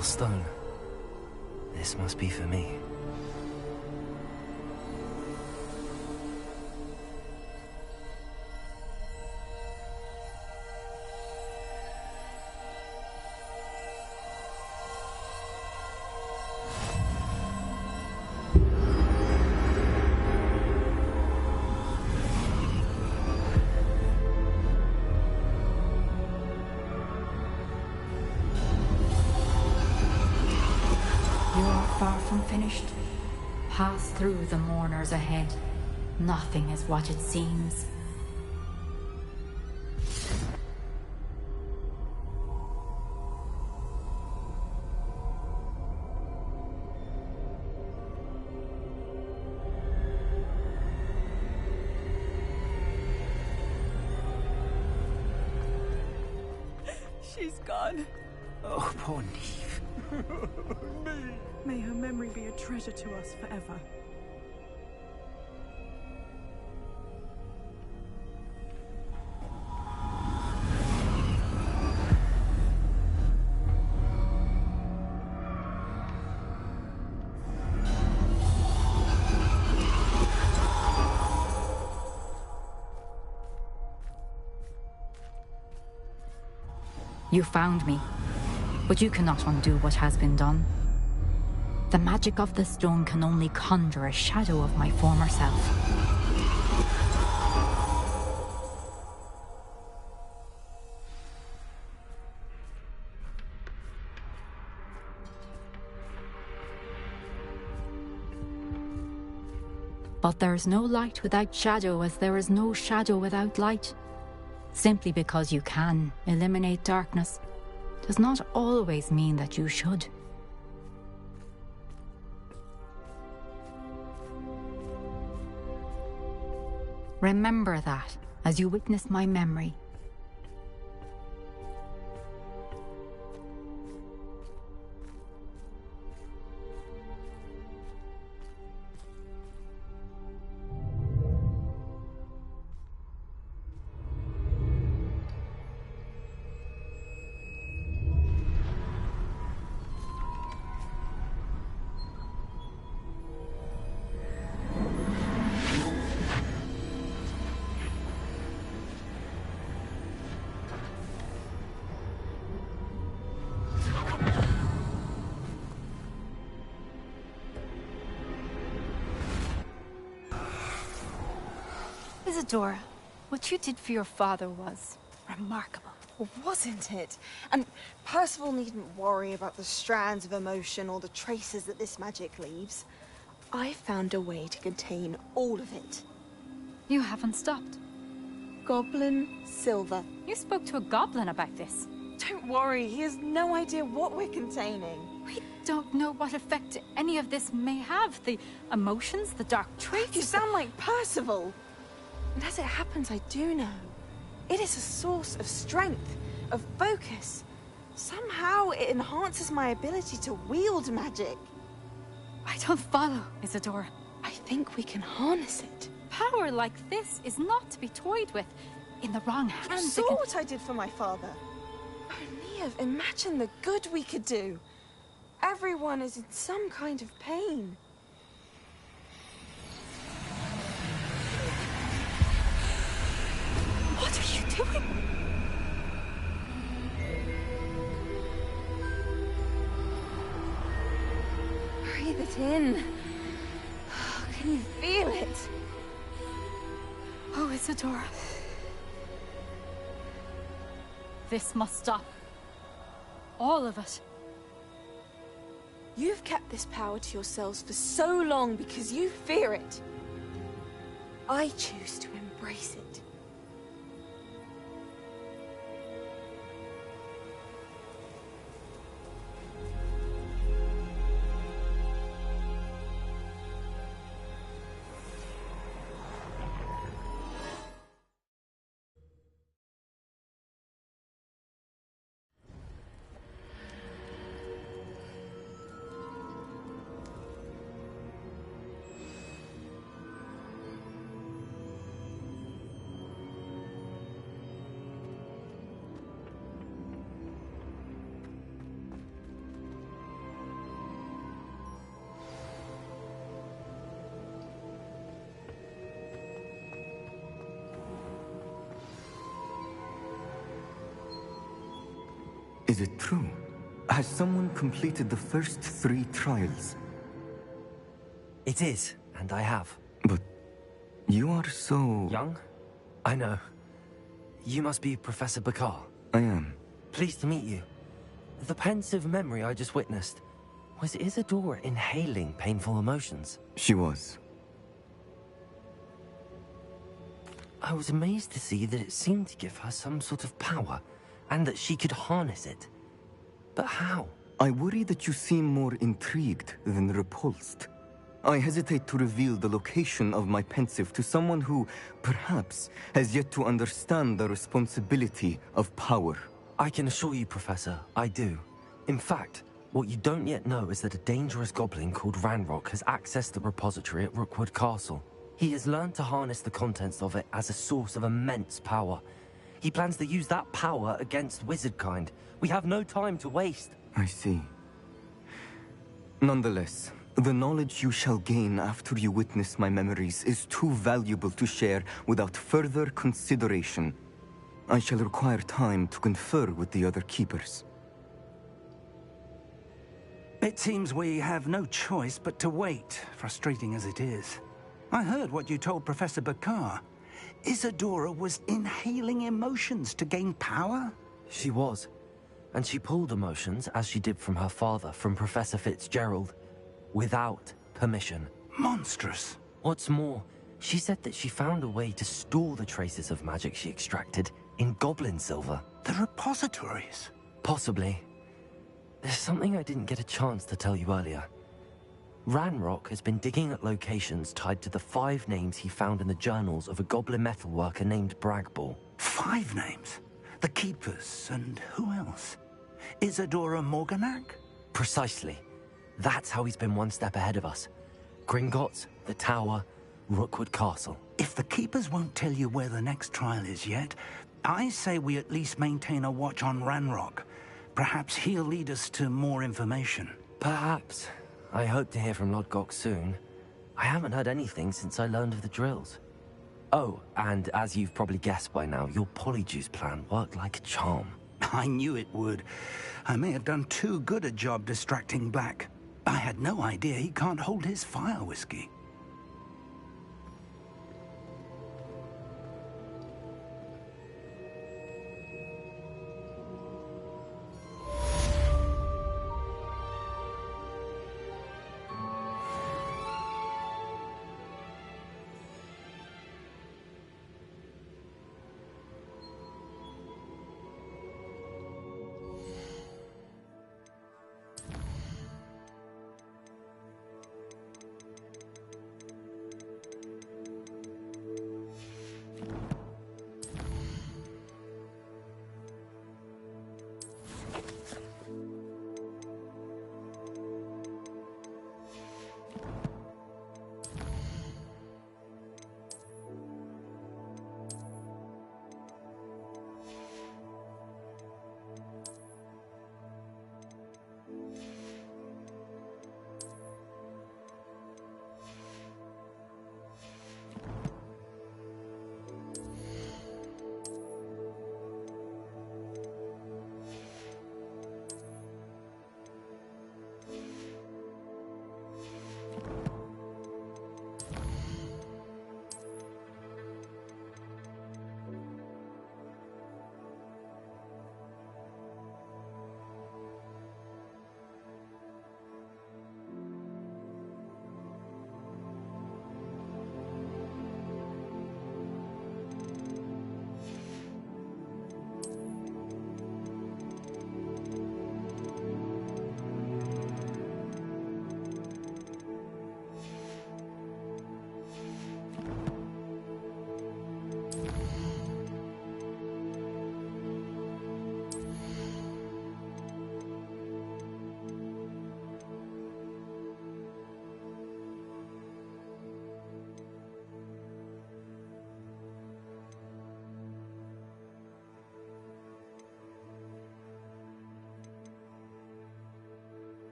Stone. This must be for me. Far from finished. Pass through the mourners ahead. Nothing is what it seems. She's gone. Oh, poor Neve. May her memory be a treasure to us forever. You found me, but you cannot undo what has been done. The magic of the stone can only conjure a shadow of my former self. But there is no light without shadow, as there is no shadow without light. Simply because you can eliminate darkness does not always mean that you should. Remember that as you witness my memory. Isadora, what you did for your father was remarkable. Well, wasn't it? And Percival needn't worry about the strands of emotion or the traces that this magic leaves. I found a way to contain all of it. You haven't stopped. Goblin Silver. You spoke to a goblin about this. Don't worry, he has no idea what we're containing. We don't know what effect any of this may have. The emotions, the dark traits. You sound like Percival. And as it happens, I do know. It is a source of strength, of focus. Somehow it enhances my ability to wield magic. I don't follow, Isadora. I think we can harness it. Power like this is not to be toyed with. In the wrong hands, You saw what I did for my father. Oh, Neve, imagine the good we could do. Everyone is in some kind of pain. What are you doing? Breathe it in. Can you feel it? Oh, Isadora. This must stop. All of it. You've kept this power to yourselves for so long because you fear it. I choose to embrace it. Is it true? Has someone completed the first 3 trials? It is, and I have. But you are so... Young? I know. You must be Professor Bakar. I am. Pleased to meet you. The pensive memory I just witnessed, was Isadora inhaling painful emotions? She was. I was amazed to see that it seemed to give her some sort of power, and that she could harness it. But how? I worry that you seem more intrigued than repulsed. I hesitate to reveal the location of my pensive to someone who, perhaps, has yet to understand the responsibility of power. I can assure you, Professor, I do. In fact, what you don't yet know is that a dangerous goblin called Ranrock has accessed the repository at Rookwood Castle. He has learned to harness the contents of it as a source of immense power. He plans to use that power against wizardkind. We have no time to waste. I see. Nonetheless, the knowledge you shall gain after you witness my memories is too valuable to share without further consideration. I shall require time to confer with the other keepers. It seems we have no choice but to wait, frustrating as it is. I heard what you told Professor Bakar. Isadora was inhaling emotions to gain power? She was. And she pulled emotions, as she did from her father, from Professor Fitzgerald, without permission. Monstrous. What's more, she said that she found a way to store the traces of magic she extracted in goblin silver. The repositories? Possibly. There's something I didn't get a chance to tell you earlier. Ranrock has been digging at locations tied to the 5 names he found in the journals of a goblin metalworker named Bragball. 5 names? The Keepers, and who else? Isadora Morganac? Precisely. That's how he's been one step ahead of us. Gringotts, the Tower, Rookwood Castle. If the Keepers won't tell you where the next trial is yet, I say we at least maintain a watch on Ranrock. Perhaps he'll lead us to more information. Perhaps. I hope to hear from Lodgok soon. I haven't heard anything since I learned of the drills. Oh, and as you've probably guessed by now, your polyjuice plan worked like a charm. I knew it would. I may have done too good a job distracting Black. I had no idea he can't hold his fire whiskey.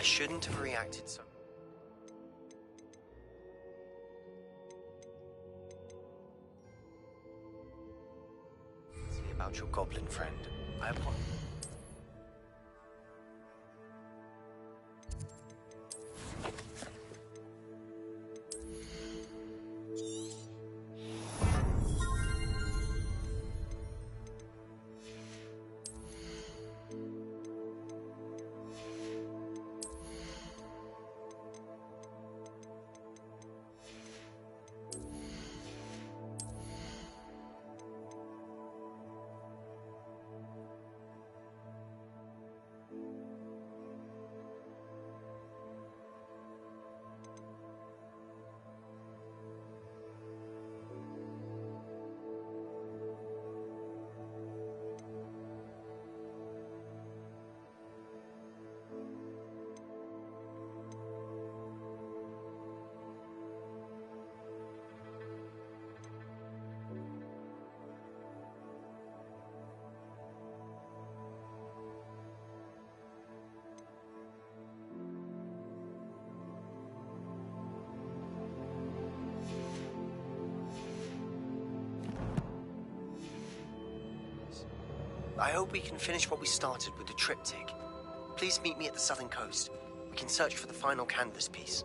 shouldn't have reacted so. About your goblin friend. I apologize. I hope we can finish what we started with the triptych. Please meet me at the southern coast. We can search for the final canvas piece.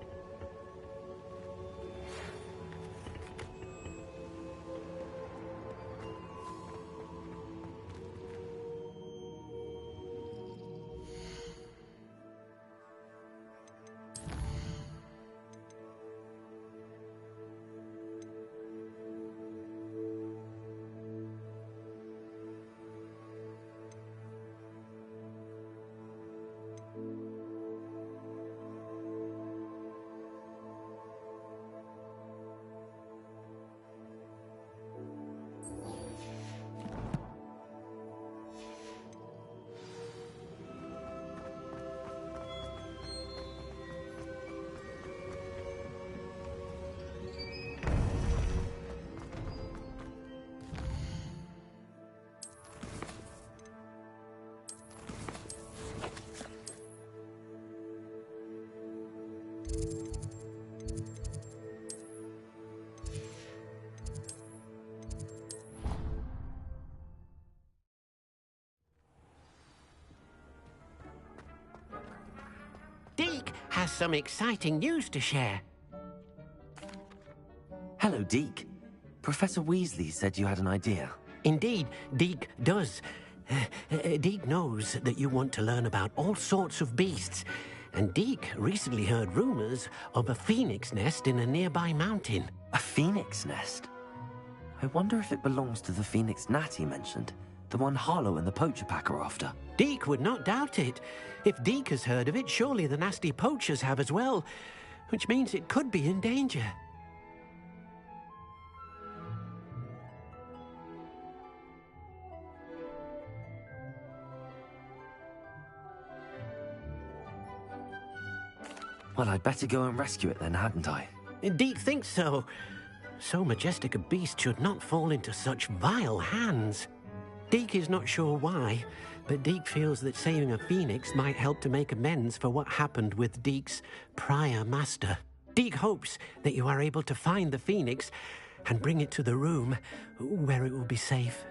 Deke has some exciting news to share. Hello, Deke. Professor Weasley said you had an idea. Indeed, Deke does. Deke knows that you want to learn about all sorts of beasts, and Deke recently heard rumors of a phoenix nest in a nearby mountain. A phoenix nest? I wonder if it belongs to the phoenix gnat he mentioned, the one Harlow and the poacher pack are after. Deke would not doubt it. If Deke has heard of it, surely the nasty poachers have as well, which means it could be in danger. Well, I'd better go and rescue it then, hadn't I? Deke thinks so. So majestic a beast should not fall into such vile hands. Deke is not sure why, but Deke feels that saving a phoenix might help to make amends for what happened with Deke's prior master. Deke hopes that you are able to find the phoenix and bring it to the room where it will be safe.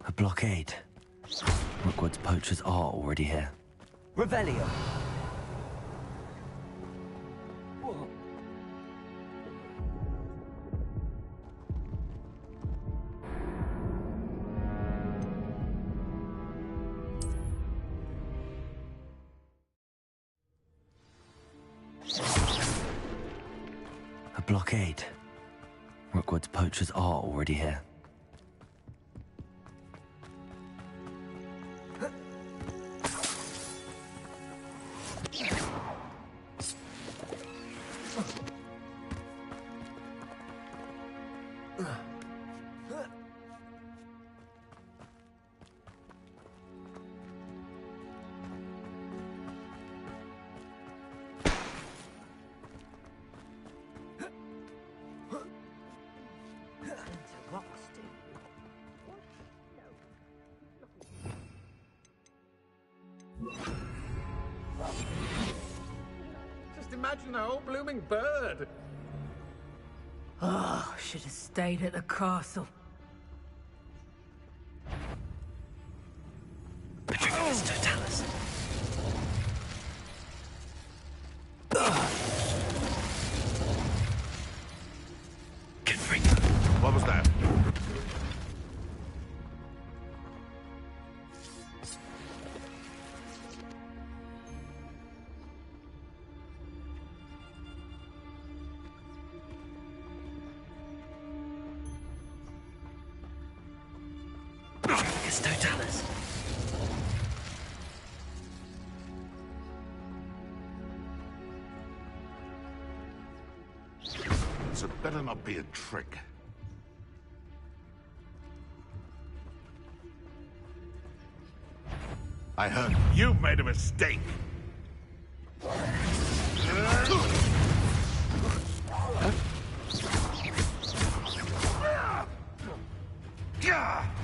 A blockade. Rookwood's poachers are already here. Revelio. A blockade. Rookwood's poachers are already here. Just imagine a whole blooming bird. Oh, should have stayed at the castle. Patricius Totalis. What was that? Patricius Totalis. So it better not be a trick. I heard you made a mistake.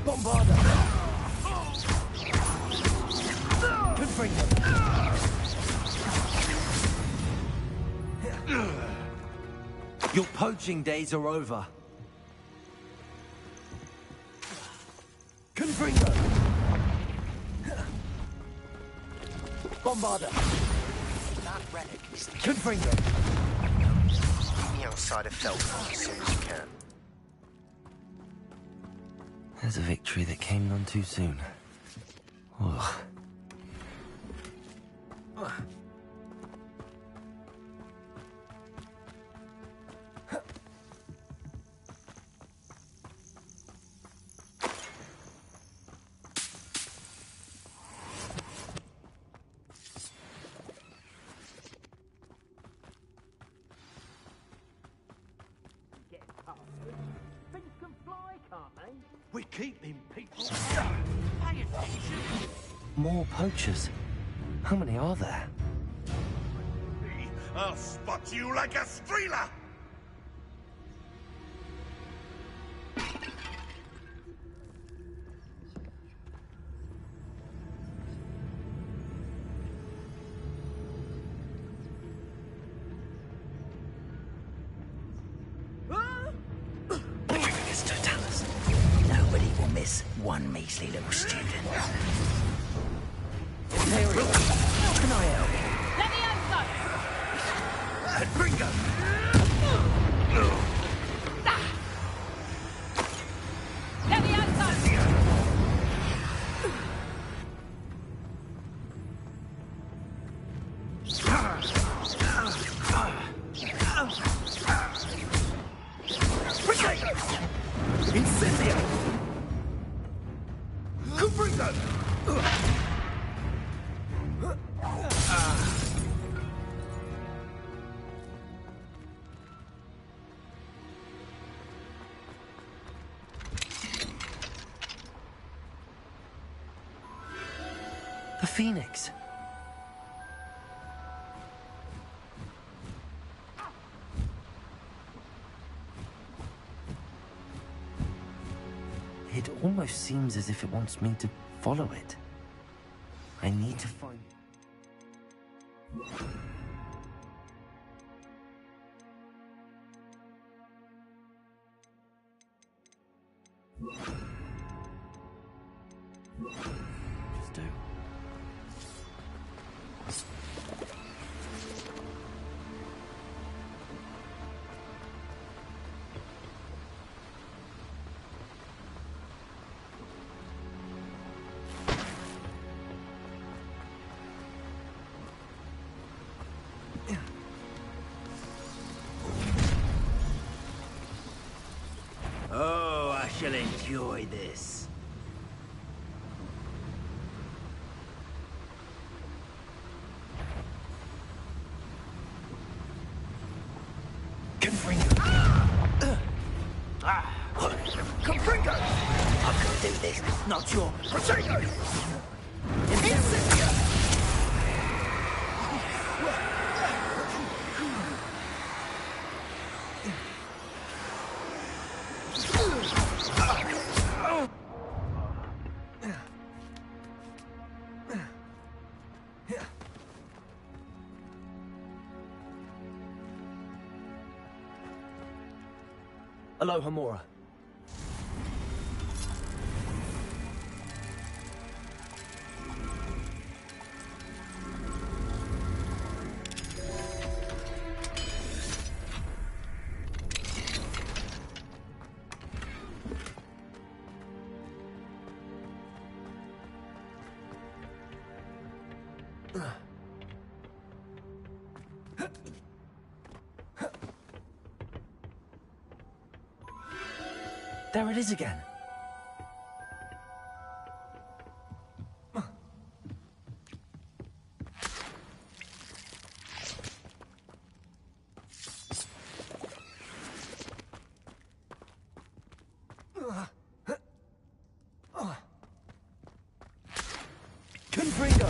Bombarda. Confringo. Your poaching days are over. Confringo. Bombarda. That relic is the Confringo. Meet me outside of Felton as soon as you can. There's a victory that came none too soon. Ugh. We're keeping people. Pay attention. More poachers. How many are there? I'll spot you like a streeler! Nobody will miss one measly little student. Imperial, how can I help? Bringo! Incendio! Cubrigo! The Phoenix. It almost seems as if it wants me to follow it. I need to find... Just do. Oh, I shall enjoy this. Confringo! Confringo! I can do this, not your potato! Incendio! Aloha Mora. There it is again. Confringo!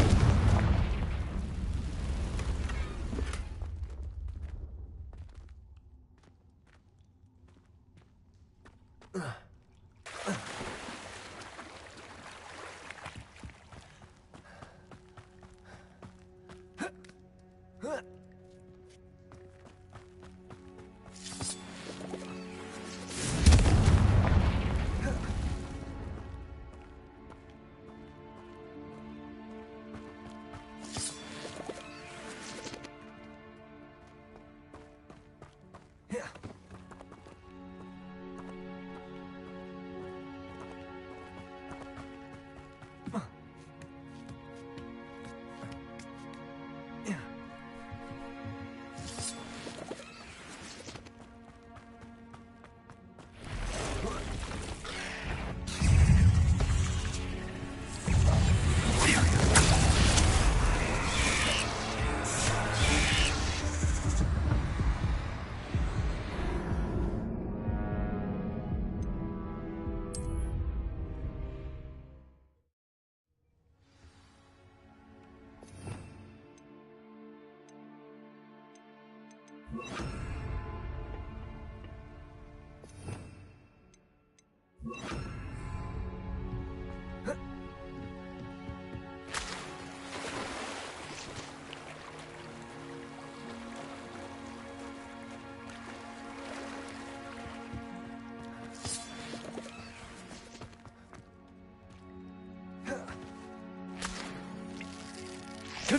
Good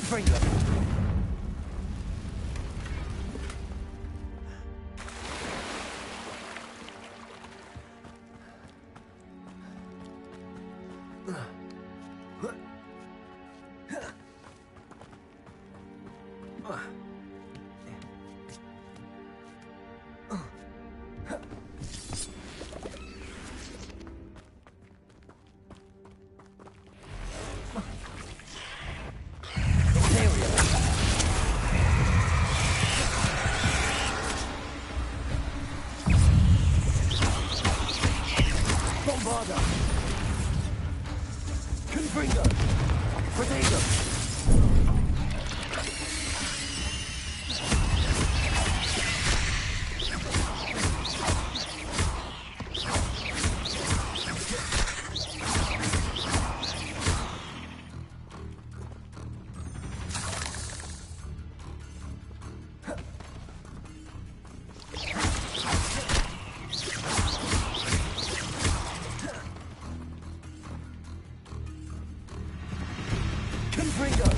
finger.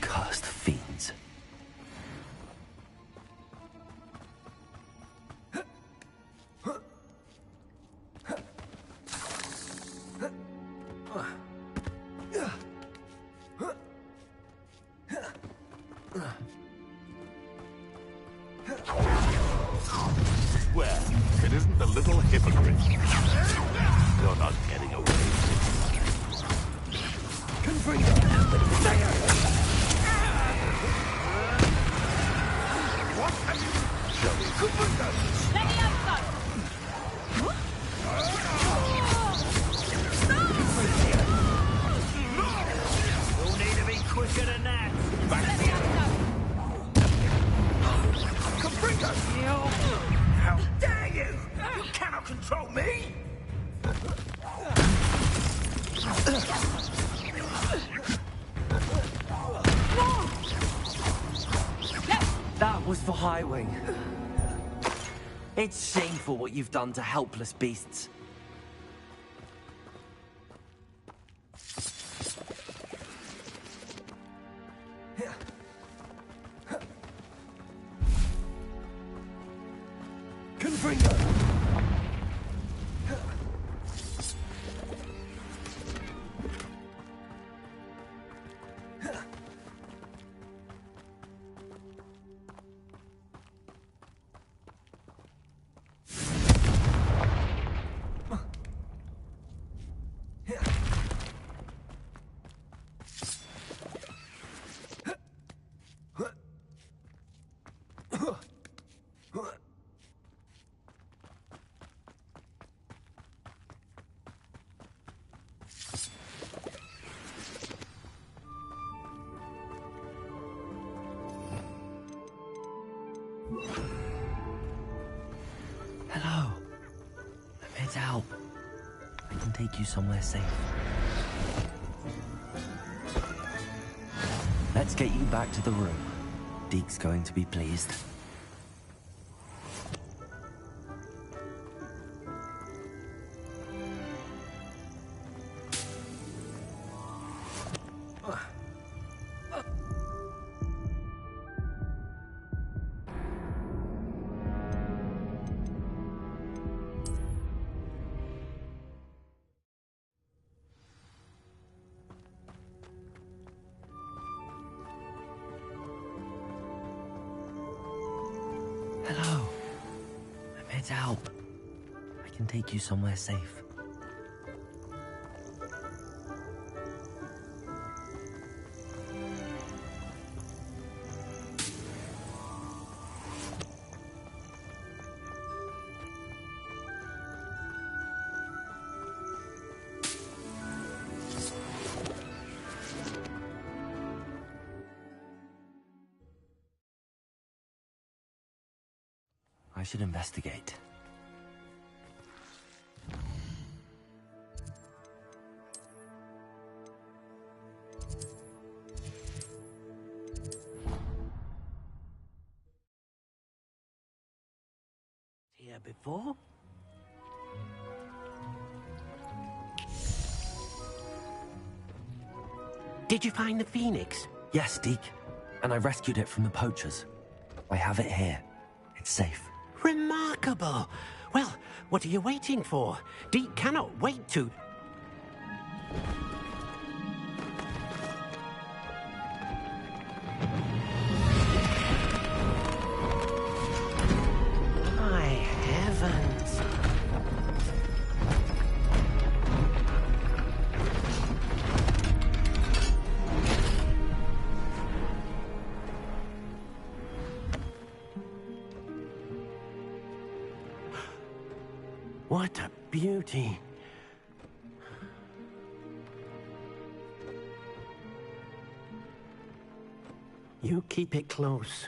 Cursed fiends. Swear, it isn't the little hypocrite. You're not getting away. What have you... Show me. Let me have some! You'll need to be quicker than that. Let me have How dare you! You cannot control me! That was for Highwing. It's shameful what you've done to helpless beasts. Hello. I'm here to help. I can take you somewhere safe. Let's get you back to the room. Deke's going to be pleased. Hello. I'm here to help. I can take you somewhere safe. I should investigate. Here before? Did you find the phoenix? Yes, Deke. And I rescued it from the poachers. I have it here. It's safe. Remarkable! Well, what are you waiting for? Deke cannot wait to... My heavens! What a beauty! You keep it close.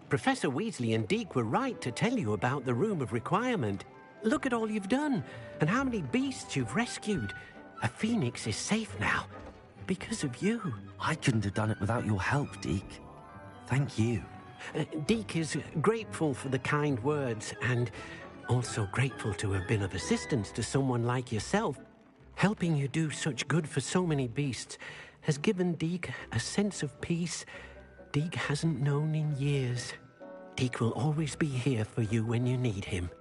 Professor Weasley and Deke were right to tell you about the Room of Requirement. Look at all you've done, and how many beasts you've rescued. A phoenix is safe now, because of you. I couldn't have done it without your help, Deke. Thank you. Deke is grateful for the kind words, and also grateful to have been of assistance to someone like yourself. Helping you do such good for so many beasts has given Deke a sense of peace Deke hasn't known in years. Deke will always be here for you when you need him.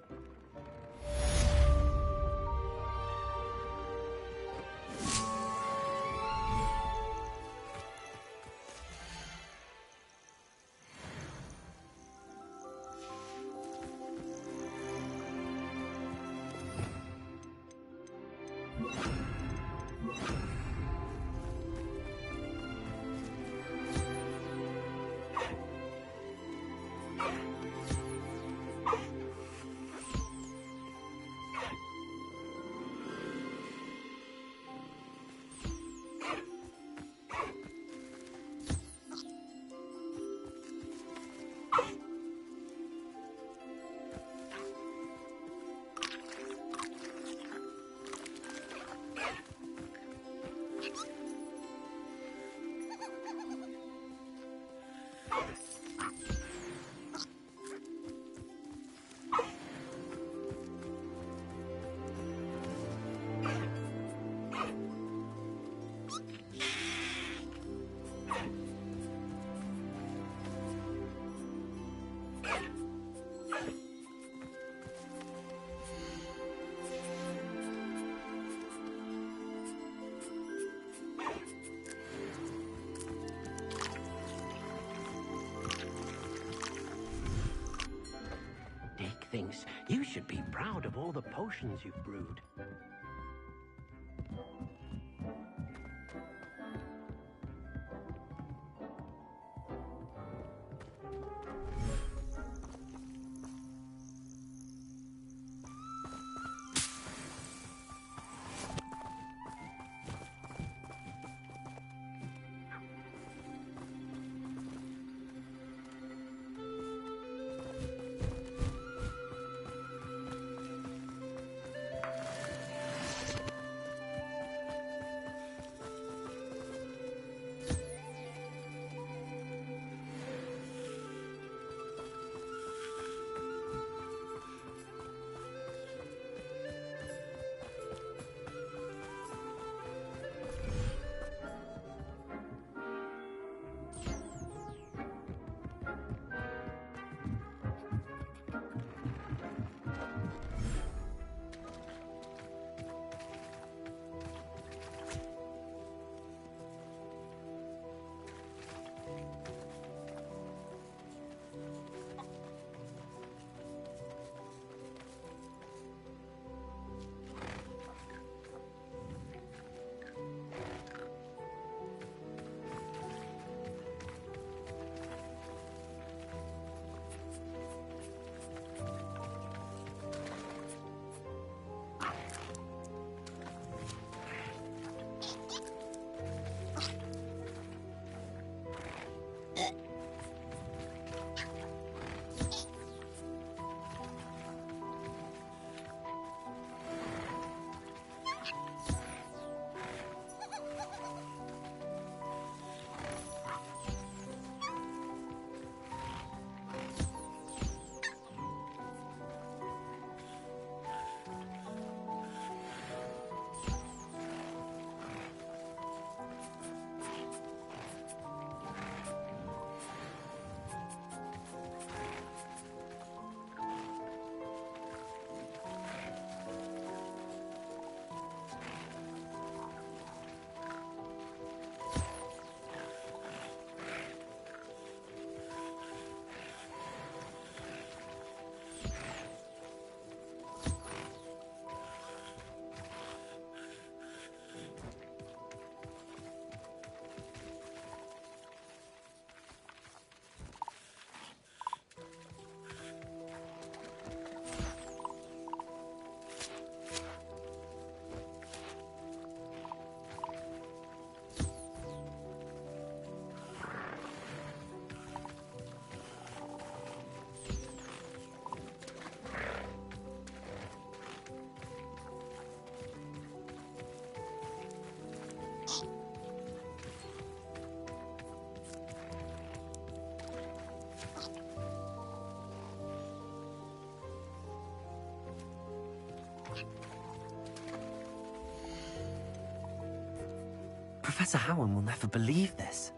Deke thinks you should be proud of all the potions you've brewed. Professor Howard will never believe this.